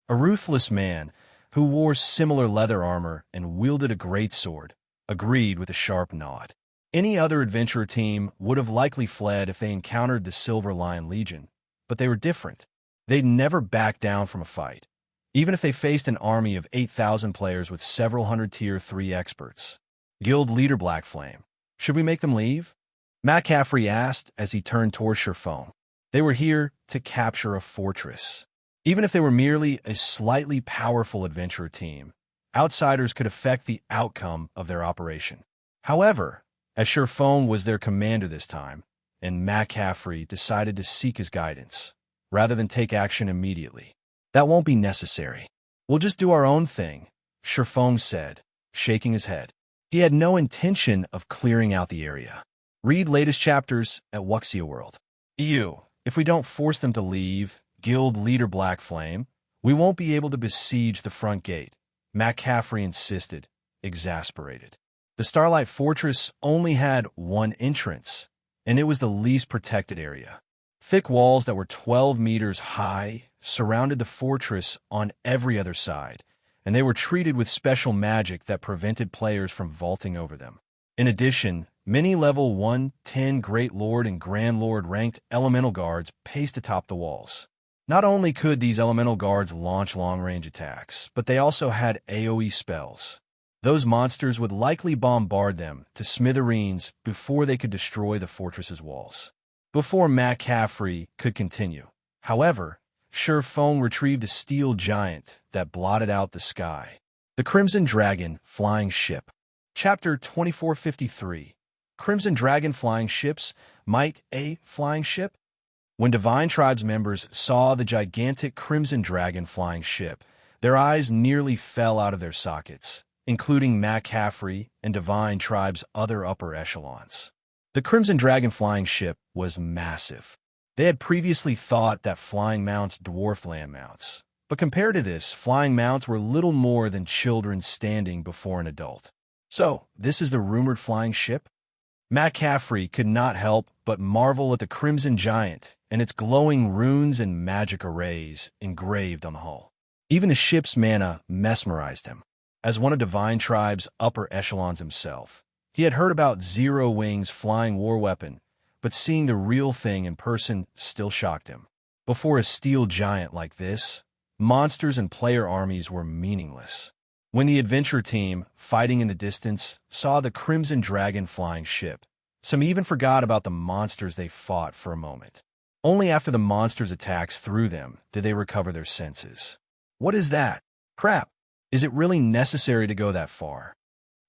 [SPEAKER 1] A ruthless man, who wore similar leather armor and wielded a greatsword, agreed with a sharp nod. Any other adventurer team would have likely fled if they encountered the Silver Lion Legion, but they were different. They'd never back down from a fight, even if they faced an army of 8,000 players with several hundred Tier 3 experts. Guild leader Blackflame, should we make them leave? McCaffrey asked as he turned towards Feng. They were here to capture a fortress. Even if they were merely a slightly powerful adventurer team, outsiders could affect the outcome of their operation. However, as Feng was their commander this time, and McCaffrey decided to seek his guidance, rather than take action immediately. That won't be necessary. We'll just do our own thing, Feng said, shaking his head. He had no intention of clearing out the area. Read latest chapters at Wuxia World. If we don't force them to leave, Guild leader Blackflame, we won't be able to besiege the front gate, McCaffrey insisted, exasperated. The Starlight Fortress only had one entrance, and it was the least protected area. Thick walls that were 12 meters high surrounded the fortress on every other side, and they were treated with special magic that prevented players from vaulting over them. In addition, many level 110 Great Lord and Grand Lord ranked elemental guards paced atop the walls. Not only could these elemental guards launch long-range attacks, but they also had AoE spells. Those monsters would likely bombard them to smithereens before they could destroy the fortress's walls. Before McCaffrey could continue, however, Feng retrieved a steel giant that blotted out the sky. The Crimson Dragon Flying Ship. Chapter 2453. Crimson Dragon Flying Ships. Might a flying ship? When Divine Tribe's members saw the gigantic Crimson Dragon flying ship, their eyes nearly fell out of their sockets, including McCaffrey and Divine Tribe's other upper echelons. The Crimson Dragon flying ship was massive. They had previously thought that flying mounts dwarfed land mounts, but compared to this, flying mounts were little more than children standing before an adult. So, this is the rumored flying ship? McCaffrey could not help but marvel at the Crimson Giant and its glowing runes and magic arrays engraved on the hull. Even the ship's mana mesmerized him. As one of Divine Tribe's upper echelons himself, he had heard about Zero Wing's flying war weapon, but seeing the real thing in person still shocked him. Before a steel giant like this, monsters and player armies were meaningless. When the adventure team, fighting in the distance, saw the Crimson Dragon flying ship, some even forgot about the monsters they fought for a moment. Only after the monsters' attacks threw them did they recover their senses. What is that? Crap! Is it really necessary to go that far?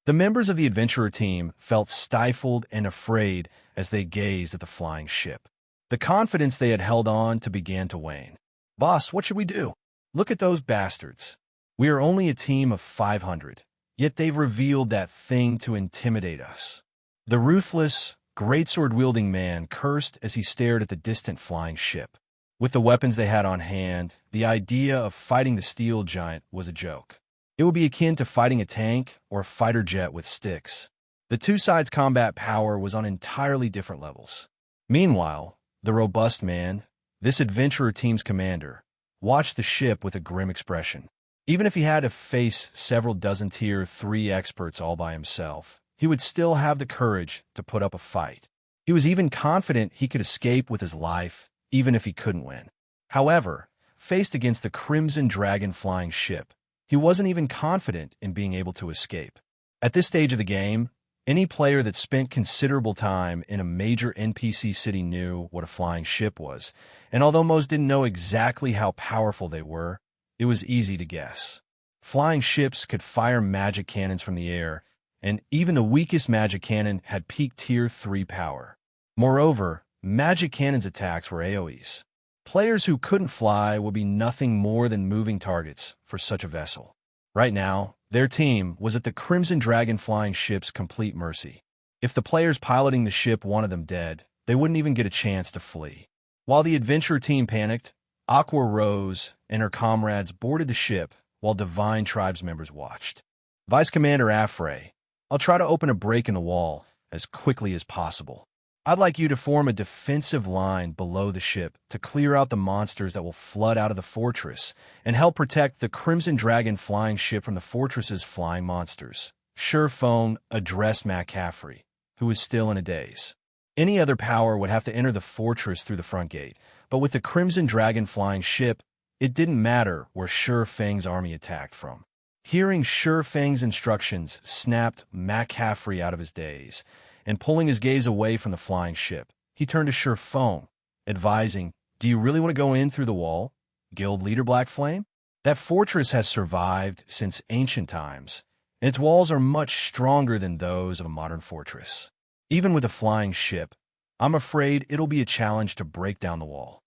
[SPEAKER 1] The members of the adventurer team felt stifled and afraid as they gazed at the flying ship. The confidence they had held on to began to wane. Boss, what should we do? Look at those bastards. We are only a team of 500, yet they've revealed that thing to intimidate us. The ruthless, greatsword-wielding man cursed as he stared at the distant flying ship. With the weapons they had on hand, the idea of fighting the steel giant was a joke. It would be akin to fighting a tank or a fighter jet with sticks. The two sides' combat power was on entirely different levels. Meanwhile, the robust man, this adventurer team's commander, watched the ship with a grim expression. Even if he had to face several dozen Tier 3 experts all by himself, he would still have the courage to put up a fight. He was even confident he could escape with his life, even if he couldn't win. However, faced against the Crimson Dragon flying ship, he wasn't even confident in being able to escape. At this stage of the game, any player that spent considerable time in a major NPC city knew what a flying ship was, and although most didn't know exactly how powerful they were, it was easy to guess. Flying ships could fire magic cannons from the air, and even the weakest magic cannon had peak Tier 3 power. Moreover, magic cannon's attacks were AoEs. Players who couldn't fly would be nothing more than moving targets for such a vessel. Right now, their team was at the Crimson Dragon flying ship's complete mercy. If the players piloting the ship wanted them dead, they wouldn't even get a chance to flee. While the adventure team panicked, Aqua Rose and her comrades boarded the ship while Divine Tribes members watched. Vice Commander Afray, I'll try to open a break in the wall as quickly as possible. I'd like you to form a defensive line below the ship to clear out the monsters that will flood out of the fortress and help protect the Crimson Dragon flying ship from the fortress's flying monsters. Feng addressed McCaffrey, who was still in a daze. Any other power would have to enter the fortress through the front gate, but with the Crimson Dragon flying ship, it didn't matter where Feng's army attacked from. Hearing Feng's instructions snapped McCaffrey out of his daze, and pulling his gaze away from the flying ship, he turned to Feng, advising, "Do you really want to go in through the wall, Guild Leader Black Flame? That fortress has survived since ancient times, and its walls are much stronger than those of a modern fortress. Even with a flying ship, I'm afraid it'll be a challenge to break down the wall."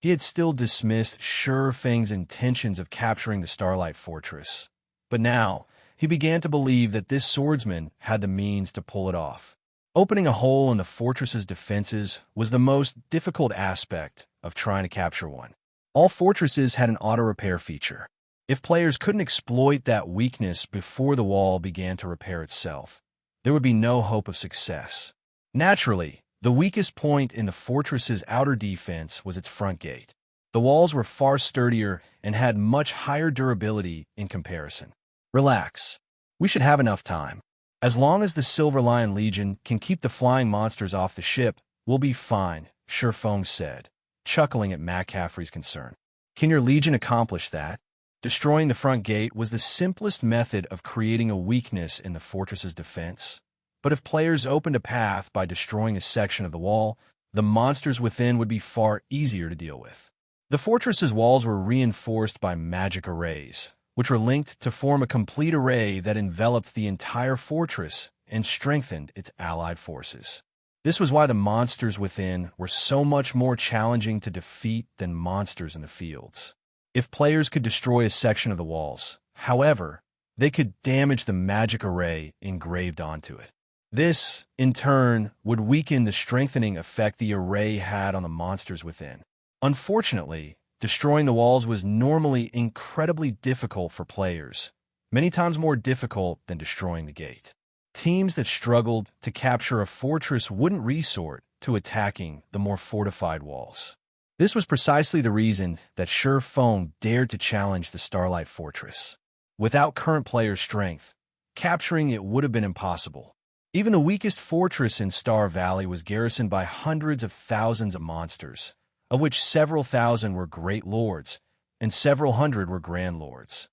[SPEAKER 1] He had still dismissed Feng's intentions of capturing the Starlight Fortress, but now he began to believe that this swordsman had the means to pull it off. Opening a hole in the fortress's defenses was the most difficult aspect of trying to capture one. All fortresses had an auto-repair feature. If players couldn't exploit that weakness before the wall began to repair itself, there would be no hope of success. Naturally, the weakest point in the fortress's outer defense was its front gate. The walls were far sturdier and had much higher durability in comparison. Relax. We should have enough time. As long as the Silver Lion Legion can keep the flying monsters off the ship, we'll be fine, Feng said, chuckling at McCaffrey's concern. Can your Legion accomplish that? Destroying the front gate was the simplest method of creating a weakness in the fortress's defense. But if players opened a path by destroying a section of the wall, the monsters within would be far easier to deal with. The fortress's walls were reinforced by magic arrays, which were linked to form a complete array that enveloped the entire fortress and strengthened its allied forces. This was why the monsters within were so much more challenging to defeat than monsters in the fields. If players could destroy a section of the walls, however, they could damage the magic array engraved onto it. This, in turn, would weaken the strengthening effect the array had on the monsters within. Unfortunately, destroying the walls was normally incredibly difficult for players, many times more difficult than destroying the gate. Teams that struggled to capture a fortress wouldn't resort to attacking the more fortified walls. This was precisely the reason that Feng dared to challenge the Starlight Fortress. Without current player strength, capturing it would have been impossible. Even the weakest fortress in Star Valley was garrisoned by hundreds of thousands of monsters, of which several thousand were Great Lords, and several hundred were Grand Lords.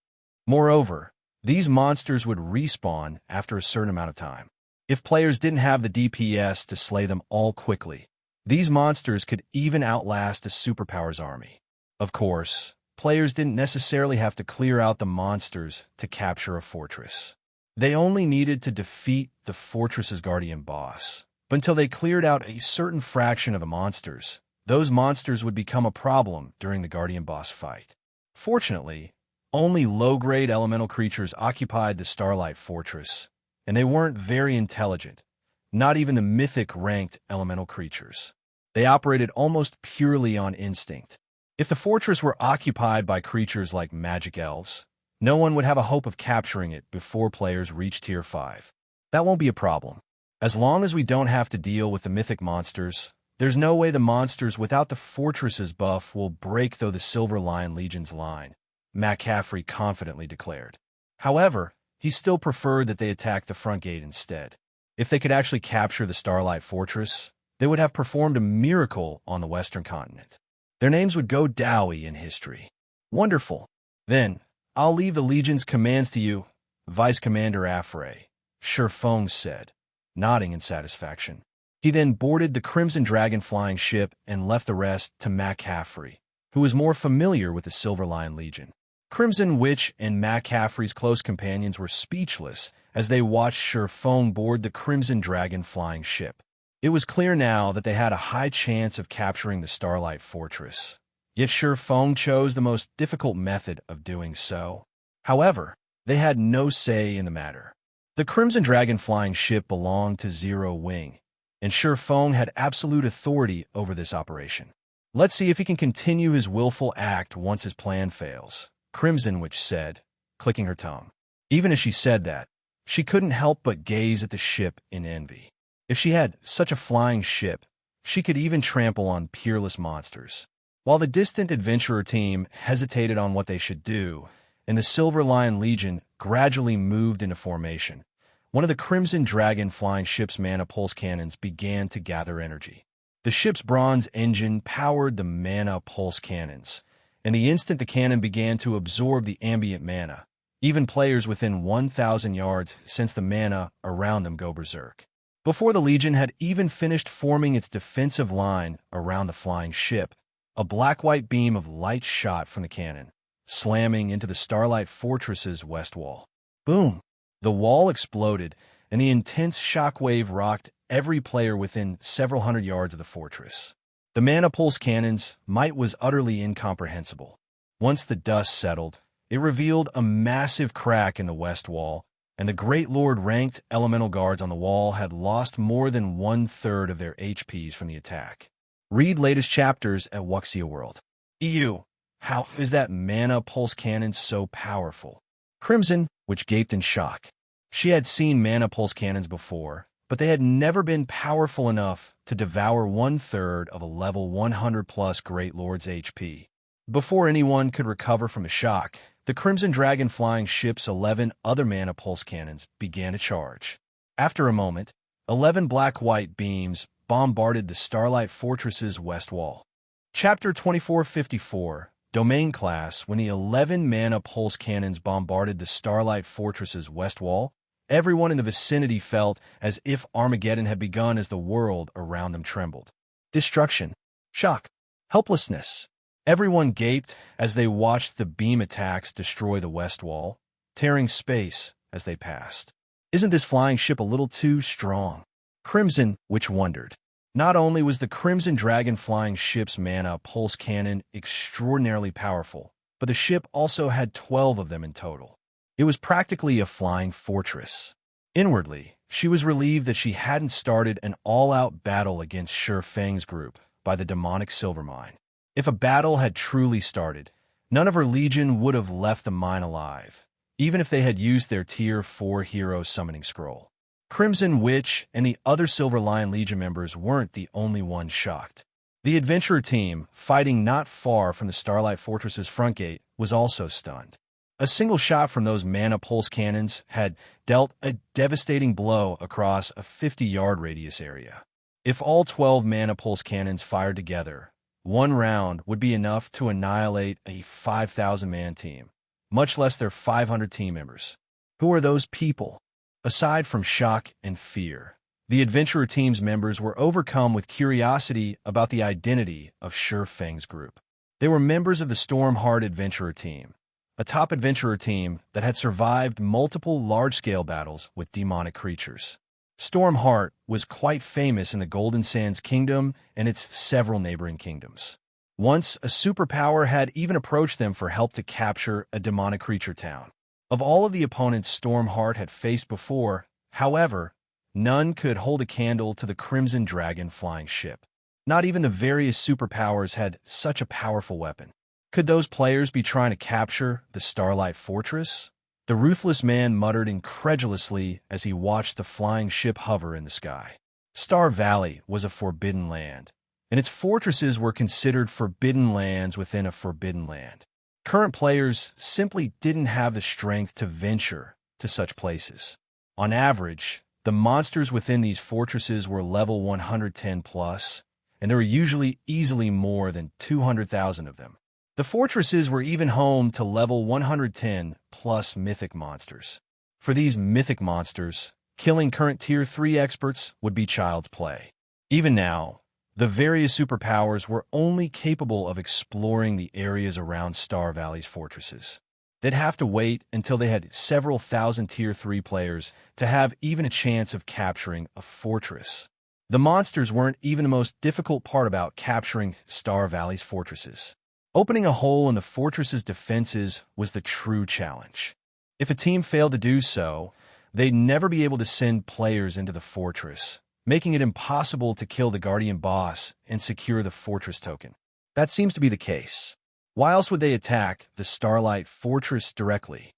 [SPEAKER 1] Moreover, these monsters would respawn after a certain amount of time. If players didn't have the DPS to slay them all quickly, these monsters could even outlast a superpower's army. Of course, players didn't necessarily have to clear out the monsters to capture a fortress. They only needed to defeat the fortress's guardian boss. But until they cleared out a certain fraction of the monsters, those monsters would become a problem during the guardian boss fight. Fortunately, only low-grade elemental creatures occupied the Starlight Fortress, and they weren't very intelligent, not even the mythic-ranked elemental creatures. They operated almost purely on instinct. If the fortress were occupied by creatures like magic elves, no one would have a hope of capturing it before players reach Tier 5. That won't be a problem. As long as we don't have to deal with the mythic monsters, there's no way the monsters without the fortress's buff will break through the Silver Lion Legion's line, McCaffrey confidently declared. However, he still preferred that they attack the front gate instead. If they could actually capture the Starlight Fortress, they would have performed a miracle on the Western continent. Their names would go dowie in history. Wonderful. Then, I'll leave the Legion's commands to you, Vice Commander Affray, Feng said, nodding in satisfaction. He then boarded the Crimson Dragon flying ship and left the rest to McCaffrey, who was more familiar with the Silver Lion Legion. Crimson Witch and McCaffrey's close companions were speechless as they watched Feng board the Crimson Dragon flying ship. It was clear now that they had a high chance of capturing the Starlight Fortress. Yet Feng chose the most difficult method of doing so. However, they had no say in the matter. The Crimson Dragon flying ship belonged to Zero Wing, and Feng had absolute authority over this operation. Let's see if he can continue his willful act once his plan fails, Crimson Witch said, clicking her tongue. Even as she said that, she couldn't help but gaze at the ship in envy. If she had such a flying ship, she could even trample on peerless monsters. While the distant adventurer team hesitated on what they should do, and the Silver Lion Legion gradually moved into formation, one of the Crimson Dragon flying ship's mana pulse cannons began to gather energy. The ship's bronze engine powered the mana pulse cannons, and the instant the cannon began to absorb the ambient mana, even players within 1,000 yards sensed the mana around them go berserk. Before the Legion had even finished forming its defensive line around the flying ship, a black-white beam of light shot from the cannon, slamming into the Starlight Fortress's west wall. Boom! The wall exploded, and the intense shockwave rocked every player within several hundred yards of the fortress. The mana pulse cannon's might was utterly incomprehensible. Once the dust settled, it revealed a massive crack in the west wall, and the Great Lord-ranked elemental guards on the wall had lost more than one-third of their HPs from the attack. Read latest chapters at Wuxia World. EU. How is that mana pulse cannon so powerful? Crimson, which gaped in shock. She had seen mana pulse cannons before, but they had never been powerful enough to devour one-third of a level 100-plus Great Lord's HP. Before anyone could recover from the shock, the Crimson Dragon flying ship's 11 other mana pulse cannons began to charge. After a moment, 11 black-white beams bombarded the Starlight Fortress's west wall. Chapter 2454, Domain Class. When the 11 mana pulse cannons bombarded the Starlight Fortress's west wall, everyone in the vicinity felt as if Armageddon had begun as the world around them trembled. Destruction, shock, helplessness. Everyone gaped as they watched the beam attacks destroy the west wall, tearing space as they passed. Isn't this flying ship a little too strong? Crimson Witch wondered. Not only was the Crimson Dragon flying ship's mana pulse cannon extraordinarily powerful, but the ship also had 12 of them in total. It was practically a flying fortress. Inwardly, she was relieved that she hadn't started an all-out battle against Feng's group by the demonic silver mine. If a battle had truly started, none of her legion would have left the mine alive, even if they had used their Tier 4 hero summoning scroll. Crimson Witch and the other Silver Lion Legion members weren't the only ones shocked. The adventurer team, fighting not far from the Starlight Fortress's front gate, was also stunned. A single shot from those mana pulse cannons had dealt a devastating blow across a 50-yard radius area. If all 12 mana pulse cannons fired together, one round would be enough to annihilate a 5,000-man team, much less their 500 team members. Who are those people? Aside from shock and fear, the adventurer team's members were overcome with curiosity about the identity of Feng's group. They were members of the Stormheart Adventurer Team, a top adventurer team that had survived multiple large-scale battles with demonic creatures. Stormheart was quite famous in the Golden Sands Kingdom and its several neighboring kingdoms. Once, a superpower had even approached them for help to capture a demonic creature town. Of all of the opponents Stormheart had faced before, however, none could hold a candle to the Crimson Dragon flying ship. Not even the various superpowers had such a powerful weapon. Could those players be trying to capture the Starlight Fortress? The ruthless man muttered incredulously as he watched the flying ship hover in the sky. Star Valley was a forbidden land, and its fortresses were considered forbidden lands within a forbidden land. Current players simply didn't have the strength to venture to such places. On average, the monsters within these fortresses were level 110 plus, and there were usually easily more than 200,000 of them. The fortresses were even home to level 110 plus mythic monsters. For these mythic monsters, killing current Tier 3 experts would be child's play. Even now, the various superpowers were only capable of exploring the areas around Star Valley's fortresses. They'd have to wait until they had several thousand Tier 3 players to have even a chance of capturing a fortress. The monsters weren't even the most difficult part about capturing Star Valley's fortresses. Opening a hole in the fortress's defenses was the true challenge. If a team failed to do so, they'd never be able to send players into the fortress, making it impossible to kill the Guardian boss and secure the fortress token. That seems to be the case. Why else would they attack the Starlight Fortress directly?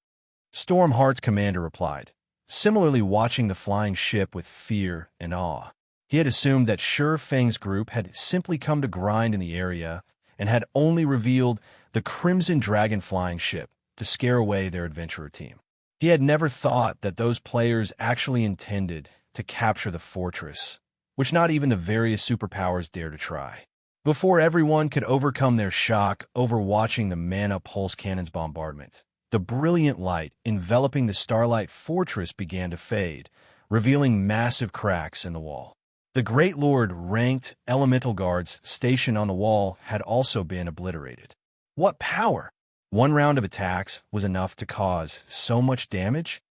[SPEAKER 1] Stormheart's commander replied, similarly watching the flying ship with fear and awe. He had assumed that Feng's group had simply come to grind in the area and had only revealed the Crimson Dragon flying ship to scare away their adventurer team. He had never thought that those players actually intended to capture the fortress, which not even the various superpowers dare to try. Before everyone could overcome their shock over watching the mana pulse cannon's bombardment, the brilliant light enveloping the Starlight Fortress began to fade, revealing massive cracks in the wall. The Great Lord ranked elemental guards stationed on the wall had also been obliterated. What power! One round of attacks was enough to cause so much damage?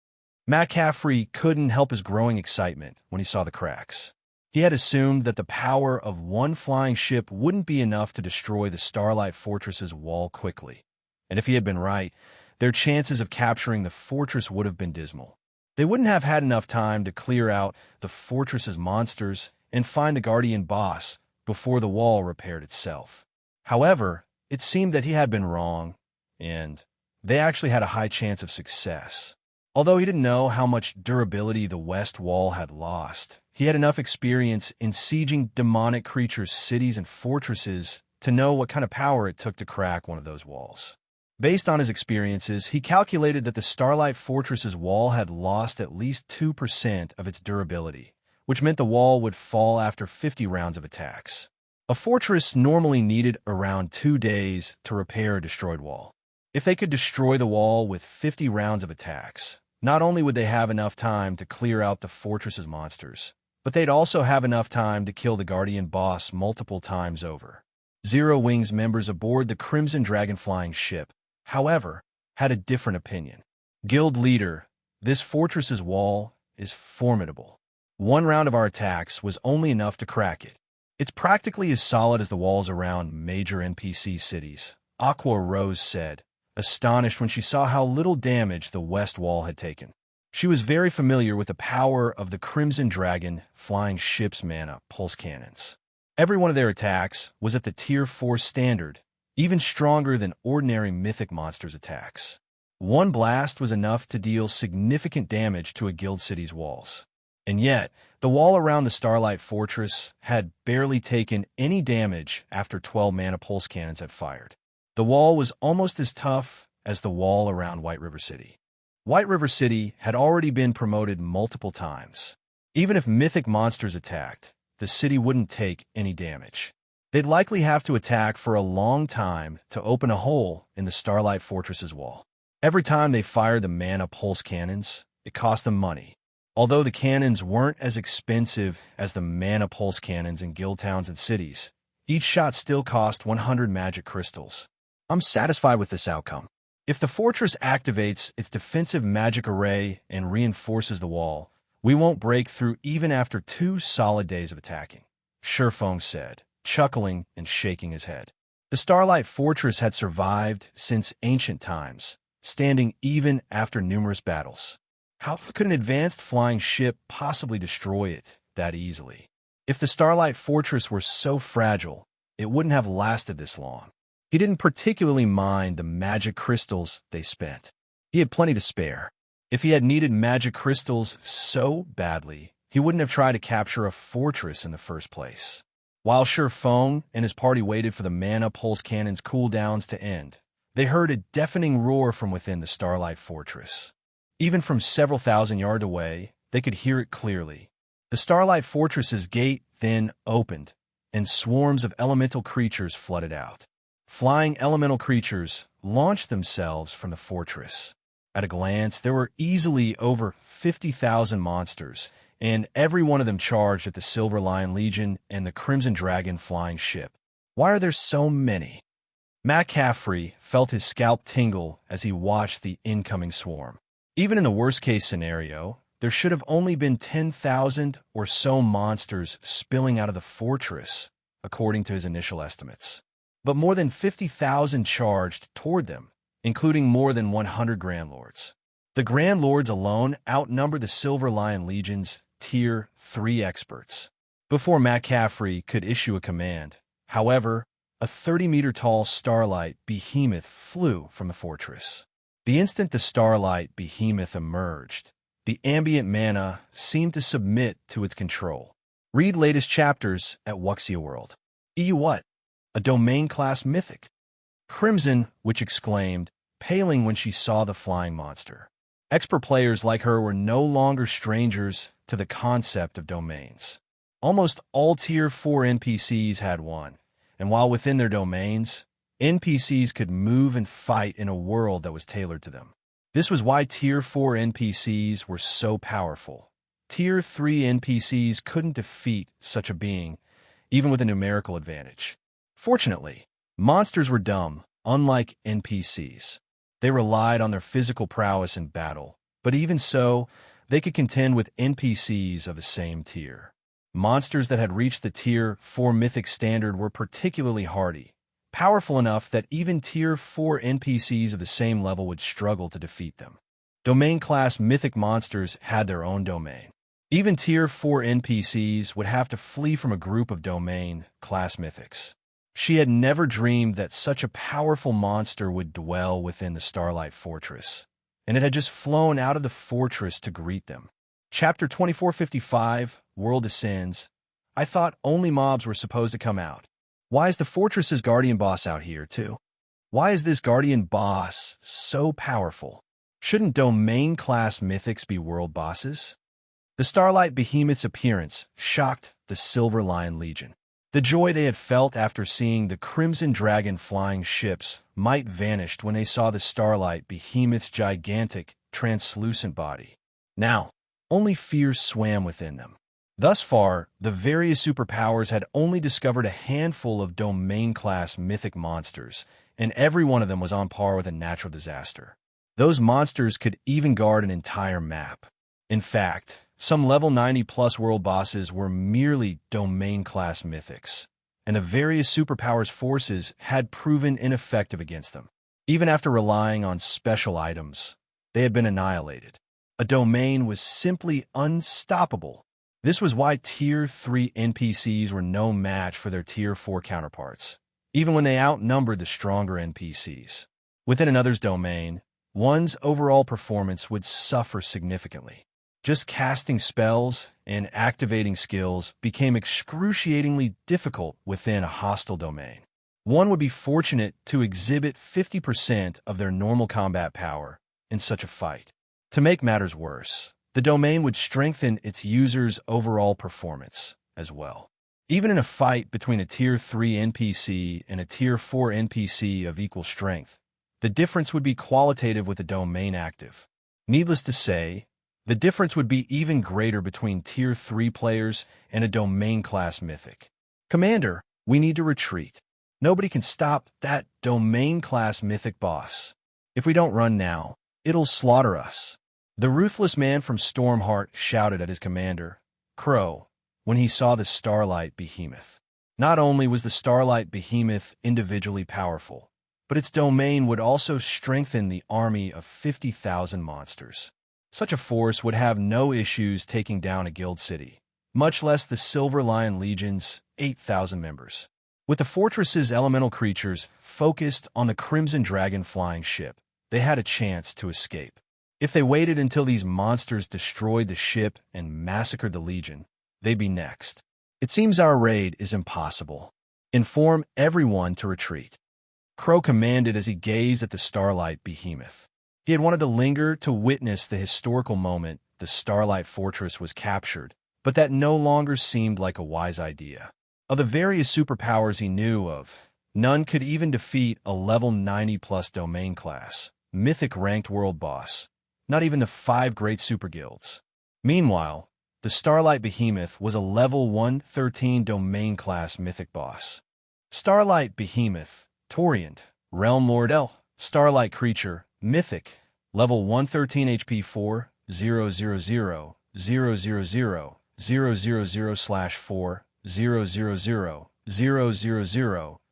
[SPEAKER 1] McCaffrey couldn't help his growing excitement when he saw the cracks. He had assumed that the power of one flying ship wouldn't be enough to destroy the Starlight Fortress's wall quickly. And if he had been right, their chances of capturing the fortress would have been dismal. They wouldn't have had enough time to clear out the fortress's monsters and find the Guardian boss before the wall repaired itself. However, it seemed that he had been wrong, and they actually had a high chance of success. Although he didn't know how much durability the West Wall had lost, he had enough experience in sieging demonic creatures' cities and fortresses to know what kind of power it took to crack one of those walls. Based on his experiences, he calculated that the Starlight Fortress's wall had lost at least 2% of its durability, which meant the wall would fall after 50 rounds of attacks. A fortress normally needed around 2 days to repair a destroyed wall. If they could destroy the wall with 50 rounds of attacks, not only would they have enough time to clear out the fortress's monsters, but they'd also have enough time to kill the Guardian boss multiple times over. Zero Wing's members aboard the Crimson Dragon flying ship, however, had a different opinion. Guild leader, this fortress's wall is formidable. One round of our attacks was only enough to crack it. It's practically as solid as the walls around major NPC cities, Aqua Rose said, astonished when she saw how little damage the West Wall had taken. She was very familiar with the power of the Crimson Dragon flying ship's mana pulse cannons. Every one of their attacks was at the Tier 4 standard, even stronger than ordinary mythic monsters' attacks. One blast was enough to deal significant damage to a guild city's walls. And yet, the wall around the Starlight Fortress had barely taken any damage after 12 mana pulse cannons had fired. The wall was almost as tough as the wall around White River City. White River City had already been promoted multiple times. Even if mythic monsters attacked, the city wouldn't take any damage. They'd likely have to attack for a long time to open a hole in the Starlight Fortress's wall. Every time they fired the mana pulse cannons, it cost them money. Although the cannons weren't as expensive as the mana pulse cannons in guild towns and cities, each shot still cost 100 magic crystals. I'm satisfied with this outcome. If the fortress activates its defensive magic array and reinforces the wall, we won't break through even after 2 solid days of attacking, Feng said, chuckling and shaking his head. The Starlight Fortress had survived since ancient times, standing even after numerous battles. How could an advanced flying ship possibly destroy it that easily? If the Starlight Fortress were so fragile, it wouldn't have lasted this long. He didn't particularly mind the magic crystals they spent. He had plenty to spare. If he had needed magic crystals so badly, he wouldn't have tried to capture a fortress in the first place. While Feng and his party waited for the mana pulse cannon's cooldowns to end, they heard a deafening roar from within the Starlight Fortress. Even from several thousand yards away, they could hear it clearly. The Starlight Fortress's gate then opened, and swarms of elemental creatures flooded out. Flying elemental creatures launched themselves from the fortress. At a glance, there were easily over 50,000 monsters, and every one of them charged at the Silver Lion Legion and the Crimson Dragon flying ship. Why are there so many? McCaffrey felt his scalp tingle as he watched the incoming swarm. Even in the worst-case scenario, there should have only been 10,000 or so monsters spilling out of the fortress, according to his initial estimates. But more than 50,000 charged toward them, including more than 100 Grand Lords. The Grand Lords alone outnumbered the Silver Lion Legion's Tier 3 experts. Before McCaffrey could issue a command, however, a 30-meter-tall Starlight Behemoth flew from the fortress. The instant the Starlight Behemoth emerged, the ambient mana seemed to submit to its control. Read latest chapters at Wuxia World. What? A domain-class mythic? Crimson, which exclaimed, paling when she saw the flying monster. Expert players like her were no longer strangers to the concept of domains. Almost all Tier 4 NPCs had one, and while within their domains, NPCs could move and fight in a world that was tailored to them. This was why Tier 4 NPCs were so powerful. Tier 3 NPCs couldn't defeat such a being, even with a numerical advantage. Fortunately, monsters were dumb, unlike NPCs. They relied on their physical prowess in battle, but even so, they could contend with NPCs of the same tier. Monsters that had reached the Tier 4 mythic standard were particularly hardy, powerful enough that even Tier 4 NPCs of the same level would struggle to defeat them. Domain-class mythic monsters had their own domain. Even Tier 4 NPCs would have to flee from a group of domain-class mythics. She had never dreamed that such a powerful monster would dwell within the Starlight Fortress, and it had just flown out of the fortress to greet them. Chapter 2455, World Ascends. I thought only mobs were supposed to come out. Why is the fortress's guardian boss out here, too? Why is this guardian boss so powerful? Shouldn't domain-class mythics be world bosses? The Starlight Behemoth's appearance shocked the Silver Lion Legion. The joy they had felt after seeing the Crimson Dragon flying ships might vanished when they saw the Starlight Behemoth's gigantic, translucent body. Now, only fear swam within them. Thus far, the various superpowers had only discovered a handful of domain-class mythic monsters, and every one of them was on par with a natural disaster. Those monsters could even guard an entire map. In fact, some level 90-plus world bosses were merely domain-class mythics, and the various superpowers' forces had proven ineffective against them. Even after relying on special items, they had been annihilated. A domain was simply unstoppable. This was why Tier 3 NPCs were no match for their Tier 4 counterparts, even when they outnumbered the stronger NPCs. Within another's domain, one's overall performance would suffer significantly. Just casting spells and activating skills became excruciatingly difficult within a hostile domain. One would be fortunate to exhibit 50% of their normal combat power in such a fight. To make matters worse, the domain would strengthen its users' overall performance as well. Even in a fight between a Tier 3 NPC and a Tier 4 NPC of equal strength, the difference would be qualitative with the domain active. Needless to say, the difference would be even greater between Tier 3 players and a domain-class mythic. Commander, we need to retreat. Nobody can stop that domain-class mythic boss. If we don't run now, it'll slaughter us. The ruthless man from Stormheart shouted at his commander, Crow, when he saw the Starlight Behemoth. Not only was the Starlight Behemoth individually powerful, but its domain would also strengthen the army of 50,000 monsters. Such a force would have no issues taking down a guild city, much less the Silver Lion Legion's 8,000 members. With the fortress's elemental creatures focused on the Crimson Dragon flying ship, they had a chance to escape. If they waited until these monsters destroyed the ship and massacred the Legion, they'd be next. It seems our raid is impossible. Inform everyone to retreat. Crow commanded as he gazed at the Starlight Behemoth. He had wanted to linger to witness the historical moment the Starlight Fortress was captured, but that no longer seemed like a wise idea. Of the various superpowers he knew of, none could even defeat a level 90+ domain class, mythic ranked world boss, not even the 5 great superguilds. Meanwhile, the Starlight Behemoth was a level 113 domain class mythic boss. Starlight Behemoth, Torient, Realm Lord L, Starlight Creature, Mythic, level 113 HP 4, 000, 000, 000, 000/4,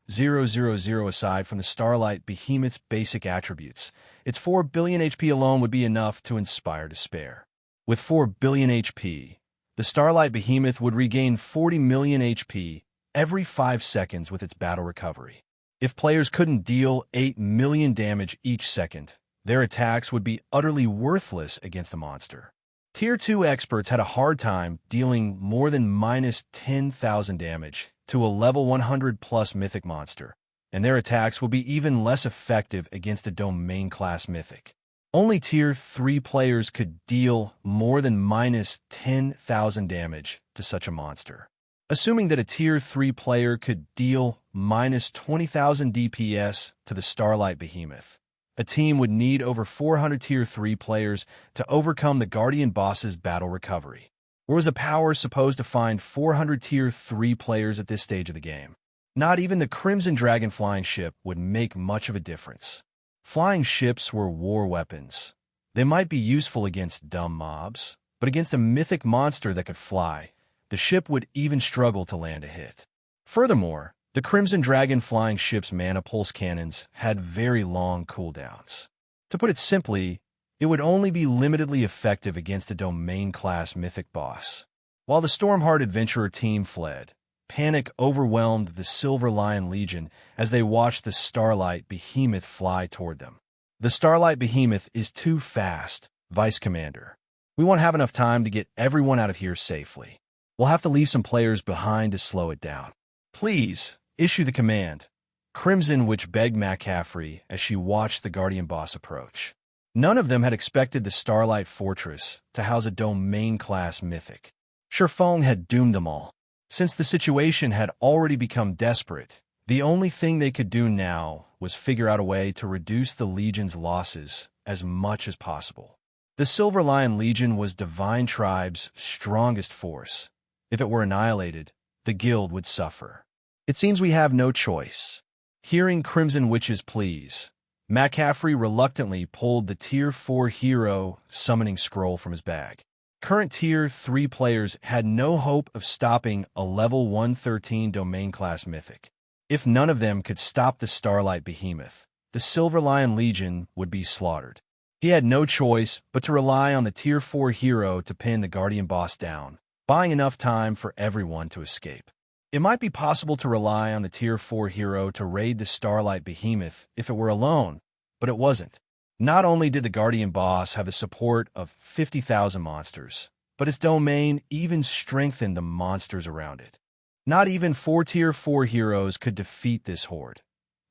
[SPEAKER 1] 000, 000, aside from the Starlight Behemoth's basic attributes. Its 4 billion HP alone would be enough to inspire despair. With 4 billion HP, the Starlight Behemoth would regain 40 million HP every 5 seconds with its battle recovery. If players couldn't deal 8 million damage each second, their attacks would be utterly worthless against the monster. Tier 2 experts had a hard time dealing more than minus 10,000 damage to a level 100+ mythic monster, and their attacks would be even less effective against a domain class mythic. Only Tier 3 players could deal more than minus 10,000 damage to such a monster. Assuming that a Tier 3 player could deal minus 20,000 DPS to the Starlight Behemoth, a team would need over 400 Tier 3 players to overcome the Guardian boss's battle recovery. Or was a power supposed to find 400 Tier 3 players at this stage of the game? Not even the Crimson Dragon flying ship would make much of a difference. Flying ships were war weapons. They might be useful against dumb mobs, but against a mythic monster that could fly, the ship would even struggle to land a hit. Furthermore, the Crimson Dragon flying ship's mana pulse cannons had very long cooldowns. To put it simply, it would only be limitedly effective against a domain-class mythic boss. While the Stormheart Adventurer team fled, panic overwhelmed the Silver Lion Legion as they watched the Starlight Behemoth fly toward them. The Starlight Behemoth is too fast, Vice Commander. We won't have enough time to get everyone out of here safely. We'll have to leave some players behind to slow it down. Please, issue the command. Crimson Witch begged McCaffrey as she watched the Guardian boss approach. None of them had expected the Starlight Fortress to house a domain-class mythic. Feng had doomed them all. Since the situation had already become desperate, the only thing they could do now was figure out a way to reduce the Legion's losses as much as possible. The Silver Lion Legion was Divine Tribe's strongest force. If it were annihilated, the guild would suffer. It seems we have no choice. Hearing Crimson Witch's pleas, McCaffrey reluctantly pulled the Tier 4 hero summoning scroll from his bag. Current Tier 3 players had no hope of stopping a level 113 domain class mythic. If none of them could stop the Starlight Behemoth, the Silver Lion Legion would be slaughtered. He had no choice but to rely on the Tier 4 hero to pin the Guardian boss down, buying enough time for everyone to escape. It might be possible to rely on the Tier 4 hero to raid the Starlight Behemoth if it were alone, but it wasn't. Not only did the Guardian boss have the support of 50,000 monsters, but its domain even strengthened the monsters around it. Not even 4 Tier 4 heroes could defeat this horde.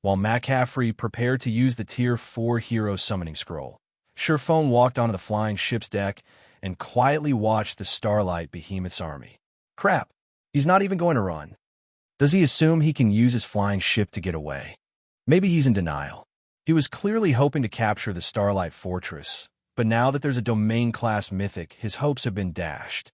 [SPEAKER 1] While McCaffrey prepared to use the Tier 4 hero summoning scroll, Feng walked onto the flying ship's deck and quietly watched the Starlight Behemoth's army. Crap, he's not even going to run. Does he assume he can use his flying ship to get away? Maybe he's in denial. He was clearly hoping to capture the Starlight Fortress, but now that there's a domain-class mythic, his hopes have been dashed.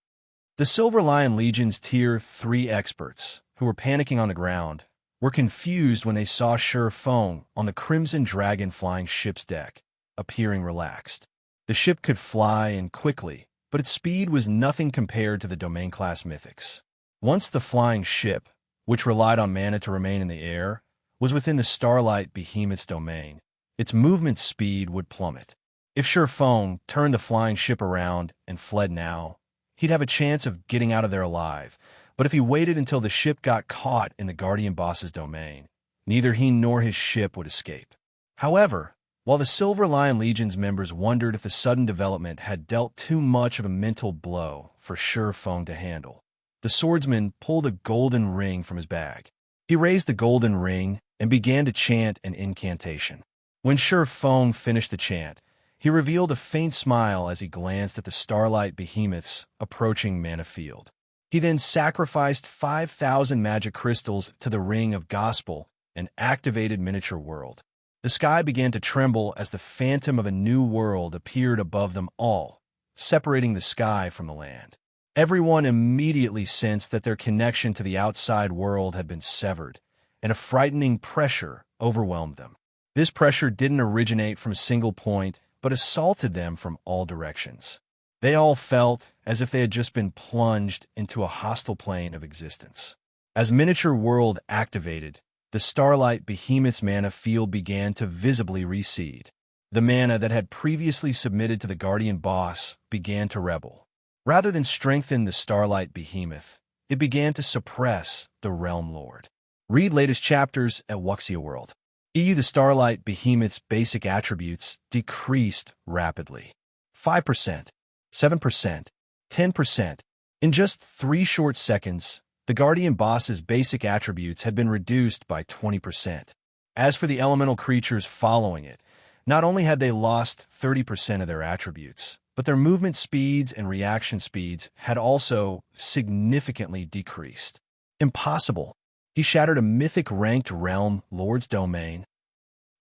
[SPEAKER 1] The Silver Lion Legion's Tier 3 experts, who were panicking on the ground, were confused when they saw Feng on the Crimson Dragon flying ship's deck, appearing relaxed. The ship could fly and quickly, but its speed was nothing compared to the domain-class mythics. Once the flying ship, which relied on mana to remain in the air, was within the Starlight Behemoth's domain, its movement speed would plummet. If Feng turned the flying ship around and fled now, he'd have a chance of getting out of there alive, but if he waited until the ship got caught in the Guardian boss's domain, neither he nor his ship would escape. However, While the Silver Lion Legion's members wondered if the sudden development had dealt too much of a mental blow for Feng to handle, the swordsman pulled a golden ring from his bag. He raised the golden ring and began to chant an incantation. When Feng finished the chant, he revealed a faint smile as he glanced at the Starlight Behemoth's approaching mana field. He then sacrificed 5,000 magic crystals to the Ring of Gospel and activated Miniature World. The sky began to tremble as the phantom of a new world appeared above them all, separating the sky from the land. Everyone immediately sensed that their connection to the outside world had been severed, and a frightening pressure overwhelmed them. This pressure didn't originate from a single point, but assaulted them from all directions. They all felt as if they had just been plunged into a hostile plane of existence. As Miniature World activated, the Starlight Behemoth's mana field began to visibly recede. The mana that had previously submitted to the Guardian Boss began to rebel. Rather than strengthen the Starlight Behemoth, it began to suppress the Realm Lord. Read latest chapters at Wuxia World. The Starlight Behemoth's basic attributes decreased rapidly. 5%, 7%, 10%. In just 3 short seconds, the Guardian Boss's basic attributes had been reduced by 20%. As for the elemental creatures following it, not only had they lost 30% of their attributes, but their movement speeds and reaction speeds had also significantly decreased. Impossible. He shattered a mythic-ranked realm lord's domain.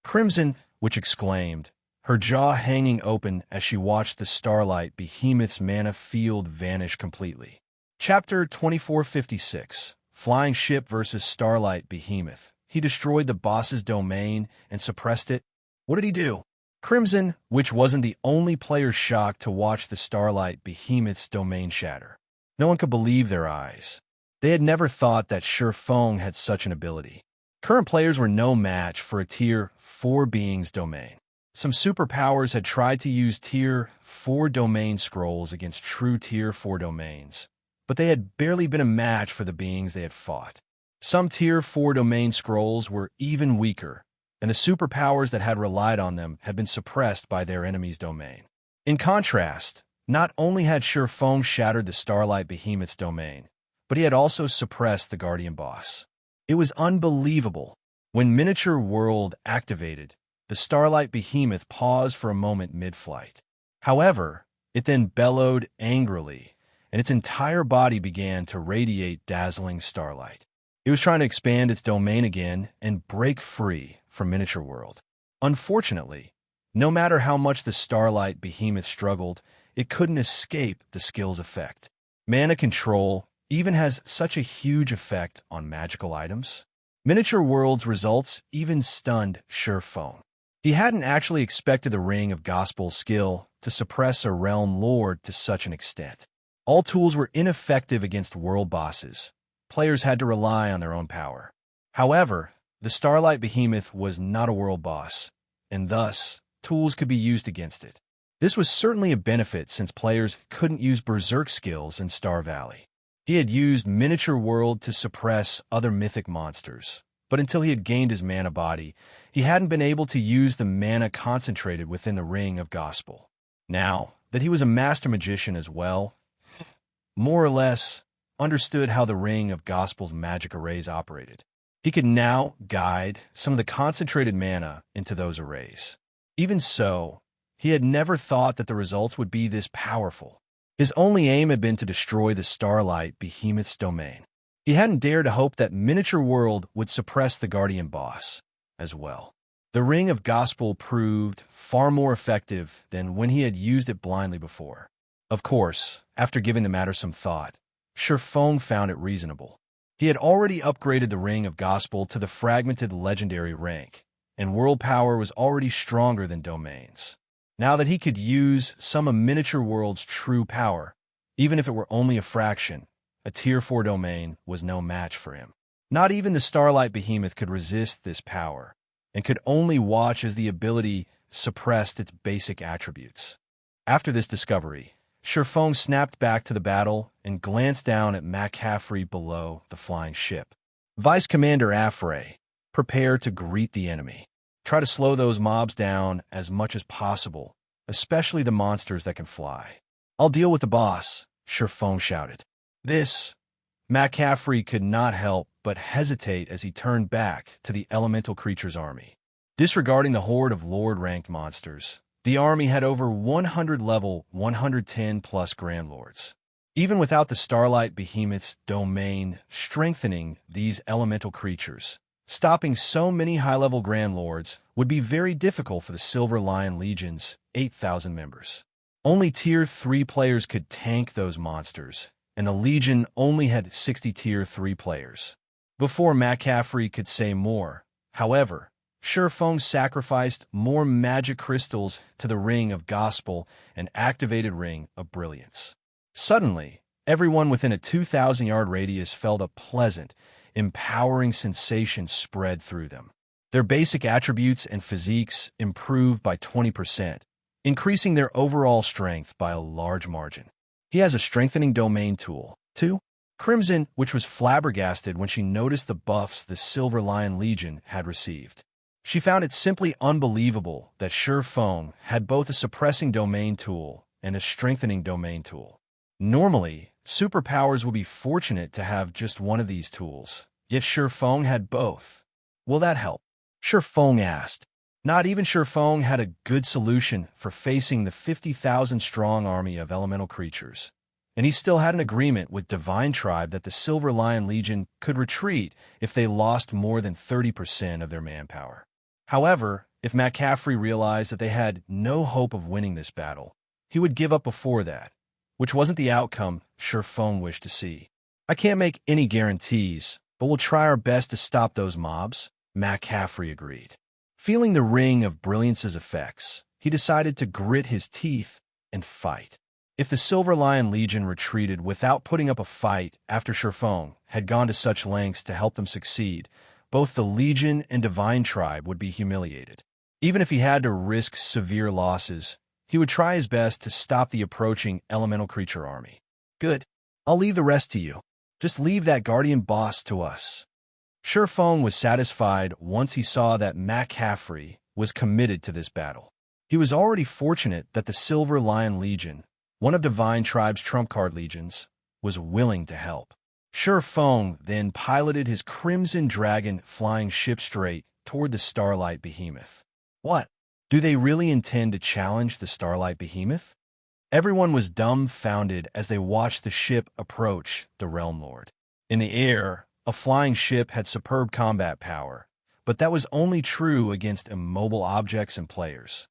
[SPEAKER 1] Crimson, which exclaimed, her jaw hanging open as she watched the Starlight Behemoth's mana field vanish completely. Chapter 2456, Flying Ship vs. Starlight Behemoth. He destroyed the boss's domain and suppressed it. What did he do? Crimson, which wasn't the only player shocked to watch the Starlight Behemoth's domain shatter. No one could believe their eyes. They had never thought that Feng had such an ability. Current players were no match for a Tier 4 being's domain. Some superpowers had tried to use Tier 4 domain scrolls against true Tier 4 domains, but they had barely been a match for the beings they had fought. Some Tier 4 domain scrolls were even weaker, and the superpowers that had relied on them had been suppressed by their enemy's domain. In contrast, not only had Feng shattered the Starlight Behemoth's domain, but he had also suppressed the Guardian Boss. It was unbelievable. When Miniature World activated, the Starlight Behemoth paused for a moment mid-flight. However, it then bellowed angrily, and its entire body began to radiate dazzling starlight. It was trying to expand its domain again and break free from Miniature World. Unfortunately, no matter how much the Starlight Behemoth struggled, it couldn't escape the skill's effect. Mana control even has such a huge effect on magical items. Miniature World's results even stunned Feng. He hadn't actually expected the Ring of Gospel skill to suppress a Realm Lord to such an extent. All tools were ineffective against world bosses. Players had to rely on their own power. However, the Starlight Behemoth was not a world boss, and thus, tools could be used against it. This was certainly a benefit since players couldn't use Berserk skills in Star Valley. He had used Miniature World to suppress other mythic monsters, but until he had gained his mana body, he hadn't been able to use the mana concentrated within the Ring of Gospel. Now that he was a master magician as well, more or less understood how the Ring of Gospel's magic arrays operated. He could now guide some of the concentrated mana into those arrays. Even so, he had never thought that the results would be this powerful. His only aim had been to destroy the Starlight Behemoth's domain. He hadn't dared to hope that Miniature World would suppress the Guardian Boss as well. The Ring of Gospel proved far more effective than when he had used it blindly before. Of course, after giving the matter some thought, Feng found it reasonable. He had already upgraded the Ring of Gospel to the fragmented legendary rank, and world power was already stronger than domains. Now that he could use some of Miniature World's true power, even if it were only a fraction, a Tier 4 domain was no match for him. Not even the Starlight Behemoth could resist this power, and could only watch as the ability suppressed its basic attributes. After this discovery, Feng snapped back to the battle and glanced down at McCaffrey below the flying ship. Vice Commander Affray, prepare to greet the enemy. Try to slow those mobs down as much as possible, especially the monsters that can fly. I'll deal with the boss, Feng shouted. This, McCaffrey could not help but hesitate as he turned back to the elemental creature's army. Disregarding the horde of Lord-ranked monsters, the army had over 100 level 110-plus Grand Lords. Even without the Starlight Behemoth's domain strengthening these elemental creatures, stopping so many high-level Grand Lords would be very difficult for the Silver Lion Legion's 8,000 members. Only Tier 3 players could tank those monsters, and the Legion only had 60 Tier 3 players. Before McCaffrey could say more, however, Feng sacrificed more magic crystals to the Ring of Gospel and activated Ring of Brilliance. Suddenly, everyone within a 2,000-yard radius felt a pleasant, empowering sensation spread through them. Their basic attributes and physiques improved by 20%, increasing their overall strength by a large margin. He has a strengthening domain tool, too. Crimson, which was flabbergasted when she noticed the buffs the Silver Lion Legion had received. She found it simply unbelievable that Feng had both a suppressing domain tool and a strengthening domain tool. Normally, superpowers would be fortunate to have just one of these tools, yet Feng had both. Will that help? Feng asked. Not even Feng had a good solution for facing the 50,000-strong army of elemental creatures, and he still had an agreement with Divine Tribe that the Silver Lion Legion could retreat if they lost more than 30% of their manpower. However, if McCaffrey realized that they had no hope of winning this battle, he would give up before that, which wasn't the outcome Feng wished to see. I can't make any guarantees, but we'll try our best to stop those mobs, McCaffrey agreed. Feeling the Ring of Brilliance's effects, he decided to grit his teeth and fight. If the Silver Lion Legion retreated without putting up a fight after Feng had gone to such lengths to help them succeed, both the Legion and Divine Tribe would be humiliated. Even if he had to risk severe losses, he would try his best to stop the approaching elemental creature army. Good. I'll leave the rest to you. Just leave that guardian boss to us. Feng was satisfied once he saw that McCaffrey was committed to this battle. He was already fortunate that the Silver Lion Legion, one of Divine Tribe's trump card legions, was willing to help. Feng then piloted his Crimson Dragon flying ship straight toward the Starlight Behemoth. What? Do they really intend to challenge the Starlight Behemoth? Everyone was dumbfounded as they watched the ship approach the Realm Lord. In the air, a flying ship had superb combat power, but that was only true against immobile objects and players.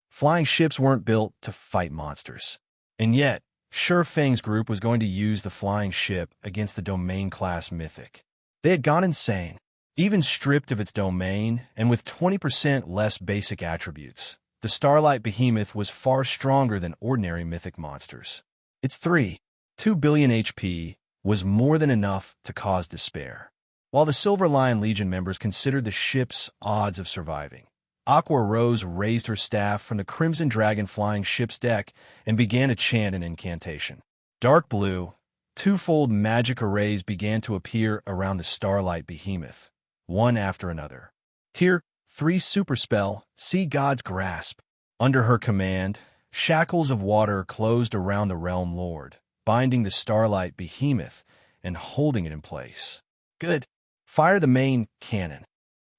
[SPEAKER 1] Flying ships weren't built to fight monsters. And yet, Feng's group was going to use the flying ship against the domain-class mythic. They had gone insane. Even stripped of its domain and with 20% less basic attributes, the Starlight Behemoth was far stronger than ordinary mythic monsters. Its 2 billion HP was more than enough to cause despair. While the Silver Lion Legion members considered the ship's odds of surviving, Aqua Rose raised her staff from the Crimson Dragon flying ship's deck and began to chant an incantation. Dark blue, twofold magic arrays began to appear around the Starlight Behemoth, one after another. Tier 3 Super Spell, Sea God's Grasp. Under her command, shackles of water closed around the Realm Lord, binding the Starlight Behemoth and holding it in place. Good. Fire the main cannon.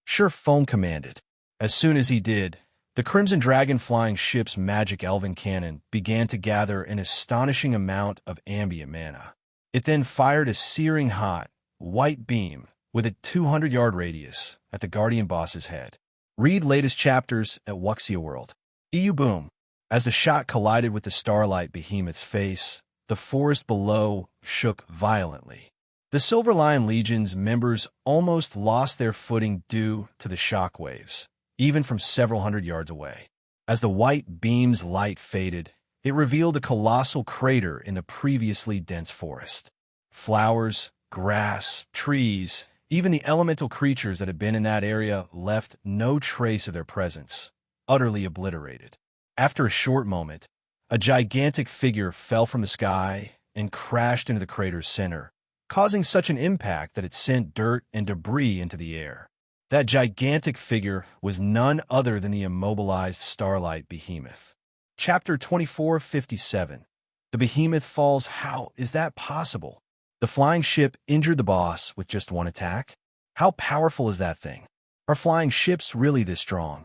[SPEAKER 1] Feng commanded. As soon as he did, the Crimson Dragon flying ship's magic elven cannon began to gather an astonishing amount of ambient mana. It then fired a searing hot, white beam with a 200-yard radius at the Guardian boss's head. Read latest chapters at Wuxia World. EU boom. As the shot collided with the Starlight Behemoth's face, the forest below shook violently. The Silver Lion Legion's members almost lost their footing due to the shockwaves, even from several hundred yards away. As the white beam's light faded, it revealed a colossal crater in the previously dense forest. Flowers, grass, trees, even the elemental creatures that had been in that area left no trace of their presence, utterly obliterated. After a short moment, a gigantic figure fell from the sky and crashed into the crater's center, causing such an impact that it sent dirt and debris into the air. That gigantic figure was none other than the immobilized Starlight Behemoth. Chapter 2457. The Behemoth Falls. How is that possible? The flying ship injured the boss with just one attack? How powerful is that thing? Are flying ships really this strong?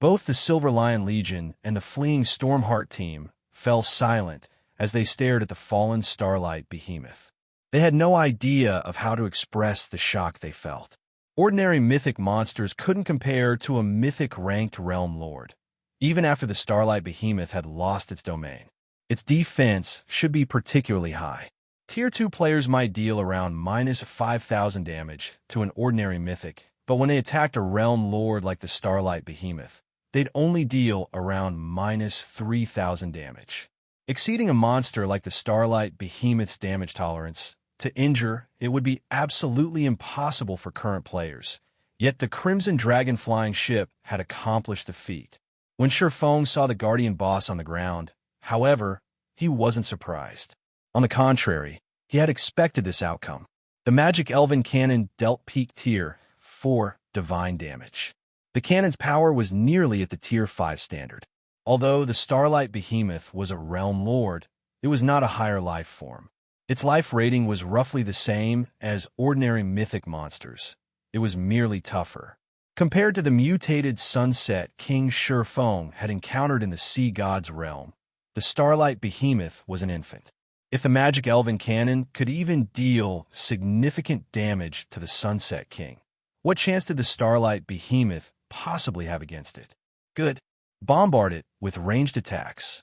[SPEAKER 1] Both the Silver Lion Legion and the fleeing Stormheart team fell silent as they stared at the fallen Starlight Behemoth. They had no idea of how to express the shock they felt. Ordinary mythic monsters couldn't compare to a mythic-ranked realm lord, even after the Starlight Behemoth had lost its domain. Its defense should be particularly high. Tier 2 players might deal around minus 5,000 damage to an ordinary mythic, but when they attacked a realm lord like the Starlight Behemoth, they'd only deal around minus 3,000 damage. Exceeding a monster like the Starlight Behemoth's damage tolerance, to injure, it would be absolutely impossible for current players. Yet the Crimson Dragon flying ship had accomplished the feat. When Feng saw the Guardian boss on the ground, however, he wasn't surprised. On the contrary, he had expected this outcome. The Magic Elven Cannon dealt peak Tier 4 divine damage. The cannon's power was nearly at the Tier 5 standard. Although the Starlight Behemoth was a realm lord, it was not a higher life form. Its life rating was roughly the same as ordinary mythic monsters. It was merely tougher. Compared to the mutated Sunset King Feng had encountered in the Sea God's realm, the Starlight Behemoth was an infant. If the Magic Elven Cannon could even deal significant damage to the Sunset King, what chance did the Starlight Behemoth possibly have against it? Good. Bombard it with ranged attacks.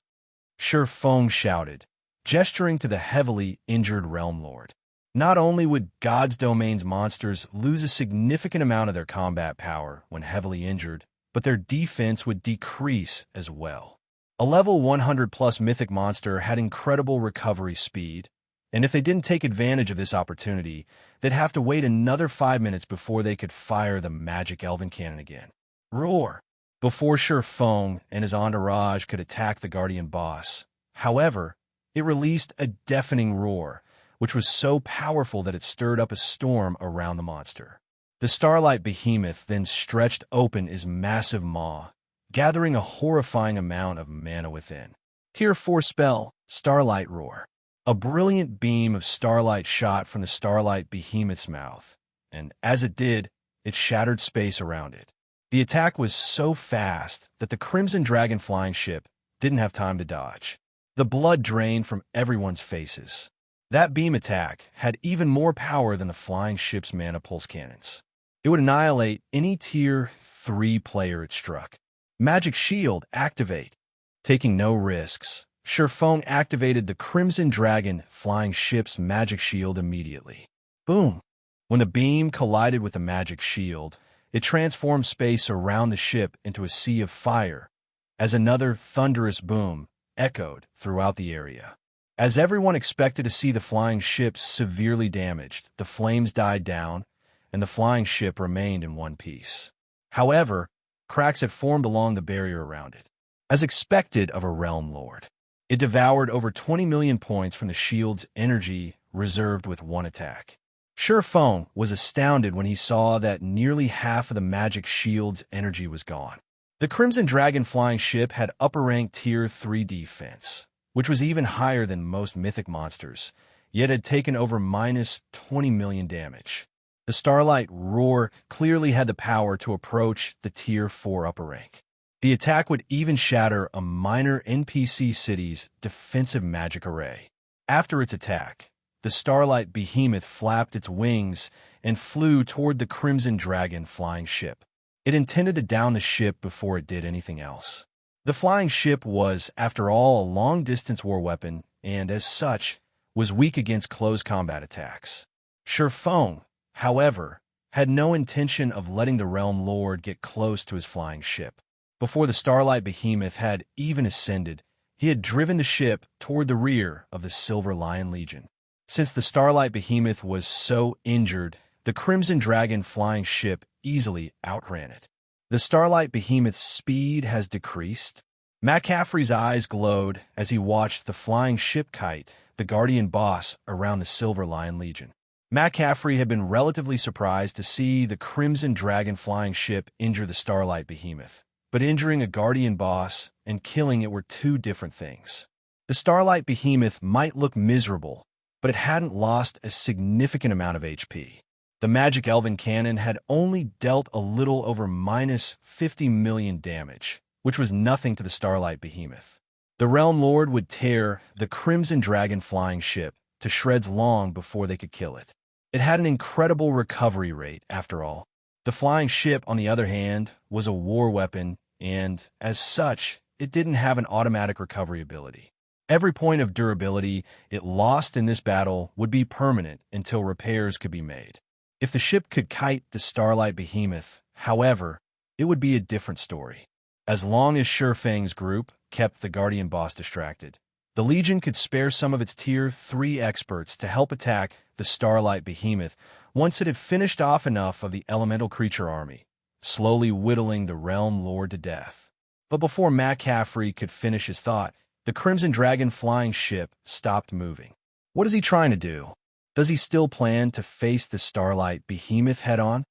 [SPEAKER 1] Feng shouted, gesturing to the heavily injured Realm Lord. Not only would God's Domain's monsters lose a significant amount of their combat power when heavily injured, but their defense would decrease as well. A level 100+ mythic monster had incredible recovery speed, and if they didn't take advantage of this opportunity, they'd have to wait another 5 minutes before they could fire the Magic Elven Cannon again. Roar! Before Feng and his entourage could attack the Guardian boss. However, it released a deafening roar, which was so powerful that it stirred up a storm around the monster. The Starlight Behemoth then stretched open his massive maw, gathering a horrifying amount of mana within. Tier 4 spell, Starlight Roar. A brilliant beam of starlight shot from the Starlight Behemoth's mouth, and as it did, it shattered space around it. The attack was so fast that the Crimson Dragon flying ship didn't have time to dodge. The blood drained from everyone's faces. That beam attack had even more power than the flying ship's mana pulse cannons. It would annihilate any Tier 3 player it struck. Magic Shield, activate. Taking no risks, Feng activated the Crimson Dragon flying ship's Magic Shield immediately. Boom! When the beam collided with the Magic Shield, it transformed space around the ship into a sea of fire, as another thunderous boom echoed throughout the area. As everyone expected to see the flying ship severely damaged, the flames died down, and the flying ship remained in one piece. However, cracks had formed along the barrier around it. As expected of a realm lord, it devoured over 20 million points from the shield's energy reserved with one attack. Feng was astounded when he saw that nearly half of the magic shield's energy was gone. The Crimson Dragon flying ship had upper-ranked Tier 3 defense, which was even higher than most mythic monsters, yet had taken over minus 20 million damage. The Starlight Roar clearly had the power to approach the Tier 4 upper rank. The attack would even shatter a minor NPC city's defensive magic array. After its attack, the Starlight Behemoth flapped its wings and flew toward the Crimson Dragon flying ship. It intended to down the ship before it did anything else. The flying ship was, after all, a long-distance war weapon and, as such, was weak against close combat attacks. Feng, however, had no intention of letting the Realm Lord get close to his flying ship. Before the Starlight Behemoth had even ascended, he had driven the ship toward the rear of the Silver Lion Legion. Since the Starlight Behemoth was so injured, the Crimson Dragon flying ship easily outran it. The Starlight Behemoth's speed has decreased. McCaffrey's eyes glowed as he watched the flying ship kite the Guardian boss around the Silver Lion Legion. McCaffrey had been relatively surprised to see the Crimson Dragon flying ship injure the Starlight Behemoth, but injuring a Guardian boss and killing it were two different things. The Starlight Behemoth might look miserable, but it hadn't lost a significant amount of HP. The Magic Elven Cannon had only dealt a little over minus 50 million damage, which was nothing to the Starlight Behemoth. The Realm Lord would tear the Crimson Dragon flying ship to shreds long before they could kill it. It had an incredible recovery rate, after all. The flying ship, on the other hand, was a war weapon, and, as such, it didn't have an automatic recovery ability. Every point of durability it lost in this battle would be permanent until repairs could be made. If the ship could kite the Starlight Behemoth, however, it would be a different story. As long as Feng's group kept the Guardian boss distracted, the Legion could spare some of its Tier 3 experts to help attack the Starlight Behemoth once it had finished off enough of the elemental creature army, slowly whittling the Realm Lord to death. But before McCaffrey could finish his thought, the Crimson Dragon flying ship stopped moving. What is he trying to do? Does he still plan to face the Starlight Behemoth head-on?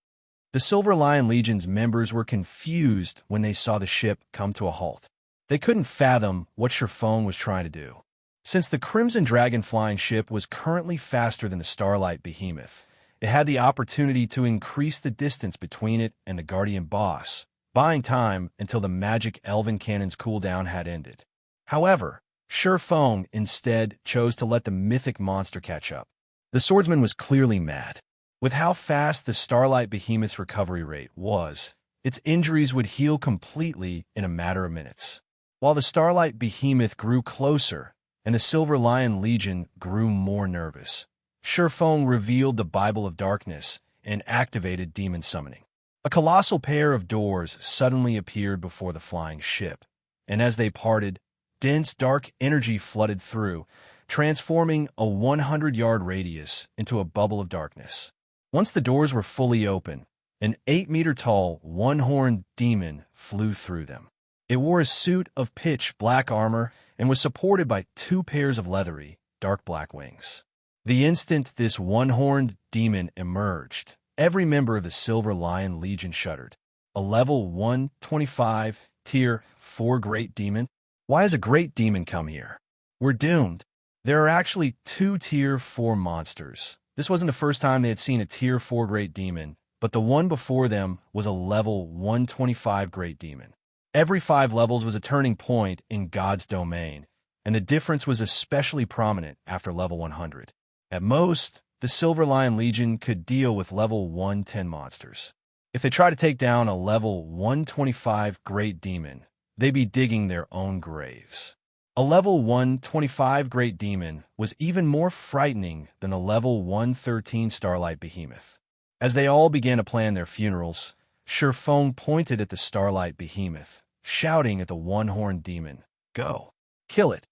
[SPEAKER 1] The Silver Lion Legion's members were confused when they saw the ship come to a halt. They couldn't fathom what Feng was trying to do. Since the Crimson Dragon flying ship was currently faster than the Starlight Behemoth, it had the opportunity to increase the distance between it and the Guardian boss, buying time until the Magic Elven Cannon's cooldown had ended. However, Feng instead chose to let the mythic monster catch up. The swordsman was clearly mad. With how fast the Starlight Behemoth's recovery rate was, its injuries would heal completely in a matter of minutes. While the Starlight Behemoth grew closer, and the Silver Lion Legion grew more nervous, Feng revealed the Bible of Darkness and activated demon summoning. A colossal pair of doors suddenly appeared before the flying ship, and as they parted, dense dark energy flooded through, transforming a 100-yard radius into a bubble of darkness. Once the doors were fully open, an 8-meter-tall, one-horned demon flew through them. It wore a suit of pitch-black armor and was supported by 2 pairs of leathery, dark black wings. The instant this one-horned demon emerged, every member of the Silver Lion Legion shuddered. A level 125, Tier 4 Great Demon? Why has a Great Demon come here? We're doomed. There are actually 2 Tier 4 monsters. This wasn't the first time they had seen a Tier 4 Great Demon, but the one before them was a level 125 Great Demon. Every 5 levels was a turning point in God's domain, and the difference was especially prominent after level 100. At most, the Silver Lion Legion could deal with level 110 monsters. If they tried to take down a level 125 Great Demon, they'd be digging their own graves. A level 125 Great Demon was even more frightening than the level 113 Starlight Behemoth. As they all began to plan their funerals, Feng pointed at the Starlight Behemoth, shouting at the one-horned demon, "Go! Kill it!"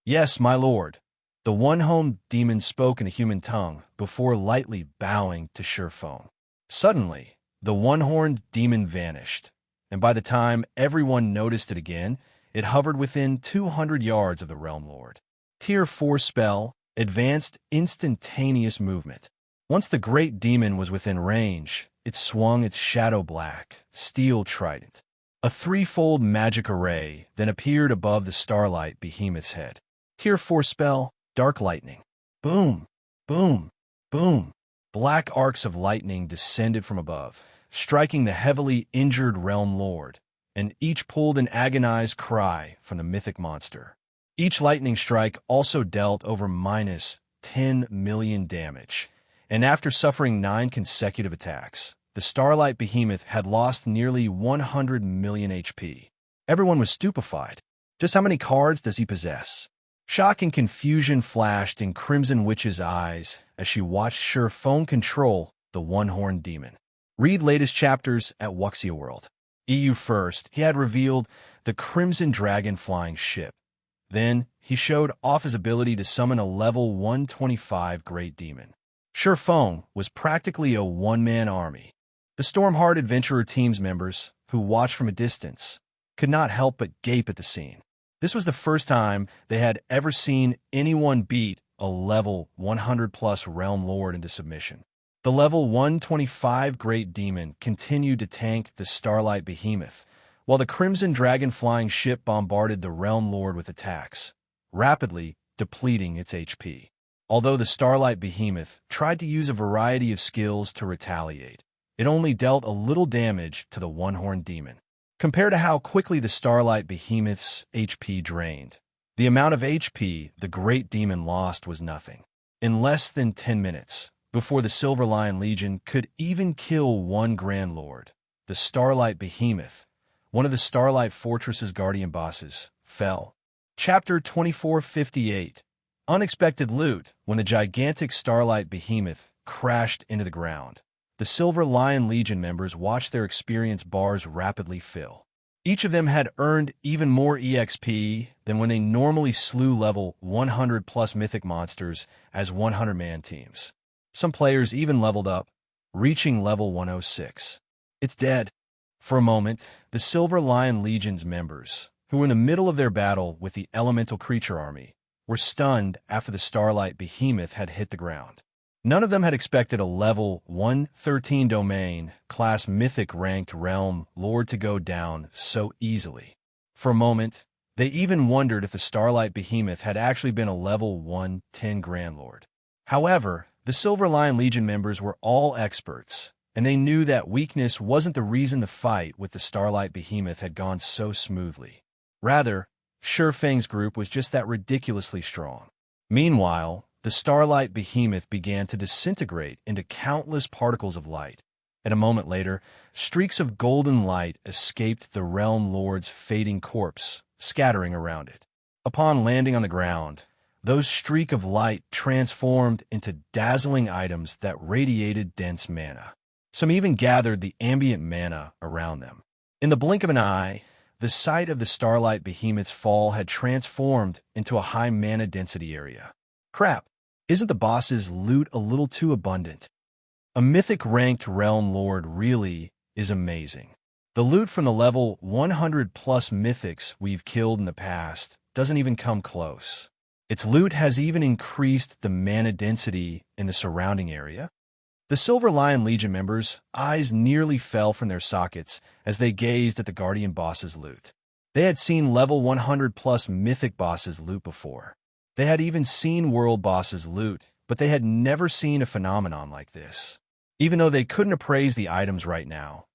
[SPEAKER 1] "Yes, my lord." The one-horned demon spoke in the human tongue before lightly bowing to Feng. Suddenly, the one-horned demon vanished, and by the time everyone noticed it again, it hovered within 200 yards of the Realm Lord. Tier 4 spell, Advanced Instantaneous Movement. Once the Great Demon was within range, it swung its shadow-black, steel trident. A 3-fold magic array then appeared above the Starlight Behemoth's head. Tier 4 spell, Dark Lightning. Boom, boom, boom. Black arcs of lightning descended from above, striking the heavily injured Realm Lord, and each pulled an agonized cry from the mythic monster. Each lightning strike also dealt over minus 10 million damage, and after suffering 9 consecutive attacks, the Starlight Behemoth had lost nearly 100 million HP. Everyone was stupefied. Just how many cards does he possess? Shock and confusion flashed in Crimson Witch's eyes as she watched Feng control the one-horned demon. Read latest chapters at Wuxia World. EU first, he had revealed the Crimson Dragon flying ship. Then, he showed off his ability to summon a level 125 Great Demon. Feng was practically a one-man army. The Stormheart Adventurer team's members, who watched from a distance, could not help but gape at the scene. This was the first time they had ever seen anyone beat a level 100 plus Realm Lord into submission. The level 125 Great Demon continued to tank the Starlight Behemoth, while the Crimson Dragon flying ship bombarded the Realm Lord with attacks, rapidly depleting its HP. Although the Starlight Behemoth tried to use a variety of skills to retaliate, it only dealt a little damage to the One-Horned Demon. Compared to how quickly the Starlight Behemoth's HP drained, the amount of HP the Great Demon lost was nothing. In less than 10 minutes, before the Silver Lion Legion could even kill one Grand Lord, the Starlight Behemoth, one of the Starlight Fortress's guardian bosses, fell. Chapter 2458. Unexpected loot. When the gigantic Starlight Behemoth crashed into the ground, the Silver Lion Legion members watched their experience bars rapidly fill. Each of them had earned even more EXP than when they normally slew level 100 plus mythic monsters as 100-man teams. Some players even leveled up, reaching level 106. It's dead. For a moment, the Silver Lion Legion's members, who were in the middle of their battle with the elemental creature army, were stunned after the Starlight Behemoth had hit the ground. None of them had expected a level 113 domain class mythic ranked realm lord to go down so easily. For a moment, they even wondered if the Starlight Behemoth had actually been a level 110 Grand Lord. However, the Silver Lion Legion members were all experts, and they knew that weakness wasn't the reason the fight with the Starlight Behemoth had gone so smoothly. Rather, Feng's group was just that ridiculously strong. Meanwhile, the Starlight Behemoth began to disintegrate into countless particles of light, and a moment later, streaks of golden light escaped the Realm Lord's fading corpse, scattering around it. Upon landing on the ground, those streaks of light transformed into dazzling items that radiated dense mana. Some even gathered the ambient mana around them. In the blink of an eye, the site of the Starlight Behemoth's fall had transformed into a high mana density area. Crap, isn't the boss's loot a little too abundant? A mythic-ranked Realm Lord really is amazing. The loot from the level 100-plus mythics we've killed in the past doesn't even come close. Its loot has even increased the mana density in the surrounding area. The Silver Lion Legion members' eyes nearly fell from their sockets as they gazed at the Guardian boss's loot. They had seen level 100-plus mythic bosses loot before. They had even seen world bosses loot, but they had never seen a phenomenon like this. Even though they couldn't appraise the items right now,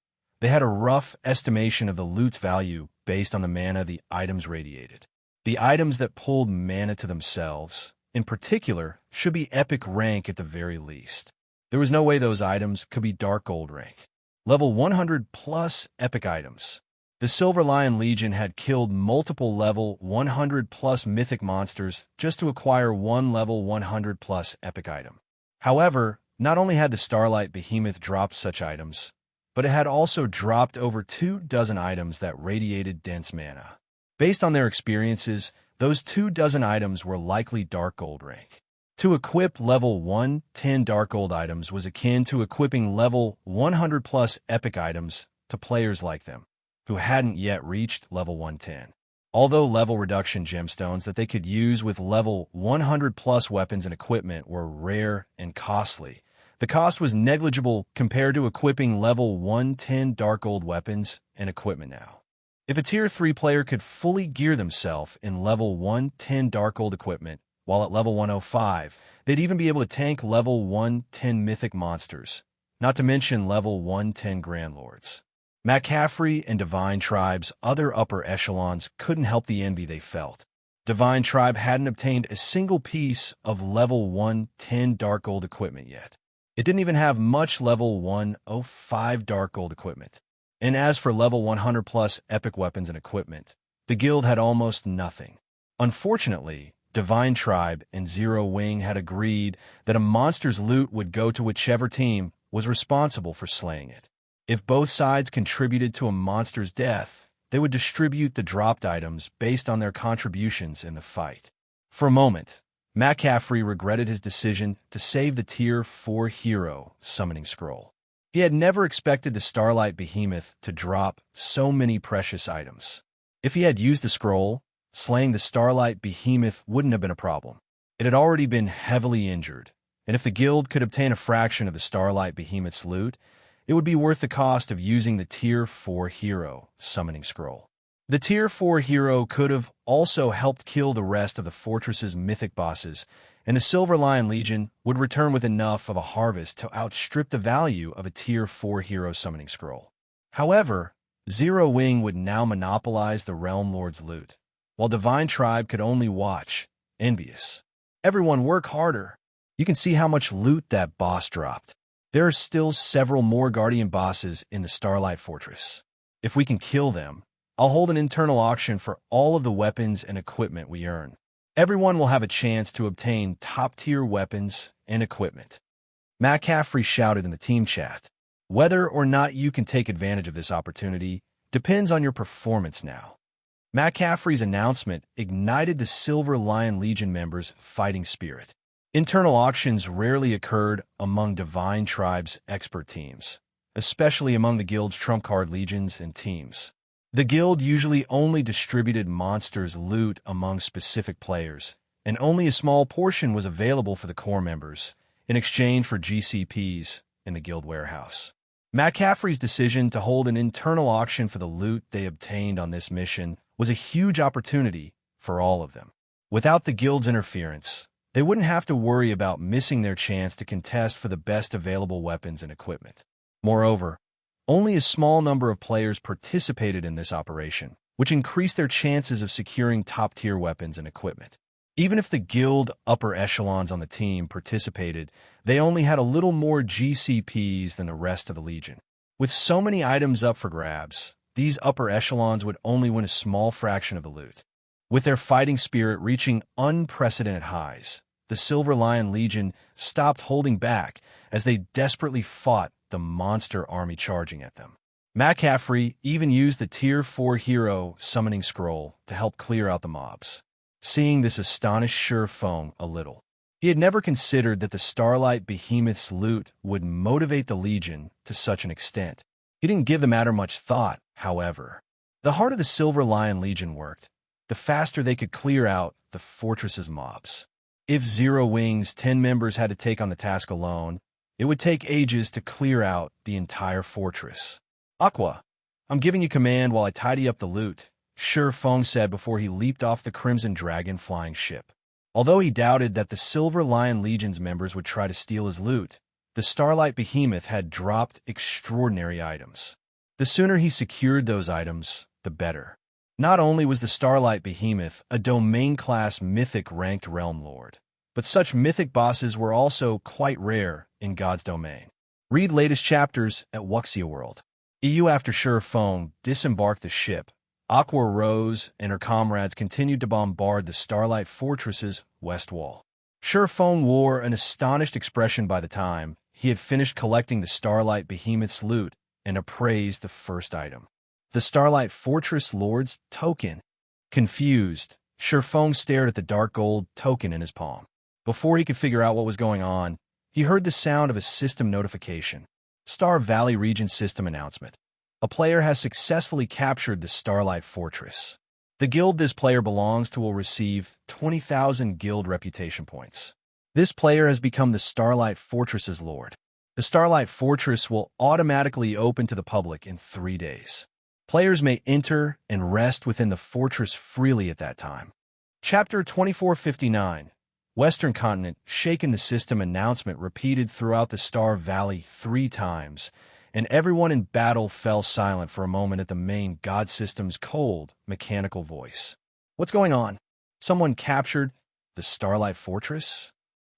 [SPEAKER 1] they had a rough estimation of the loot's value based on the mana the items radiated. The items that pulled mana to themselves, in particular, should be epic rank at the very least. There was no way those items could be Dark Gold rank. Level 100 plus epic items. The Silver Lion Legion had killed multiple level 100 plus mythic monsters just to acquire one level 100 plus epic item. However, not only had the Starlight Behemoth dropped such items, but it had also dropped over 24 items that radiated dense mana. Based on their experiences, those 24 items were likely Dark Gold rank. To equip level 110 Dark Gold items was akin to equipping level 100 plus epic items to players like them, who hadn't yet reached level 110. Although level reduction gemstones that they could use with level 100 plus weapons and equipment were rare and costly, the cost was negligible compared to equipping level 110 Dark Gold weapons and equipment now. If a tier 3 player could fully gear themselves in level 110 Dark Gold equipment, while at level 105, they'd even be able to tank level 110 mythic monsters, not to mention level 110 Grand Lords. McCaffrey and Divine Tribe's other upper echelons couldn't help the envy they felt. Divine Tribe hadn't obtained a single piece of level 110 Dark Gold equipment yet. It didn't even have much level 105 Dark Gold equipment. And as for level 100 plus epic weapons and equipment, the guild had almost nothing. Unfortunately, Divine Tribe and Zero Wing had agreed that a monster's loot would go to whichever team was responsible for slaying it. If both sides contributed to a monster's death, they would distribute the dropped items based on their contributions in the fight. For a moment, McCaffrey regretted his decision to save the Tier 4 hero summoning scroll. He had never expected the Starlight Behemoth to drop so many precious items. If he had used the scroll, slaying the Starlight Behemoth wouldn't have been a problem. It had already been heavily injured, and if the guild could obtain a fraction of the Starlight Behemoth's loot, it would be worth the cost of using the Tier 4 hero summoning scroll. The Tier 4 hero could have also helped kill the rest of the fortress's mythic bosses, and the Silver Lion Legion would return with enough of a harvest to outstrip the value of a Tier 4 hero summoning scroll. However, Zero Wing would now monopolize the Realm Lord's loot, while Divine Tribe could only watch, envious. Everyone work harder. You can see how much loot that boss dropped. There are still several more Guardian bosses in the Starlight Fortress. If we can kill them, I'll hold an internal auction for all of the weapons and equipment we earn. Everyone will have a chance to obtain top-tier weapons and equipment. McCaffrey shouted in the team chat. Whether or not you can take advantage of this opportunity depends on your performance now. McCaffrey's announcement ignited the Silver Lion Legion members' fighting spirit. Internal auctions rarely occurred among Divine Tribe's expert teams, especially among the guild's trump card legions and teams. The guild usually only distributed monsters' loot among specific players, and only a small portion was available for the core members, in exchange for GCPs in the guild warehouse. McCaffrey's decision to hold an internal auction for the loot they obtained on this mission was a huge opportunity for all of them. Without the guild's interference, they wouldn't have to worry about missing their chance to contest for the best available weapons and equipment. Moreover, only a small number of players participated in this operation, which increased their chances of securing top-tier weapons and equipment. Even if the guild upper echelons on the team participated, they only had a little more GCPs than the rest of the Legion. With so many items up for grabs, these upper echelons would only win a small fraction of the loot. With their fighting spirit reaching unprecedented highs, the Silver Lion Legion stopped holding back as they desperately fought the monster army charging at them. McCaffrey even used the Tier 4 hero summoning scroll to help clear out the mobs. Seeing this astonished Feng a little. He had never considered that the Starlight Behemoth's loot would motivate the Legion to such an extent. He didn't give the matter much thought, however. The harder the Silver Lion Legion worked, the faster they could clear out the fortress's mobs. If Zero Wing's 10 members had to take on the task alone, it would take ages to clear out the entire fortress. Aqua, I'm giving you command while I tidy up the loot, Feng said before he leaped off the Crimson Dragon flying ship. Although he doubted that the Silver Lion Legion's members would try to steal his loot, the Starlight Behemoth had dropped extraordinary items. The sooner he secured those items, the better. Not only was the Starlight Behemoth a domain-class mythic-ranked realm lord, but such mythic bosses were also quite rare in God's domain. Read latest chapters at Wuxia World. EU after Feng disembarked the ship, Aqua Rose and her comrades continued to bombard the Starlight Fortress's west wall. Feng wore an astonished expression by the time he had finished collecting the Starlight Behemoth's loot and appraised the first item. The Starlight Fortress Lord's token. Confused, Feng stared at the dark gold token in his palm. Before he could figure out what was going on, he heard the sound of a system notification. Star Valley Region System announcement. A player has successfully captured the Starlight Fortress. The guild this player belongs to will receive 20,000 guild reputation points. This player has become the Starlight Fortress's lord. The Starlight Fortress will automatically open to the public in 3 days. Players may enter and rest within the fortress freely at that time. Chapter 2459. Western Continent, Shaken the System announcement repeated throughout the Star Valley 3 times, and everyone in battle fell silent for a moment at the main god system's cold, mechanical voice. What's going on? Someone captured the Starlight Fortress?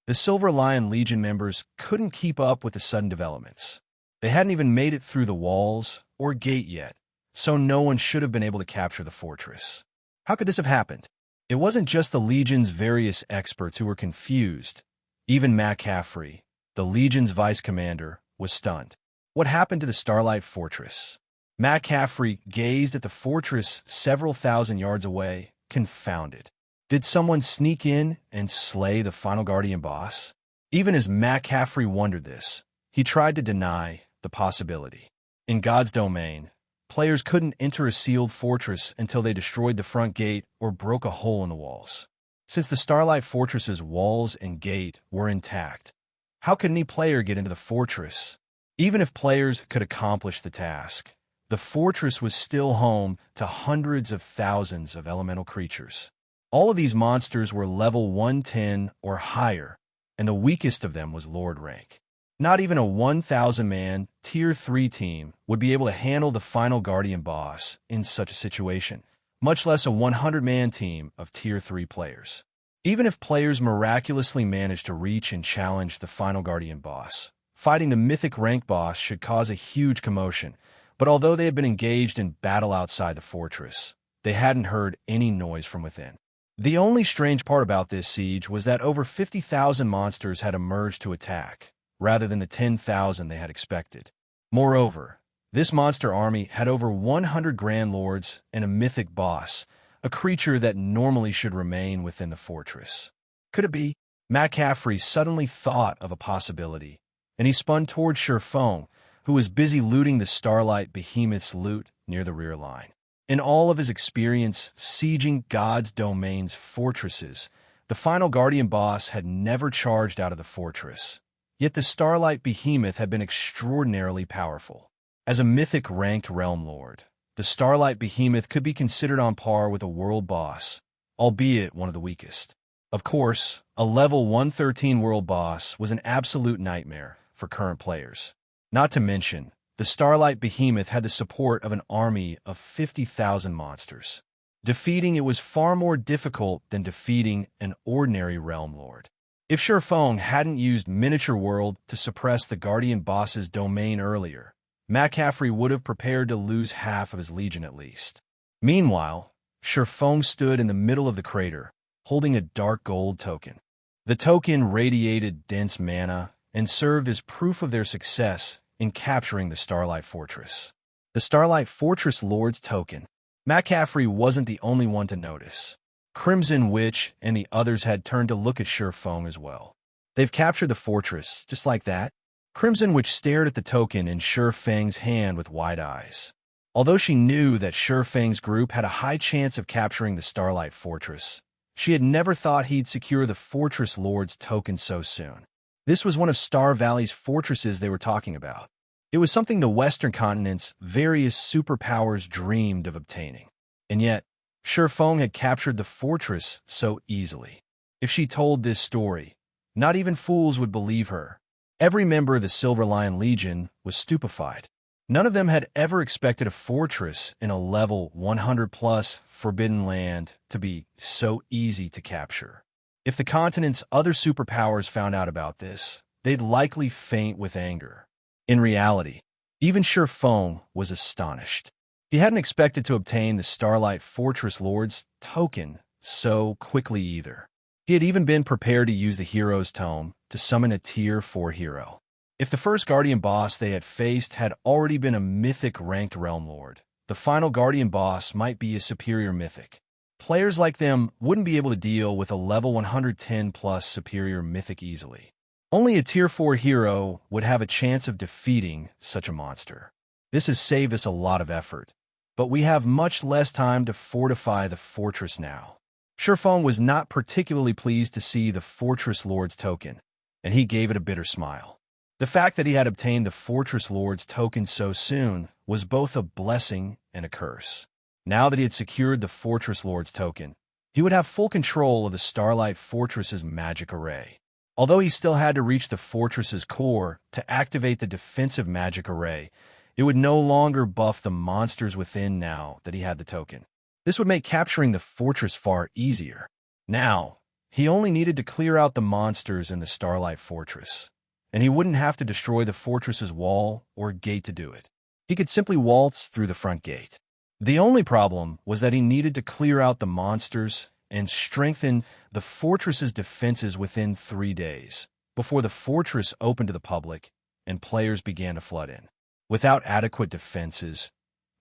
[SPEAKER 1] The Silver Lion Legion members couldn't keep up with the sudden developments. They hadn't even made it through the walls or gate yet, so no one should have been able to capture the fortress. How could this have happened? It wasn't just the Legion's various experts who were confused. Even McCaffrey, the Legion's vice commander, was stunned. What happened to the Starlight Fortress? McCaffrey gazed at the fortress several thousand yards away, confounded. Did someone sneak in and slay the final Guardian boss? Even as McCaffrey wondered this, he tried to deny the possibility. In God's domain, players couldn't enter a sealed fortress until they destroyed the front gate or broke a hole in the walls. Since the Starlight Fortress's walls and gate were intact, how could any player get into the fortress? Even if players could accomplish the task, the fortress was still home to hundreds of thousands of elemental creatures. All of these monsters were level 110 or higher, and the weakest of them was Lord rank. Not even a 1,000-man Tier 3 team would be able to handle the final Guardian boss in such a situation, much less a 100-man team of Tier 3 players. Even if players miraculously managed to reach and challenge the final Guardian boss, fighting the mythic rank boss should cause a huge commotion, but although they had been engaged in battle outside the fortress, they hadn't heard any noise from within. The only strange part about this siege was that over 50,000 monsters had emerged to attack, rather than the 10,000 they had expected. Moreover, this monster army had over 100 Grand Lords and a mythic boss, a creature that normally should remain within the fortress. Could it be? McCaffrey suddenly thought of a possibility, and he spun toward Feng, who was busy looting the Starlight Behemoth's loot near the rear line. In all of his experience sieging God's domain's fortresses, the final Guardian boss had never charged out of the fortress. Yet the Starlight Behemoth had been extraordinarily powerful. As a mythic-ranked Realm Lord, the Starlight Behemoth could be considered on par with a world boss, albeit one of the weakest. Of course, a level 113 world boss was an absolute nightmare for current players. Not to mention, the Starlight Behemoth had the support of an army of 50,000 monsters. Defeating it was far more difficult than defeating an ordinary Realm Lord. If Feng hadn't used Miniature World to suppress the Guardian boss's domain earlier, McCaffrey would have prepared to lose half of his legion at least. Meanwhile, Feng stood in the middle of the crater, holding a dark gold token. The token radiated dense mana and served as proof of their success in capturing the Starlight Fortress. The Starlight Fortress Lord's token. McCaffrey wasn't the only one to notice. Crimson Witch and the others had turned to look at Feng as well. They've captured the fortress, just like that? Crimson Witch stared at the token in Feng's hand with wide eyes. Although she knew that Feng's group had a high chance of capturing the Starlight Fortress, she had never thought he'd secure the Fortress Lord's token so soon. This was one of Star Valley's fortresses they were talking about. It was something the Western continent's various superpowers dreamed of obtaining. And yet, Feng had captured the fortress so easily. If she told this story, not even fools would believe her. Every member of the Silver Lion Legion was stupefied. None of them had ever expected a fortress in a level 100+ Forbidden Land to be so easy to capture. If the continent's other superpowers found out about this, they'd likely faint with anger. In reality, even Feng was astonished. He hadn't expected to obtain the Starlight Fortress Lord's token so quickly either. He had even been prepared to use the Hero's Tome to summon a Tier 4 hero. If the first Guardian boss they had faced had already been a mythic-ranked Realm Lord, the final Guardian boss might be a superior mythic. Players like them wouldn't be able to deal with a level 110+ superior mythic easily. Only a Tier 4 hero would have a chance of defeating such a monster. This has saved us a lot of effort, but we have much less time to fortify the fortress now. Feng was not particularly pleased to see the Fortress Lord's token, and he gave it a bitter smile. The fact that he had obtained the Fortress Lord's token so soon was both a blessing and a curse. Now that he had secured the Fortress Lord's token, he would have full control of the Starlight Fortress's magic array. Although he still had to reach the fortress's core to activate the defensive magic array, it would no longer buff the monsters within now that he had the token. This would make capturing the fortress far easier. Now, he only needed to clear out the monsters in the Starlight Fortress, and he wouldn't have to destroy the fortress's wall or gate to do it. He could simply waltz through the front gate. The only problem was that he needed to clear out the monsters and strengthen the fortress's defenses within 3 days, before the fortress opened to the public and players began to flood in. Without adequate defenses,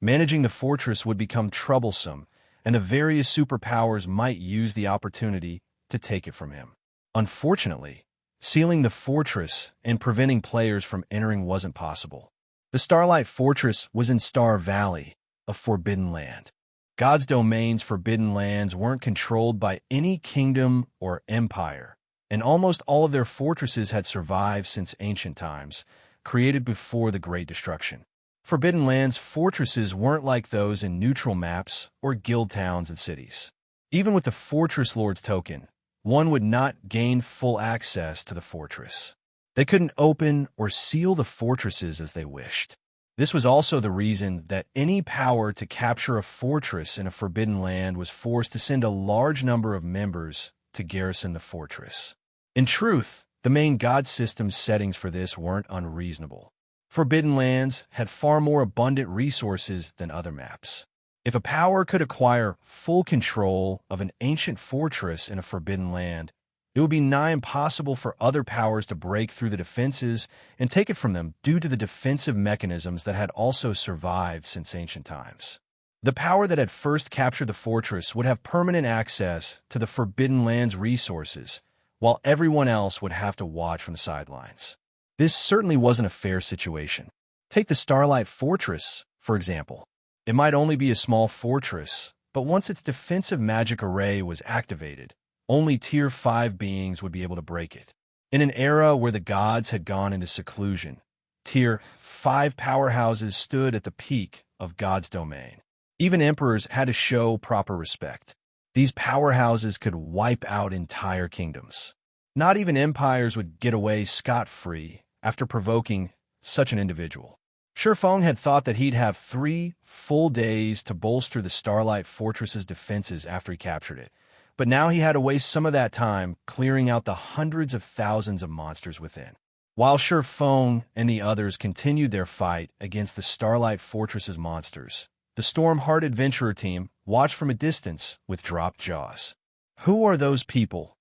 [SPEAKER 1] managing the fortress would become troublesome, and the various superpowers might use the opportunity to take it from him. Unfortunately, sealing the fortress and preventing players from entering wasn't possible. The Starlight Fortress was in Star Valley, a forbidden land. God's domain's forbidden lands weren't controlled by any kingdom or empire, and almost all of their fortresses had survived since ancient times, created before the Great Destruction. Forbidden Lands fortresses weren't like those in neutral maps or guild towns and cities. Even with the Fortress Lord's token, one would not gain full access to the fortress. They couldn't open or seal the fortresses as they wished. This was also the reason that any power to capture a fortress in a forbidden land was forced to send a large number of members to garrison the fortress. In truth, the main god system's settings for this weren't unreasonable. Forbidden Lands had far more abundant resources than other maps. If a power could acquire full control of an ancient fortress in a forbidden land, it would be nigh impossible for other powers to break through the defenses and take it from them due to the defensive mechanisms that had also survived since ancient times. The power that had first captured the fortress would have permanent access to the Forbidden Lands resources, while everyone else would have to watch from the sidelines. This certainly wasn't a fair situation. Take the Starlight Fortress, for example. It might only be a small fortress, but once its defensive magic array was activated, only Tier 5 beings would be able to break it. In an era where the gods had gone into seclusion, Tier 5 powerhouses stood at the peak of God's domain. Even emperors had to show proper respect. These powerhouses could wipe out entire kingdoms. Not even empires would get away scot-free after provoking such an individual. Feng had thought that he'd have 3 full days to bolster the Starlight Fortress's defenses after he captured it, but now he had to waste some of that time clearing out the hundreds of thousands of monsters within. While Feng and the others continued their fight against the Starlight Fortress's monsters, the Stormheart Adventurer team watched from a distance with dropped jaws. "Who are those people?"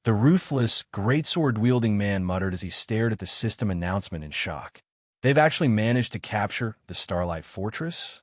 [SPEAKER 1] the ruthless, greatsword-wielding man muttered as he stared at the system announcement in shock. "They've actually managed to capture the Starlight Fortress?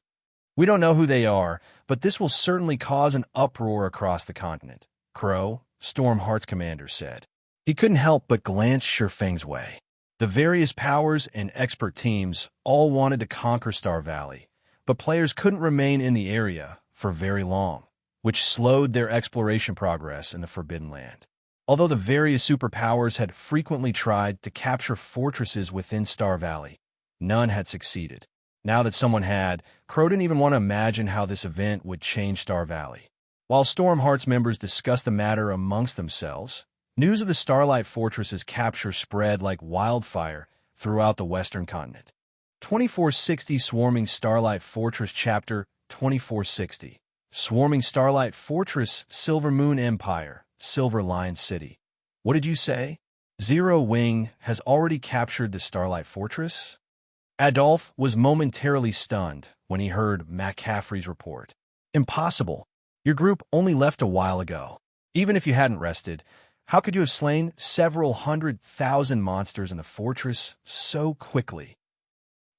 [SPEAKER 1] We don't know who they are, but this will certainly cause an uproar across the continent," Crow, Stormheart's commander, said. He couldn't help but glance Feng's way. The various powers and expert teams all wanted to conquer Star Valley, but players couldn't remain in the area for very long, which slowed their exploration progress in the Forbidden Land. Although the various superpowers had frequently tried to capture fortresses within Star Valley, none had succeeded. Now that someone had, Crow didn't even want to imagine how this event would change Star Valley. While Stormheart's members discussed the matter amongst themselves, news of the Starlight Fortress's capture spread like wildfire throughout the western continent. 2460 Swarming Starlight Fortress Chapter 2460. Swarming Starlight Fortress, Silvermoon Empire, Silver Lion City. What did you say? Zero Wing has already captured the Starlight Fortress? Adolph was momentarily stunned when he heard McCaffrey's report. Impossible. Your group only left a while ago. Even if you hadn't rested, how could you have slain several 100,000 monsters in the fortress so quickly?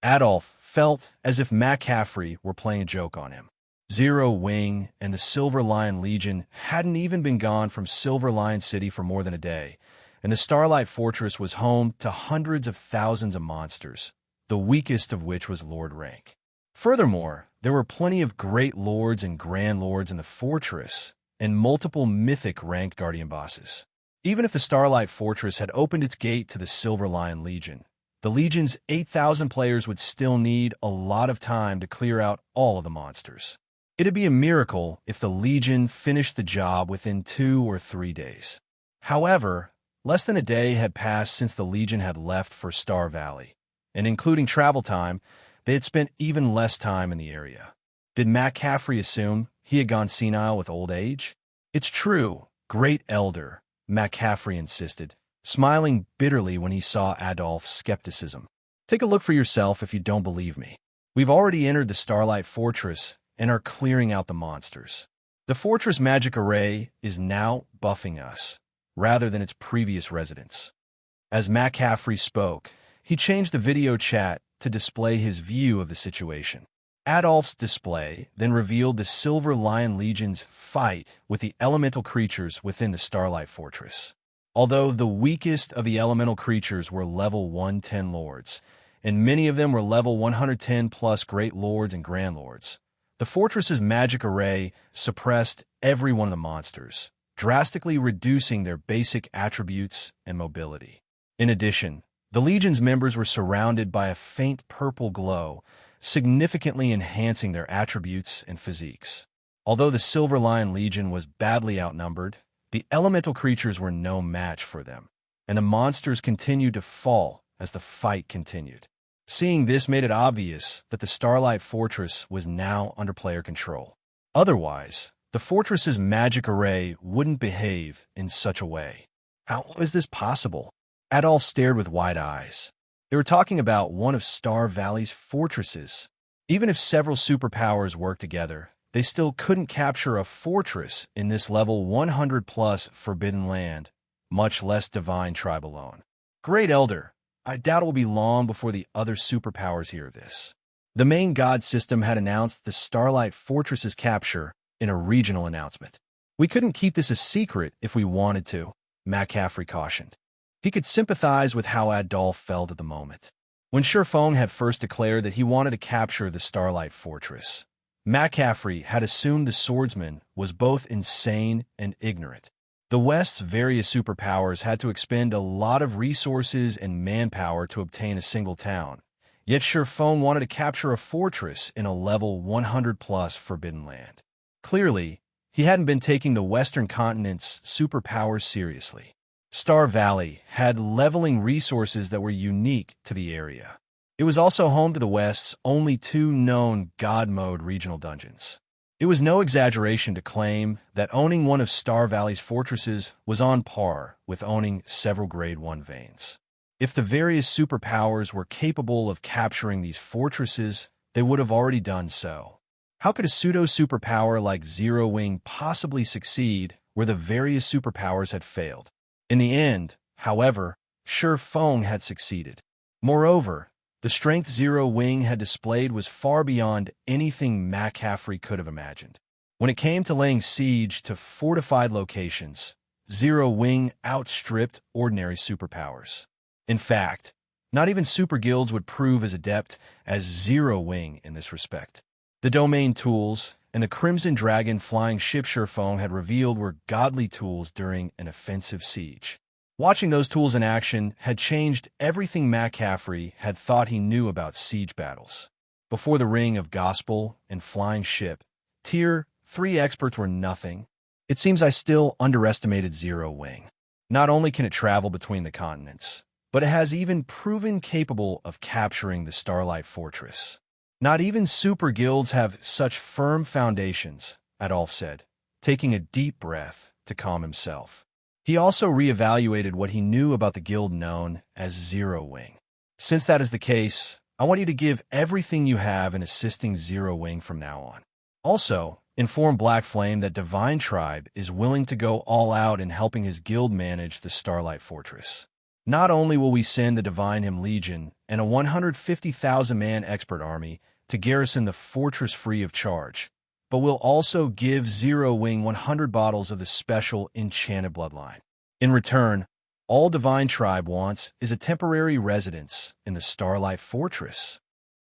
[SPEAKER 1] Adolph felt as if McCaffrey were playing a joke on him. Zero Wing and the Silver Lion Legion hadn't even been gone from Silver Lion City for more than a day, and the Starlight Fortress was home to hundreds of thousands of monsters, the weakest of which was Lord rank. Furthermore, there were plenty of Great Lords and Grand Lords in the fortress, and multiple mythic ranked Guardian bosses. Even if the Starlight Fortress had opened its gate to the Silver Lion Legion, the Legion's 8,000 players would still need a lot of time to clear out all of the monsters. It'd be a miracle if the Legion finished the job within 2 or 3 days. However, less than a day had passed since the Legion had left for Star Valley, and including travel time, they had spent even less time in the area. Did McCaffrey assume he had gone senile with old age? "It's true, Great Elder," McCaffrey insisted, smiling bitterly when he saw Adolph's skepticism. "Take a look for yourself if you don't believe me. We've already entered the Starlight Fortress and are clearing out the monsters. The fortress magic array is now buffing us, rather than its previous residents." As McCaffrey spoke, he changed the video chat to display his view of the situation. Adolph's display then revealed the Silver Lion Legion's fight with the elemental creatures within the Starlight Fortress. Although the weakest of the elemental creatures were level 110 lords, and many of them were level 110 plus Great Lords and Grand Lords, The fortress's magic array suppressed every one of the monsters, drastically reducing their basic attributes and mobility. In addition, the Legion's members were surrounded by a faint purple glow, significantly enhancing their attributes and physiques. Although the Silver Lion Legion was badly outnumbered, the elemental creatures were no match for them, and the monsters continued to fall as the fight continued. Seeing this made it obvious that the Starlight Fortress was now under player control. Otherwise, the fortress's magic array wouldn't behave in such a way. How is this possible? Adolf stared with wide eyes. They were talking about one of Star Valley's fortresses. Even if several superpowers worked together, they still couldn't capture a fortress in this level 100+ Forbidden Land, much less Divine Tribe alone. Great Elder, I doubt it will be long before the other superpowers hear of this. The main god system had announced the Starlight Fortress's capture in a regional announcement. We couldn't keep this a secret if we wanted to, McCaffrey cautioned. He could sympathize with how Adolf felt at the moment. When Feng had first declared that he wanted to capture the Starlight Fortress, McCaffrey had assumed the swordsman was both insane and ignorant. The West's various superpowers had to expend a lot of resources and manpower to obtain a single town, yet Feng wanted to capture a fortress in a level 100+ Forbidden Land. Clearly, he hadn't been taking the Western continent's superpowers seriously. Star Valley had leveling resources that were unique to the area. It was also home to the West's only 2 known God Mode regional dungeons. It was no exaggeration to claim that owning one of Star Valley's fortresses was on par with owning several Grade 1 veins. If the various superpowers were capable of capturing these fortresses, they would have already done so. How could a pseudo-superpower like Zero Wing possibly succeed where the various superpowers had failed? In the end, however, Feng had succeeded. Moreover, the strength Zero Wing had displayed was far beyond anything McCaffrey could have imagined. When it came to laying siege to fortified locations, Zero Wing outstripped ordinary superpowers. In fact, not even super guilds would prove as adept as Zero Wing in this respect. The domain tools and the Crimson Dragon flying ship Feng had revealed were godly tools during an offensive siege. Watching those tools in action had changed everything McCaffrey had thought he knew about siege battles. Before the Ring of Gospel and Flying Ship, Tier 3 experts were nothing. It seems I still underestimated Zero Wing. Not only can it travel between the continents, but it has even proven capable of capturing the Starlight Fortress. Not even super guilds have such firm foundations, Adolf said, taking a deep breath to calm himself. He also reevaluated what he knew about the guild known as Zero Wing. Since that is the case, I want you to give everything you have in assisting Zero Wing from now on. Also, inform Black Flame that Divine Tribe is willing to go all out in helping his guild manage the Starlight Fortress. Not only will we send the Divine Him Legion and a 150,000-man expert army to garrison the fortress free of charge, but we'll also give Zero Wing 100 bottles of the special Enchanted Bloodline. In return, all Divine Tribe wants is a temporary residence in the Starlight Fortress.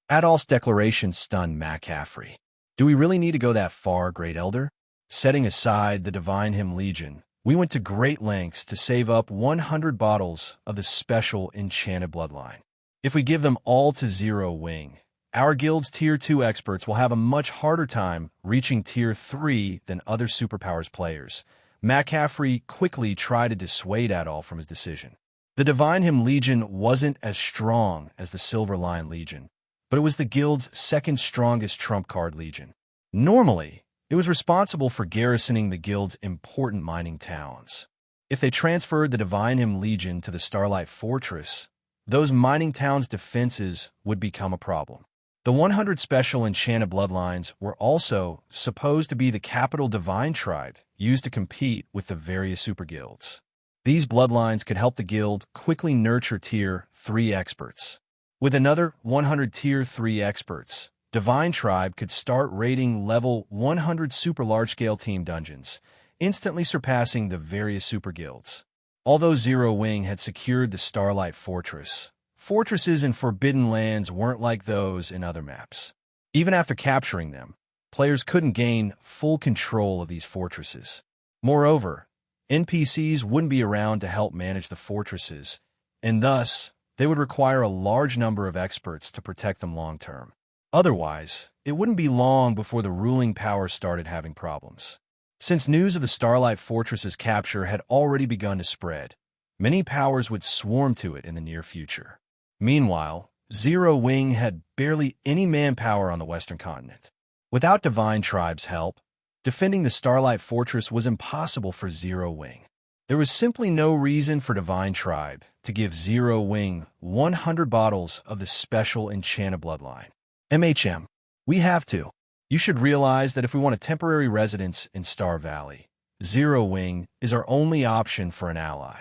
[SPEAKER 1] Adolf's declaration stunned McCaffrey. Do we really need to go that far, Great Elder? Setting aside the Divine Him Legion, we went to great lengths to save up 100 bottles of the special Enchanted Bloodline. If we give them all to Zero Wing, our guild's Tier 2 experts will have a much harder time reaching Tier 3 than other superpowers players. McCaffrey quickly tried to dissuade Adolf from his decision. The Divine Him Legion wasn't as strong as the Silver Lion Legion, but it was the guild's second strongest trump card legion. Normally, it was responsible for garrisoning the guild's important mining towns. If they transferred the Divine Him Legion to the Starlight Fortress, those mining towns' defenses would become a problem. The 100 special Enchanted Bloodlines were also supposed to be the capital Divine Tribe used to compete with the various super guilds. These bloodlines could help the guild quickly nurture Tier 3 experts. With another 100 Tier 3 experts, Divine Tribe could start raiding level 100 super large-scale team dungeons, instantly surpassing the various super guilds. Although Zero Wing had secured the Starlight Fortress, fortresses in Forbidden Lands weren't like those in other maps. Even after capturing them, players couldn't gain full control of these fortresses. Moreover, NPCs wouldn't be around to help manage the fortresses, and thus, they would require a large number of experts to protect them long-term. Otherwise, it wouldn't be long before the ruling power started having problems. Since news of the Starlight Fortress's capture had already begun to spread, many powers would swarm to it in the near future. Meanwhile, Zero Wing had barely any manpower on the Western continent. Without Divine Tribe's help, defending the Starlight Fortress was impossible for Zero Wing. There was simply no reason for Divine Tribe to give Zero Wing 100 bottles of the special enchanted bloodline. MHM, we have to. You should realize that if we want a temporary residence in Star Valley, Zero Wing is our only option for an ally.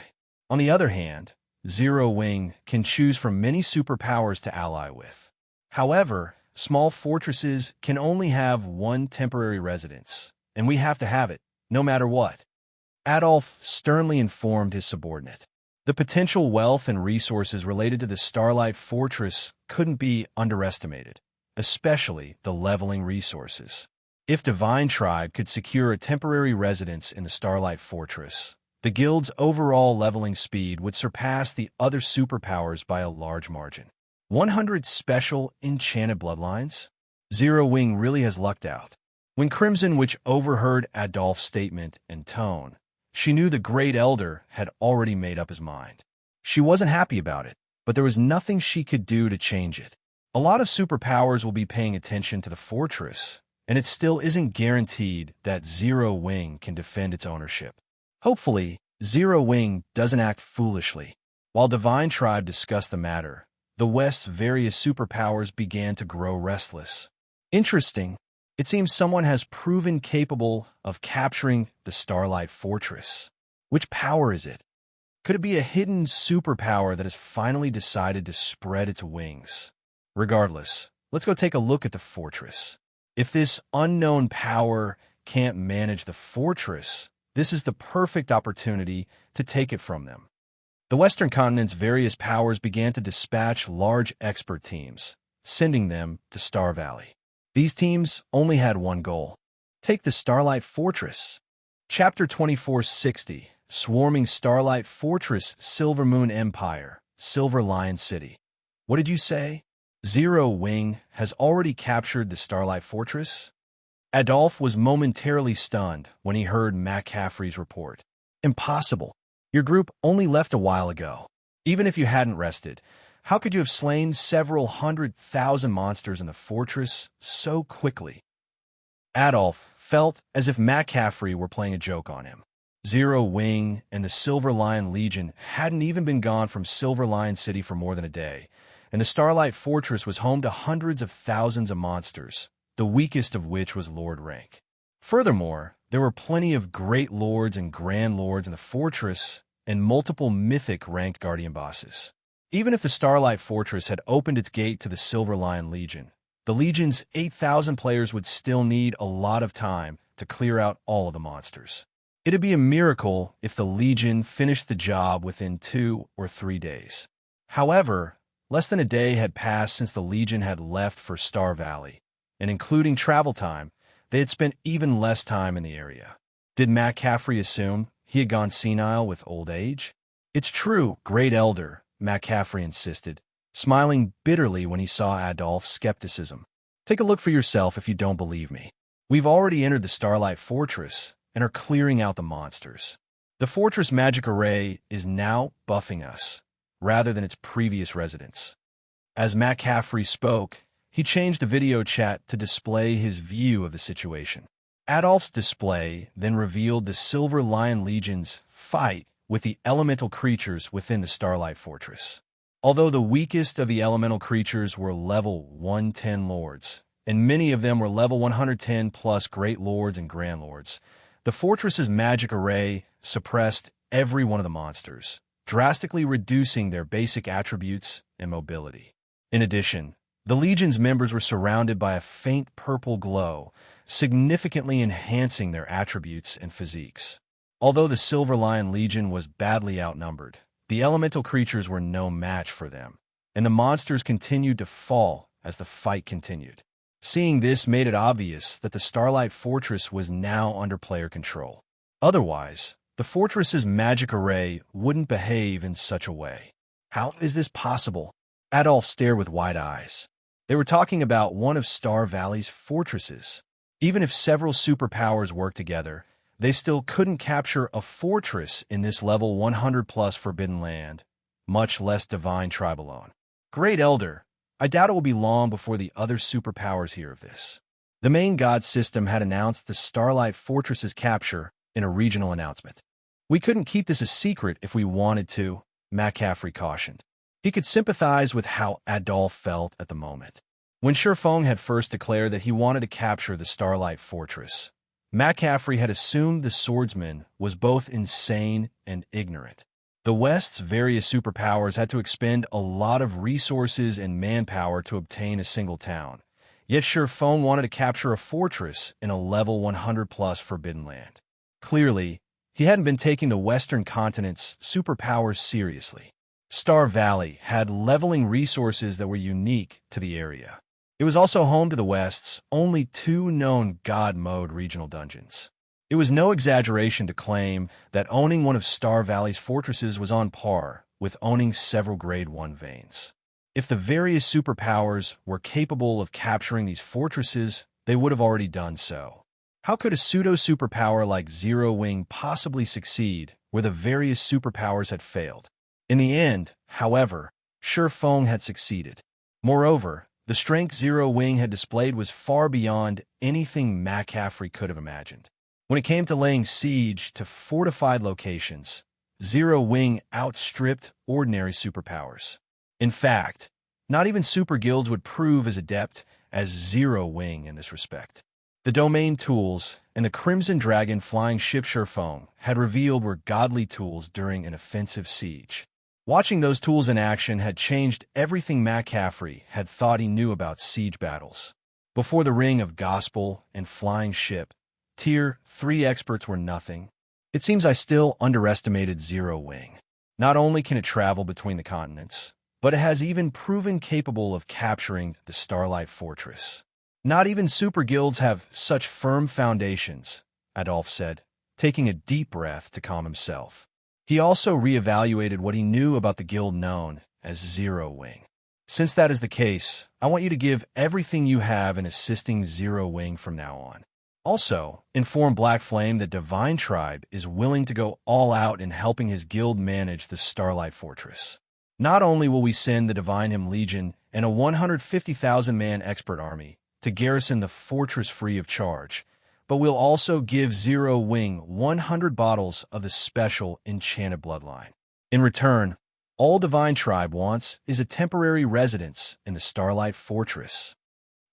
[SPEAKER 1] On the other hand, Zero Wing can choose from many superpowers to ally with. However, small fortresses can only have one temporary residence, and we have to have it, no matter what. Adolf sternly informed his subordinate. The potential wealth and resources related to the Starlight Fortress couldn't be underestimated, especially the leveling resources. If Divine Tribe could secure a temporary residence in the Starlight Fortress, the guild's overall leveling speed would surpass the other superpowers by a large margin. 100 special enchanted bloodlines? Zero Wing really has lucked out. When Crimson Witch overheard Adolph's statement and tone, she knew the Great Elder had already made up his mind. She wasn't happy about it, but there was nothing she could do to change it. A lot of superpowers will be paying attention to the fortress, and it still isn't guaranteed that Zero Wing can defend its ownership. Hopefully, Zero Wing doesn't act foolishly. While Divine Tribe discussed the matter, the West's various superpowers began to grow restless. Interesting. It seems someone has proven capable of capturing the Starlight Fortress. Which power is it? Could it be a hidden superpower that has finally decided to spread its wings? Regardless, let's go take a look at the fortress. If this unknown power can't manage the fortress, this is the perfect opportunity to take it from them. The Western continent's various powers began to dispatch large expert teams, sending them to Star Valley. These teams only had one goal: take the Starlight Fortress. Chapter 2460, Swarming Starlight Fortress, Silvermoon Empire, Silver Lion City. What did you say? Zero Wing has already captured the Starlight Fortress? Adolf was momentarily stunned when he heard McCaffrey's report. Impossible. Your group only left a while ago. Even if you hadn't rested, how could you have slain several 100,000 monsters in the fortress so quickly? Adolf felt as if McCaffrey were playing a joke on him. Zero Wing and the Silver Lion Legion hadn't even been gone from Silver Lion City for more than a day, and the Starlight Fortress was home to hundreds of thousands of monsters, the weakest of which was Lord rank. Furthermore, there were plenty of Great Lords and Grand Lords in the fortress, and multiple mythic ranked Guardian bosses. Even if the Starlight Fortress had opened its gate to the Silver Lion Legion, the Legion's 8,000 players would still need a lot of time to clear out all of the monsters. It'd be a miracle if the Legion finished the job within 2 or 3 days. However, less than a day had passed since the Legion had left for Star Valley, and including travel time, they had spent even less time in the area. Did McCaffrey assume he had gone senile with old age? It's true, Great Elder, McCaffrey insisted, smiling bitterly when he saw Adolph's skepticism. Take a look for yourself if you don't believe me. We've already entered the Starlight Fortress and are clearing out the monsters. The fortress magic array is now buffing us, rather than its previous residents. As McCaffrey spoke, he changed the video chat to display his view of the situation. Adolph's display then revealed the Silver Lion Legion's fight with the elemental creatures within the Starlight Fortress. Although the weakest of the elemental creatures were level 110 lords, and many of them were level 110 plus Great Lords and Grand Lords, the fortress's magic array suppressed every one of the monsters, drastically reducing their basic attributes and mobility. In addition, the Legion's members were surrounded by a faint purple glow, significantly enhancing their attributes and physiques. Although the Silver Lion Legion was badly outnumbered, the elemental creatures were no match for them, and the monsters continued to fall as the fight continued. Seeing this made it obvious that the Starlight Fortress was now under player control. Otherwise, the fortress's magic array wouldn't behave in such a way. How is this possible? Adolf stared with wide eyes. They were talking about one of Star Valley's fortresses. Even if several superpowers worked together, they still couldn't capture a fortress in this level 100+ Forbidden Land, much less Divine Tribe alone. Great Elder, I doubt it will be long before the other superpowers hear of this. The main god system had announced the Starlight Fortress's capture in a regional announcement. We couldn't keep this a secret if we wanted to, McCaffrey cautioned. He could sympathize with how Adolf felt at the moment. When Feng had first declared that he wanted to capture the Starlight Fortress, McCaffrey had assumed the swordsman was both insane and ignorant. The West's various superpowers had to expend a lot of resources and manpower to obtain a single town. Yet Feng wanted to capture a fortress in a level 100+ Forbidden Land. Clearly, he hadn't been taking the Western continent's superpowers seriously. Star Valley had leveling resources that were unique to the area. It was also home to the West's only 2 known God Mode regional dungeons. It was no exaggeration to claim that owning one of Star Valley's fortresses was on par with owning several Grade 1 veins. If the various superpowers were capable of capturing these fortresses, they would have already done so. How could a pseudo-superpower like Zero Wing possibly succeed where the various superpowers had failed? In the end, however, Feng had succeeded. Moreover, the strength Zero Wing had displayed was far beyond anything McCaffrey could have imagined. When it came to laying siege to fortified locations, Zero Wing outstripped ordinary superpowers. In fact, not even super guilds would prove as adept as Zero Wing in this respect. The domain tools and the Crimson Dragon flying ship Feng had revealed were godly tools during an offensive siege. Watching those tools in action had changed everything McCaffrey had thought he knew about siege battles. Before the ring of Gospel and flying ship, Tier 3 experts were nothing. It seems I still underestimated Zero Wing. Not only can it travel between the continents, but it has even proven capable of capturing the Starlight Fortress. Not even super guilds have such firm foundations, Adolf said, taking a deep breath to calm himself. He also reevaluated what he knew about the guild known as Zero Wing. Since that is the case, I want you to give everything you have in assisting Zero Wing from now on. Also, inform Black Flame that Divine Tribe is willing to go all out in helping his guild manage the Starlight Fortress. Not only will we send the Divine Hymn Legion and a 150,000-man expert army to garrison the fortress free of charge, but we'll also give Zero Wing 100 bottles of the special Enchanted Bloodline. In return, all Divine Tribe wants is a temporary residence in the Starlight Fortress.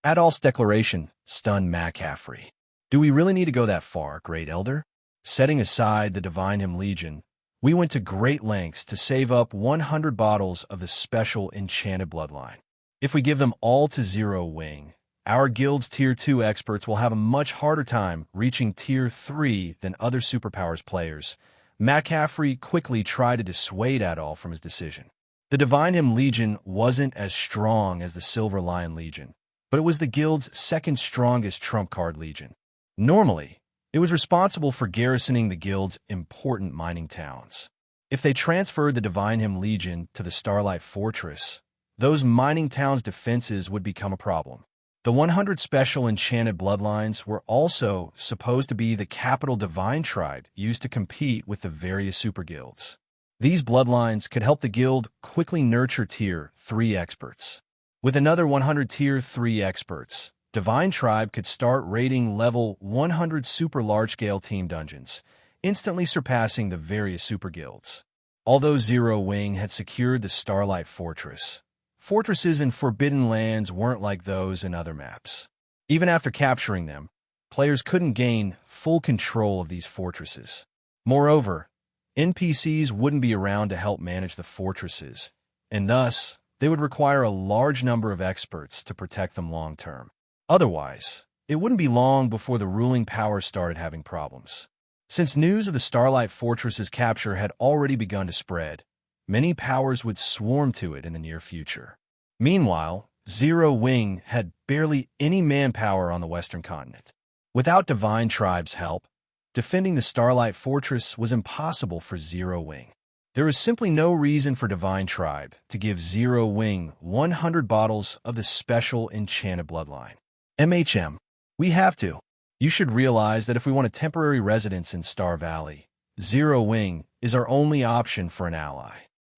[SPEAKER 1] Adolf's declaration stunned McCaffrey. Do we really need to go that far, Great Elder? Setting aside the Divine Hymn Legion, we went to great lengths to save up 100 bottles of the special Enchanted Bloodline. If we give them all to Zero Wing, our guild's Tier 2 experts will have a much harder time reaching Tier 3 than other superpowers players. McCaffrey quickly tried to dissuade Adolf from his decision. The Divine Hymn Legion wasn't as strong as the Silver Lion Legion, but it was the guild's second strongest trump card legion. Normally, it was responsible for garrisoning the guild's important mining towns. If they transferred the Divine Hymn Legion to the Starlight Fortress, those mining towns' defenses would become a problem. The 100 special Enchanted Bloodlines were also supposed to be the capital Divine Tribe used to compete with the various super guilds. These bloodlines could help the guild quickly nurture Tier 3 experts. With another 100 Tier 3 experts, Divine Tribe could start raiding level 100 super large-scale team dungeons, instantly surpassing the various super guilds. Although Zero Wing had secured the Starlight Fortress, fortresses in Forbidden Lands weren't like those in other maps. Even after capturing them, players couldn't gain full control of these fortresses. Moreover, NPCs wouldn't be around to help manage the fortresses, and thus, they would require a large number of experts to protect them long-term. Otherwise, it wouldn't be long before the ruling power started having problems. Since news of the Starlight Fortress's capture had already begun to spread, many powers would swarm to it in the near future. Meanwhile, Zero Wing had barely any manpower on the Western continent. Without Divine Tribe's help, defending the Starlight Fortress was impossible for Zero Wing. There was simply no reason for Divine Tribe to give Zero Wing 100 bottles of the special enchanted bloodline. MHM, we have to. You should realize that if we want a temporary residence in Star Valley, Zero Wing is our only option for an ally.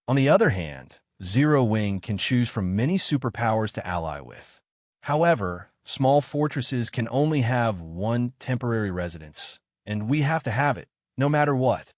[SPEAKER 1] On the other hand, Zero Wing can choose from many superpowers to ally with. However, small fortresses can only have one temporary residence, and we have to have it, no matter what.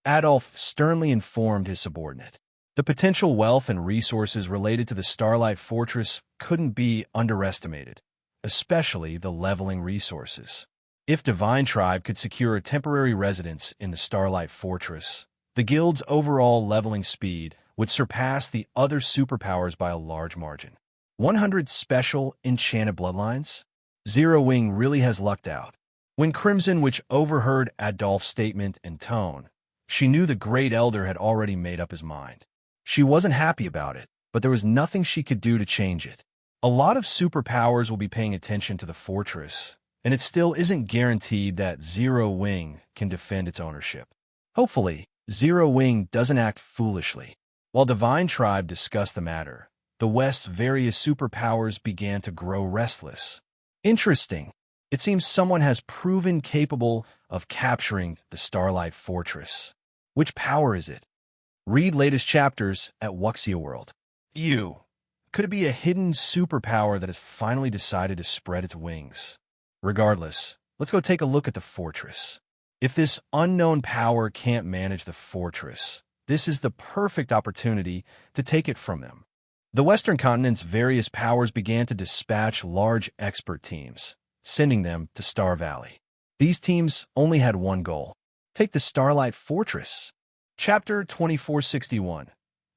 [SPEAKER 1] Adolf sternly informed his subordinate. The potential wealth and resources related to the Starlight Fortress couldn't be underestimated, especially the leveling resources. If Divine Tribe could secure a temporary residence in the Starlight Fortress, the guild's overall leveling speed would surpass the other superpowers by a large margin. 100 special enchanted bloodlines? Zero Wing really has lucked out. When Crimson Witch overheard Adolph's statement and tone, she knew the Great Elder had already made up his mind. She wasn't happy about it, but there was nothing she could do to change it. A lot of superpowers will be paying attention to the fortress, and it still isn't guaranteed that Zero Wing can defend its ownership. Hopefully, Zero Wing doesn't act foolishly. While Divine Tribe discussed the matter, the West's various superpowers began to grow restless. Interesting. It seems someone has proven capable of capturing the Starlight Fortress. Which power is it? Read latest chapters at Wuxia World. Could it be a hidden superpower that has finally decided to spread its wings? Regardless, let's go take a look at the fortress. If this unknown power can't manage the fortress, this is the perfect opportunity to take it from them. The Western continent's various powers began to dispatch large expert teams, sending them to Star Valley. These teams only had one goal: take the Starlight Fortress. Chapter 2461.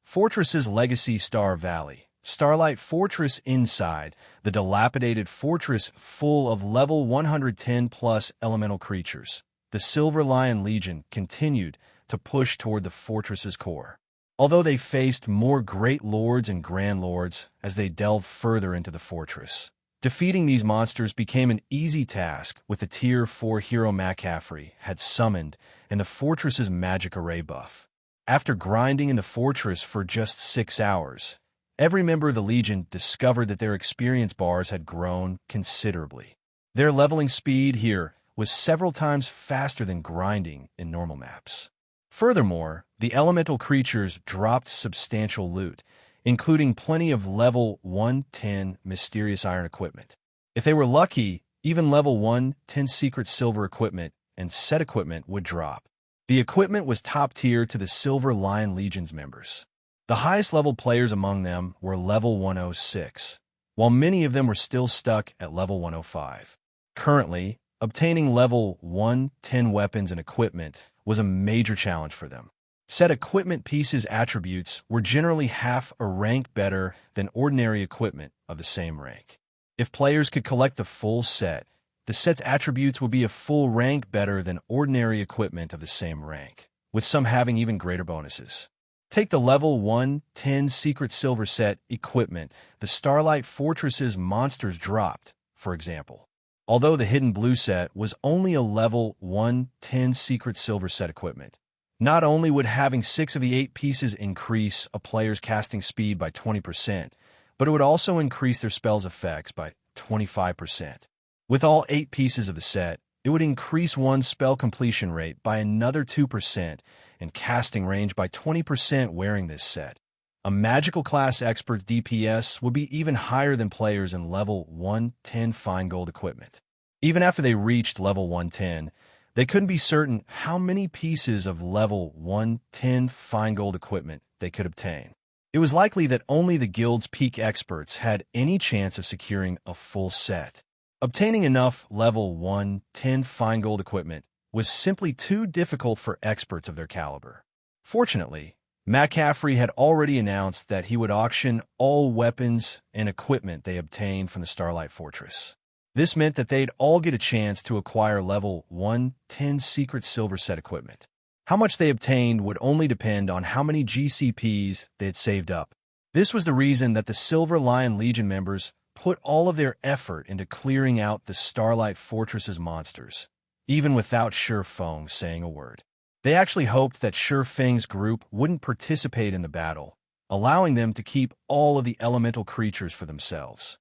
[SPEAKER 1] Fortress's Legacy. Star Valley. Starlight Fortress. Inside the dilapidated fortress full of level 110+ elemental creatures, the Silver Lion Legion continued to push toward the fortress's core. Although they faced more Great Lords and Grand Lords as they delved further into the fortress, defeating these monsters became an easy task with the Tier 4 hero McCaffrey had summoned and the fortress's magic array buff. After grinding in the fortress for just 6 hours, every member of the Legion discovered that their experience bars had grown considerably. Their leveling speed here was several times faster than grinding in normal maps. Furthermore, the elemental creatures dropped substantial loot, including plenty of level 110 mysterious iron equipment. If they were lucky, even level 110 secret silver equipment and set equipment would drop. The equipment was top tier to the Silver Lion Legion's members. The highest level players among them were level 106, while many of them were still stuck at level 105. Currently, obtaining level 110 weapons and equipment was a major challenge for them. Set equipment pieces' attributes were generally half a rank better than ordinary equipment of the same rank. If players could collect the full set, the set's attributes would be a full rank better than ordinary equipment of the same rank, with some having even greater bonuses. Take the level 110 secret silver set equipment the Starlight Fortress's monsters dropped, for example. Although the hidden blue set was only a level 110 secret silver set equipment, not only would having 6 of the 8 pieces increase a player's casting speed by 20%, but it would also increase their spell's effects by 25%. With all 8 pieces of the set, it would increase one's spell completion rate by another 2% and casting range by 20% wearing this set. A magical class expert's DPS would be even higher than players in level 110 fine gold equipment. Even after they reached level 110, they couldn't be certain how many pieces of level 110 fine gold equipment they could obtain. It was likely that only the guild's peak experts had any chance of securing a full set. Obtaining enough level 110 fine gold equipment was simply too difficult for experts of their caliber. Fortunately, McCaffrey had already announced that he would auction all weapons and equipment they obtained from the Starlight Fortress. This meant that they'd all get a chance to acquire level 110 secret silver set equipment. How much they obtained would only depend on how many GCPs they had saved up. This was the reason that the Silver Lion Legion members put all of their effort into clearing out the Starlight Fortress's monsters, even without Feng saying a word. They actually hoped that Feng's group wouldn't participate in the battle, allowing them to keep all of the elemental creatures for themselves.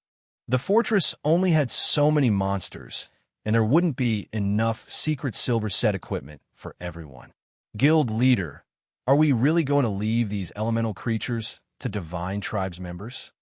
[SPEAKER 1] The fortress only had so many monsters, and there wouldn't be enough secret silver set equipment for everyone. Guild leader, are we really going to leave these elemental creatures to Divine Tribes members?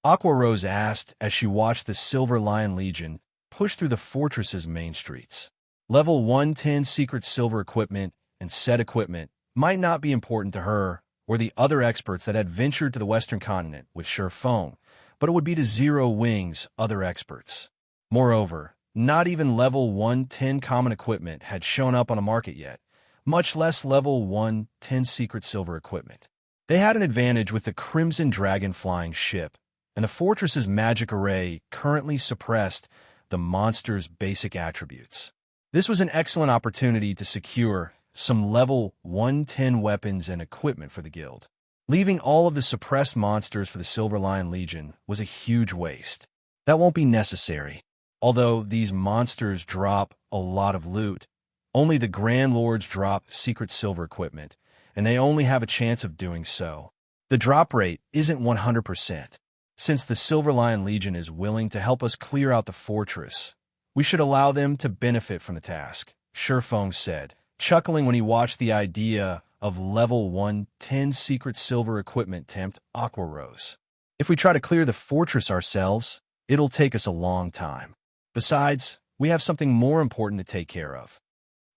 [SPEAKER 1] Aqua Rose asked as she watched the Silver Lion Legion push through the fortress's main streets. Level 110 secret silver equipment and set equipment might not be important to her or the other experts that had ventured to the Western continent with Feng, but it would be to Zero Wing's other experts. Moreover, not even level 110 common equipment had shown up on the market yet, much less level 110 secret silver equipment. They had an advantage with the Crimson Dragon flying ship, and the fortress's magic array currently suppressed the monster's basic attributes. This was an excellent opportunity to secure some level 110 weapons and equipment for the guild. Leaving all of the suppressed monsters for the Silver Lion Legion was a huge waste. That won't be necessary. Although these monsters drop a lot of loot, only the Grand Lords drop secret silver equipment, and they only have a chance of doing so. The drop rate isn't 100%. Since the Silver Lion Legion is willing to help us clear out the fortress, we should allow them to benefit from the task, Feng said, chuckling when he watched the idea of level 110 secret silver equipment tempt Aqua Rose. If we try to clear the fortress ourselves, it'll take us a long time. Besides, we have something more important to take care of.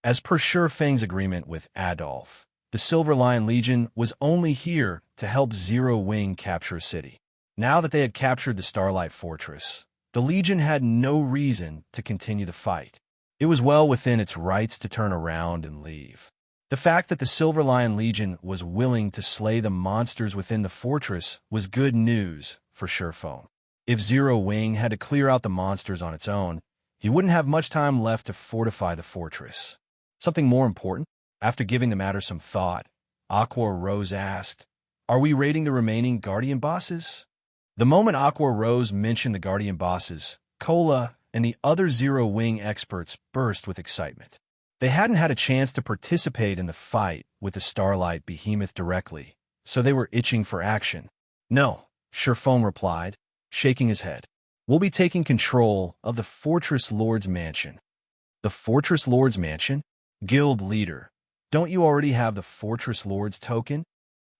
[SPEAKER 1] As per Feng's agreement with Adolf, the Silver Lion Legion was only here to help Zero Wing capture a city. Now that they had captured the Starlight Fortress, the Legion had no reason to continue the fight. It was well within its rights to turn around and leave. The fact that the Silver Lion Legion was willing to slay the monsters within the fortress was good news for Feng. If Zero Wing had to clear out the monsters on its own, he wouldn't have much time left to fortify the fortress. Something more important? After giving the matter some thought, Aqua Rose asked, "Are we raiding the remaining Guardian bosses?" The moment Aqua Rose mentioned the Guardian bosses, Cola and the other Zero Wing experts burst with excitement. They hadn't had a chance to participate in the fight with the Starlight Behemoth directly, so they were itching for action. "No," Feng replied, shaking his head. "We'll be taking control of the Fortress Lord's Mansion." The Fortress Lord's Mansion? Guild leader, don't you already have the Fortress Lord's token?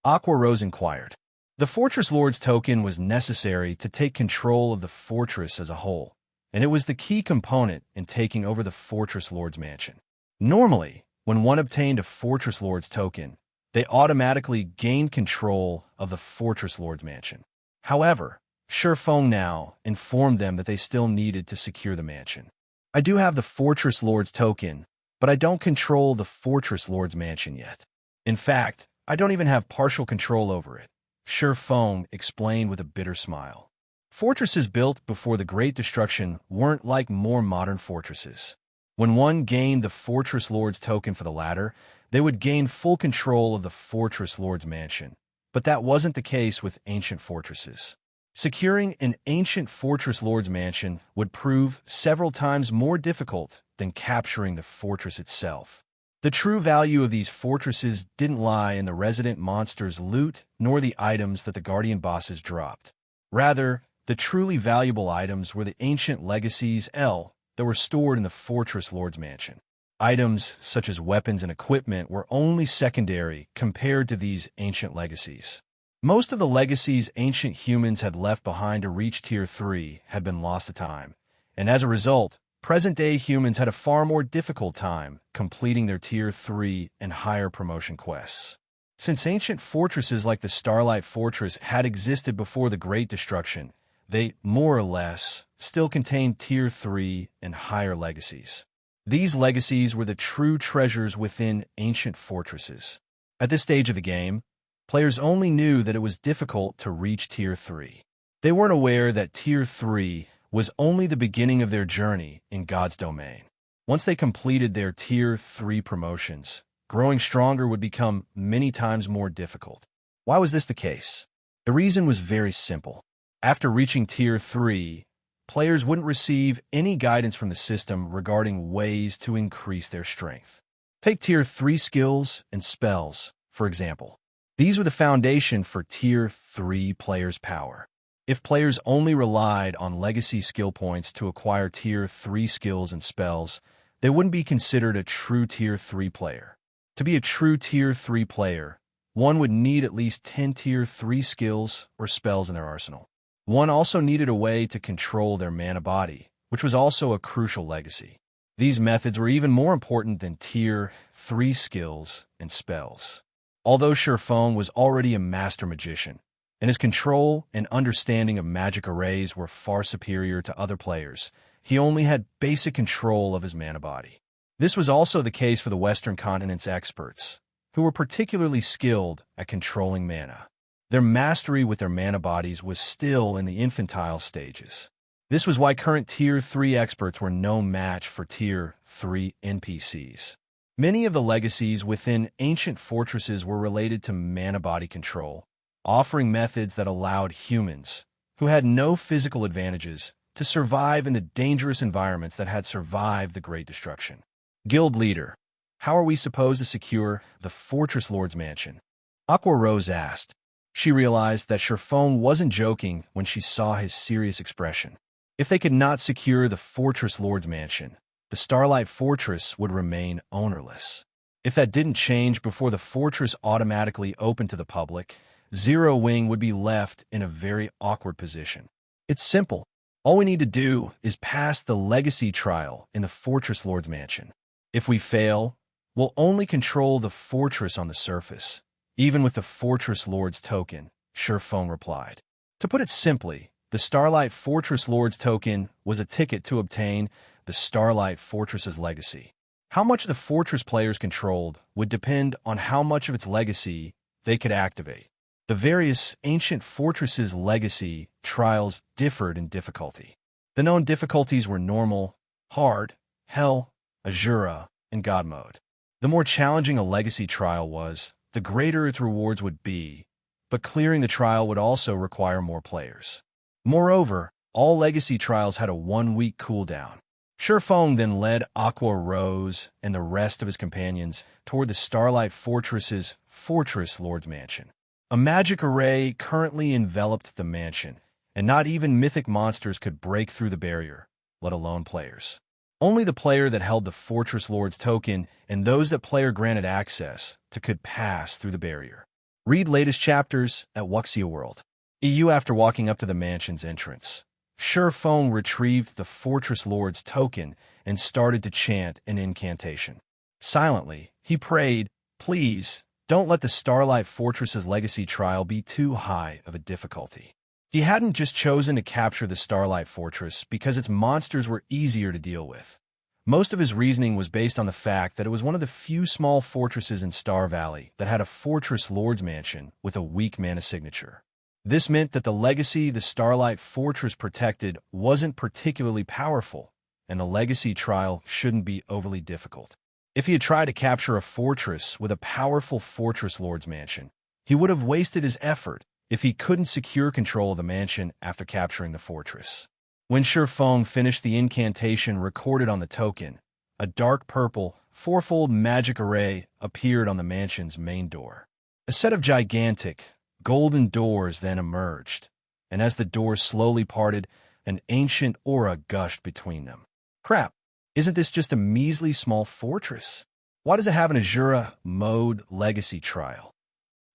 [SPEAKER 1] Aqua Rose inquired. The Fortress Lord's token was necessary to take control of the fortress as a whole, and it was the key component in taking over the Fortress Lord's Mansion. Normally, when one obtained a Fortress Lord's token, they automatically gained control of the Fortress Lord's Mansion. However, Feng now informed them that they still needed to secure the mansion. "I do have the Fortress Lord's token, but I don't control the Fortress Lord's Mansion yet. In fact, I don't even have partial control over it," Feng explained with a bitter smile. Fortresses built before the Great Destruction weren't like more modern fortresses. When one gained the Fortress Lord's token for the latter, they would gain full control of the Fortress Lord's Mansion. But that wasn't the case with ancient fortresses. Securing an ancient Fortress Lord's Mansion would prove several times more difficult than capturing the fortress itself. The true value of these fortresses didn't lie in the resident monsters' loot nor the items that the Guardian bosses dropped. Rather, the truly valuable items were the ancient legacies that were stored in the Fortress Lord's Mansion. Items such as weapons and equipment were only secondary compared to these ancient legacies. Most of the legacies ancient humans had left behind to reach Tier 3 had been lost to time, and as a result, present-day humans had a far more difficult time completing their Tier 3 and higher promotion quests. Since ancient fortresses like the Starlight Fortress had existed before the Great Destruction, they, more or less, still contained Tier 3 and higher legacies. These legacies were the true treasures within ancient fortresses. At this stage of the game, players only knew that it was difficult to reach Tier 3. They weren't aware that Tier 3 was only the beginning of their journey in God's domain. Once they completed their Tier 3 promotions, growing stronger would become many times more difficult. Why was this the case? The reason was very simple. After reaching Tier 3, players wouldn't receive any guidance from the system regarding ways to increase their strength. Take Tier 3 skills and spells, for example. These were the foundation for Tier 3 players' power. If players only relied on legacy skill points to acquire Tier 3 skills and spells, they wouldn't be considered a true Tier 3 player. To be a true Tier 3 player, one would need at least 10 Tier 3 skills or spells in their arsenal. One also needed a way to control their mana body, which was also a crucial legacy. These methods were even more important than Tier 3 skills and spells. Although Feng was already a master magician, and his control and understanding of magic arrays were far superior to other players, he only had basic control of his mana body. This was also the case for the Western continent's experts, who were particularly skilled at controlling mana. Their mastery with their mana bodies was still in the infantile stages. This was why current Tier 3 experts were no match for Tier 3 NPCs. Many of the legacies within ancient fortresses were related to mana body control, offering methods that allowed humans, who had no physical advantages, to survive in the dangerous environments that had survived the Great Destruction. Guild Leader, how are we supposed to secure the Fortress Lord's Mansion? Aqua Rose asked. She realized that Feng wasn't joking when she saw his serious expression. If they could not secure the Fortress Lord's Mansion, the Starlight Fortress would remain ownerless. If that didn't change before the fortress automatically opened to the public, Zero Wing would be left in a very awkward position. It's simple. All we need to do is pass the legacy trial in the Fortress Lord's Mansion. If we fail, we'll only control the fortress on the surface, even with the Fortress Lord's token, Feng replied. To put it simply, the Starlight Fortress Lord's token was a ticket to obtain the Starlight Fortress's legacy. How much the fortress players controlled would depend on how much of its legacy they could activate. The various ancient fortresses' legacy trials differed in difficulty. The known difficulties were normal, hard, hell, Azura, and God mode. The more challenging a legacy trial was, the greater its rewards would be, but clearing the trial would also require more players. Moreover, all legacy trials had a 1-week cooldown. Feng then led Aqua Rose and the rest of his companions toward the Starlight Fortress's Fortress Lord's Mansion. A magic array currently enveloped the mansion, and not even mythic monsters could break through the barrier, let alone players. Only the player that held the Fortress Lord's token and those that player granted access to could pass through the barrier. Read latest chapters at Wuxia World. EU after walking up to the mansion's entrance. Feng retrieved the Fortress Lord's token and started to chant an incantation. Silently, he prayed, "Please, don't let the Starlight Fortress's legacy trial be too high of a difficulty." He hadn't just chosen to capture the Starlight Fortress because its monsters were easier to deal with. Most of his reasoning was based on the fact that it was one of the few small fortresses in Star Valley that had a Fortress Lord's Mansion with a weak mana signature. This meant that the legacy the Starlight Fortress protected wasn't particularly powerful, and the legacy trial shouldn't be overly difficult. If he had tried to capture a fortress with a powerful Fortress Lord's Mansion, he would have wasted his effort if he couldn't secure control of the mansion after capturing the fortress. When Feng finished the incantation recorded on the token, a dark purple, fourfold magic array appeared on the mansion's main door. A set of gigantic, golden doors then emerged, and as the doors slowly parted, an ancient aura gushed between them. Crap, isn't this just a measly small fortress? Why does it have an Azura mode legacy trial?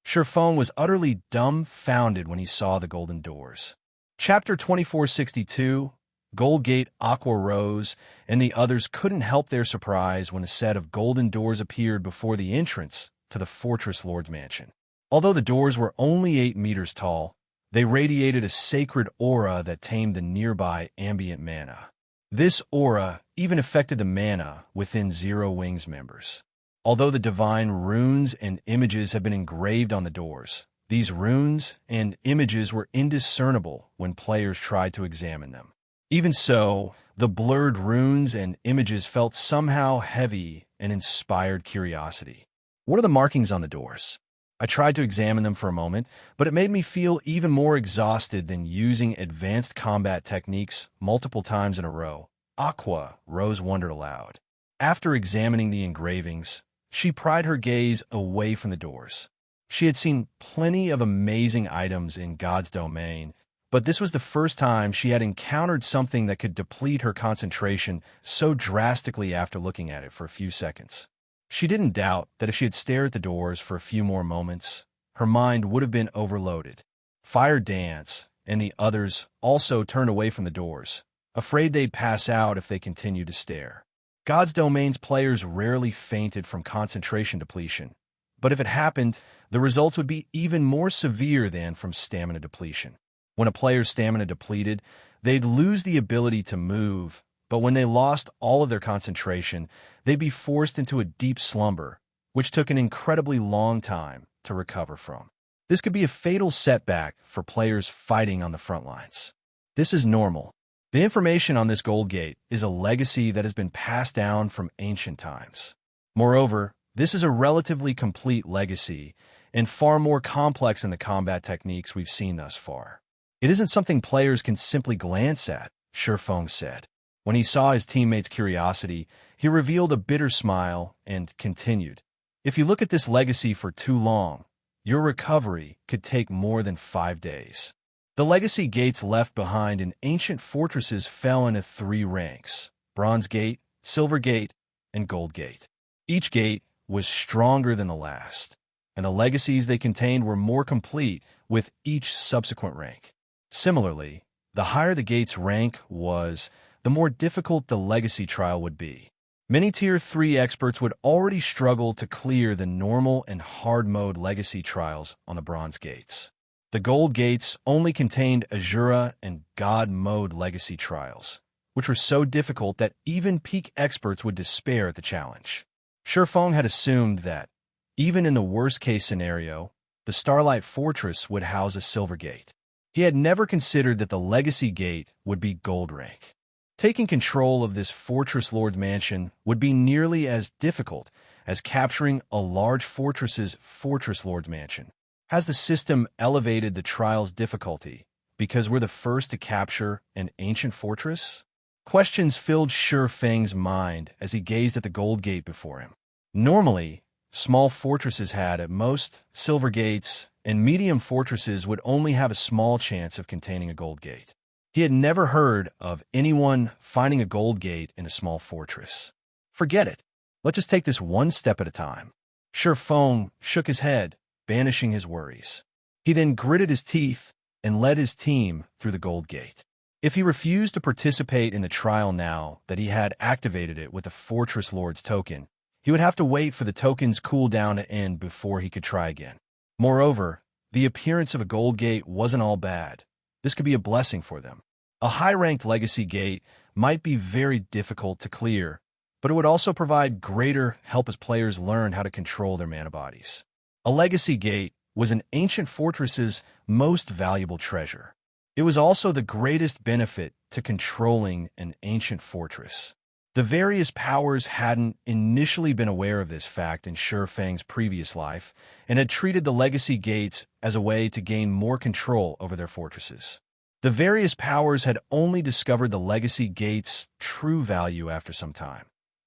[SPEAKER 1] Feng was utterly dumbfounded when he saw the golden doors. Chapter 2462, Gold Gate, Aqua Rose, and the others couldn't help their surprise when a set of golden doors appeared before the entrance to the Fortress Lord's Mansion. Although the doors were only 8 meters tall, they radiated a sacred aura that tamed the nearby ambient mana. This aura even affected the mana within Zero Wing's members. Although the divine runes and images had been engraved on the doors, these runes and images were indiscernible when players tried to examine them. Even so, the blurred runes and images felt somehow heavy and inspired curiosity. What are the markings on the doors? I tried to examine them for a moment, but it made me feel even more exhausted than using advanced combat techniques multiple times in a row. Aqua, Rose wondered aloud. After examining the engravings, she pried her gaze away from the doors. She had seen plenty of amazing items in God's domain, but this was the first time she had encountered something that could deplete her concentration so drastically after looking at it for a few seconds. She didn't doubt that if she had stared at the doors for a few more moments, her mind would have been overloaded. Fire Dance and the others also turned away from the doors, afraid they'd pass out if they continued to stare. God's Domain's players rarely fainted from concentration depletion, but if it happened, the results would be even more severe than from stamina depletion. When a player's stamina depleted, they'd lose the ability to move, but when they lost all of their concentration, they'd be forced into a deep slumber, which took an incredibly long time to recover from. This could be a fatal setback for players fighting on the front lines. This is normal. The information on this gold gate is a legacy that has been passed down from ancient times. Moreover, this is a relatively complete legacy and far more complex than the combat techniques we've seen thus far. It isn't something players can simply glance at, Feng said. When he saw his teammates' curiosity, he revealed a bitter smile and continued, "If you look at this legacy for too long, your recovery could take more than 5 days." The legacy gates left behind in ancient fortresses fell into 3 ranks: Bronze Gate, Silver Gate, and Gold Gate. Each gate was stronger than the last, and the legacies they contained were more complete with each subsequent rank. Similarly, the higher the gate's rank was, the more difficult the legacy trial would be. Many Tier 3 experts would already struggle to clear the normal and hard mode legacy trials on the Bronze Gates. The Gold Gates only contained Azura and God mode legacy trials, which were so difficult that even peak experts would despair at the challenge. Feng had assumed that, even in the worst-case scenario, the Starlight Fortress would house a Silver Gate. He had never considered that the Legacy Gate would be Gold rank. Taking control of this Fortress Lord's mansion would be nearly as difficult as capturing a large fortress's Fortress Lord's mansion. Has the system elevated the trial's difficulty because we're the first to capture an ancient fortress? Questions filled Feng's mind as he gazed at the Gold Gate before him. Normally, small fortresses had, at most, silver gates, and medium fortresses would only have a small chance of containing a Gold Gate. He had never heard of anyone finding a Gold Gate in a small fortress. Forget it. Let's just take this one step at a time. Feng shook his head, banishing his worries. He then gritted his teeth and led his team through the Gold Gate. If he refused to participate in the trial now that he had activated it with the Fortress Lord's token, he would have to wait for the token's cooldown to end before he could try again. Moreover, the appearance of a Gold Gate wasn't all bad. This could be a blessing for them. A high-ranked Legacy Gate might be very difficult to clear, but it would also provide greater help as players learn how to control their mana bodies. A Legacy Gate was an ancient fortress's most valuable treasure. It was also the greatest benefit to controlling an ancient fortress. The various powers hadn't initially been aware of this fact in Feng's previous life and had treated the Legacy Gates as a way to gain more control over their fortresses. The various powers had only discovered the Legacy Gates' true value after some time,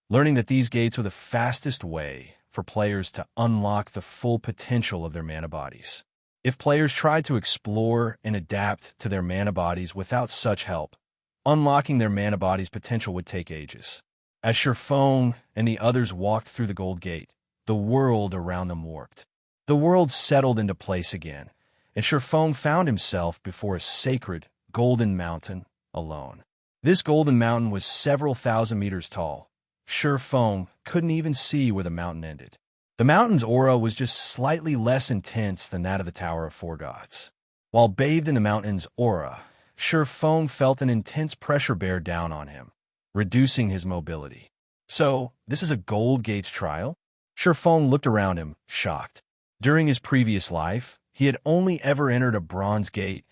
[SPEAKER 1] learning that these gates were the fastest way for players to unlock the full potential of their mana bodies. If players tried to explore and adapt to their mana bodies without such help, unlocking their mana body's potential would take ages. As Feng and the others walked through the Gold Gate, the world around them warped. The world settled into place again, and Feng found himself before a sacred golden mountain alone. This golden mountain was several thousand meters tall. Feng couldn't even see where the mountain ended. The mountain's aura was just slightly less intense than that of the Tower of Four Gods. While bathed in the mountain's aura, Feng felt an intense pressure bear down on him, reducing his mobility. So, this is a Gold Gates trial? Feng looked around him, shocked. During his previous life, he had only ever entered a Bronze Gate,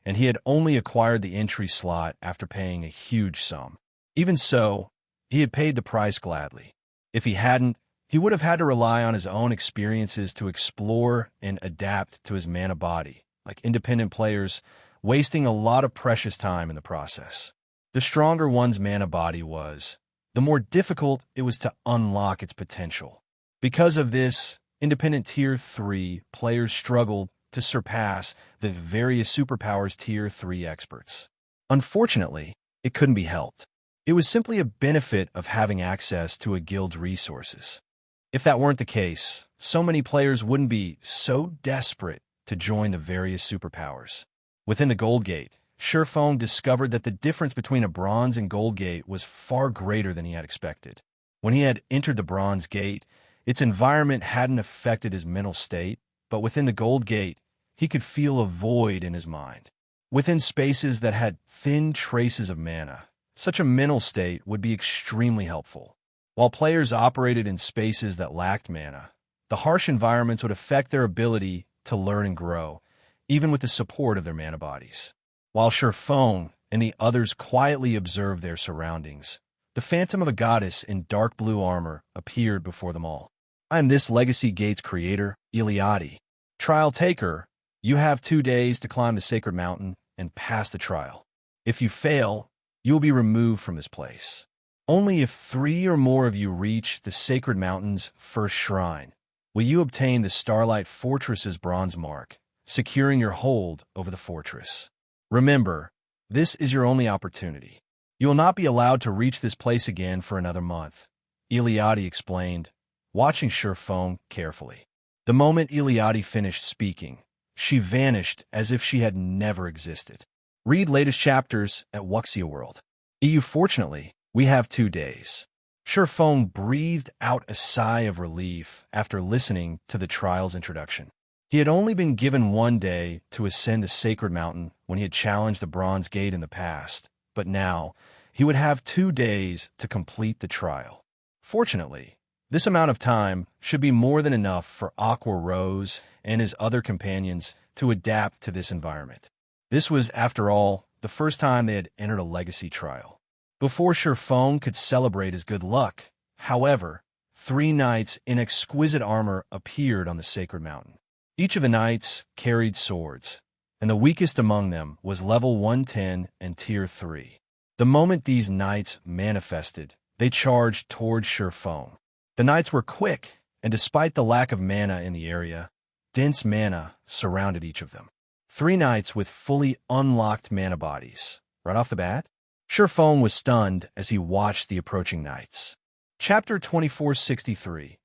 [SPEAKER 1] and he had only acquired the entry slot after paying a huge sum. Even so, he had paid the price gladly. If he hadn't, He would have had to rely on his own experiences to explore and adapt to his mana body, like independent players, wasting a lot of precious time in the process. The stronger one's mana body was, the more difficult it was to unlock its potential. Because of this, independent Tier 3 players struggled to surpass the various superpowers Tier 3 experts. Unfortunately, it couldn't be helped. It was simply a benefit of having access to a guild's resources. If that weren't the case, so many players wouldn't be so desperate to join the various superpowers. Within the Gold Gate, Feng discovered that the difference between a Bronze and Gold Gate was far greater than he had expected. When he had entered the Bronze Gate, its environment hadn't affected his mental state, but within the Gold Gate, he could feel a void in his mind. Within spaces that had thin traces of mana, such a mental state would be extremely helpful. While players operated in spaces that lacked mana, the harsh environments would affect their ability to learn and grow, even with the support of their mana bodies. While Feng and the others quietly observed their surroundings, the phantom of a goddess in dark blue armor appeared before them all. "I am this Legacy Gate's creator, Iliadi. Trial taker, you have 2 days to climb the sacred mountain and pass the trial. If you fail, you will be removed from this place. Only if 3 or more of you reach the sacred mountain's first shrine will you obtain the Starlight Fortress's bronze mark, securing your hold over the fortress. Remember, this is your only opportunity. You will not be allowed to reach this place again for another month," Iliadi explained, watching Feng carefully. The moment Iliadi finished speaking, she vanished as if she had never existed. Read latest chapters at Wuxia World. EU. Fortunately, we have 2 days. Feng breathed out a sigh of relief after listening to the trial's introduction. He had only been given 1 day to ascend the sacred mountain when he had challenged the Bronze Gate in the past, but now he would have 2 days to complete the trial. Fortunately, this amount of time should be more than enough for Aqua Rose and his other companions to adapt to this environment. This was, after all, the first time they had entered a legacy trial. Before Feng could celebrate his good luck, however, 3 knights in exquisite armor appeared on the sacred mountain. Each of the knights carried swords, and the weakest among them was level 110 and Tier 3. The moment these knights manifested, they charged towards Feng. The knights were quick, and despite the lack of mana in the area, dense mana surrounded each of them. 3 knights with fully unlocked mana bodies. Right off the bat, Feng was stunned as he watched the approaching knights. Chapter 2463.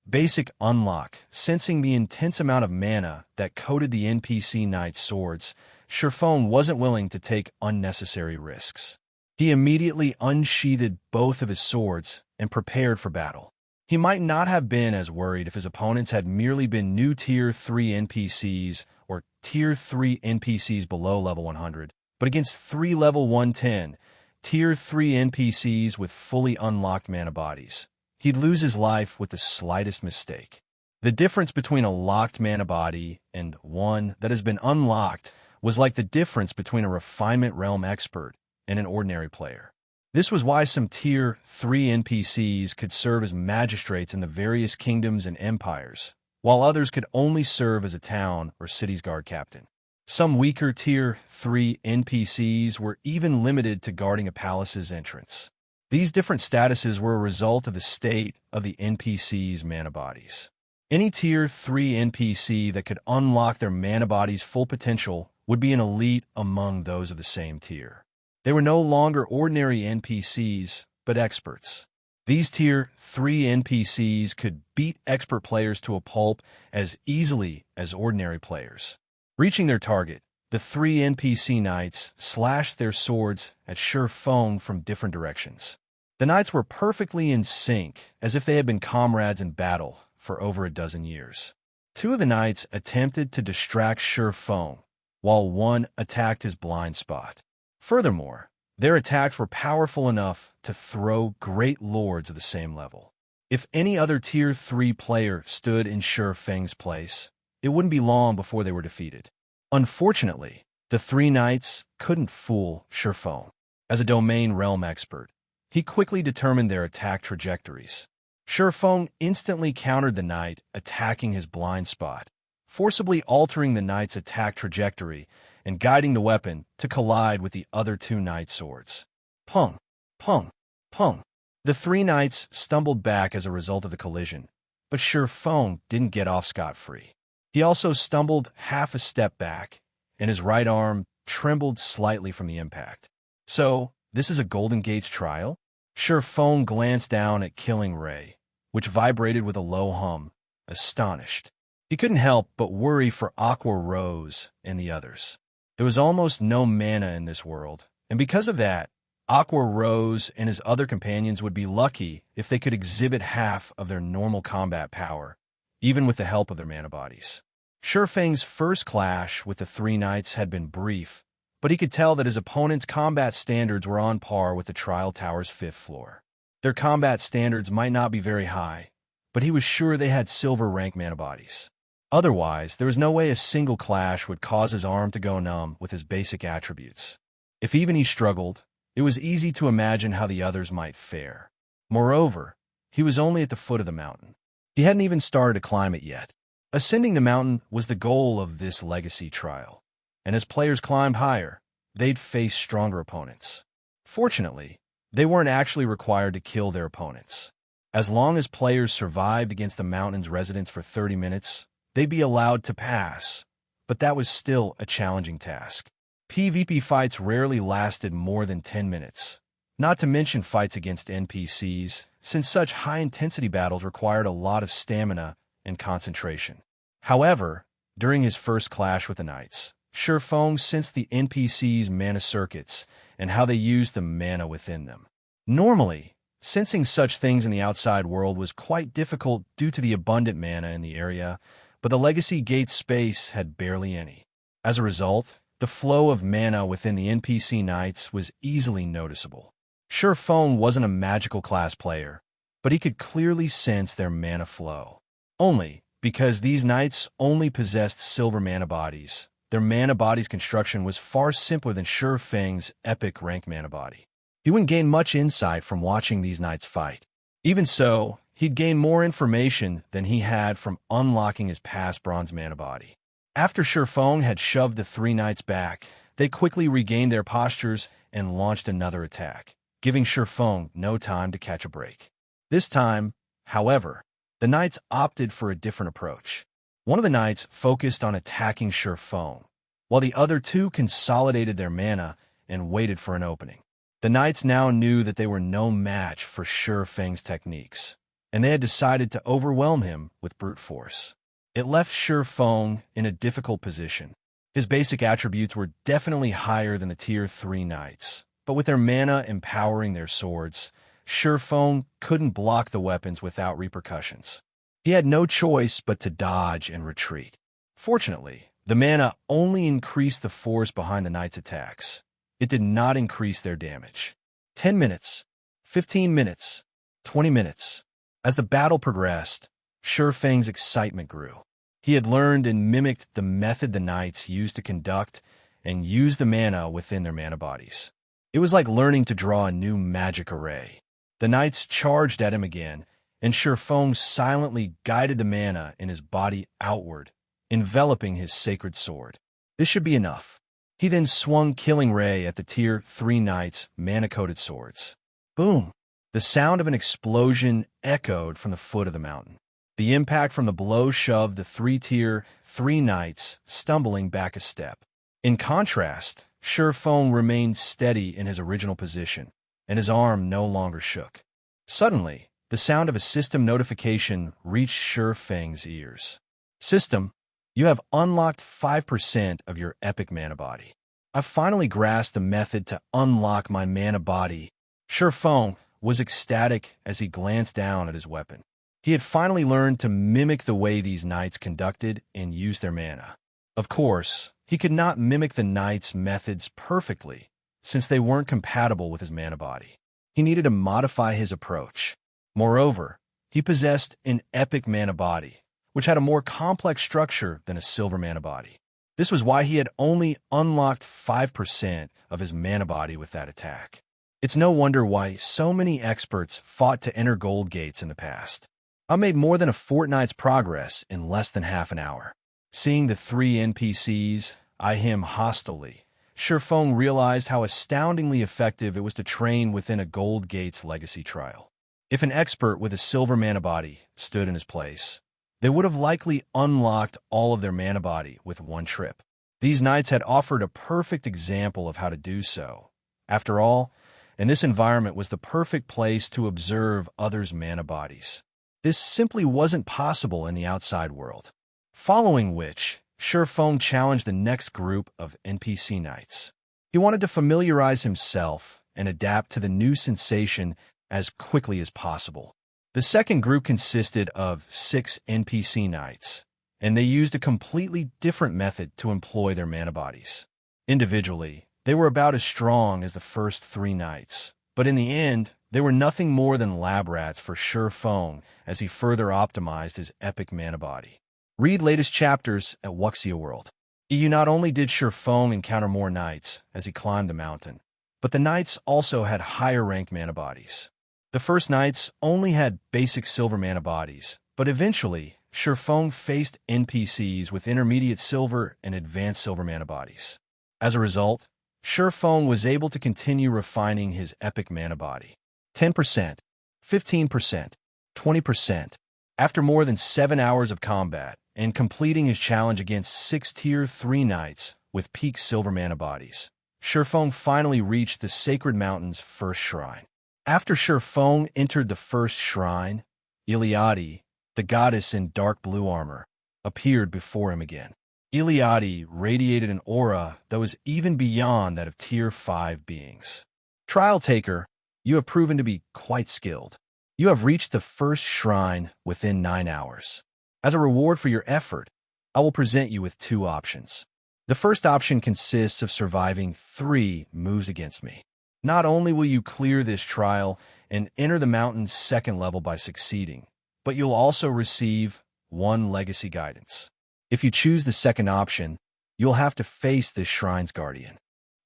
[SPEAKER 1] Basic Unlock. Sensing the intense amount of mana that coated the NPC knights' swords, Feng wasn't willing to take unnecessary risks. He immediately unsheathed both of his swords and prepared for battle. He might not have been as worried if his opponents had merely been new Tier 3 NPCs or Tier 3 NPCs below level 100, but against 3 level 110, Tier 3 NPCs with fully unlocked mana bodies, he'd lose his life with the slightest mistake. The difference between a locked mana body and one that has been unlocked was like the difference between a Refinement Realm expert and an ordinary player. This was why some Tier 3 NPCs could serve as magistrates in the various kingdoms and empires, while others could only serve as a town or city's guard captain. Some weaker Tier 3 NPCs were even limited to guarding a palace's entrance. These different statuses were a result of the state of the NPC's mana bodies. Any Tier 3 NPC that could unlock their mana body's full potential would be an elite among those of the same tier. They were no longer ordinary NPCs, but experts. These Tier 3 NPCs could beat expert players to a pulp as easily as ordinary players. Reaching their target, the 3 NPC knights slashed their swords at Feng from different directions. The knights were perfectly in sync, as if they had been comrades in battle for over a dozen years. 2 of the knights attempted to distract Feng, while 1 attacked his blind spot. Furthermore, their attacks were powerful enough to throw great lords of the same level. If any other Tier 3 player stood in Feng's place, it wouldn't be long before they were defeated. Unfortunately, the 3 knights couldn't fool Feng. As a domain realm expert, he quickly determined their attack trajectories. Feng instantly countered the knight, attacking his blind spot, forcibly altering the knight's attack trajectory and guiding the weapon to collide with the other two knight swords. Pung, pung, pung. The three knights stumbled back as a result of the collision, but Feng didn't get off scot-free. He also stumbled half a step back, and his right arm trembled slightly from the impact. So, this is a Golden Gates trial? Feng glanced down at Killing Ray, which vibrated with a low hum, astonished. He couldn't help but worry for Aqua Rose and the others. There was almost no mana in this world, and because of that, Aqua Rose and his other companions would be lucky if they could exhibit half of their normal combat power, even with the help of their mana bodies. Feng's first clash with the three knights had been brief, but he could tell that his opponent's combat standards were on par with the Trial Tower's 5th floor. Their combat standards might not be very high, but he was sure they had silver rank mana bodies. Otherwise, there was no way a single clash would cause his arm to go numb with his basic attributes. If even he struggled, it was easy to imagine how the others might fare. Moreover, he was only at the foot of the mountain. He hadn't even started to climb it yet. Ascending the mountain was the goal of this legacy trial, and as players climbed higher, they'd face stronger opponents. Fortunately, they weren't actually required to kill their opponents. As long as players survived against the mountain's residents for 30 minutes, they'd be allowed to pass, but that was still a challenging task. PvP fights rarely lasted more than 10 minutes, not to mention fights against NPCs, since such high-intensity battles required a lot of stamina and concentration. However, during his first clash with the knights, Feng sensed the NPCs' mana circuits and how they used the mana within them. Normally, sensing such things in the outside world was quite difficult due to the abundant mana in the area, but the Legacy Gate space had barely any. As a result, the flow of mana within the NPC knights was easily noticeable. Feng wasn't a magical class player, but he could clearly sense their mana flow. Only because these knights only possessed silver mana bodies, their mana body's construction was far simpler than Feng's epic rank mana body. He wouldn't gain much insight from watching these knights fight. Even so, he'd gain more information than he had from unlocking his past bronze mana body. After Feng had shoved the three knights back, they quickly regained their postures and launched another attack, giving Feng no time to catch a break. This time, however, the knights opted for a different approach. One of the knights focused on attacking Feng, while the other two consolidated their mana and waited for an opening. The knights now knew that they were no match for Feng's techniques, and they had decided to overwhelm him with brute force. It left Feng in a difficult position. His basic attributes were definitely higher than the Tier 3 knights, but with their mana empowering their swords, Feng couldn't block the weapons without repercussions. He had no choice but to dodge and retreat. Fortunately, the mana only increased the force behind the knights' attacks. It did not increase their damage. 10 minutes, 15 minutes, 20 minutes. As the battle progressed, Feng's excitement grew. He had learned and mimicked the method the knights used to conduct and use the mana within their mana bodies. It was like learning to draw a new magic array. The knights charged at him again, and Feng silently guided the mana in his body outward, enveloping his sacred sword. This should be enough. He then swung Killing Ray at the Tier 3 knights' mana-coated swords. Boom! The sound of an explosion echoed from the foot of the mountain. The impact from the blow shoved the Tier 3 knights stumbling back a step. In contrast, Feng remained steady in his original position, and his arm no longer shook. Suddenly, the sound of a system notification reached Feng's ears. System, you have unlocked 5% of your epic mana body. I finally grasped the method to unlock my mana body. Feng was ecstatic as he glanced down at his weapon. He had finally learned to mimic the way these knights conducted and used their mana. Of course, he could not mimic the knights' methods perfectly, since they weren't compatible with his mana body. He needed to modify his approach. Moreover, he possessed an epic mana body, which had a more complex structure than a silver mana body. This was why he had only unlocked 5% of his mana body with that attack. It's no wonder why so many experts fought to enter gold gates in the past. I made more than a fortnight's progress in less than half an hour. Seeing the 3 NPCs eye him hostilely, Feng realized how astoundingly effective it was to train within a Gold Gates legacy trial. If an expert with a silver mana body stood in his place, they would have likely unlocked all of their mana body with one trip. These knights had offered a perfect example of how to do so. After all, and this environment was the perfect place to observe others' mana bodies. This simply wasn't possible in the outside world. Following which, Feng challenged the next group of NPC knights. He wanted to familiarize himself and adapt to the new sensation as quickly as possible. The second group consisted of 6 NPC knights, and they used a completely different method to employ their mana bodies. Individually, they were about as strong as the first 3 knights, but in the end, they were nothing more than lab rats for Feng as he further optimized his epic mana body. Read latest chapters at Wuxia World. You not only did Feng encounter more knights as he climbed the mountain, but the knights also had higher ranked mana bodies. The first knights only had basic silver mana bodies, but eventually, Feng faced NPCs with intermediate silver and advanced silver mana bodies. As a result, Feng was able to continue refining his epic mana body. 10%, 15%, 20%. After more than 7 hours of combat and completing his challenge against 6 Tier 3 knights with peak silver mana bodies, Feng finally reached the Sacred Mountain's first shrine. After Feng entered the first shrine, Iliadi, the goddess in dark blue armor, appeared before him again. Iliadi radiated an aura that was even beyond that of Tier 5 beings. Trial Taker, you have proven to be quite skilled. You have reached the first shrine within 9 hours. As a reward for your effort, I will present you with 2 options. The first option consists of surviving 3 moves against me. Not only will you clear this trial and enter the mountain's second level by succeeding, but you'll also receive 1 legacy guidance. If you choose the second option, you'll have to face this shrine's guardian.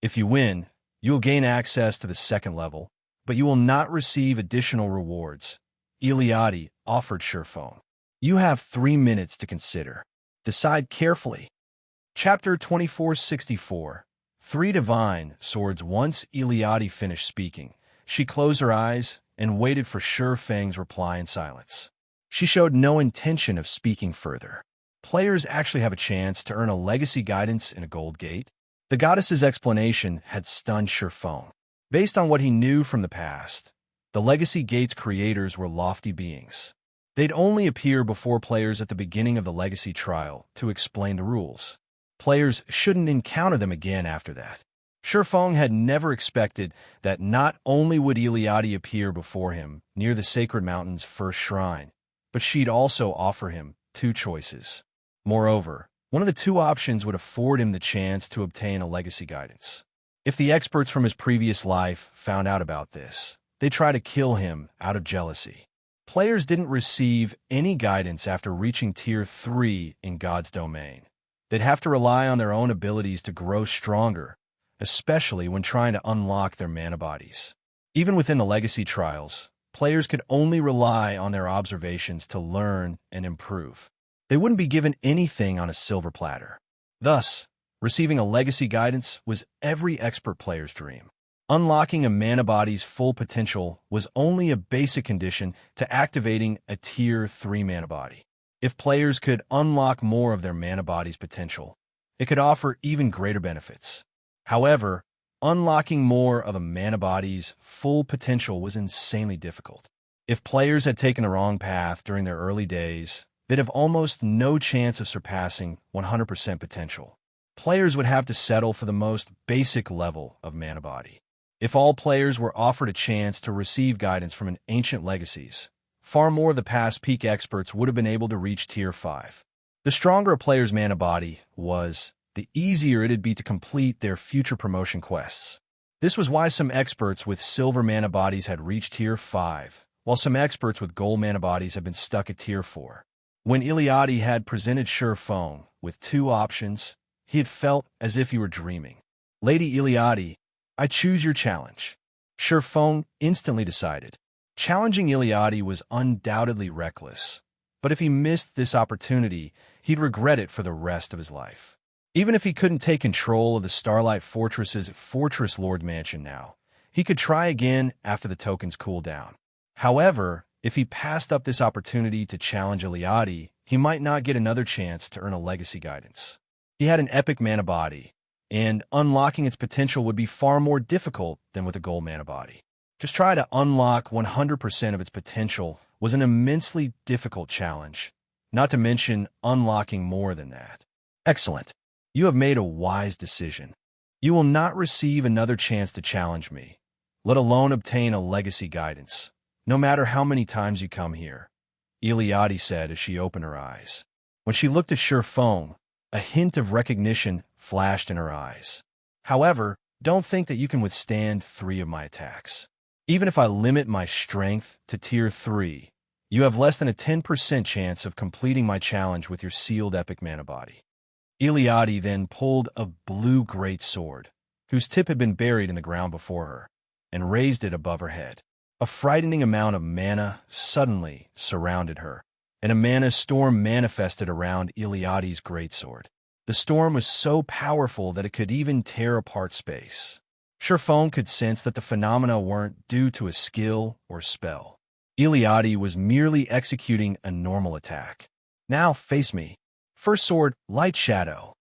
[SPEAKER 1] If you win, you'll gain access to the second level, but you will not receive additional rewards. Iliadi offered Feng. You have 3 minutes to consider. Decide carefully. Chapter 2464. 3 Divine Swords. Once Iliadi finished speaking, she closed her eyes and waited for Feng's reply in silence. She showed no intention of speaking further. Players actually have a chance to earn a legacy guidance in a gold gate. The goddess's explanation had stunned Feng. Based on what he knew from the past, the legacy gate's creators were lofty beings. They'd only appear before players at the beginning of the legacy trial to explain the rules. Players shouldn't encounter them again after that. Feng had never expected that not only would Iliadi appear before him near the Sacred Mountain's first shrine, but she'd also offer him 2 choices. Moreover, one of the 2 options would afford him the chance to obtain a legacy guidance. If the experts from his previous life found out about this, they'd try to kill him out of jealousy. Players didn't receive any guidance after reaching Tier 3 in God's domain. They'd have to rely on their own abilities to grow stronger, especially when trying to unlock their mana bodies. Even within the legacy trials, players could only rely on their observations to learn and improve. They wouldn't be given anything on a silver platter. Thus, receiving a legacy guidance was every expert player's dream. Unlocking a mana body's full potential was only a basic condition to activating a Tier 3 mana body. If players could unlock more of their mana body's potential, it could offer even greater benefits. However, unlocking more of a mana body's full potential was insanely difficult. If players had taken the wrong path during their early days, they'd have almost no chance of surpassing 100% potential. Players would have to settle for the most basic level of mana body. If all players were offered a chance to receive guidance from an ancient legacies, far more of the past peak experts would have been able to reach Tier 5. The stronger a player's mana body was, the easier it'd be to complete their future promotion quests. This was why some experts with silver mana bodies had reached Tier 5, while some experts with gold mana bodies had been stuck at Tier 4. When Iliadi had presented Feng with 2 options, he had felt as if he were dreaming. Lady Iliadi, I choose your challenge. Feng instantly decided. Challenging Iliadi was undoubtedly reckless, but if he missed this opportunity, he'd regret it for the rest of his life. Even if he couldn't take control of the Starlight Fortress's Fortress Lord Mansion now, he could try again after the tokens cool down. However, if he passed up this opportunity to challenge Iliadi, he might not get another chance to earn a legacy guidance. He had an epic mana body, and unlocking its potential would be far more difficult than with a gold mana body. Just try to unlock 100% of its potential was an immensely difficult challenge, not to mention unlocking more than that. Excellent. You have made a wise decision. You will not receive another chance to challenge me, let alone obtain a legacy guidance, no matter how many times you come here, Iliadi said as she opened her eyes. When she looked at Feng, a hint of recognition flashed in her eyes. However, don't think that you can withstand 3 of my attacks. Even if I limit my strength to tier 3, you have less than a 10% chance of completing my challenge with your sealed epic mana body. Iliadi then pulled a blue greatsword, whose tip had been buried in the ground before her, and raised it above her head. A frightening amount of mana suddenly surrounded her, and a mana storm manifested around Iliadi's greatsword. The storm was so powerful that it could even tear apart space. Feng could sense that the phenomena weren't due to a skill or spell. Iliadi was merely executing a normal attack. Now face me. First sword, Light Shadow.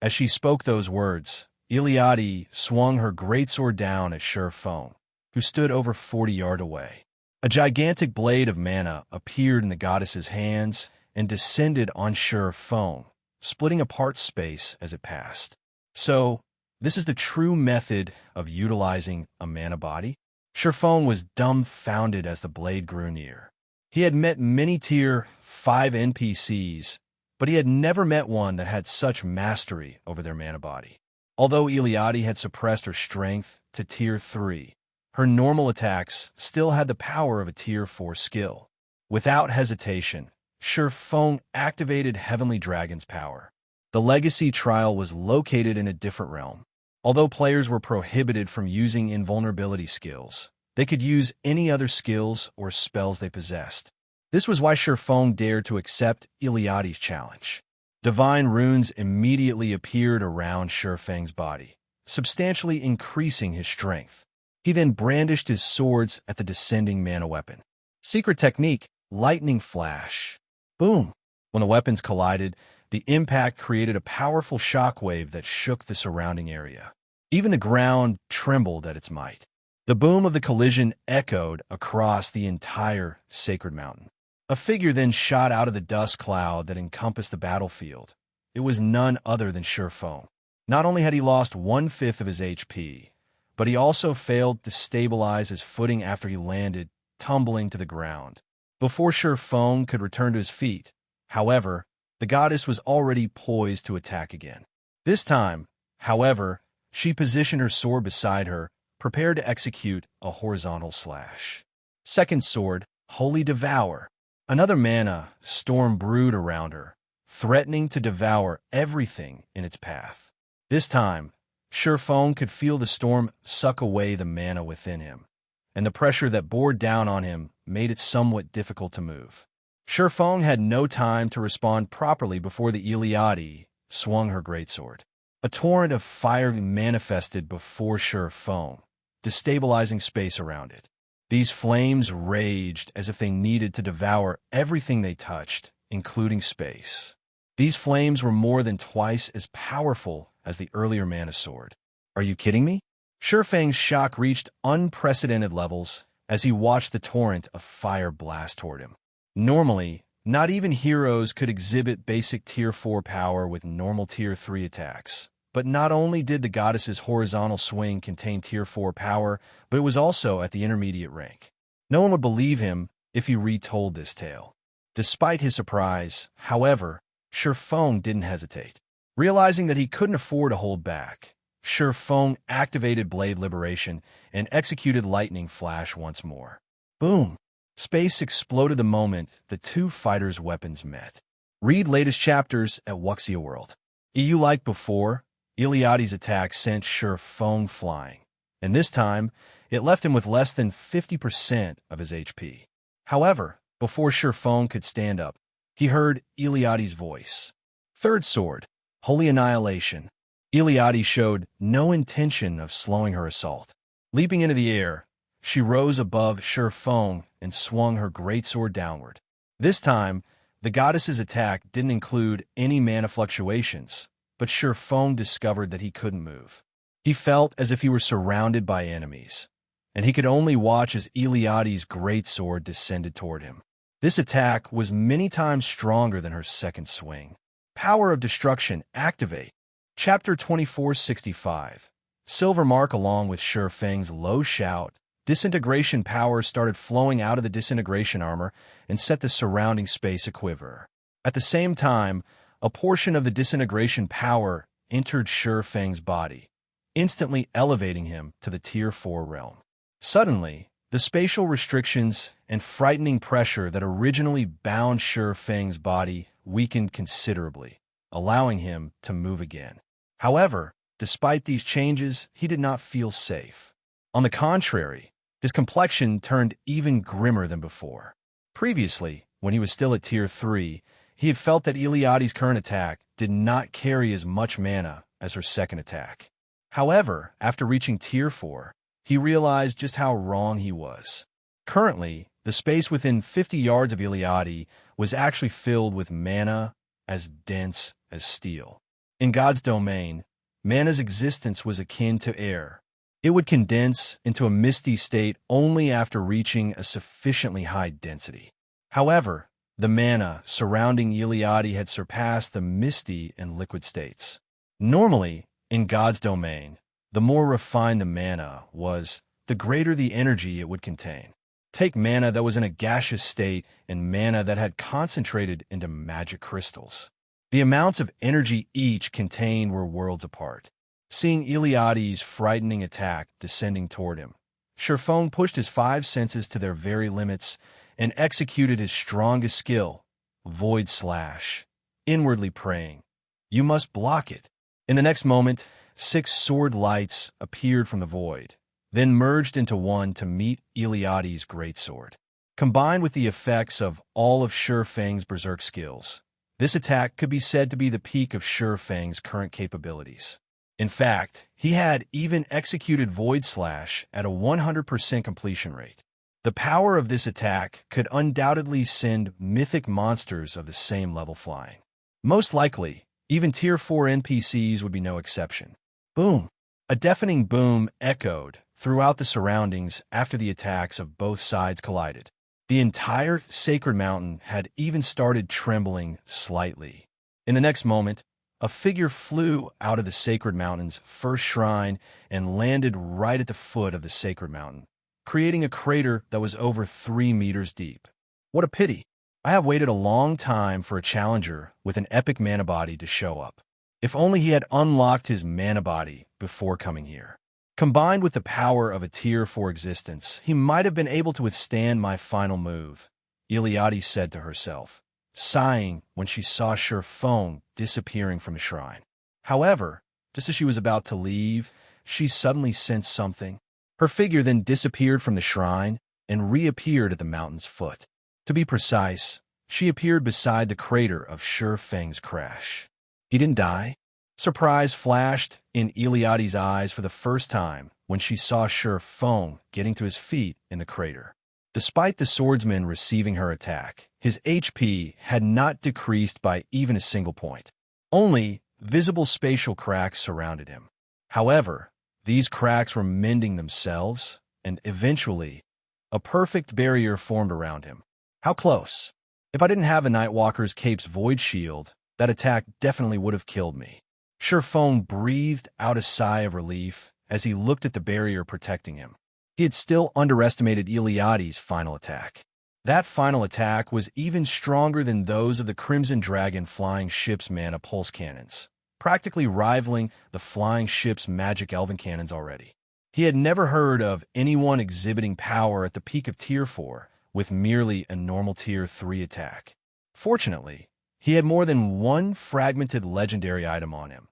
[SPEAKER 1] As she spoke those words, Iliadi swung her greatsword down at Feng, who stood over 40 yards away. A gigantic blade of mana appeared in the goddess's hands and descended on Feng, splitting apart space as it passed. So, this is the true method of utilizing a mana body? Feng was dumbfounded as the blade grew near. He had met many tier 5 NPCs, but he had never met one that had such mastery over their mana body. Although Iliadi had suppressed her strength to tier 3, her normal attacks still had the power of a tier 4 skill. Without hesitation, Feng activated Heavenly Dragon's power. The legacy trial was located in a different realm. Although players were prohibited from using invulnerability skills, they could use any other skills or spells they possessed. This was why Feng dared to accept Iliadi's challenge. Divine runes immediately appeared around Feng's body, substantially increasing his strength. He then brandished his swords at the descending mana weapon. Secret technique, Lightning Flash. Boom! When the weapons collided, the impact created a powerful shockwave that shook the surrounding area. Even the ground trembled at its might. The boom of the collision echoed across the entire sacred mountain. A figure then shot out of the dust cloud that encompassed the battlefield. It was none other than Feng. Not only had he lost 1/5 of his HP, but he also failed to stabilize his footing after he landed, tumbling to the ground. Before Feng could return to his feet, however, the goddess was already poised to attack again. This time, however, she positioned her sword beside her, prepared to execute a horizontal slash. Second sword, Holy Devour. Another mana storm brewed around her, threatening to devour everything in its path. This time, Feng could feel the storm suck away the mana within him, and the pressure that bore down on him made it somewhat difficult to move. Feng had no time to respond properly before the Iliadi swung her greatsword. A torrent of fire manifested before Feng, destabilizing space around it. These flames raged as if they needed to devour everything they touched, including space. These flames were more than twice as powerful as the earlier mana sword. Are you kidding me? Feng's shock reached unprecedented levels as he watched the torrent of fire blast toward him. Normally, not even heroes could exhibit basic tier 4 power with normal tier 3 attacks. But not only did the goddess's horizontal swing contain tier 4 power, but it was also at the intermediate rank. No one would believe him if he retold this tale. Despite his surprise, however, Feng didn't hesitate. Realizing that he couldn't afford to hold back, Feng activated Blade Liberation and executed Lightning Flash once more. Boom! Space exploded the moment the two fighters' weapons met. Read latest chapters at Wuxia World. EU like before, Iliadi's attack sent Feng flying, and this time, it left him with less than 50% of his HP. However, before Feng could stand up, he heard Eliade's voice. Third sword, Holy Annihilation. Eliade showed no intention of slowing her assault. Leaping into the air, she rose above Feng and swung her greatsword downward. This time, the goddess's attack didn't include any mana fluctuations, but Feng discovered that he couldn't move. He felt as if he were surrounded by enemies, and he could only watch as Eliade's greatsword descended toward him. This attack was many times stronger than her second swing. Power of Destruction, activate. Chapter 2465. Silvermark, along with Feng's low shout, disintegration power started flowing out of the disintegration armor and set the surrounding space aquiver. At the same time, a portion of the disintegration power entered Feng's body, instantly elevating him to the Tier 4 realm. Suddenly, the spatial restrictions and frightening pressure that originally bound Feng's body weakened considerably, allowing him to move again. However, despite these changes, he did not feel safe. On the contrary, his complexion turned even grimmer than before. Previously, when he was still at Tier 3, he had felt that Eliade's current attack did not carry as much mana as her second attack. However, after reaching Tier 4, he realized just how wrong he was. Currently, the space within 50 yards of Eliade was actually filled with mana as dense as steel. In God's domain, mana's existence was akin to air. It would condense into a misty state only after reaching a sufficiently high density. However, the mana surrounding Eliade had surpassed the misty and liquid states. Normally, in God's domain, the more refined the mana was, the greater the energy it would contain. Take mana that was in a gaseous state and mana that had concentrated into magic crystals. The amounts of energy each contained were worlds apart. Seeing Eliade's frightening attack descending toward him, Feng pushed his five senses to their very limits and executed his strongest skill, Void Slash, inwardly praying, "You must block it." In the next moment, 6 sword lights appeared from the void, then merged into one to meet Eliade's greatsword. Combined with the effects of all of Feng's berserk skills, this attack could be said to be the peak of Feng's current capabilities. In fact, he had even executed Void Slash at a 100% completion rate. The power of this attack could undoubtedly send mythic monsters of the same level flying. Most likely, even Tier 4 NPCs would be no exception. Boom! A deafening boom echoed throughout the surroundings after the attacks of both sides collided. The entire sacred mountain had even started trembling slightly. In the next moment, a figure flew out of the sacred mountain's first shrine and landed right at the foot of the sacred mountain, creating a crater that was over 3 meters deep. What a pity! I have waited a long time for a challenger with an epic mana body to show up. If only he had unlocked his mana body before coming here. Combined with the power of a Tier 4 existence, he might have been able to withstand my final move, Eliade said to herself, sighing when she saw Feng disappearing from the shrine. However, just as she was about to leave, she suddenly sensed something. Her figure then disappeared from the shrine and reappeared at the mountain's foot. To be precise, she appeared beside the crater of Feng's crash. He didn't die? Surprise flashed in Eliade's eyes for the first time when she saw Feng getting to his feet in the crater. Despite the swordsman receiving her attack, his HP had not decreased by even a single point. Only visible spatial cracks surrounded him. However, these cracks were mending themselves, and eventually, a perfect barrier formed around him. How close? If I didn't have a Nightwalker's Cape's Void Shield, that attack definitely would have killed me. Feng breathed out a sigh of relief as he looked at the barrier protecting him. He had still underestimated Eliade's final attack. That final attack was even stronger than those of the Crimson Dragon flying ship's mana pulse cannons, practically rivaling the flying ship's magic elven cannons already. He had never heard of anyone exhibiting power at the peak of Tier 4 with merely a normal Tier 3 attack. Fortunately, he had more than one fragmented legendary item on him,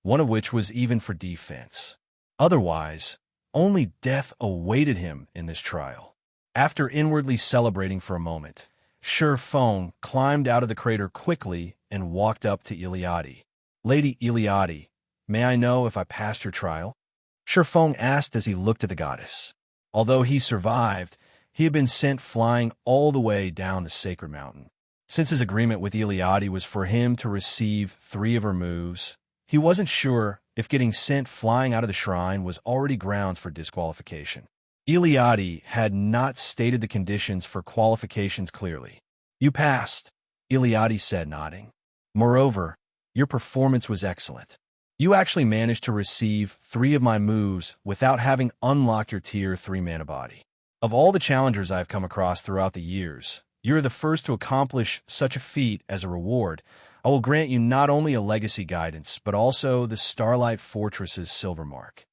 [SPEAKER 1] one of which was even for defense. Otherwise, only death awaited him in this trial. After inwardly celebrating for a moment, Feng climbed out of the crater quickly and walked up to Iliadi. "Lady Iliadi, may I know if I passed your trial?" Feng asked as he looked at the goddess. Although he survived, he had been sent flying all the way down the sacred mountain. Since his agreement with Iliadi was for him to receive 3 of her moves, he wasn't sure if getting sent flying out of the shrine was already grounds for disqualification. Iliadi had not stated the conditions for qualifications clearly. "You passed," Iliadi said, nodding. "Moreover, your performance was excellent. You actually managed to receive 3 of my moves without having unlocked your Tier 3 mana body. Of all the challengers I've come across throughout the years, you're the first to accomplish such a feat. As a reward, I will grant you not only a legacy guidance, but also the Starlight Fortress's silver mark."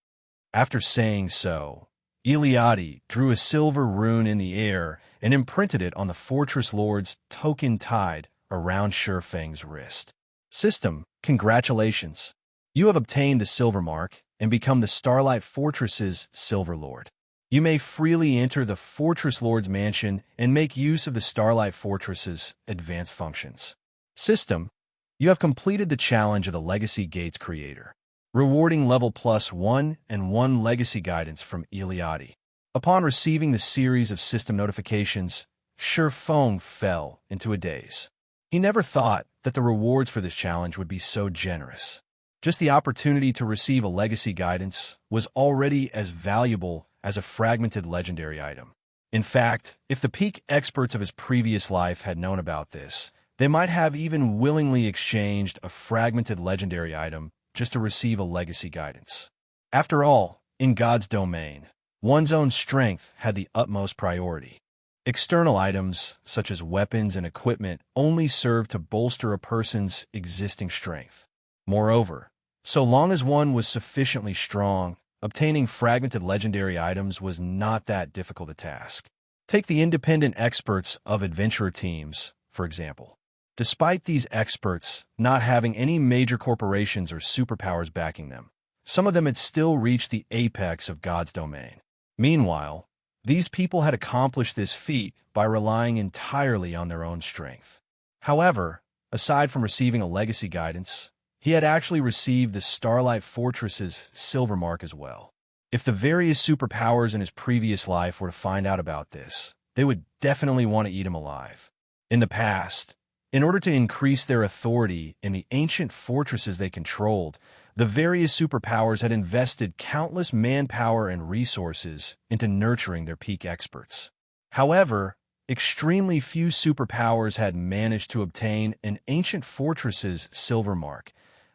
[SPEAKER 1] After saying so, Iliadi drew a silver rune in the air and imprinted it on the Fortress Lord's token tied around Feng's wrist. "System, congratulations. You have obtained the silver mark and become the Starlight Fortress's Silver Lord. You may freely enter the Fortress Lord's mansion and make use of the Starlight Fortress's advanced functions. System, you have completed the challenge of the Legacy Gates creator, rewarding level +1 and 1 legacy guidance from Iliadi." Upon receiving the series of system notifications, Feng fell into a daze. He never thought that the rewards for this challenge would be so generous. Just the opportunity to receive a legacy guidance was already as valuable as a fragmented legendary item. In fact, if the peak experts of his previous life had known about this, they might have even willingly exchanged a fragmented legendary item just to receive a legacy guidance. After all, in God's domain, one's own strength had the utmost priority. External items, such as weapons and equipment, only serve to bolster a person's existing strength. Moreover, so long as one was sufficiently strong, obtaining fragmented legendary items was not that difficult a task. Take the independent experts of adventurer teams, for example. Despite these experts not having any major corporations or superpowers backing them, some of them had still reached the apex of God's domain. Meanwhile, these people had accomplished this feat by relying entirely on their own strength. However, aside from receiving a legacy guidance, he had actually received the Starlight Fortress's silver mark as well. If the various superpowers in his previous life were to find out about this, they would definitely want to eat him alive. In the past, in order to increase their authority in the ancient fortresses they controlled, the various superpowers had invested countless manpower and resources into nurturing their peak experts. However, extremely few superpowers had managed to obtain an ancient fortress's silver mark,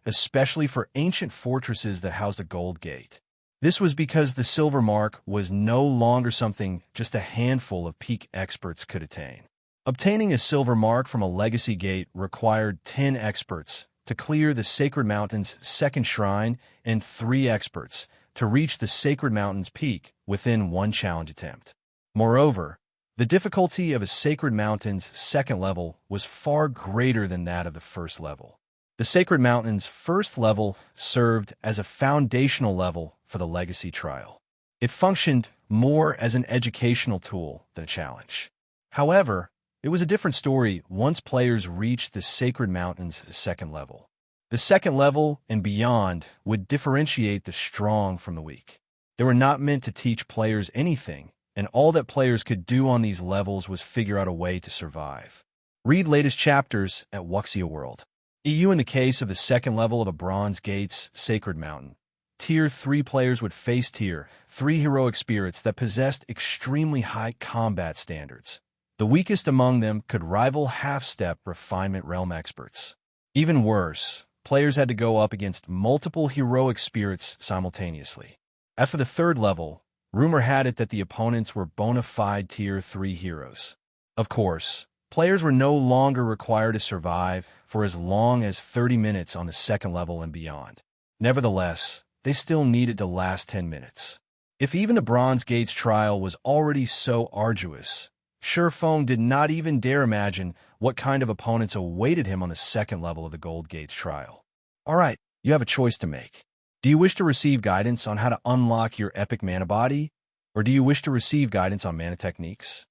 [SPEAKER 1] especially for ancient fortresses that housed a gold gate. This was because the silver mark was no longer something just a handful of peak experts could attain. Obtaining a silver mark from a legacy gate required 10 experts to clear the Sacred Mountain's second shrine and 3 experts to reach the Sacred Mountain's peak within 1 challenge attempt. Moreover, the difficulty of a Sacred Mountain's second level was far greater than that of the first level. The Sacred Mountain's first level served as a foundational level for the legacy trial. It functioned more as an educational tool than a challenge. However, it was a different story once players reached the Sacred Mountain's second level. The second level and beyond would differentiate the strong from the weak. They were not meant to teach players anything, and all that players could do on these levels was figure out a way to survive. Read latest chapters at Wuxia World. In the case of the second level of a Bronze Gates Sacred Mountain, Tier 3 players would face Tier 3 heroic spirits that possessed extremely high combat standards. The weakest among them could rival half-step refinement realm experts. Even worse, players had to go up against multiple heroic spirits simultaneously. As for the third level, rumor had it that the opponents were bona fide Tier 3 heroes. Of course, players were no longer required to survive for as long as 30 minutes on the second level and beyond. Nevertheless, they still needed to last 10 minutes. If even the Bronze Gates trial was already so arduous, Feng did not even dare imagine what kind of opponents awaited him on the second level of the Gold Gates trial. Alright, you have a choice to make. Do you wish to receive guidance on how to unlock your epic mana body, or do you wish to receive guidance on mana techniques?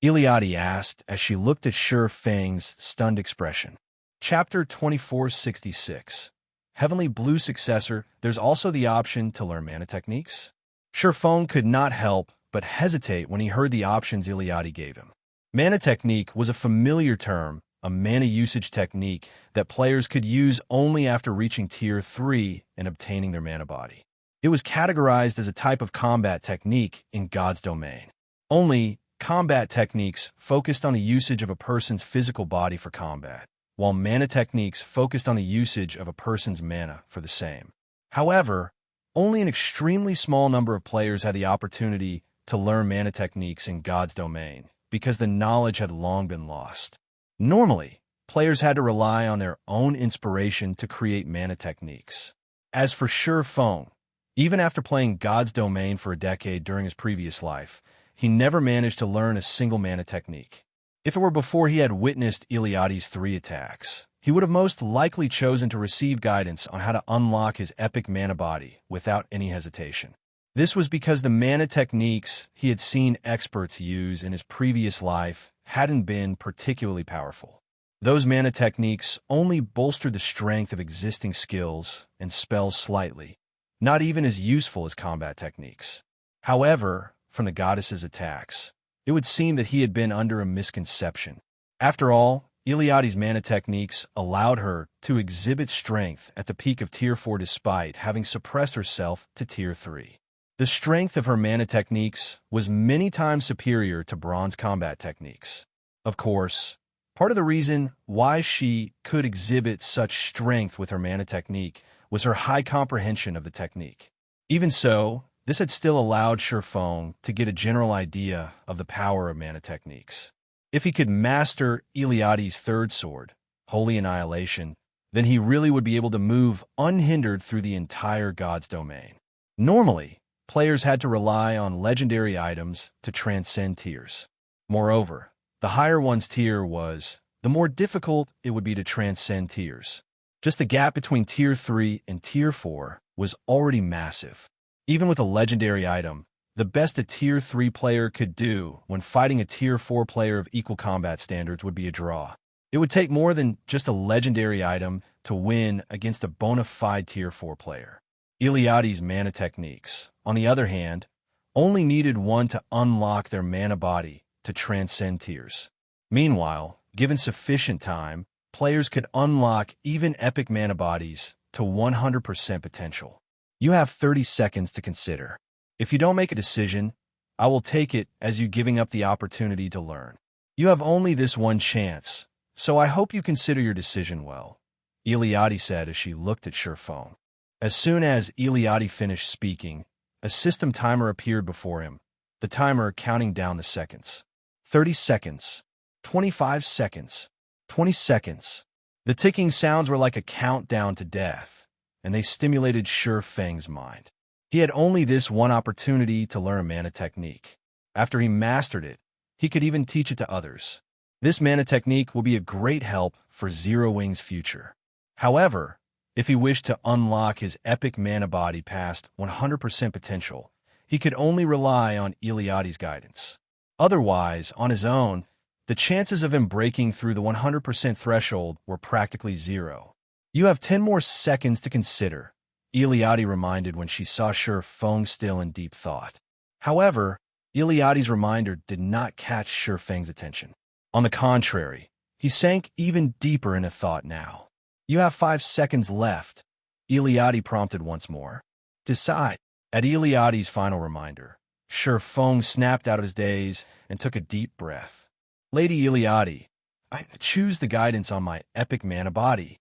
[SPEAKER 1] Iliadi asked as she looked at Feng's stunned expression. Chapter 2466. Heavenly Blue Successor, there's also the option to learn mana techniques. Feng could not help but hesitate when he heard the options Iliadi gave him. Mana technique was a familiar term, a mana usage technique that players could use only after reaching Tier 3 and obtaining their mana body. It was categorized as a type of combat technique in God's domain. Only combat techniques focused on the usage of a person's physical body for combat, while mana techniques focused on the usage of a person's mana for the same. However, only an extremely small number of players had the opportunity to learn mana techniques in God's domain, because the knowledge had long been lost. Normally, players had to rely on their own inspiration to create mana techniques. As for Feng, even after playing God's domain for a decade during his previous life, he never managed to learn a single mana technique. If it were before he had witnessed Iliadi's 3 attacks, he would have most likely chosen to receive guidance on how to unlock his epic mana body without any hesitation. This was because the mana techniques he had seen experts use in his previous life hadn't been particularly powerful. Those mana techniques only bolstered the strength of existing skills and spells slightly, not even as useful as combat techniques. However, from the goddess's attacks, it would seem that he had been under a misconception. After all, Iliadi's mana techniques allowed her to exhibit strength at the peak of Tier 4 despite having suppressed herself to Tier 3. The strength of her mana techniques was many times superior to bronze combat techniques. Of course, part of the reason why she could exhibit such strength with her mana technique was her high comprehension of the technique. Even so, this had still allowed Feng to get a general idea of the power of mana techniques. If he could master Iliadi's 3rd sword, Holy Annihilation, then he really would be able to move unhindered through the entire God's domain. Normally, players had to rely on legendary items to transcend tiers. Moreover, the higher one's tier was, the more difficult it would be to transcend tiers. Just the gap between Tier 3 and Tier 4 was already massive. Even with a legendary item, the best a Tier 3 player could do when fighting a Tier 4 player of equal combat standards would be a draw. It would take more than just a legendary item to win against a bona fide Tier 4 player. Iliadi's mana techniques, on the other hand, only needed one to unlock their mana body to transcend tiers. Meanwhile, given sufficient time, players could unlock even epic mana bodies to 100% potential. You have 30 seconds to consider. If you don't make a decision, I will take it as you giving up the opportunity to learn. You have only this one chance, so I hope you consider your decision well, Iliadi said as she looked at Feng. As soon as Iliadi finished speaking, a system timer appeared before him, the timer counting down the seconds. 30 seconds, 25 seconds, 20 seconds. The ticking sounds were like a countdown to death, and they stimulated Feng's mind. He had only this one opportunity to learn a mana technique. After he mastered it, he could even teach it to others. This mana technique will be a great help for Zero Wing's future. However, if he wished to unlock his epic mana body past 100% potential, he could only rely on Iliadi's guidance. Otherwise, on his own, the chances of him breaking through the 100% threshold were practically zero. You have 10 more seconds to consider, Iliadi reminded when she saw Feng still in deep thought. However, Iliadi's reminder did not catch Feng's attention. On the contrary, he sank even deeper into thought now. You have 5 seconds left, Iliadi prompted once more. Decide. At Iliadi's final reminder, Feng snapped out of his daze and took a deep breath. Lady Iliadi, I choose the guidance on my epic mana body,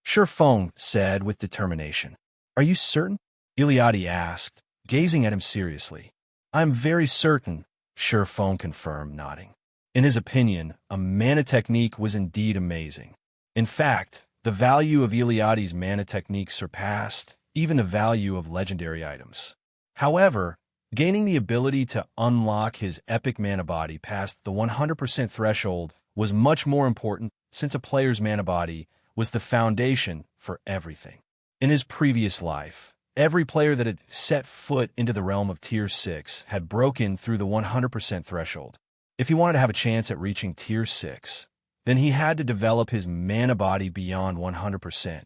[SPEAKER 1] Feng said with determination. Are you certain? Iliadi asked, gazing at him seriously. I'm very certain, Feng confirmed, nodding. In his opinion, a mana technique was indeed amazing. In fact, the value of Iliadi's mana technique surpassed even the value of legendary items. However, gaining the ability to unlock his epic mana body past the 100% threshold was much more important since a player's mana body was the foundation for everything. In his previous life, Every player that had set foot into the realm of Tier 6 had broken through the 100% threshold. If he wanted to have a chance at reaching Tier 6, then he had to develop his mana body beyond 100%.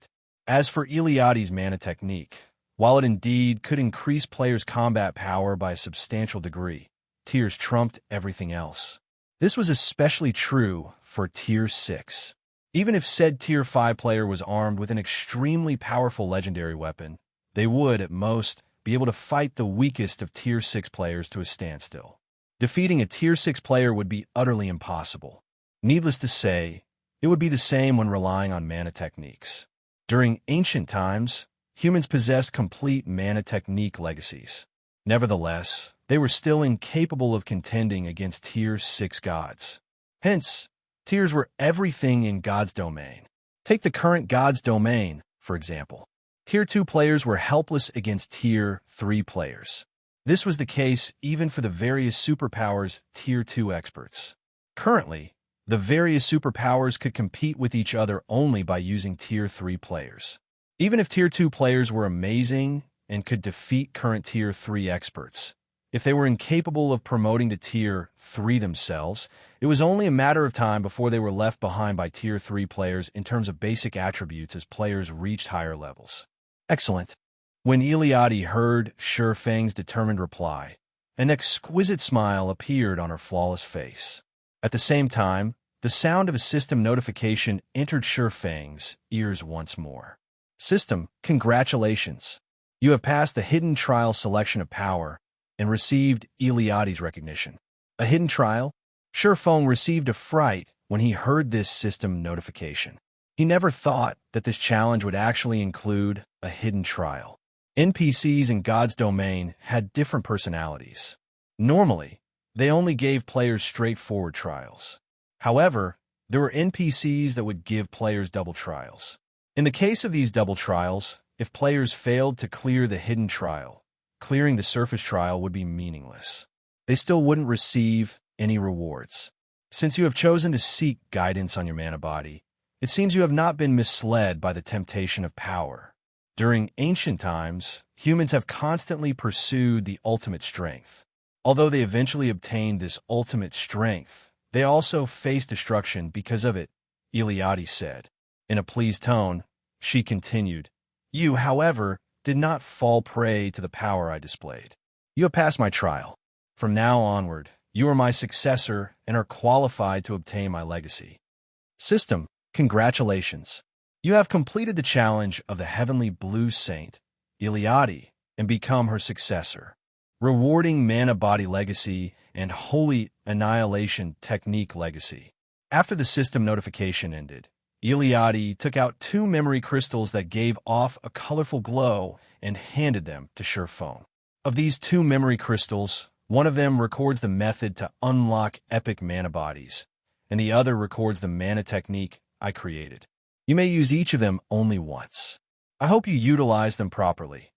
[SPEAKER 1] As for Iliadi's mana technique, while it indeed could increase players' combat power by a substantial degree, tiers trumped everything else. This was especially true for Tier 6. Even if said Tier 5 player was armed with an extremely powerful legendary weapon, they would, at most, be able to fight the weakest of Tier 6 players to a standstill. Defeating a Tier 6 player would be utterly impossible. Needless to say, it would be the same when relying on mana techniques. During ancient times, humans possessed complete mana technique legacies. Nevertheless, they were still incapable of contending against Tier 6 gods. Hence, tiers were everything in God's domain. Take the current God's domain, for example. Tier 2 players were helpless against Tier 3 players. This was the case even for the various superpowers Tier 2 experts. Currently, the various superpowers could compete with each other only by using Tier 3 players. Even if Tier 2 players were amazing and could defeat current Tier 3 experts, if they were incapable of promoting to Tier 3 themselves, it was only a matter of time before they were left behind by Tier 3 players in terms of basic attributes as players reached higher levels. Excellent. When Iliadi heard Feng's determined reply, an exquisite smile appeared on her flawless face. At the same time, the sound of a system notification entered Feng's ears once more. System, congratulations. You have passed the hidden trial selection of power and received Iliadi's recognition. A hidden trial? Feng received a fright when he heard this system notification. He never thought that this challenge would actually include a hidden trial. NPCs in God's domain had different personalities. Normally, they only gave players straightforward trials. However, there were NPCs that would give players double trials. In the case of these double trials, if players failed to clear the hidden trial, clearing the surface trial would be meaningless. They still wouldn't receive any rewards. Since you have chosen to seek guidance on your mana body, it seems you have not been misled by the temptation of power. During ancient times, humans have constantly pursued the ultimate strength. Although they eventually obtained this ultimate strength, they also faced destruction because of it, Iliadi said. In a pleased tone, she continued, "You, however, did not fall prey to the power I displayed. You have passed my trial. From now onward, you are my successor and are qualified to obtain my legacy. System, congratulations. You have completed the challenge of the heavenly blue saint, Iliadi, and become her successor. Rewarding mana body legacy and holy annihilation technique legacy." After the system notification ended, Iliadi took out 2 memory crystals that gave off a colorful glow and handed them to Feng. Of these 2 memory crystals, one of them records the method to unlock epic mana bodies, and the other records the mana technique I created. You may use each of them only once. I hope you utilize them properly,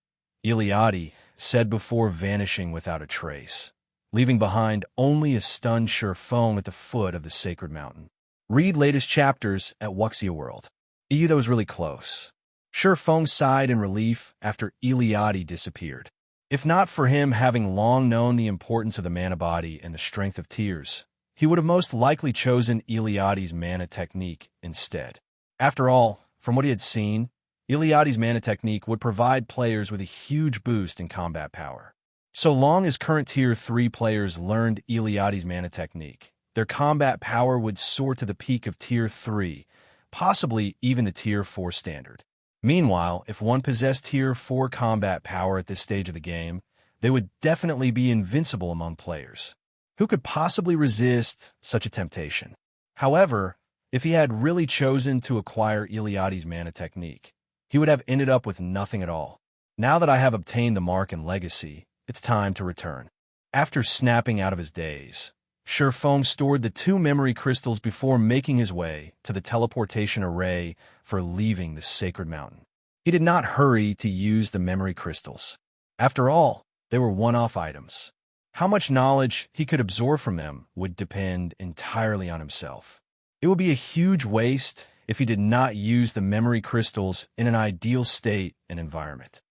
[SPEAKER 1] Iliadi said before vanishing without a trace, leaving behind only a stunned Feng at the foot of the sacred mountain. Read latest chapters at Wuxia World. That was really close. Feng sighed in relief after Iliadi disappeared. If not for him having long known the importance of the mana body and the strength of tiers, he would have most likely chosen Iliadi's mana technique instead. After all, from what he had seen, Iliadi's mana technique would provide players with a huge boost in combat power. So long as current Tier 3 players learned Iliadi's mana technique, their combat power would soar to the peak of Tier 3, possibly even the Tier 4 standard. Meanwhile, if one possessed Tier 4 combat power at this stage of the game, they would definitely be invincible among players. Who could possibly resist such a temptation? However, if he had really chosen to acquire Iliadi's mana technique, he would have ended up with nothing at all. Now that I have obtained the mark and legacy, it's time to return. After snapping out of his daze, Feng stored the 2 memory crystals before making his way to the teleportation array for leaving the sacred mountain. He did not hurry to use the memory crystals. After all, they were one-off items. How much knowledge he could absorb from them would depend entirely on himself. It would be a huge waste if he did not use the memory crystals in an ideal state and environment.